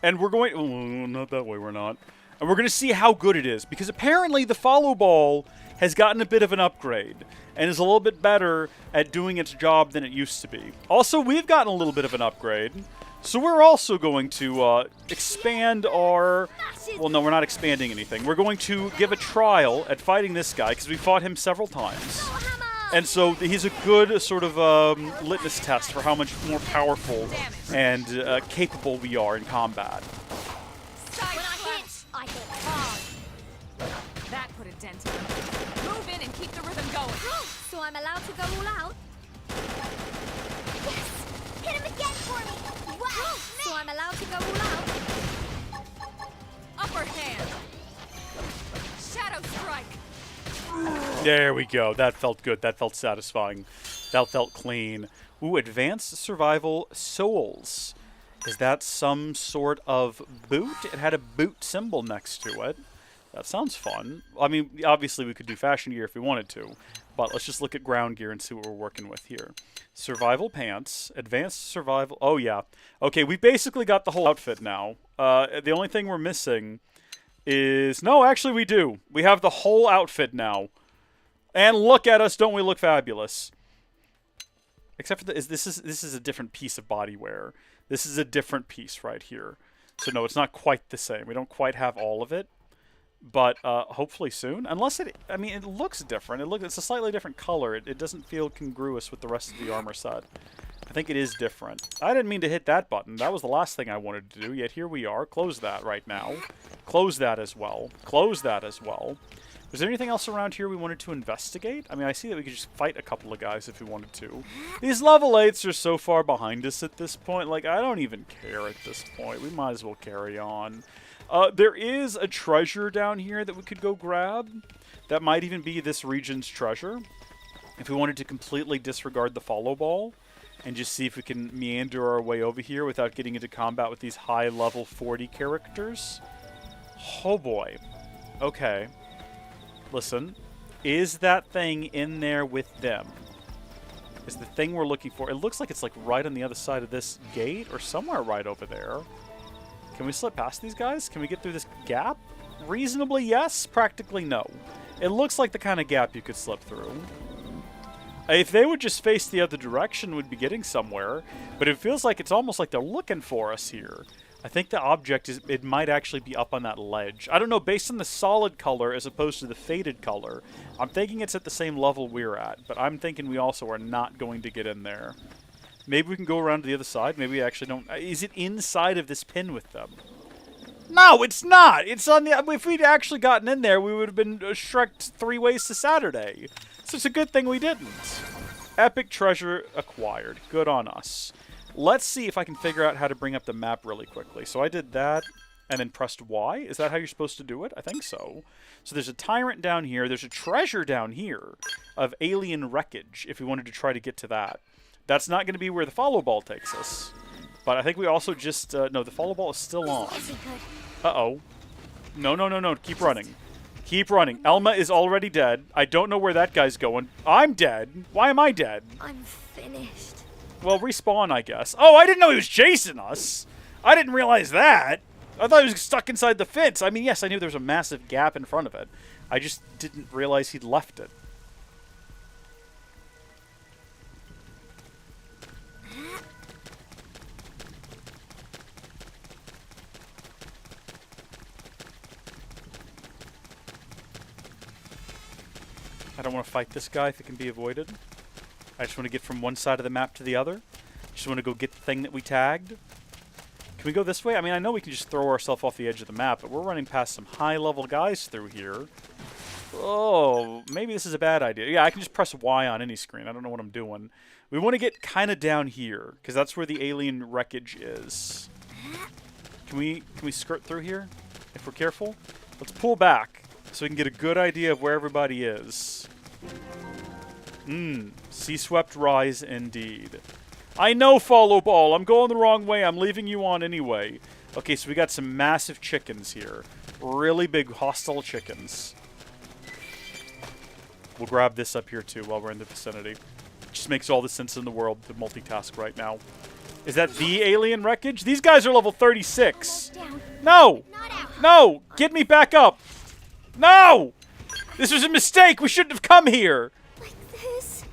And we're going... Oh, not that way, we're not. And we're going to see how good it is. Because apparently the follow ball has gotten a bit of an upgrade. And is a little bit better at doing its job than it used to be. Also, we've gotten a little bit of an upgrade. So we're also going to expand our... Well, no, we're not expanding anything. We're going to give a trial at fighting this guy. Because we fought him several times. And so he's a good sort of litmus test for how much more powerful and capable we are in combat. When I hit, I hit hard. That put a dent in him. Move in and keep the rhythm going. So I'm allowed to go all out? Yes! Hit him again for me! Wow! So I'm allowed to go all out? Upper hand. Shadow strike. There we go. That felt good. That felt satisfying. That felt clean. Ooh, Advanced Survival Souls. Is that some sort of boot? It had a boot symbol next to it. That sounds fun. I mean, obviously we could do fashion gear if we wanted to, but let's just look at ground gear and see what we're working with here. Survival pants, advanced survival... Oh, yeah. Okay, we basically got the whole outfit now. The only thing we're missing is... No, actually we do. We have the whole outfit now. And look at us, don't we look fabulous? Except for this is a different piece of body wear. This is a different piece right here. So no, it's not quite the same. We don't quite have all of it. But hopefully soon. Unless it... I mean, it looks different. It's a slightly different color. It doesn't feel congruous with the rest of the armor set. I think it is different. I didn't mean to hit that button. That was the last thing I wanted to do, yet here we are. Close that right now. Close that as well. Close that as well. Was there anything else around here we wanted to investigate? I mean, I see that we could just fight a couple of guys if we wanted to. These level 8s are so far behind us at this point. Like, I don't even care at this point. We might as well carry on. There is a treasure down here that we could go grab. That might even be this region's treasure. If we wanted to completely disregard the follow ball and just see if we can meander our way over here without getting into combat with these high level 40 characters. Oh boy. Okay. Listen. Is that thing in there with them? Is the thing we're looking for... It looks like it's like right on the other side of this gate or somewhere right over there. Can we slip past these guys? Can we get through this gap? Reasonably, yes. Practically, no. It looks like the kind of gap you could slip through. If they would just face the other direction, we'd be getting somewhere. But it feels like it's almost like they're looking for us here. I think the object is... It might actually be up on that ledge. I don't know, based on the solid color as opposed to the faded color, I'm thinking it's at the same level we're at. But I'm thinking we also are not going to get in there. Maybe we can go around to the other side. Maybe we actually don't... Is it inside of this pin with them? No, it's not! It's on the... If we'd actually gotten in there, we would have been Shrek'd 3 ways to Saturday. So it's a good thing we didn't. Epic treasure acquired. Good on us. Let's see if I can figure out how to bring up the map really quickly. So I did that and then pressed Y. Is that how you're supposed to do it? I think so. So there's a tyrant down here. There's a treasure down here of alien wreckage if we wanted to try to get to that. That's not going to be where the follow ball takes us. But I think we also just... no, the follow ball is still on. Uh-oh. No, no, no, no. Keep running. Keep running. Elma is already dead. I don't know where that guy's going. I'm dead. Why am I dead? I'm finished. Well, respawn, I guess. Oh, I didn't know he was chasing us. I didn't realize that. I thought he was stuck inside the fence. I mean, yes, I knew there was a massive gap in front of it. I just didn't realize he'd left it. I don't want to fight this guy if it can be avoided. I just want to get from one side of the map to the other. Just want to go get the thing that we tagged. Can we go this way? I mean, I know we can just throw ourselves off the edge of the map, but we're running past some high-level guys through here. Oh, maybe this is a bad idea. Yeah, I can just press Y on any screen. I don't know what I'm doing. We want to get kind of down here, because that's where the alien wreckage is. Can we skirt through here? If we're careful? Let's pull back, so we can get a good idea of where everybody is. Sea-swept rise indeed. I know, Follow Ball. I'm going the wrong way. I'm leaving you on anyway. Okay, so we got some massive chickens here. Really big hostile chickens. We'll grab this up here, too, while we're in the vicinity. Just makes all the sense in the world to multitask right now. Is that the alien wreckage? These guys are level 36. No! No! Get me back up! No! This was a mistake! We shouldn't have come here! Like this?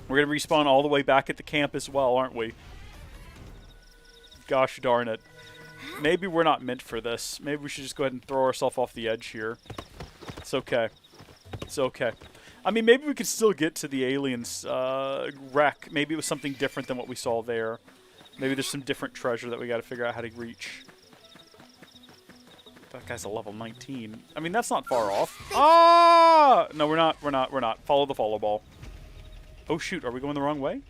We're gonna respawn all the way back at the camp as well, aren't we? Gosh darn it. Maybe we're not meant for this. Maybe we should just go ahead and throw ourselves off the edge here. It's okay. It's okay. I mean, maybe we could still get to the aliens' wreck. Maybe it was something different than what we saw there. Maybe there's some different treasure that we gotta figure out how to reach. That guy's a level 19. I mean, that's not far off. Ah! No, we're not. Follow the follow ball. Oh, shoot. Are we going the wrong way?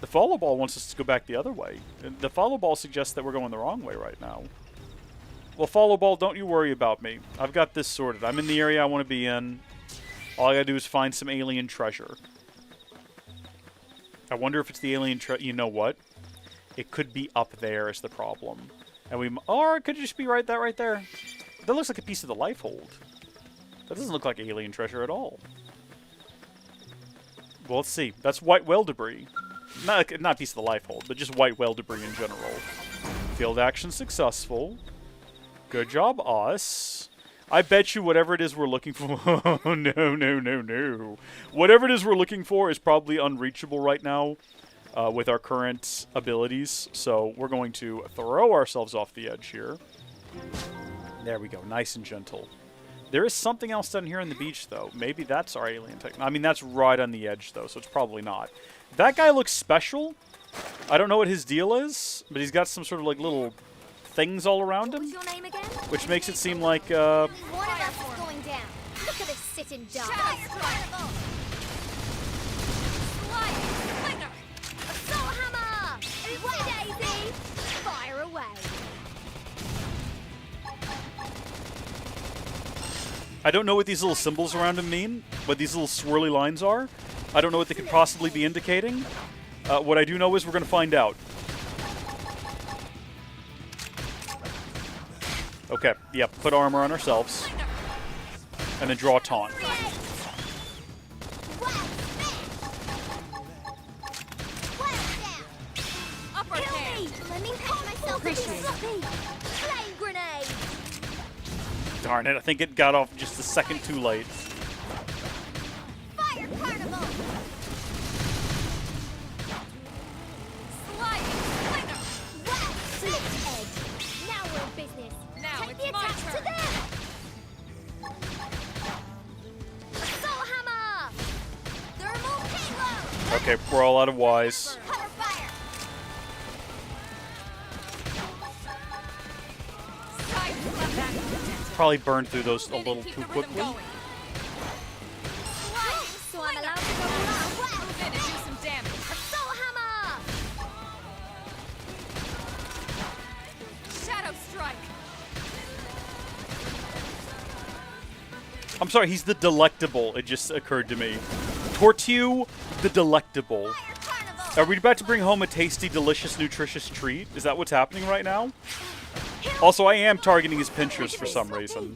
The follow ball wants us to go back the other way. The follow ball suggests that we're going the wrong way right now. Well, follow ball, don't you worry about me. I've got this sorted. I'm in the area I want to be in. All I gotta do is find some alien treasure. I wonder if it's the alien treasure. You know what? It could be up there is the problem. And or it could just be right there. That looks like a piece of the life hold. That doesn't look like alien treasure at all. Well, let's see. That's white whale debris. Not a piece of the life hold, but just white whale debris in general. Field action successful. Good job, us. I bet you whatever it is we're looking for... Oh, no. Whatever it is we're looking for is probably unreachable right now with our current abilities. So we're going to throw ourselves off the edge here. There we go. Nice and gentle. There is something else down here on the beach, though. Maybe that's our alien tech. I mean, that's right on the edge, though, so it's probably not. That guy looks special. I don't know what his deal is, but he's got some sort of, like, little things all around him. Your name again? Which makes it seem like, One of us is going down. Look at this sitting duck. Assault hammer! Away, Daisy! Fire away. I don't know what these little symbols around him mean, what these little swirly lines are. I don't know what they could possibly be indicating. What I do know is we're going to find out. Okay, yep, put armor on ourselves. And then draw a taunt. Darn it, I think it got off just a second too late. Fire carnival! Slit edge. Now we're in business. Now Take it's the my attack to turn. them! Assault hammer! Thermal payload! Okay, we're all out of Ys. Cutter fire! Probably burned through those a little too quickly. So I'm allowed to go around. Move in and do some damage. Assault hammer! Shadow strike. I'm sorry, he's the Delectable. It just occurred to me. Tortue the Delectable. Are we about to bring home a tasty, delicious, nutritious treat? Is that what's happening right now? Also, I am targeting his pinchers for some reason.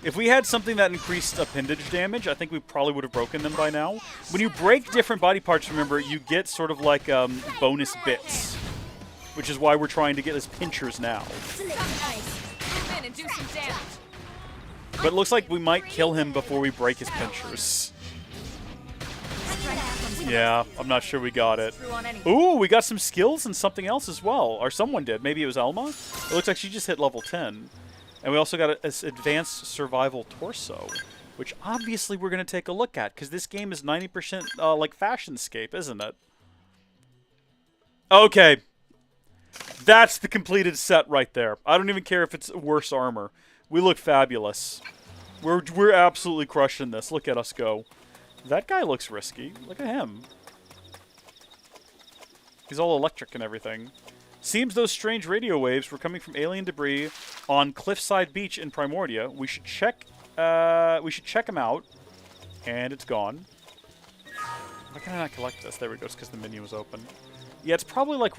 If we had something that increased appendage damage, I think we probably would have broken them by now. When you break different body parts, remember, you get sort of like bonus bits. Which is why we're trying to get his pinchers now. Move in and do some damage. But it looks like we might kill him before we break his pinchers. Yeah, I'm not sure we got it. Ooh, we got some skills and something else as well. Or someone did. Maybe it was Elma? It looks like she just hit level 10. And we also got an advanced survival torso, which obviously we're going to take a look at, because this game is 90% like Fashionscape, isn't it? Okay. That's the completed set right there. I don't even care if it's worse armor. We look fabulous. We're absolutely crushing this. Look at us go. That guy looks risky. Look at him. He's all electric and everything. Seems those strange radio waves were coming from alien debris on Cliffside Beach in Primordia. We should check them out. And it's gone. Why can I not collect this? There we go. It's because the menu was open. Yeah, it's probably like...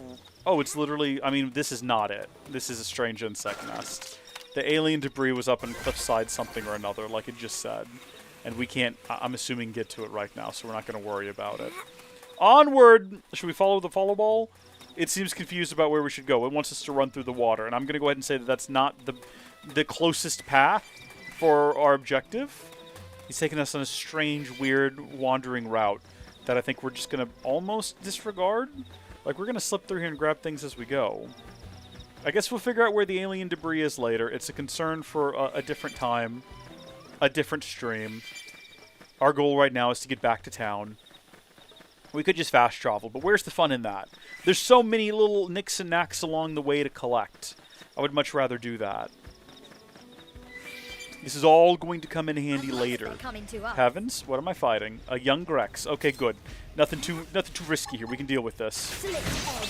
Oh, it's literally... I mean, this is not it. This is a strange insect nest. The alien debris was up in Cliffside something or another, like it just said. And we can't, I'm assuming, get to it right now, so we're not going to worry about it. Onward! Should we follow the follow ball? It seems confused about where we should go. It wants us to run through the water, and I'm going to go ahead and say that that's not the closest path for our objective. He's taking us on a strange, weird, wandering route that I think we're just going to almost disregard. Like, we're going to slip through here and grab things as we go. I guess we'll figure out where the alien debris is later. It's a concern for a different time, a different stream. Our goal right now is to get back to town. We could just fast travel, but where's the fun in that? There's so many little nicks and knacks along the way to collect. I would much rather do that. This is all going to come in handy later. Heavens, what am I fighting? A young Grex. Okay, good. Nothing too risky here. We can deal with this. We've got the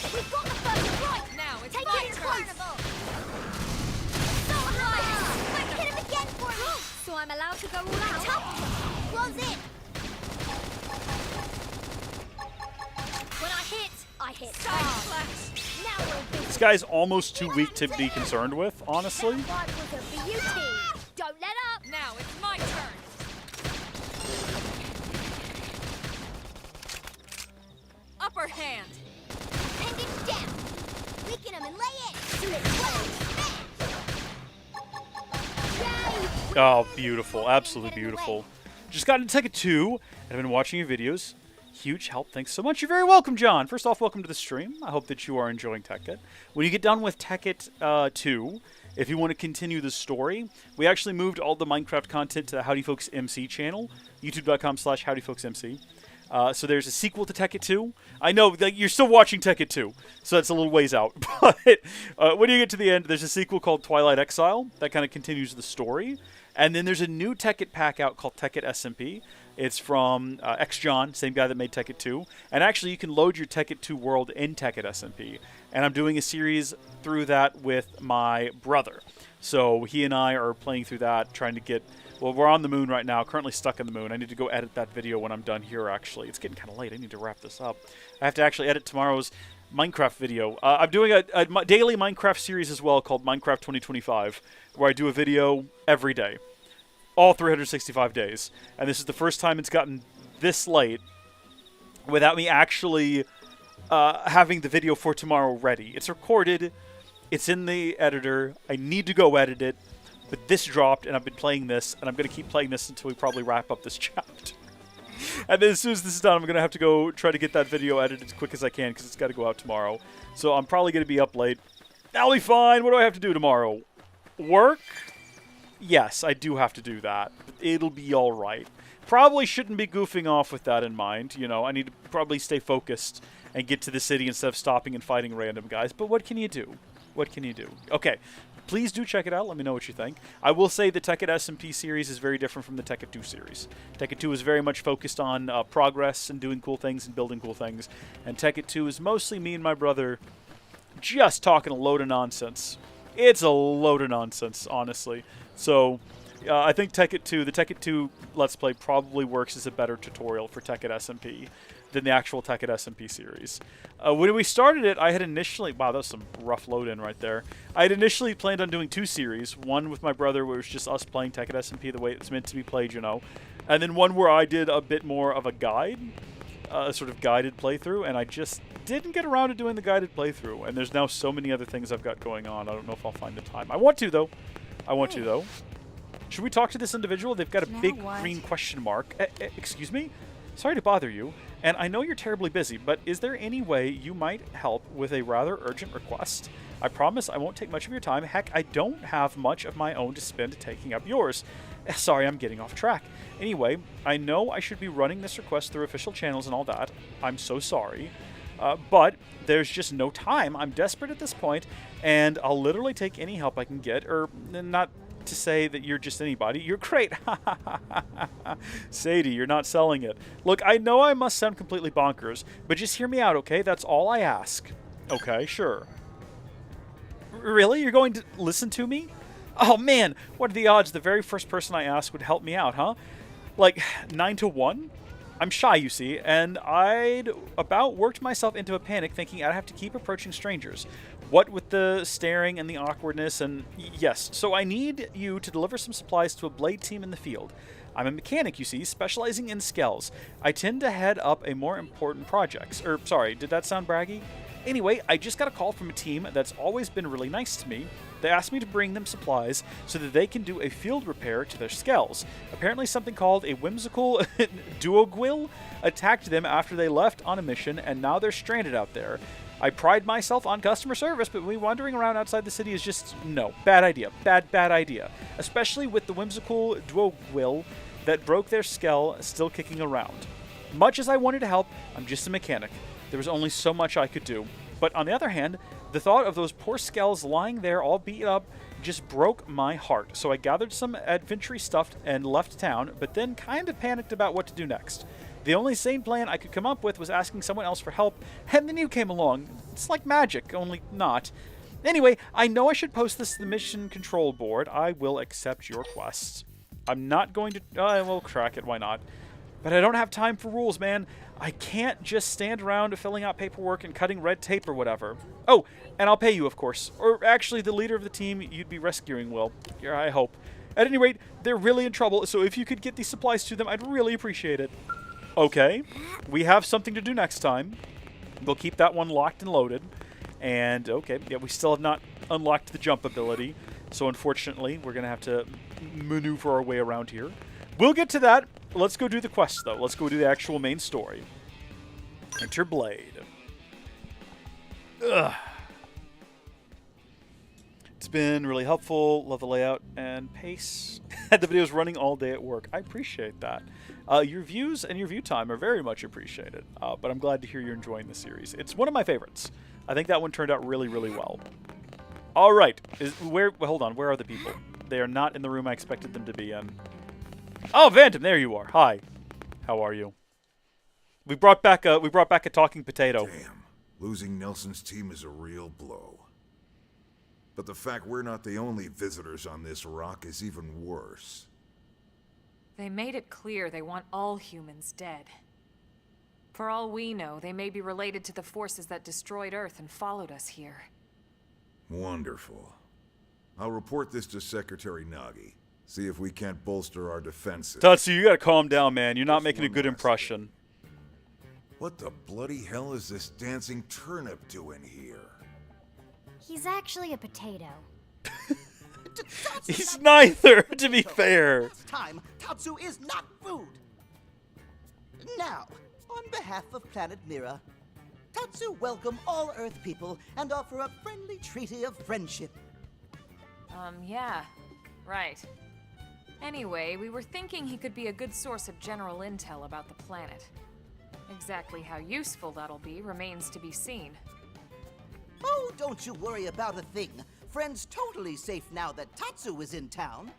first right now. It's take it in carnival. Quick, hit him again for me. So I'm allowed to go all out. Close in. When I hit. Now we'll be. This guy's almost too weak to be concerned with, honestly. Don't let up. Now it's my turn. Upper hand. Pin him down. Weaken him and lay it. Oh, beautiful. Absolutely beautiful. Just got into Tekken 2, and I've been watching your videos. Huge help. Thanks so much. You're very welcome, John. First off, welcome to the stream. I hope that you are enjoying Tekken. When you get done with Tekken 2, if you want to continue the story, we actually moved all the Minecraft content to the Howdy Folks MC channel, youtube.com/HowdyFolksMC. So there's a sequel to Tekken 2. I know that you're still watching Tekken 2, so that's a little ways out. But when you get to the end, there's a sequel called Twilight Exile that kind of continues the story. And then there's a new Tekken pack out called Tekken SMP. It's from X-John, same guy that made Tekken 2. And actually, you can load your Tekken 2 world in Tekken SMP. And I'm doing a series through that with my brother. So he and I are playing through that, trying to get... Well, we're on the moon right now, currently stuck in the moon. I need to go edit that video when I'm done here, actually. It's getting kind of late. I need to wrap this up. I have to actually edit tomorrow's Minecraft video. I'm doing a daily Minecraft series as well called Minecraft 2025, where I do a video every day. All 365 days. And this is the first time it's gotten this late without me actually having the video for tomorrow ready. It's recorded. It's in the editor. I need to go edit it. But this dropped, and I've been playing this, and I'm going to keep playing this until we probably wrap up this chapter. And then as soon as this is done, I'm going to have to go try to get that video edited as quick as I can, because it's got to go out tomorrow. So I'm probably going to be up late. That'll be fine. What do I have to do tomorrow? Work? Yes, I do have to do that. It'll be all right. Probably shouldn't be goofing off with that in mind. You know, I need to probably stay focused and get to the city instead of stopping and fighting random guys. But what can you do? What can you do? Okay, please do check it out. Let me know what you think. I will say the Tekken SMP series is very different from the Tekken 2 series. Tekken 2 is very much focused on progress and doing cool things and building cool things. And Tekken 2 is mostly me and my brother just talking a load of nonsense. It's a load of nonsense, honestly. So I think the Tekken 2 Let's Play probably works as a better tutorial for Tekken SMP than the actual Tekken SMP series. When we started it, I had initially... Wow, that was some rough load-in right there. I had initially planned on doing two series. One with my brother where it was just us playing Tekken SMP the way it's meant to be played, you know. And then one where I did a bit more of a guide, a sort of guided playthrough, and I just didn't get around to doing the guided playthrough. And there's now so many other things I've got going on. I don't know if I'll find the time. I want to, though. Should we talk to this individual? They've got a big green question mark. Excuse me? Sorry to bother you, and I know you're terribly busy, but is there any way you might help with a rather urgent request? I promise I won't take much of your time. Heck, I don't have much of my own to spend taking up yours. Sorry, I'm getting off track. Anyway, I know I should be running this request through official channels and all that. I'm so sorry. But there's just no time. I'm desperate at this point, and I'll literally take any help I can get, or not to say that you're just anybody. You're great. Sadie, you're not selling it. Look, I know I must sound completely bonkers, but just hear me out, okay? That's all I ask. Okay, sure. Really? You're going to listen to me? Oh, man, what are the odds the very first person I asked would help me out, huh? Like, 9 to 1? I'm shy, you see, and I'd about worked myself into a panic thinking I'd have to keep approaching strangers. What with the staring and the awkwardness and... Yes, so I need you to deliver some supplies to a blade team in the field. I'm a mechanic, you see, specializing in skells. I tend to head up a more important projects. Sorry, did that sound braggy? Anyway, I just got a call from a team that's always been really nice to me. They asked me to bring them supplies so that they can do a field repair to their skells. Apparently something called a whimsical duogwil attacked them after they left on a mission, and now they're stranded out there. I pride myself on customer service, but me wandering around outside the city is just, no, bad idea. Bad idea. Especially with the whimsical duogwil that broke their skell still kicking around. Much as I wanted to help, I'm just a mechanic. There was only so much I could do. But on the other hand, the thought of those poor skells lying there all beat up just broke my heart. So I gathered some adventure stuff and left town, but then kind of panicked about what to do next. The only sane plan I could come up with was asking someone else for help, and then you came along. It's like magic, only not. Anyway, I know I should post this to the mission control board. I will accept your quest. I'm not going to... I will crack it, why not? But I don't have time for rules, man. I can't just stand around filling out paperwork and cutting red tape or whatever. Oh, and I'll pay you, of course. Or actually, the leader of the team you'd be rescuing will. Yeah, I hope. At any rate, they're really in trouble, so if you could get these supplies to them, I'd really appreciate it. Okay, we have something to do next time. We'll keep that one locked and loaded. And, okay, yeah, we still have not unlocked the jump ability. So, unfortunately, we're going to have to maneuver our way around here. We'll get to that. Let's go do the quest, though. Let's go do the actual main story. Enter Blade. Ugh. It's been really helpful. Love the layout and pace. The video's running all day at work. I appreciate that. Your views and your view time are very much appreciated. But I'm glad to hear you're enjoying the series. It's one of my favorites. I think that one turned out really, really well. All right. Hold on. Where are the people? They are not in the room I expected them to be in. Oh, Phantom, there you are. Hi. How are you? We brought back a talking potato. Damn. Losing Nelson's team is a real blow. But the fact we're not the only visitors on this rock is even worse. They made it clear they want all humans dead. For all we know, they may be related to the forces that destroyed Earth and followed us here. Wonderful. I'll report this to Secretary Nagi. See if we can't bolster our defenses. Tatsu, you gotta calm down, man. You're not making a good impression. What the bloody hell is this dancing turnip doing here? He's actually a potato. He's neither, to be fair. This time, Tatsu is not food. Now, on behalf of Planet Mira, Tatsu welcome all Earth people and offer a friendly treaty of friendship. Yeah. Right. Anyway, we were thinking he could be a good source of general intel about the planet. Exactly how useful that'll be remains to be seen. Oh, don't you worry about a thing. Friend's totally safe now that Tatsu is in town.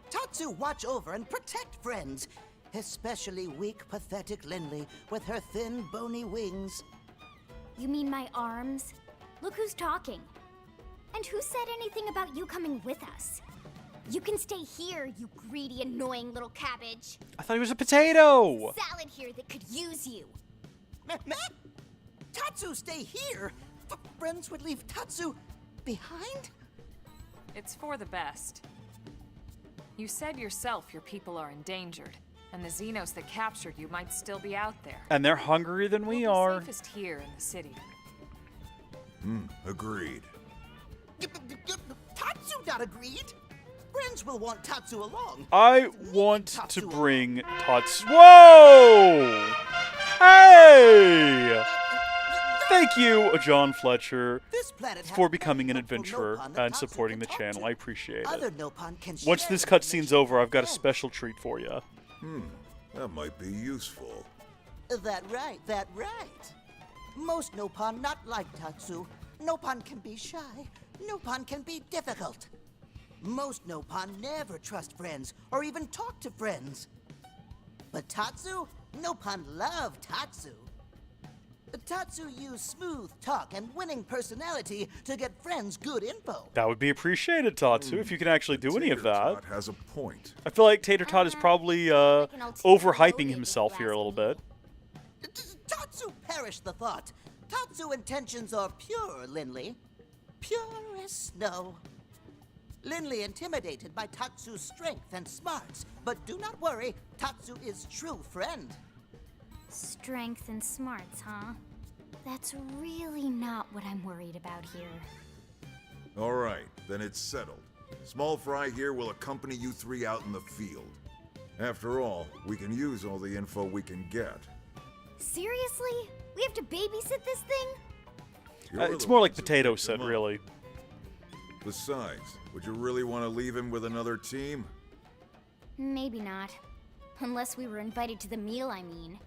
Tatsu watch over and protect friends, especially weak, pathetic Linley with her thin, bony wings. You mean my arms? Look who's talking. And who said anything about you coming with us? You can stay here, you greedy, annoying little cabbage. I thought he was a potato. Salad here that could use you. Meh? Tatsu stay here? Friends would leave Tatsu behind? It's for the best. You said yourself your people are endangered, and the Xenos that captured you might still be out there. And they're hungrier than we are. Safest here in the city. Agreed. Tatsu not agreed. Friends will want Tatsu along. I want to bring Tatsu. Whoa! Hey! Thank you, John Fletcher, for becoming an adventurer and supporting the channel. I appreciate it. Once this cutscene's over, I've got a special treat for you. That might be useful. That right. Most Nopon not like Tatsu. Nopon can be shy. Nopon can be difficult. Most Nopon never trust friends or even talk to friends. But Tatsu? Nopon love Tatsu. Tatsu use smooth talk and winning personality to get friends good info. That would be appreciated, Tatsu, if you can actually do any of that. Tot has a point. I feel like Tater Tot is probably overhyping himself here a little bit. Tatsu perish the thought. Tatsu intentions are pure, Linley. Pure as snow. Linley intimidated by Tatsu's strength and smarts, but do not worry, Tatsu is true friend. Strength and smarts, huh? That's really not what I'm worried about here. All right, then it's settled. Small Fry here will accompany you three out in the field. After all, we can use all the info we can get. Seriously? We have to babysit this thing? It's more like potato set, really. Besides, would you really want to leave him with another team? Maybe not. Unless we were invited to the meal, I mean.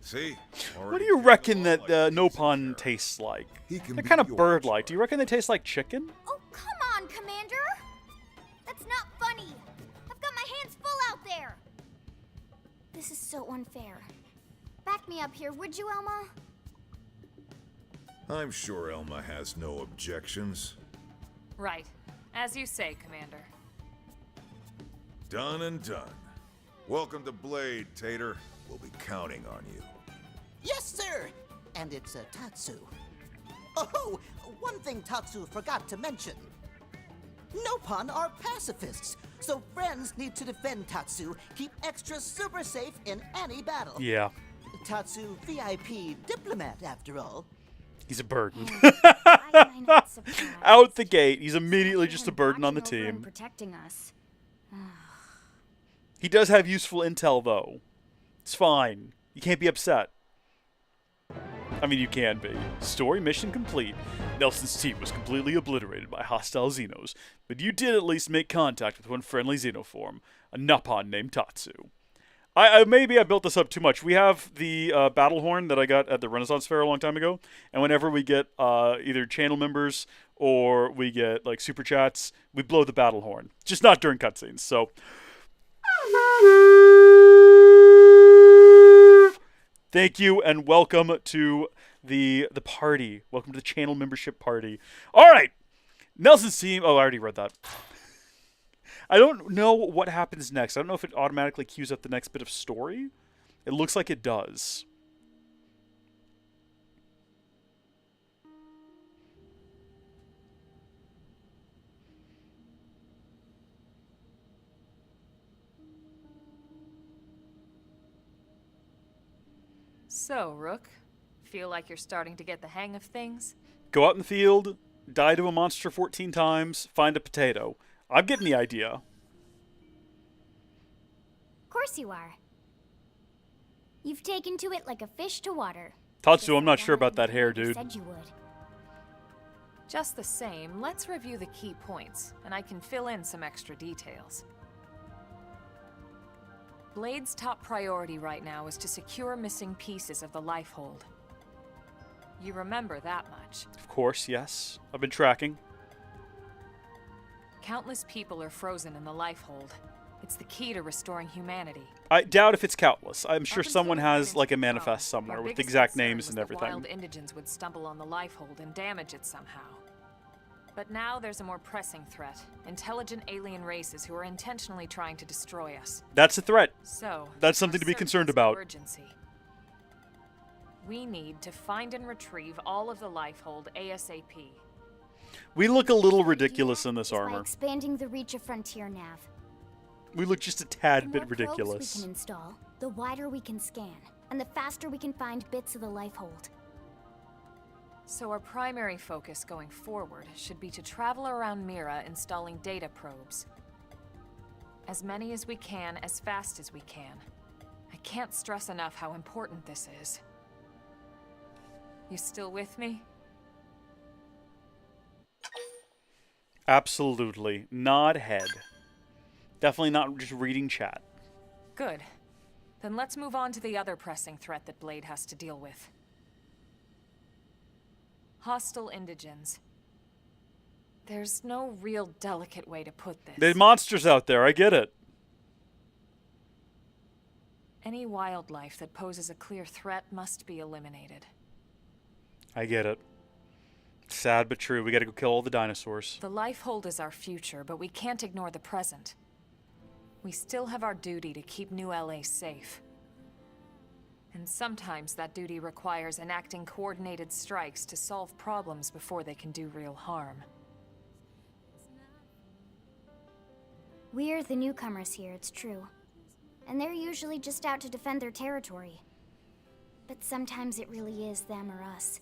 See? What do you reckon that Nopon tastes like? They're kind of bird-like. Do you reckon they taste like chicken? Oh, come on, Commander! That's not funny! I've got my hands full out there! This is so unfair. Back me up here, would you, Elma? I'm sure Elma has no objections. Right. As you say, Commander. Done and done. Welcome to Blade, Tater. We'll be counting on you. Yes, sir! And it's Tatsu. Oh, one thing Tatsu forgot to mention. Nopon are pacifists, so friends need to defend Tatsu, keep extra super safe in any battle. Yeah. Tatsu VIP diplomat, after all. He's a burden. Why am I not surprised? Out the gate, he's immediately just a burden on the Watching over and team. protecting us. He does have useful intel, though. It's fine. You can't be upset. I mean, you can be. Story mission complete. Nelson's team was completely obliterated by hostile Xenos, but you did at least make contact with one friendly Xenoform, a Nopon named Tatsu. Maybe I built this up too much. We have the battle horn that I got at the Renaissance Fair a long time ago, and whenever we get either channel members or we get like super chats, we blow the battle horn. Just not during cutscenes. So, thank you and welcome to the party. Welcome to the channel membership party. All right, Nelson's team. Oh, I already read that. I don't know what happens next. I don't know if it automatically queues up the next bit of story. It looks like it does. So, Rook, feel like you're starting to get the hang of things? Go out in the field, die to a monster 14 times, find a potato. I'm getting the idea. Of course you are. You've taken to it like a fish to water. Tatsu, I'm not sure about that hair, dude. Said you would. Just the same, let's review the key points, and I can fill in some extra details. Blade's top priority right now is to secure missing pieces of the Lifehold. You remember that much. Of course, yes. I've been tracking. Countless people are frozen in the Lifehold. It's the key to restoring humanity. I doubt if it's countless. I'm sure Up until someone has like a Indigents manifest come, somewhere our with biggest exact concern names was and that everything. Wild Indigents would stumble on the Lifehold and damage it somehow. But now there's a more pressing threat. Intelligent alien races who are intentionally trying to destroy us. That's a threat. So, That's something our to be search concerned is about. Urgency. We need to find and retrieve all of the Lifehold ASAP. We look a little ridiculous in this Is by armor. expanding the reach of Frontier Nav. We look just a The tad more bit probes we ridiculous. can install, the wider we can scan, and the faster we can find bits of the Lifehold. So our primary focus going forward should be to travel around Mira installing data probes. As many as we can, as fast as we can. I can't stress enough how important this is. You still with me? Absolutely. Nod head. Definitely not just reading chat. Good. Then let's move on to the other pressing threat that Blade has to deal with. Hostile Indigens. There's no real delicate way to put this. There's monsters out there, I get it. Any wildlife that poses a clear threat must be eliminated. I get it. Sad but true. We gotta go kill all the dinosaurs. The Lifehold is our future, but we can't ignore the present. We still have our duty to keep New LA safe. And sometimes that duty requires enacting coordinated strikes to solve problems before they can do real harm. We're the newcomers here, it's true. And they're usually just out to defend their territory. But sometimes it really is them or us.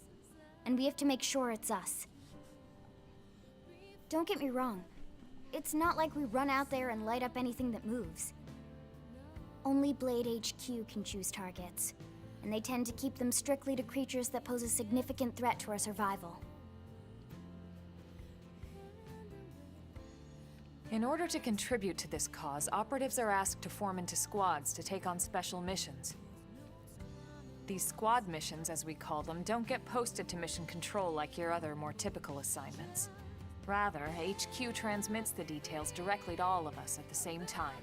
And we have to make sure it's us. Don't get me wrong. It's not like we run out there and light up anything that moves. Only Blade HQ can choose targets. And they tend to keep them strictly to creatures that pose a significant threat to our survival. In order to contribute to this cause, operatives are asked to form into squads to take on special missions. These squad missions, as we call them, don't get posted to mission control like your other, more typical assignments. Rather, HQ transmits the details directly to all of us at the same time.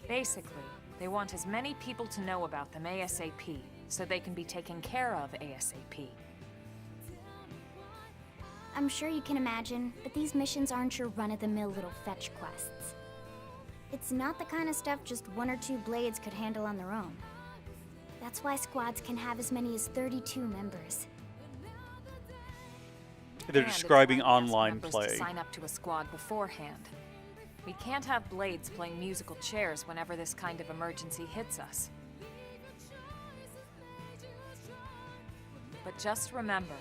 Basically, they want as many people to know about them ASAP, so they can be taken care of ASAP. I'm sure you can imagine, but these missions aren't your run-of-the-mill little fetch quests. It's not the kind of stuff just one or two blades could handle on their own. That's why squads can have as many as 32 members. They're describing online To play. sign up to a squad beforehand. We can't have blades playing musical chairs whenever this kind of emergency hits us. But just remember,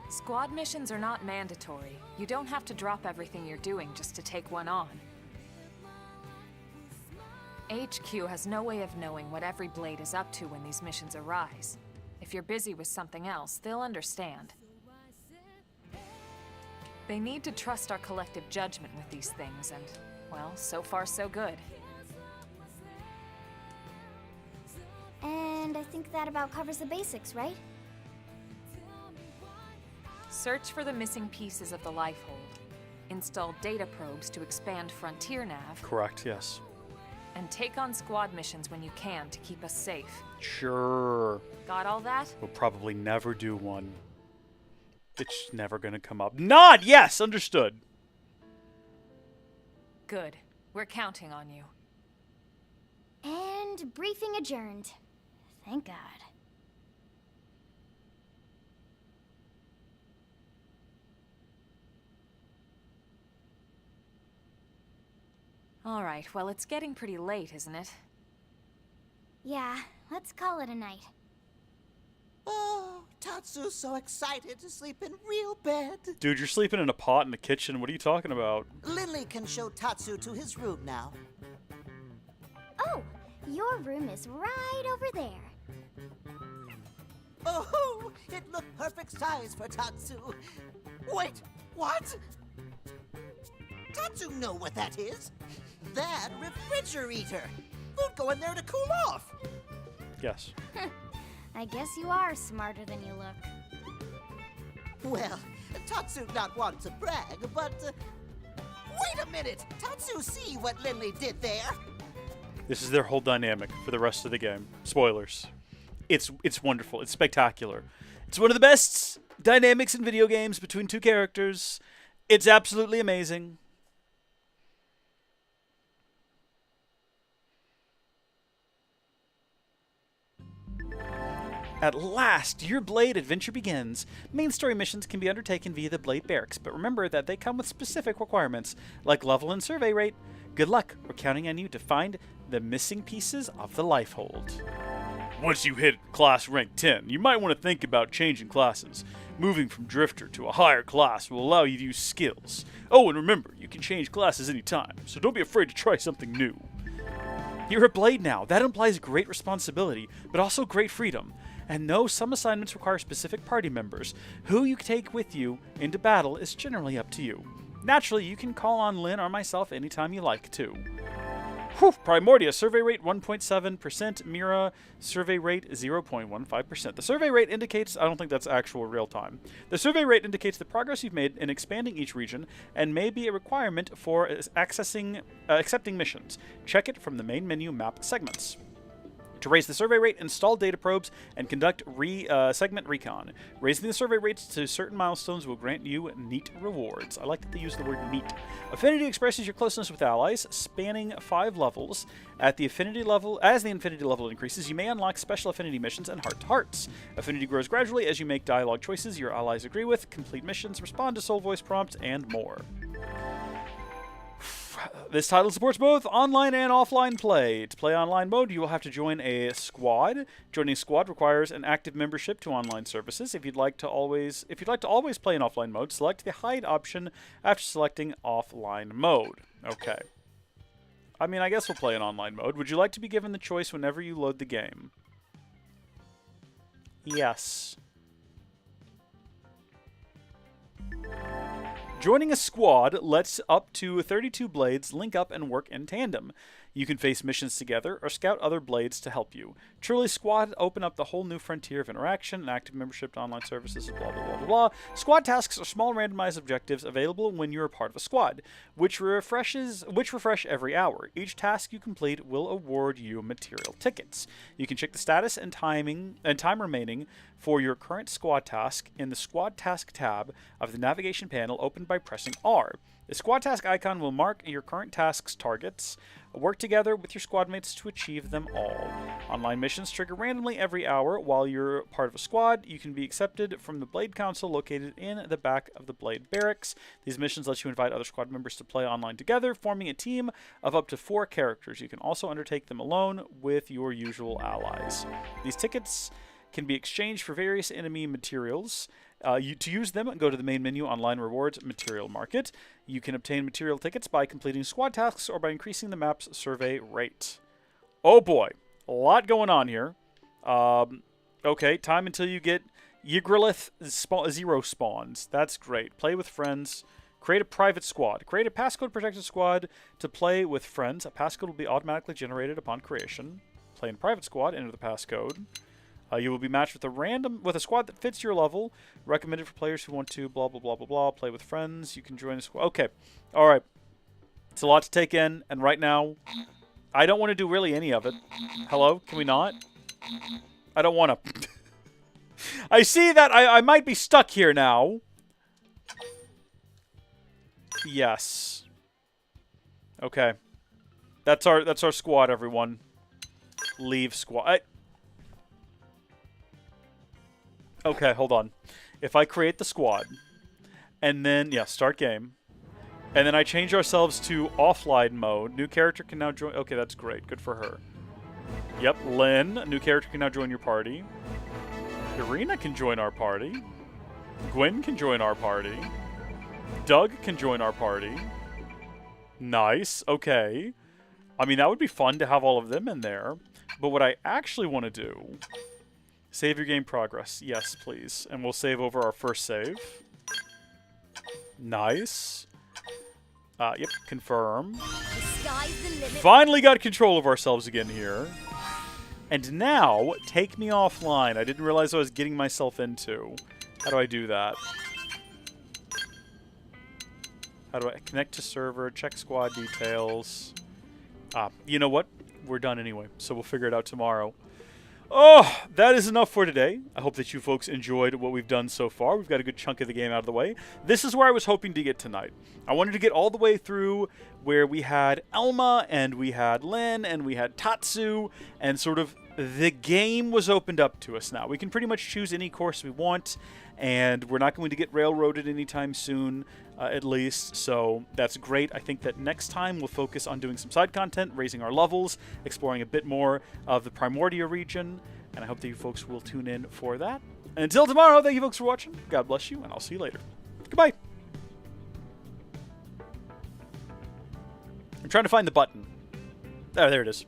squad missions are not mandatory. You don't have to drop everything you're doing just to take one on. HQ has no way of knowing what every blade is up to when these missions arise. If you're busy with something else, they'll understand. They need to trust our collective judgment with these things, and, well, so far so good. And I think that about covers the basics, right? Search for the missing pieces of the Lifehold. Install data probes to expand Frontier Nav. Correct, yes. And take on squad missions when you can to keep us safe. Sure. Got all that? We'll probably never do one. It's never gonna come up. Nod! Yes! Understood. Good. We're counting on you. And briefing adjourned. Thank God. All right, well, it's getting pretty late, isn't it? Yeah, let's call it a night. Oh, Tatsu's so excited to sleep in real bed. Dude, you're sleeping in a pot in the kitchen. What are you talking about? Lily can show Tatsu to his room now. Oh, your room is right over there. Oh, it looked perfect size for Tatsu. Wait, what? Tatsu know what that is. That refrigerator. Food go in there to cool off. Yes. I guess you are smarter than you look. Well, Tatsu not want to brag, but... wait a minute! Tatsu see what Lily did there? This is their whole dynamic for the rest of the game. Spoilers. It's wonderful. It's spectacular. It's one of the best dynamics in video games between two characters. It's absolutely amazing. At last, your Blade adventure begins. Main story missions can be undertaken via the Blade Barracks, but remember that they come with specific requirements, like level and survey rate. Good luck, we're counting on you to find the missing pieces of the Lifehold. Once you hit class rank 10, you might want to think about changing classes. Moving from Drifter to a higher class will allow you to use skills. Oh, and remember, you can change classes anytime, so don't be afraid to try something new. You're a Blade now. That implies great responsibility, but also great freedom. And though some assignments require specific party members, who you take with you into battle is generally up to you. Naturally, you can call on Lynn or myself anytime you like to. Whew, Primordia, survey rate 1.7%, Mira, survey rate 0.15%. The survey rate indicates, I don't think that's actual real time. The survey rate indicates the progress you've made in expanding each region and may be a requirement for accepting missions. Check it from the main menu map segments. To raise the survey rate, install data probes and conduct segment recon. Raising the survey rates to certain milestones will grant you neat rewards. I like that they use the word neat. Affinity expresses your closeness with allies, spanning 5 levels. As the affinity level increases, you may unlock special affinity missions and heart-to-hearts. Affinity grows gradually as you make dialogue choices your allies agree with, complete missions, respond to soul voice prompts, and more. This title supports both online and offline play. To play online mode, you will have to join a squad. Joining a squad requires an active membership to online services. If you'd like to always play in offline mode, select the hide option after selecting offline mode. Okay. I mean, I guess we'll play in online mode. Would you like to be given the choice whenever you load the game? Yes. Joining a squad lets up to 32 blades link up and work in tandem. You can face missions together or scout other blades to help you. Truly, squad open up the whole new frontier of interaction and active membership to online services, blah, blah, blah, blah, blah. Squad tasks are small randomized objectives available when you're a part of a squad, which refresh every hour. Each task you complete will award you material tickets. You can check the status and time remaining for your current squad task in the Squad Task tab of the navigation panel opened by pressing R. The Squad Task icon will mark your current task's targets. Work together with your squad mates to achieve them all. Online missions trigger randomly every hour. While you're part of a squad, you can be accepted from the Blade Council located in the back of the Blade Barracks. These missions let you invite other squad members to play online together, forming a team of up to 4 characters. You can also undertake them alone with your usual allies. These tickets can be exchanged for various enemy materials. To use them, go to the main menu, Online Rewards, Material Market. You can obtain material tickets by completing squad tasks or by increasing the map's survey rate. Oh boy, a lot going on here. Okay, time until you get Yggdrasilith 0 spawns. That's great. Play with friends. Create a private squad. Create a passcode protected squad to play with friends. A passcode will be automatically generated upon creation. Play in private squad. Enter the passcode. You will be matched with a squad that fits your level. Recommended for players who want to blah, blah, blah, blah, blah. Play with friends. You can join a squad. Okay. All right. It's a lot to take in. And right now, I don't want to do really any of it. Hello? Can we not? I don't want to. I see that I might be stuck here now. Yes. Okay. That's our squad, everyone. Leave squad. Okay, hold on. If I create the squad, and then, yeah, start game, and then I change ourselves to offline mode, new character can now join. Okay, that's great. Good for her. Yep, Lynn, new character can now join your party. Irina can join our party. Gwen can join our party. Doug can join our party. Nice, okay. I mean, that would be fun to have all of them in there. But what I actually want to do... Save your game progress. Yes, please. And we'll save over our first save. Nice. Yep, confirm. The sky's the limit. Finally got control of ourselves again here. And now, take me offline. I didn't realize what I was getting myself into. How do I do that? How do I connect to server, check squad details? You know what? We're done anyway, so we'll figure it out tomorrow. Oh, that is enough for today. I hope that you folks enjoyed what we've done so far. We've got a good chunk of the game out of the way. This is where I was hoping to get tonight. I wanted to get all the way through where we had Elma, and we had Lynn, and we had Tatsu, and sort of the game was opened up to us now. We can pretty much choose any course we want, and we're not going to get railroaded anytime soon, at least, so that's great. I think that next time we'll focus on doing some side content, raising our levels, exploring a bit more of the Primordia region, and I hope that you folks will tune in for that. And until tomorrow, thank you folks for watching. God bless you, and I'll see you later. Goodbye. I'm trying to find the button. There it is.